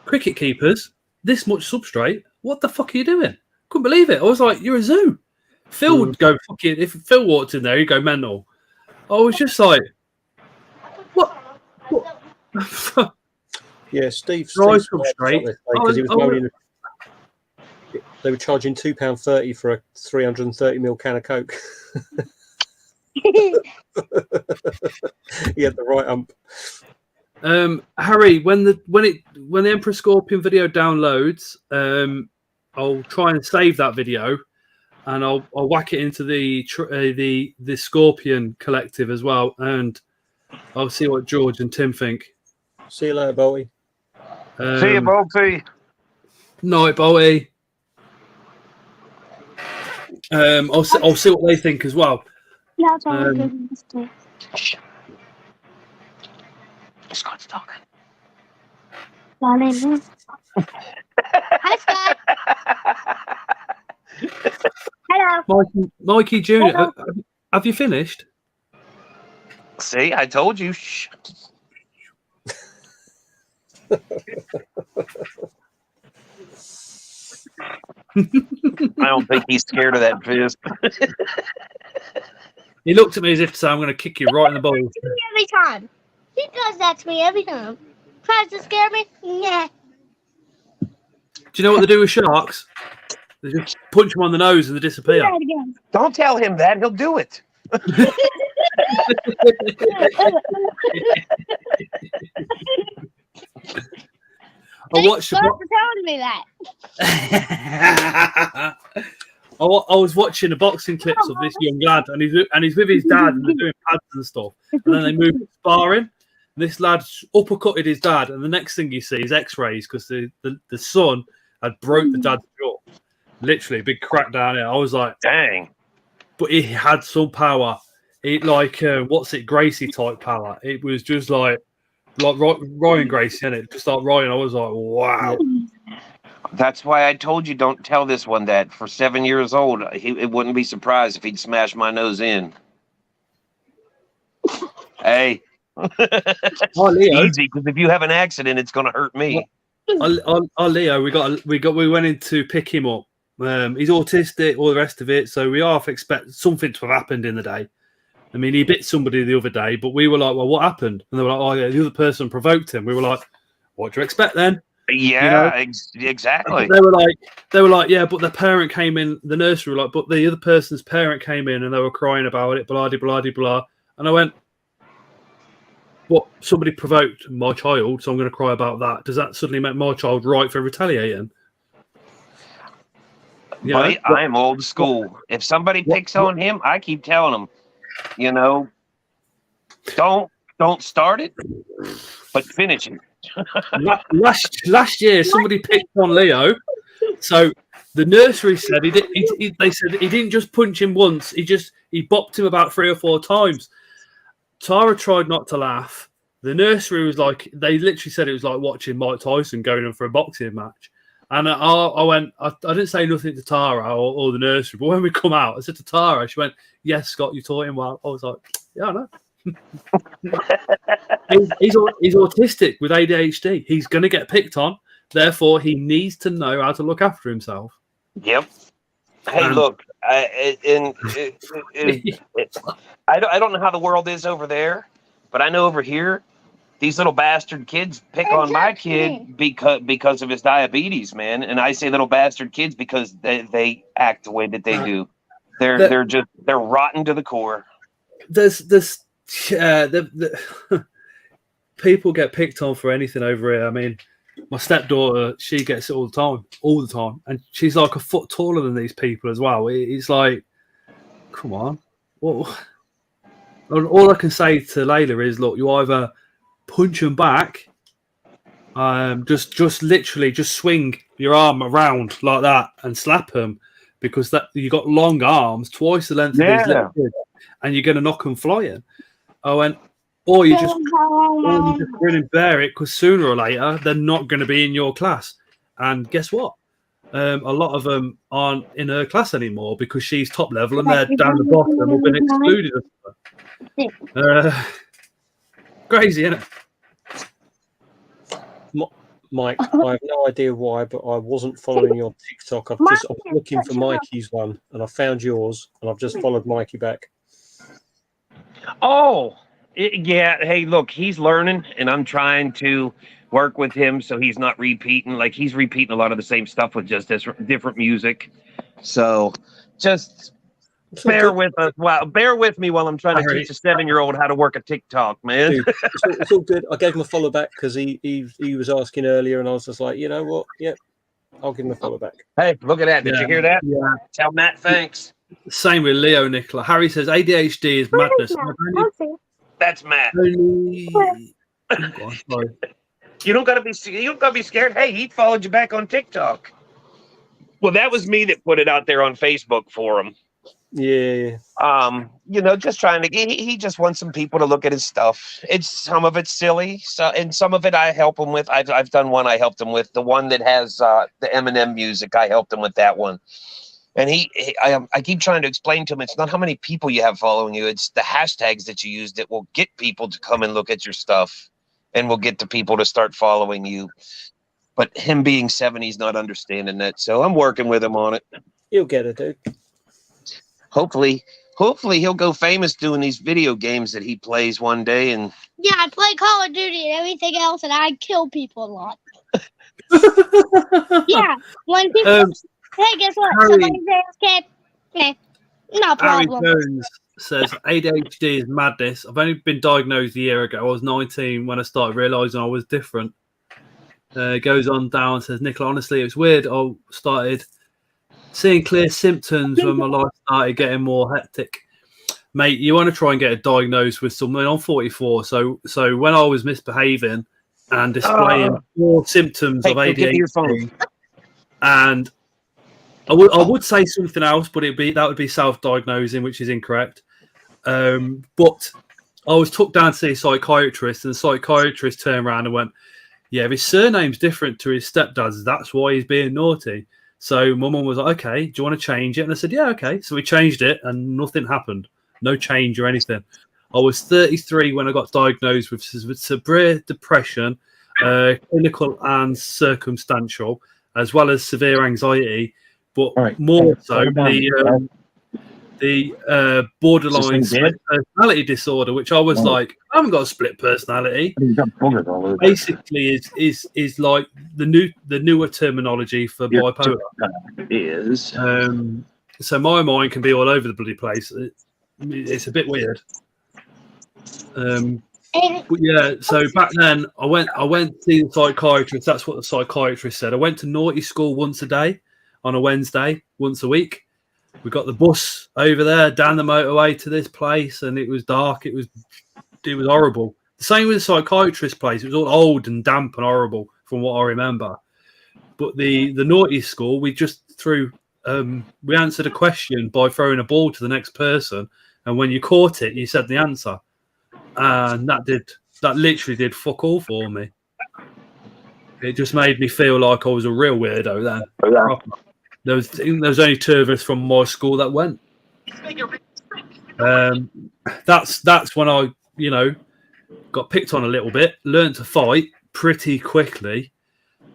cricket keepers, this much substrate, what the fuck are you doing? Couldn't believe it. I was like, you're a zoo. Phil would go fucking, if Phil walked in there, he'd go mental. I was just like, what? Yeah, Steve substrate. Because he was going in. They were charging £2.30 for a 330ml can of Coke. He had the right ump. Harry, when the Emperor Scorpion video downloads, I'll try and save that video, and I'll whack it into the Scorpion collective as well, and I'll see what George and Tim think. See you later, Bolty. See you, Bolty. Night, Bolty. I'll see what they think as well. Scott's talking. Hi, Scott. Hello. Mikey Jr., have you finished? See, I told you. Shh. I don't think he's scared of that fist. He looked at me as if to say, I'm going to kick you right in the balls. Every time. He does that to me every time. Tries to scare me. Yeah. Do you know what they do with sharks? They just punch them on the nose and they disappear. Don't tell him that. He'll do it. I watched for telling me that. I was watching the boxing clips of this young lad, and he's with his dad, and they're doing pads and stuff. And then they move to sparring. And this lad uppercutted his dad, and the next thing you see is X-rays because the son had broke the dad's jaw. Literally, big crack down here. I was like, dang. but he had some power. Gracie type power. It was just like Ryan Gracie, and it just like Ryan. I was like, wow. That's why I told you don't tell this one that for 7 years old, it wouldn't be surprised if he'd smash my nose in. Hey, easy, because if you have an accident, it's going to hurt me. Leo, we went in to pick him up. He's autistic, all the rest of it, so we half expect something to have happened in the day. I mean, he bit somebody the other day, but we were like, well, what happened? And they were like, oh yeah, the other person provoked him. We were like, what do you expect then? Yeah, exactly. They were like, yeah, but the parent came in the nursery, like, but the other person's parent came in and they were crying about it, blah, blah, blah, blah. And I went, what? Somebody provoked my child, so I'm going to cry about that. Does that suddenly make my child right for retaliating? Buddy, I am old school. If somebody picks on him, I keep telling them, don't start it, but finish it. last year, somebody picked on Leo. So the nursery said they said he didn't just punch him once. He bopped him about 3 or 4 times. Tara tried not to laugh. The nursery was like, they literally said it was like watching Mike Tyson going in for a boxing match. And I didn't say nothing to Tara or the nursery, but when we come out, I said to Tara, she went, yes, Scott, you taught him well. I was like, yeah, I know. he's autistic with ADHD. He's going to get picked on. Therefore, he needs to know how to look after himself. Yep. Hey, look, I don't know how the world is over there, but I know over here, these little bastard kids pick on my kid because of his diabetes, man. And I say little bastard kids because they act the way that they do. They're rotten to the core. People get picked on for anything over here. I mean, my stepdaughter, she gets it all the time, and she's like a foot taller than these people as well. It's like, come on. Well, all I can say to Layla is, look, you either punch them back, just literally just swing your arm around like that and slap them, because that you got long arms, twice the length of these little kids, and you're going to knock them flying. Or you just grin and bear it, because sooner or later they're not going to be in your class. And guess what? A lot of them aren't in her class anymore because she's top level and they're down the bottom or been excluded. Crazy, isn't it? Mike, I have no idea why, but I wasn't following your TikTok. I was looking for Mikey's one, and I found yours, and I've just followed Mikey back. Oh, yeah. Hey, look, he's learning, and I'm trying to work with him so he's not repeating. Like, he's repeating a lot of the same stuff with just different music. So just bear with us. Well, bear with me while I'm trying to teach a 7-year-old how to work a TikTok, man. Dude, it's all good. I gave him a follow back because he was asking earlier, and I was just like, you know what? Yep, I'll give him a follow back. Hey, look at that. Did you hear that? Yeah. Tell Matt thanks. Same with Leo, Nicola. Harry says ADHD is madness. That's Matt. Sorry. You don't gotta be scared. Hey, he followed you back on TikTok. Well, that was me that put it out there on Facebook for him. Yeah. Just trying to. He just wants some people to look at his stuff. Some of it's silly, and some of it I help him with. I've done one. I helped him with the one that has the Eminem music. I helped him with that one. And I keep trying to explain to him, it's not how many people you have following you. It's the hashtags that you use that will get people to come and look at your stuff, and will get the people to start following you. But him being 7, he's not understanding that. So I'm working with him on it. He'll get it, dude. Hopefully he'll go famous doing these video games that he plays one day. And yeah, I play Call of Duty and everything else, and I kill people a lot. Yeah, when people hey, guess what? Somebody's scared. No problem. Harry Jones says ADHD is madness. I've only been diagnosed a year ago. I was 19 when I started realising I was different. Goes on down, says, Nicola, honestly, it was weird. I started seeing clear symptoms when my life started getting more hectic. Mate, you want to try and get diagnosed with something. I'm 44, so when I was misbehaving and displaying more symptoms of ADHD, and I would say something else, but that would be self-diagnosing, which is incorrect. But I was took down to see a psychiatrist, and the psychiatrist turned around and went, "Yeah, if his surname's different to his stepdad's, that's why he's being naughty." So my mum was like, "Okay, do you want to change it?" And I said, "Yeah, okay." So we changed it, and nothing happened. No change or anything. I was 33 when I got diagnosed with severe depression, clinical and circumstantial, as well as severe anxiety, but more so the borderline split personality disorder, which I was like, I haven't got a split personality. Basically, is like the newer terminology for bipolar. So my mind can be all over the bloody place. It's a bit weird. But yeah, so back then I went to see the psychiatrist. That's what the psychiatrist said. I went to naughty school once a day on a Wednesday, once a week. We got the bus over there down the motorway to this place, and it was dark. It was horrible. The same with the psychiatrist place. It was all old and damp and horrible from what I remember. But the naughty school, we just threw. We answered a question by throwing a ball to the next person, and when you caught it, you said the answer, and that literally did fuck all for me. It just made me feel like I was a real weirdo then. There was only 2 of us from my school that went. That's when I, got picked on a little bit, learned to fight pretty quickly.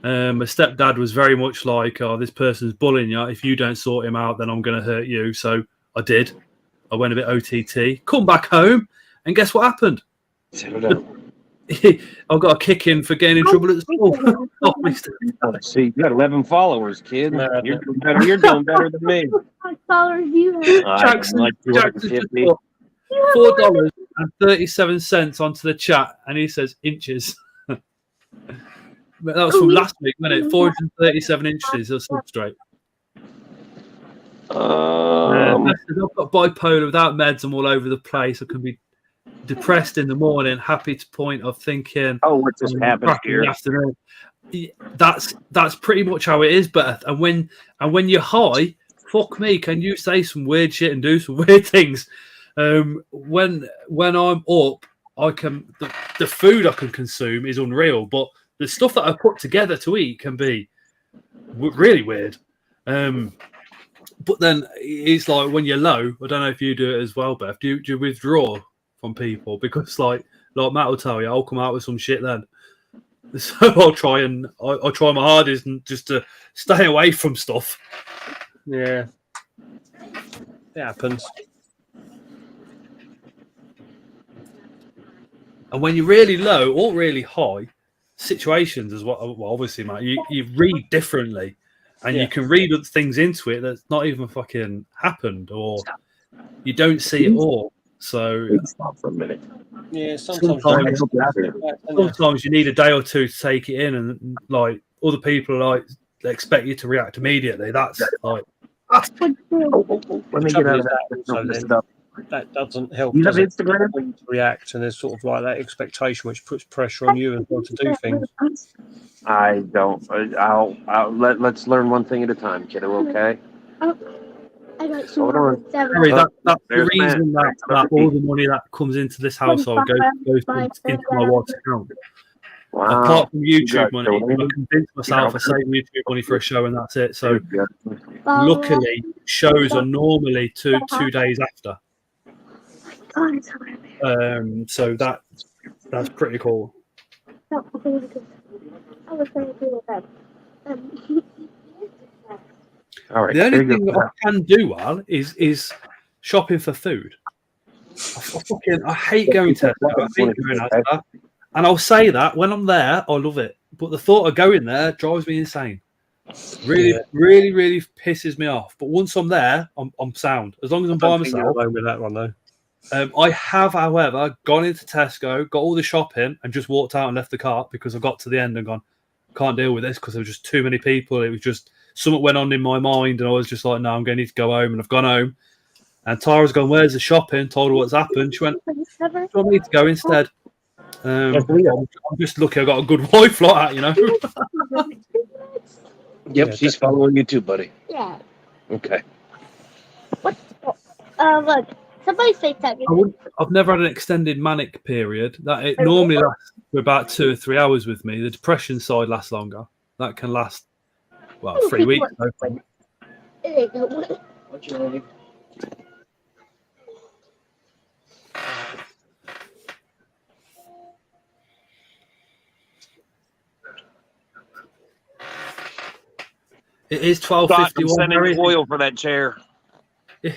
My stepdad was very much like, "Oh, this person's bullying you. If you don't sort him out, then I'm going to hurt you." So I did. I went a bit OTT, come back home, and guess what happened? I got a kick in for getting in trouble at school. See, you got 11 followers, kid. You're doing better than me. What followers do you have? Jackson just put $4.37 onto the chat, and he says inches. That was from last week, wasn't it? 437 inches of substrate. I've got bipolar without meds. I'm all over the place. I can be depressed in the morning, happy to point of thinking, "Oh, what just happened here?" That's pretty much how it is, Beth. And when you're high, fuck me, can you say some weird shit and do some weird things? When I'm up, I can the food I can consume is unreal, but the stuff that I put together to eat can be really weird. But then it's like when you're low. I don't know if you do it as well, Beth. Do you withdraw from people? Because like Matt will tell you, I'll come out with some shit then. So I'll try my hardest and just to stay away from stuff. Yeah, it happens. And when you're really low or really high, situations as well. Well, obviously, Matt, you read differently, and you can read things into it that's not even fucking happened, or you don't see it all. So stop for a minute. Yeah, sometimes you need a day or two to take it in, and like other people they expect you to react immediately. That's like let me get out of that. That doesn't help. You have Instagram? When you react, and there's sort of like that expectation which puts pressure on you as well to do things. I don't. Let's learn one thing at a time, kiddo. Okay. Hold on. Harry, that's the reason that all the money that comes into this household goes into my wife's account. Wow. Apart from YouTube money, I convince myself I save YouTube money for a show and that's it. So luckily, shows are normally two days after. So that's pretty cool. All right. The only thing that I can do well is shopping for food. I hate going to Asda, and I'll say that when I'm there, I love it. But the thought of going there drives me insane. Really pisses me off. But once I'm there, I'm sound. As long as I'm by myself. With that one though. I have, however, gone into Tesco, got all the shopping, and just walked out and left the cart because I got to the end and gone, can't deal with this because there was just too many people. It was just something went on in my mind, and I was just like, no, I'm going to need to go home. And I've gone home. And Tara's gone, where's the shopping? Told her what's happened. She went, I need to go instead. I'm just lucky I got a good wife like that, Yep, she's following you too, buddy. Yeah. Okay. Look, somebody say something. I've never had an extended manic period. That it normally lasts for about 2 or 3 hours with me. The depression side lasts longer. That can last 3 weeks. It is 12:51. I'm sending oil for that chair. I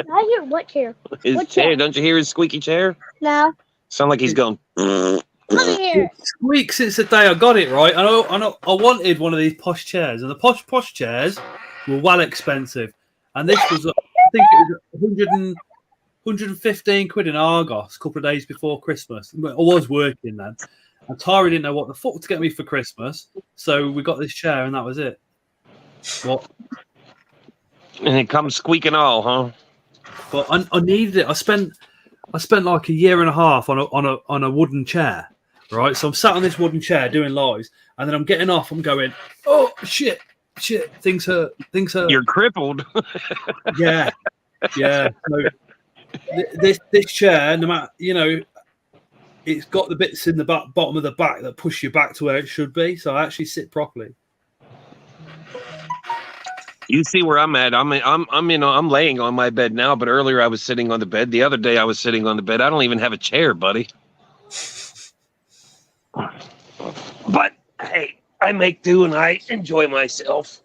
hear what chair? His What chair. Don't you hear his squeaky chair? No. Sound like he's going. Come here. Week since the day I got it, right? I wanted one of these posh chairs, and the posh chairs were well expensive. And this was, I think it was 115 quid in Argos a couple of days before Christmas. I was working then. And Tara didn't know what the fuck to get me for Christmas, so we got this chair, and that was it. What? And it comes squeaking all, huh? But I needed it. I spent like a year and a half on a wooden chair, right? So I'm sat on this wooden chair doing lives, and then I'm getting off. I'm going, oh shit, things hurt. You're crippled. Yeah. So this chair, no matter it's got the bits in the bottom of the back that push you back to where it should be. So I actually sit properly. You see where I'm at. I'm laying on my bed now, but earlier I was sitting on the bed. The other day I was sitting on the bed. I don't even have a chair, buddy. But hey, I make do and I enjoy myself.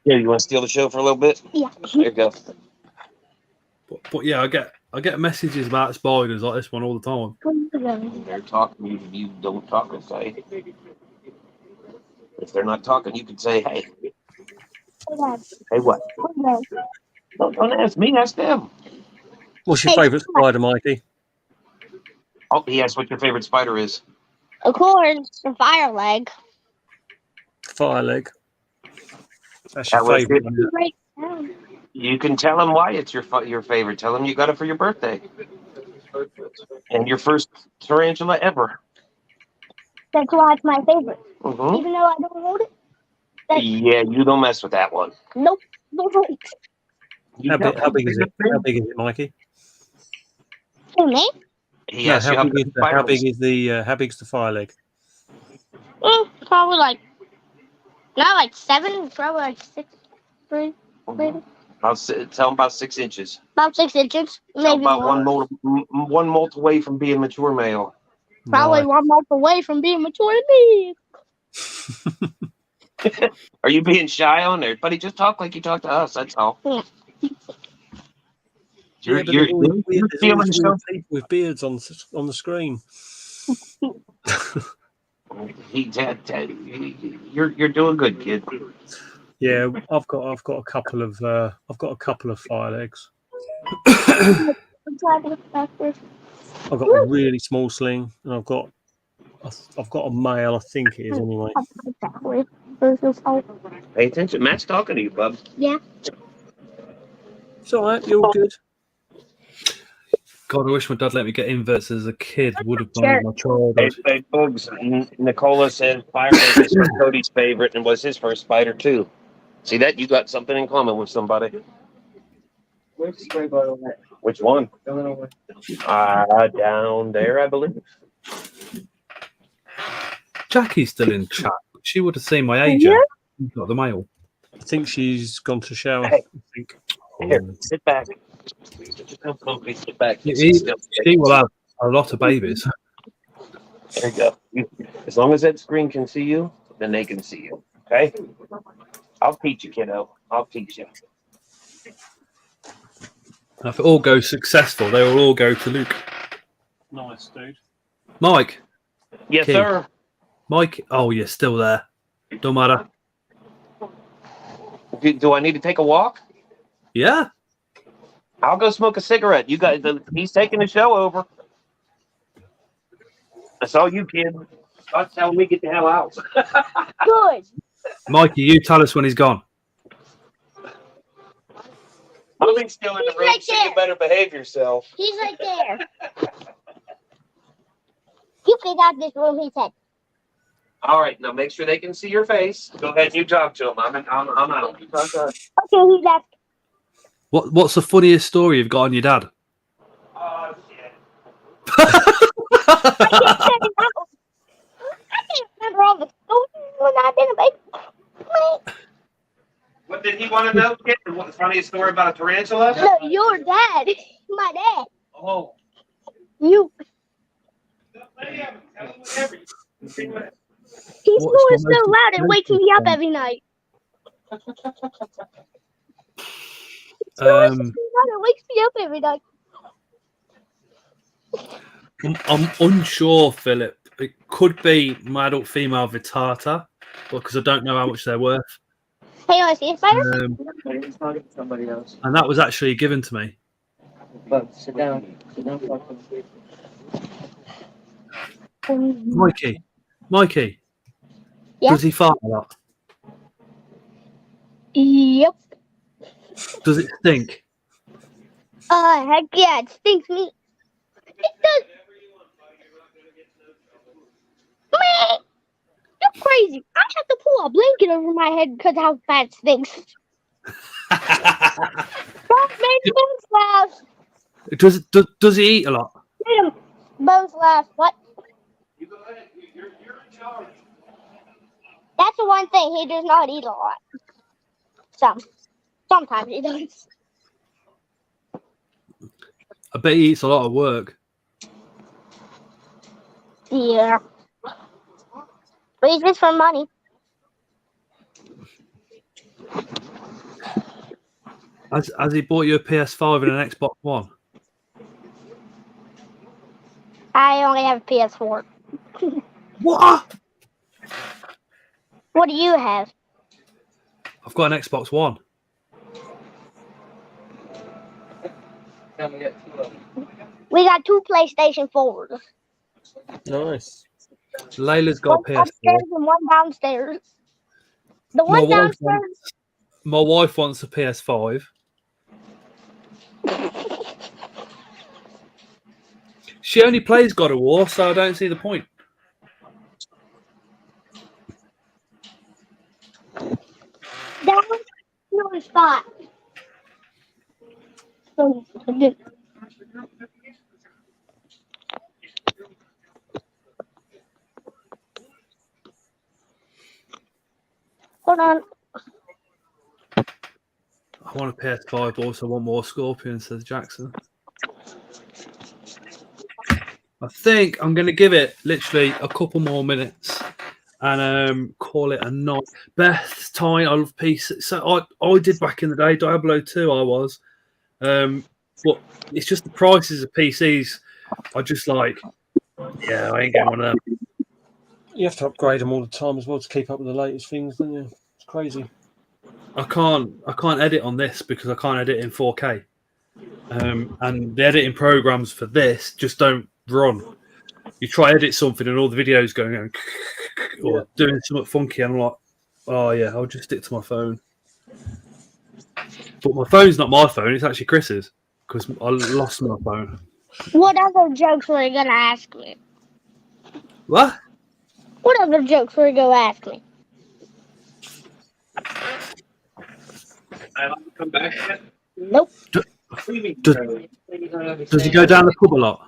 Yeah, you want to steal the show for a little bit? Yeah. There you go. But yeah, I get messages about spiders like this one all the time. They're talking. You don't talk and say. If they're not talking, you can say, "Hey, hey, what? Don't ask me. Ask them." What's your favourite spider, Mikey? Oh, he asked what your favorite spider is. Of course, the fire leg. Fire leg. That's your favourite. Right down. You can tell him why it's your favorite. Tell him you got it for your birthday. And your first tarantula ever. That's why it's my favorite. Mm-hmm. Even though I don't hold it. Yeah, you don't mess with that one. Nope. No. How big is it? How big is it, Mikey? Who, me? How big's the fire leg? Probably like, not like 7, probably like 6, 3, maybe. Tell him about 6 inches. About 6 inches, maybe about more. one molt away from being mature male. Probably 1 month away from being mature to me. Are you being shy on there, buddy? Just talk like you talk to us. That's all. Yeah. You're feeling people with beards on the screen. You're doing good, kid. Yeah, I've got a couple of fire legs. I'm I've got a really small sling, and I've got a male. I think it is anyway. Pay attention. Matt's talking to you, bub. Yeah. It's all right. You're all good. God, I wish my dad let me get inverts as a kid. Would have made my childhood. Hey, Bugs. Nicola said fire leg is Cody's favorite and was his first spider too. See that? You got something in common with somebody. Where's the spray bottle at? Which one? The little one. Down there, I believe. Jackie's still in chat. She would have seen my age. Yeah. Got the mail. I think she's gone to shower. Hey. I think. Here, sit back. Just come comfy, sit back. She will have a lot of babies. There you go. As long as that screen can see you, then they can see you. Okay? I'll teach you, kiddo. I'll teach you. And if it all goes successful, they will all go to Luke. Nice, dude. Mike. Yes, King. sir. Mike. Oh, you're still there. Don't matter. Do I need to take a walk? Yeah. I'll go smoke a cigarette. You guys, he's taking the show over. That's all you, kid. Stop telling me get the hell out. Good. Mikey, you tell us when he's gone. Mommy's still in the room, right so you there. better behave yourself. He's right there. You get out of this room, he said. All right, now make sure they can see your face. Go ahead and you talk to him. I'm out. Okay, he's left. What's the funniest story you've got on your dad? Oh, shit. I can't remember all the stories when I've been a baby. What did he want to know? Kid? What's the funniest story about a tarantula? No, your dad. My dad. Oh. You. He snores so loud it wakes me up every night. He snores so loud it wakes me up every night. I'm unsure, Philip. It could be my adult female Vittata, because I don't know how much they're worth. Hey, you want to see a spider? Somebody else. And that was actually given to me. But sit down. Sit down. Mikey. Yeah? Does he fart a lot? Yep. Does it stink? Heck yeah, it stinks me. It does. Man, you're crazy. I have to pull a blanket over my head because how bad it stinks. Don't make both laugh. Does he eat a lot? Both laugh. What? That's the one thing. He does not eat a lot. Sometimes he does. I bet he eats a lot of work. Yeah. But he's just for money. Has he bought you a PS5 and an Xbox One? I only have a PS4. What? What do you have? I've got an Xbox One. We got 2 PlayStation 4s. Nice. Layla's got a One PS4. upstairs and one downstairs. The one downstairs. My wife wants a PS5. She only plays God of War, so I don't see the point. That was your spot. Hold on. I want a PS5, but also want more Scorpion, says Jackson. I think I'm going to give it literally a couple more minutes and call it a night. Beth, Tyne, I love PC. So I did back in the day, Diablo 2 I was. But it's just the prices of PCs. I just like, yeah, I ain't getting one of them. You have to upgrade them all the time as well to keep up with the latest things, don't you? It's crazy. I can't edit on this because I can't edit in 4K. And the editing programs for this just don't run. You try to edit something and all the videos going or doing something funky, and I'm like, oh yeah, I'll just stick to my phone. But my phone's not my phone; it's actually Chris's because I lost my phone. What other jokes were you gonna ask me? What? What other jokes were you gonna ask me? I come back yet? Nope. Does he go down the pub a lot?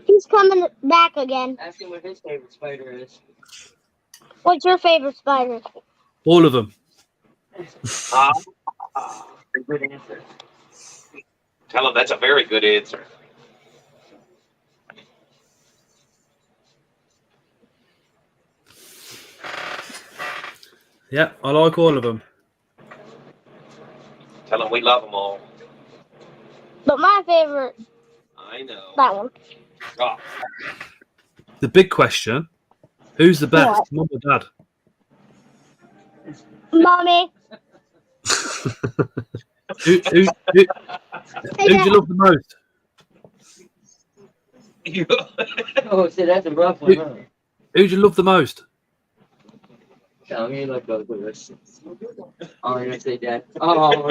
He's coming back again. Ask him what his favorite spider is. What's your favorite spider? All of them. Good answer. Tell him that's a very good answer. Yeah, I like all of them. Tell him we love them all. But my favorite, I know. that one. Oh. The big question: who's the best, Mum or Dad? Mommy. Who do you love the most? Oh, see, that's a rough one, huh? Who do you love the most? Tell me like those. Oh, you're gonna say Dad. Oh,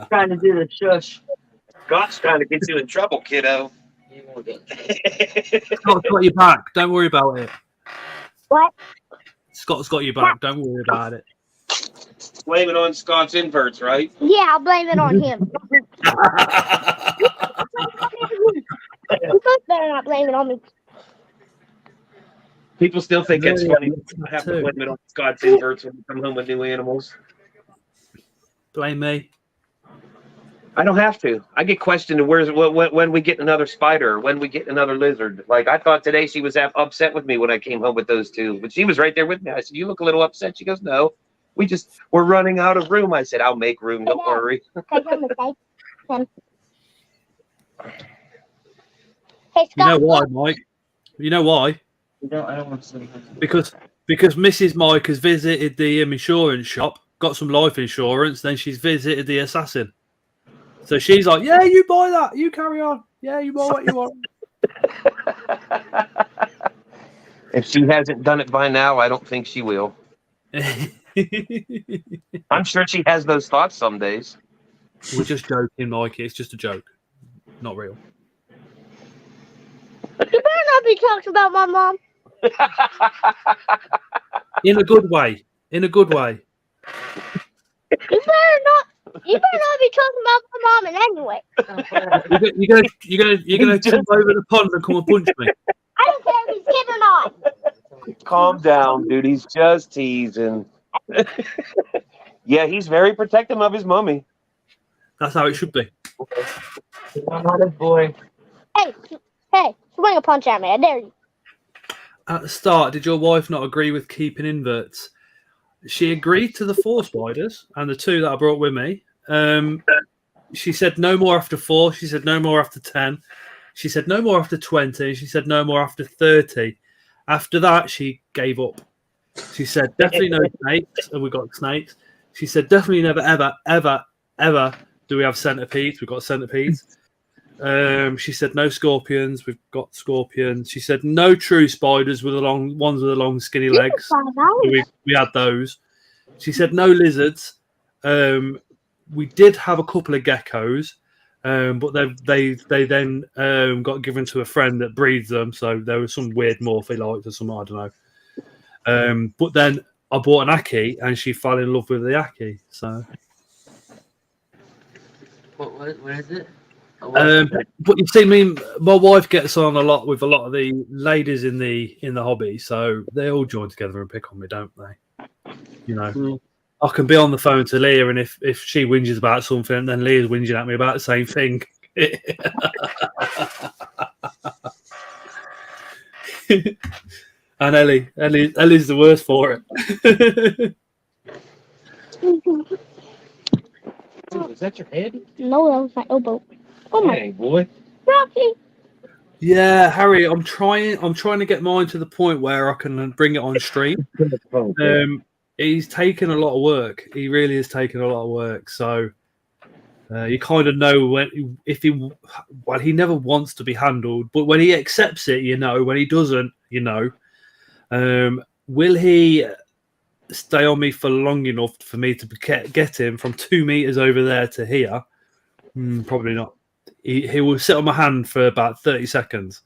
trying to do the shush. Scott's trying to get you in trouble, kiddo. Scott's got your back. Don't worry about it. What? Scott's got your back. Don't worry about it. Blame it on Scott's inverts, right? Yeah, I'll blame it on him. You both better not blame it on me. People still think it's funny. I have to blame it on Scott's inverts when we come home with new animals. Blame me. I don't have to. I get questioned when we get another spider or when we get another lizard. Like, I thought today she was upset with me when I came home with those two, but she was right there with me. I said, "You look a little upset." She goes, "No, we're running out of room." I said, "I'll make room. Don't worry." You know why, Mike? You know why? I don't want to say Because Mrs. Mike has visited the insurance shop, got some life insurance, then she's visited the assassin. So she's like, "Yeah, you buy that. You carry on. Yeah, you buy what you want." If she hasn't done it by now, I don't think she will. I'm sure she has those thoughts some days. We're just joking, Mikey. It's just a joke, not real. You better not be talking about my mom. In a good way. In a good way. You better not be talking about my mom in any way. You're gonna jump over the pond and come and punch me. I don't care if he's kid or not. Calm down, dude. He's just teasing. Yeah, he's very protective of his mummy. That's how it should be. I'm not a boy. Hey, swing a punch at me. I dare you. At the start, did your wife not agree with keeping inverts? She agreed to the 4 spiders and the 2 that I brought with me. She said no more after 4. She said no more after 10. She said no more after 20. She said no more after 30. After that, she gave up. She said definitely no snakes, and we got snakes. She said definitely never, ever, ever, ever do we have centipedes. We've got centipedes. She said no scorpions. We've got scorpions. She said no true spiders with the long ones with the long skinny legs. We had those. She said no lizards. We did have a couple of geckos, but they then got given to a friend that breeds them. So there was some weird morph they liked or something. I don't know. But then I bought an Aki, and she fell in love with the Aki. So. What is it? But you see, my wife gets on a lot with a lot of the ladies in the hobby, so they all join together and pick on me, don't they? You know, I can be on the phone to Leah, and if she whinges about something, then Leah's whinging at me about the same thing. And Ellie's the worst for it. Is that your head? No, that was my elbow. Oh my. Hey, boy. Rocky. Yeah, Harry, I'm trying to get mine to the point where I can bring it on stream. He's taken a lot of work. He really is taking a lot of work. So you kind of know he never wants to be handled, but when he accepts it, you know. When he doesn't, you know. Will he stay on me for long enough for me to get him from 2 meters over there to here? Probably not. He will sit on my hand for about 30 seconds.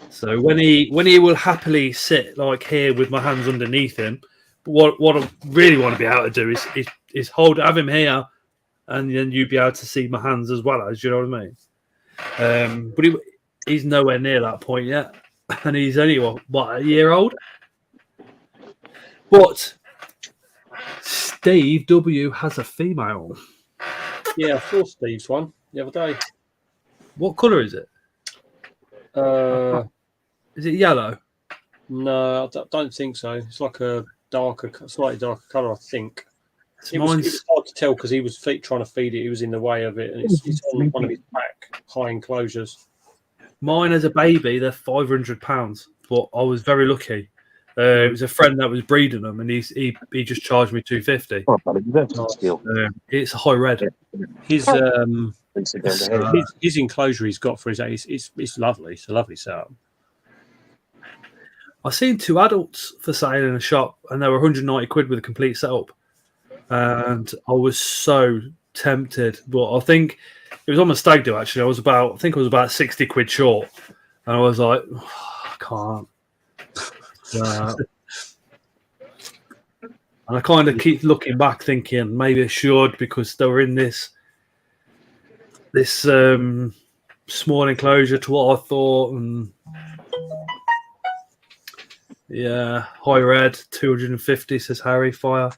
So when he will happily sit like here with my hands underneath him, but what I really want to be able to do is have him here, and then you'd be able to see my hands as well as, you know what I mean? But he's nowhere near that point yet, and he's only what, a year old. But Steve W has a female. Yeah, I saw Steve's one the other day. What colour is it? Is it yellow? No, I don't think so. It's like a slightly darker colour, I think. It was hard to tell because he was trying to feed it. He was in the way of it, and it's on one of his back high enclosures. Mine as a baby, they're £500, but I was very lucky. It was a friend that was breeding them, and he just charged me $250. It's a high red. His enclosure he's got for his age, it's lovely. It's a lovely setup. I seen 2 adults for sale in a shop, and they were 190 quid with a complete setup. and I was so tempted, but I think it was on my stag do. Actually, I was about 60 quid short, and I was like, I can't. And I kind of keep looking back, thinking maybe I should, because they were in this small enclosure to what I thought, and yeah, high red 250 says Harry fire.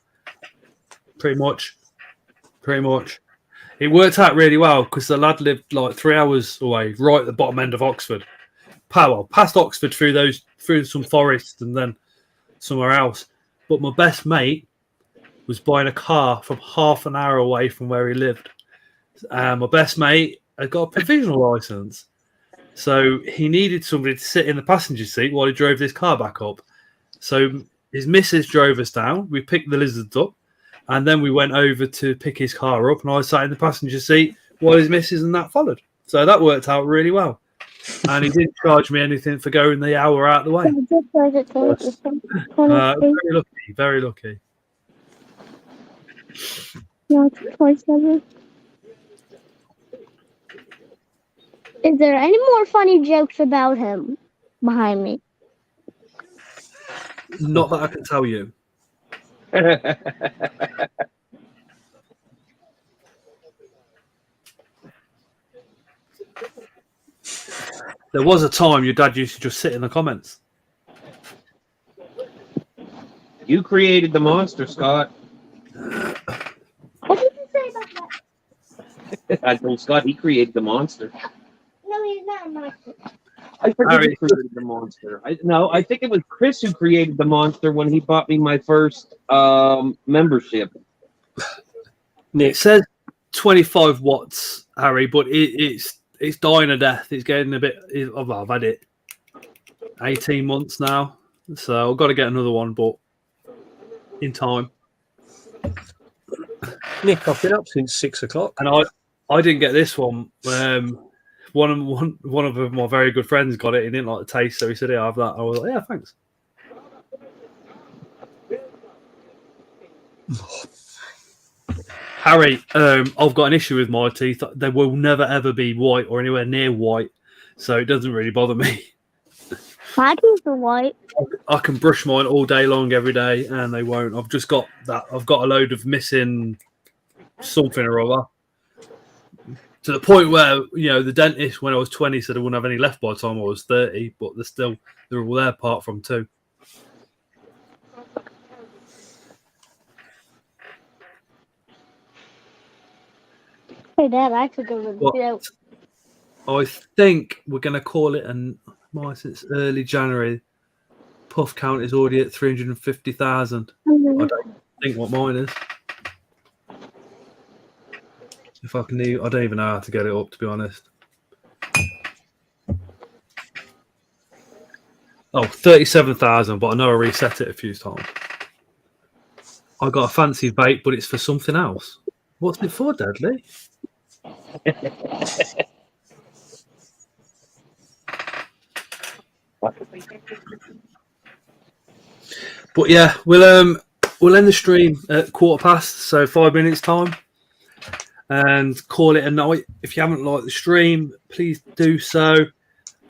Pretty much. It worked out really well because the lad lived like 3 hours away, right at the bottom end of Oxford. Past Oxford through some forest and then somewhere else. But my best mate was buying a car from half an hour away from where he lived. And my best mate had got a provisional license. So he needed somebody to sit in the passenger seat while he drove this car back up. So his missus drove us down. We picked the lizards up. And then we went over to pick his car up. And I sat in the passenger seat while his missus and that followed. So that worked out really well. And he didn't charge me anything for going the hour out of the way. Very lucky. Is there any more funny jokes about him behind me? Not that I can tell you. There was a time your dad used to just sit in the comments. You created the monster, Scott. What did you say about that? I told Scott he created the monster. No, he's not a monster. I forget who created the monster. I think it was Chris who created the monster when he bought me my first membership. It says 25 watts, Harry, but it's dying a death. It's getting a bit. I've had it 18 months now, so I've got to get another one, but in time. Nick, I've been up since 6 o'clock, and I didn't get this one. One of my very good friends got it. He didn't like the taste, so he said, "Yeah, I have that." I was like, "Yeah, thanks." Harry, I've got an issue with my teeth. They will never ever be white or anywhere near white, so it doesn't really bother me. My teeth are white. I can brush mine all day long, every day, and they won't. I've just got that. I've got a load of missing something or other. To the point where, the dentist, when I was 20, said I wouldn't have any left by the time I was 30, but they're all there apart from 2. Hey, Dad, I took a video. I think we're going to call it, since early January, puff count is already at 350,000. I don't think what mine is. If I can, I don't even know how to get it up, to be honest. 37,000, but I know I reset it a few times. I got a fancy vape, but it's for something else. What's it for, Dudley? But yeah, we'll end the stream at 1:15, so 5 minutes time, and call it a night. If you haven't liked the stream, please do so.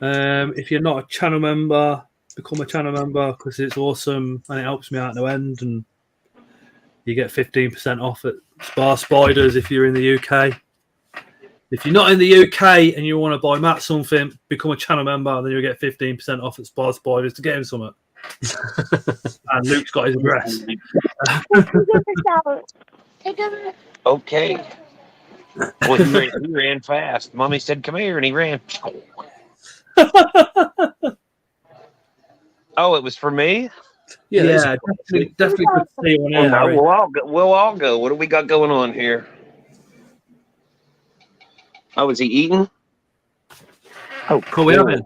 If you're not a channel member, become a channel member, because it's awesome and it helps me out no end, and you get 15% off at Spar Spiders if you're in the UK. If you're not in the UK and you want to buy Matt something, become a channel member, and then you'll get 15% off at Spar Spiders to get him something. And Luke's got his address. Okay. Well, he ran fast. Mommy said, "Come here," and he ran. Oh, it was for me? Yeah, definitely good to see you on here, Harry. We'll all go. What do we got going on here? Oh, is he eating? Oh, cool. We have it.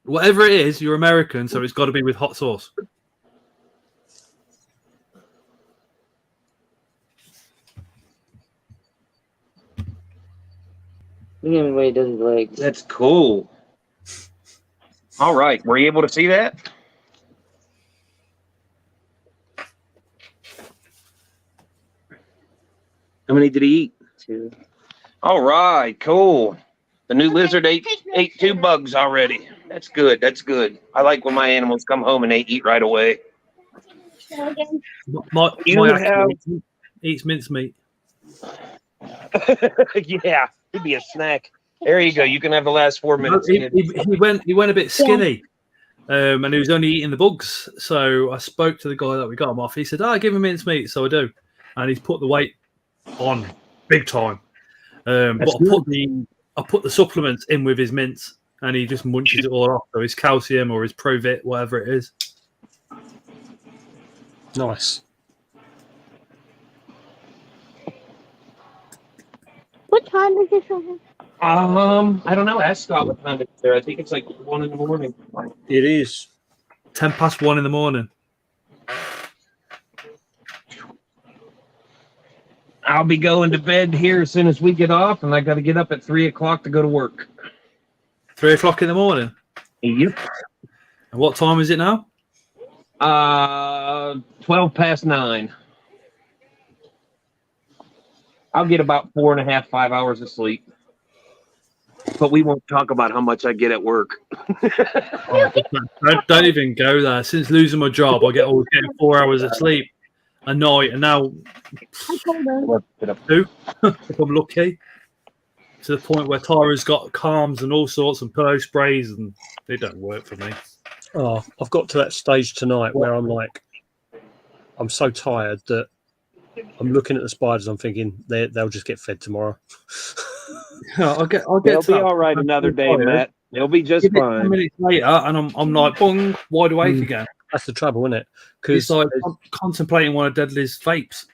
Whatever it is, you're American, so it's got to be with hot sauce. Look at the way he does his legs. That's cool. All right. Were you able to see that? How many did he eat? 2. All right, cool. The new lizard ate 2 bugs already. That's good. That's good. I like when my animals come home and they eat right away. My You actually eats mincemeat. Yeah, it'd be a snack. There you go. You can have the last 4 minutes, kid. He went a bit skinny, and he was only eating the bugs. So I spoke to the guy that we got him off. He said, "I give him mincemeat," so I do, and he's put the weight on big time. But I put the supplements in with his mince, and he just munches it all off. So his calcium or his Provit, whatever it is. Nice. What time is it? I don't know. Ask Scott what time it's there. I think it's like 1 in the morning. It is 1:10 in the morning. I'll be going to bed here as soon as we get off, and I got to get up at 3 o'clock to go to work. 3 o'clock in the morning? Yep. And what time is it now? 12 past 9. I'll get about 4.5, 5 hours of sleep. But we won't talk about how much I get at work. Don't even go there. Since losing my job, I always getting 4 hours of sleep a night, and now 2 if I'm lucky. To the point where Tara's got calms and all sorts and pillow sprays, and they don't work for me. Oh, I've got to that stage tonight where I'm like, I'm so tired that I'm looking at the spiders. I'm thinking they'll just get fed tomorrow. I'll get. They'll to be that all right point. another day, Matt. They'll be just Give it fine. 10 minutes later, and I'm like, bong, wide awake again. That's the trouble, isn't it? It's like contemplating one of Deadly's vapes.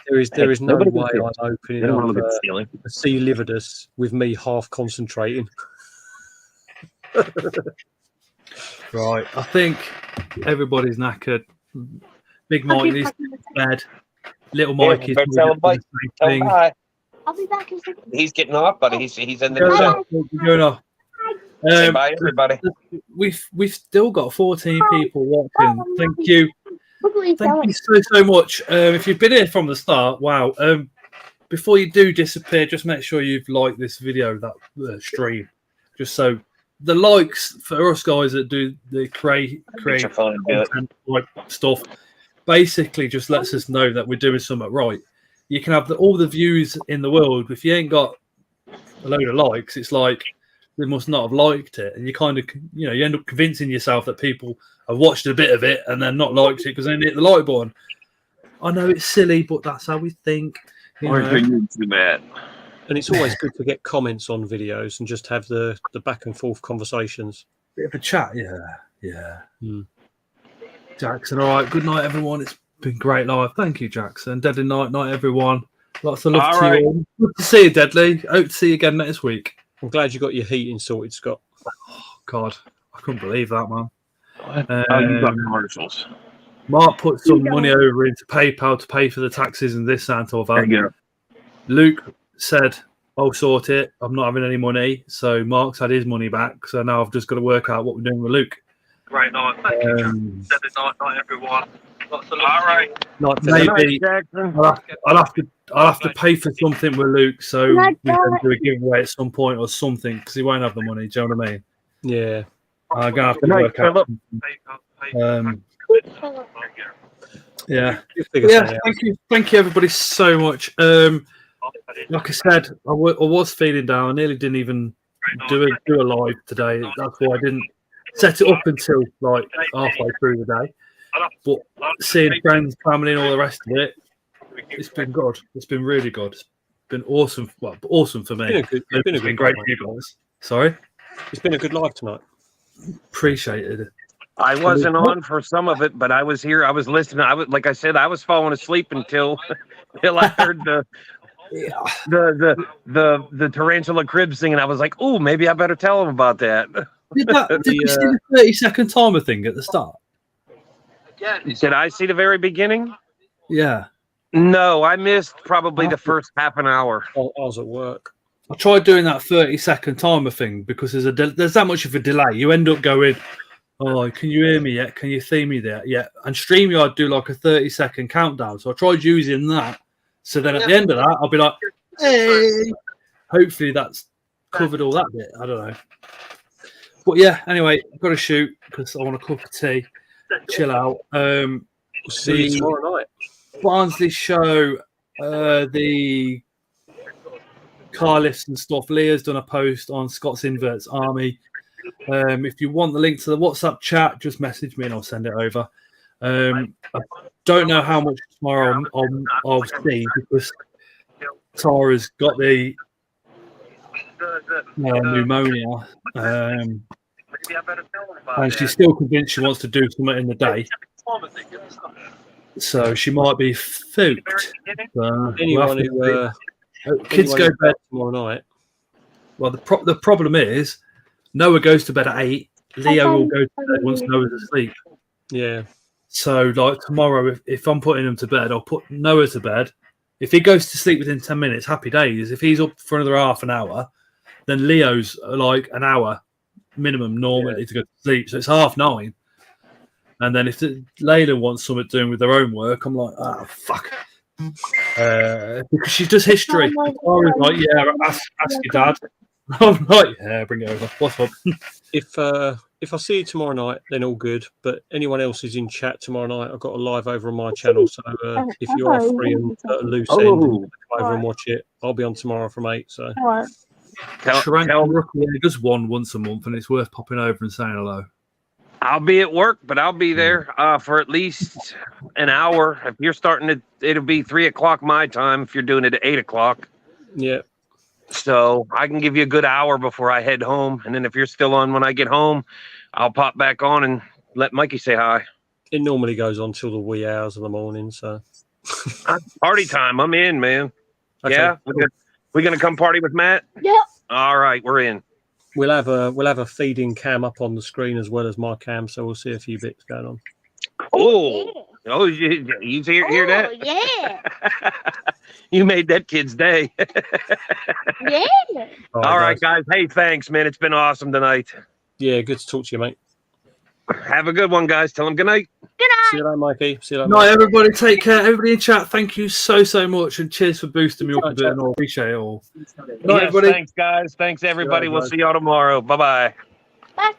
There is no Nobody way can see I'm it. opening They don't up wanna look at the ceiling. a C. lividus with me half concentrating. Right, I think everybody's knackered. Big Mike needs to go to bed. Little Mike is better tell him bye. Tell him thing. bye. I'll be back in a second. He's getting off, buddy. He's in the Going chat. off, going off. Say bye, everybody. We've still got 14 people watching. Thank you. Thank you so much. If you've been here from the start, wow. Before you do disappear, just make sure you've liked this video, that stream, just so the likes for us guys that do the create content like stuff basically just lets us know that we're doing something right. You can have all the views in the world, if you ain't got a load of likes, it's like they must not have liked it, and you kind of, you end up convincing yourself that people have watched a bit of it and then not liked it because they didn't hit the like button. I know it's silly, but that's how we think. And it's always good to get comments on videos and just have the back and forth conversations. Bit of a chat, yeah. Jackson, all right. Good night, everyone. It's been great live. Thank you, Jackson. Deadly night, everyone. Lots of love to you all. Good to see you, Deadly. Hope to see you again next week. I'm glad you got your heating sorted, Scott. Oh, God, I couldn't believe that, man. You got commercials. Mark put some money over into PayPal to pay for the taxes and this and all that. There you go. Luke said, "I'll sort it. I'm not having any money." So Mark's had his money back. So now I've just got to work out what we're doing with Luke. Great night. Thank you, Jackson. Night, everyone. Lots of love. All right. Like maybe I'll have to pay for something with Luke, so we can do a giveaway at some point or something, because he won't have the money. Do you know what I mean? Yeah. I'm gonna have to work out. Yeah. Thank you, everybody, so much. Like I said, I was feeling down. I nearly didn't even do a live today. That's why I didn't set it up until like halfway through the day. But seeing friends, family, and all the rest of it, it's been good. It's been really good. It's been awesome. Well, awesome for me. It's been great for you guys. Sorry? It's been a good live tonight. Appreciated it. I wasn't on for some of it, but I was here. I was listening. Like I said, I was falling asleep until I heard the tarantula crib singing. I was like, "Oh, maybe I better tell him about that." Did you see the 30-second timer thing at the start? Did I see the very beginning? Yeah. No, I missed probably the first half an hour. I was at work. I tried doing that 30-second timer thing because there's that much of a delay. You end up going, "Oh, can you hear me yet? Can you see me there yet?" And StreamYard do like a 30-second countdown. So I tried using that So then at the end of that, I'll be like, hey. Hopefully that's covered all that bit. I don't know. But yeah, anyway, I've got to shoot because I want a cup of tea, chill out. See you tomorrow night. Barnsley show, the car lifts and stuff. Leah's done a post on Scott's Inverts Army. If you want the link to the WhatsApp chat, just message me and I'll send it over. I don't know how much tomorrow I'll see because Tara's got the pneumonia, and she's still convinced she wants to do something in the day, so she might be fooked. Anyone who kids go to bed tomorrow night. Well, the problem is Noah goes to bed at 8. Leo will go to bed once Noah's asleep. Yeah. So like tomorrow, if I'm putting him to bed, I'll put Noah to bed. If he goes to sleep within 10 minutes, happy days. If he's up for another half an hour, then Leo's like an hour minimum normally to go to sleep. So it's 9:30. And then if Layla wants something doing with their own work, I'm like, fuck. Because she does history. I was like, yeah, ask your dad. I'm like, yeah, bring it over. What's up? If I see you tomorrow night, then all good. But anyone else is in chat tomorrow night, I've got a live over on my channel. So if you are free and at a loose end, and you can come over and watch it. I'll be on tomorrow from 8. So He does one once a month, and it's worth popping over and saying hello. I'll be at work, but I'll be there for at least an hour. If you're starting it, it'll be 3 o'clock my time. If you're doing it at 8 o'clock, yeah. So I can give you a good hour before I head home, and then if you're still on when I get home, I'll pop back on and let Mikey say hi. It normally goes on till the wee hours of the morning. So party time. I'm in, man. Okay. Yeah, we're gonna come party with Matt. Yep. All right, we're in. We'll have a feeding cam up on the screen as well as my cam, so we'll see a few bits going on. Oh, you hear that? Yeah. You made that kid's day. Yeah. All right, guys. Hey, thanks, man. It's been awesome tonight. Yeah, good to talk to you, mate. Have a good one, guys. Tell them good night. Good night. See you later, Mikey. See you later. Night, everybody. Take care. Everybody in chat, thank you so much, and cheers for boosting me up a bit. And I appreciate it all. Night, Yes, everybody. thanks, guys. Thanks, everybody. We'll see y'all tomorrow. Bye-bye. Bye.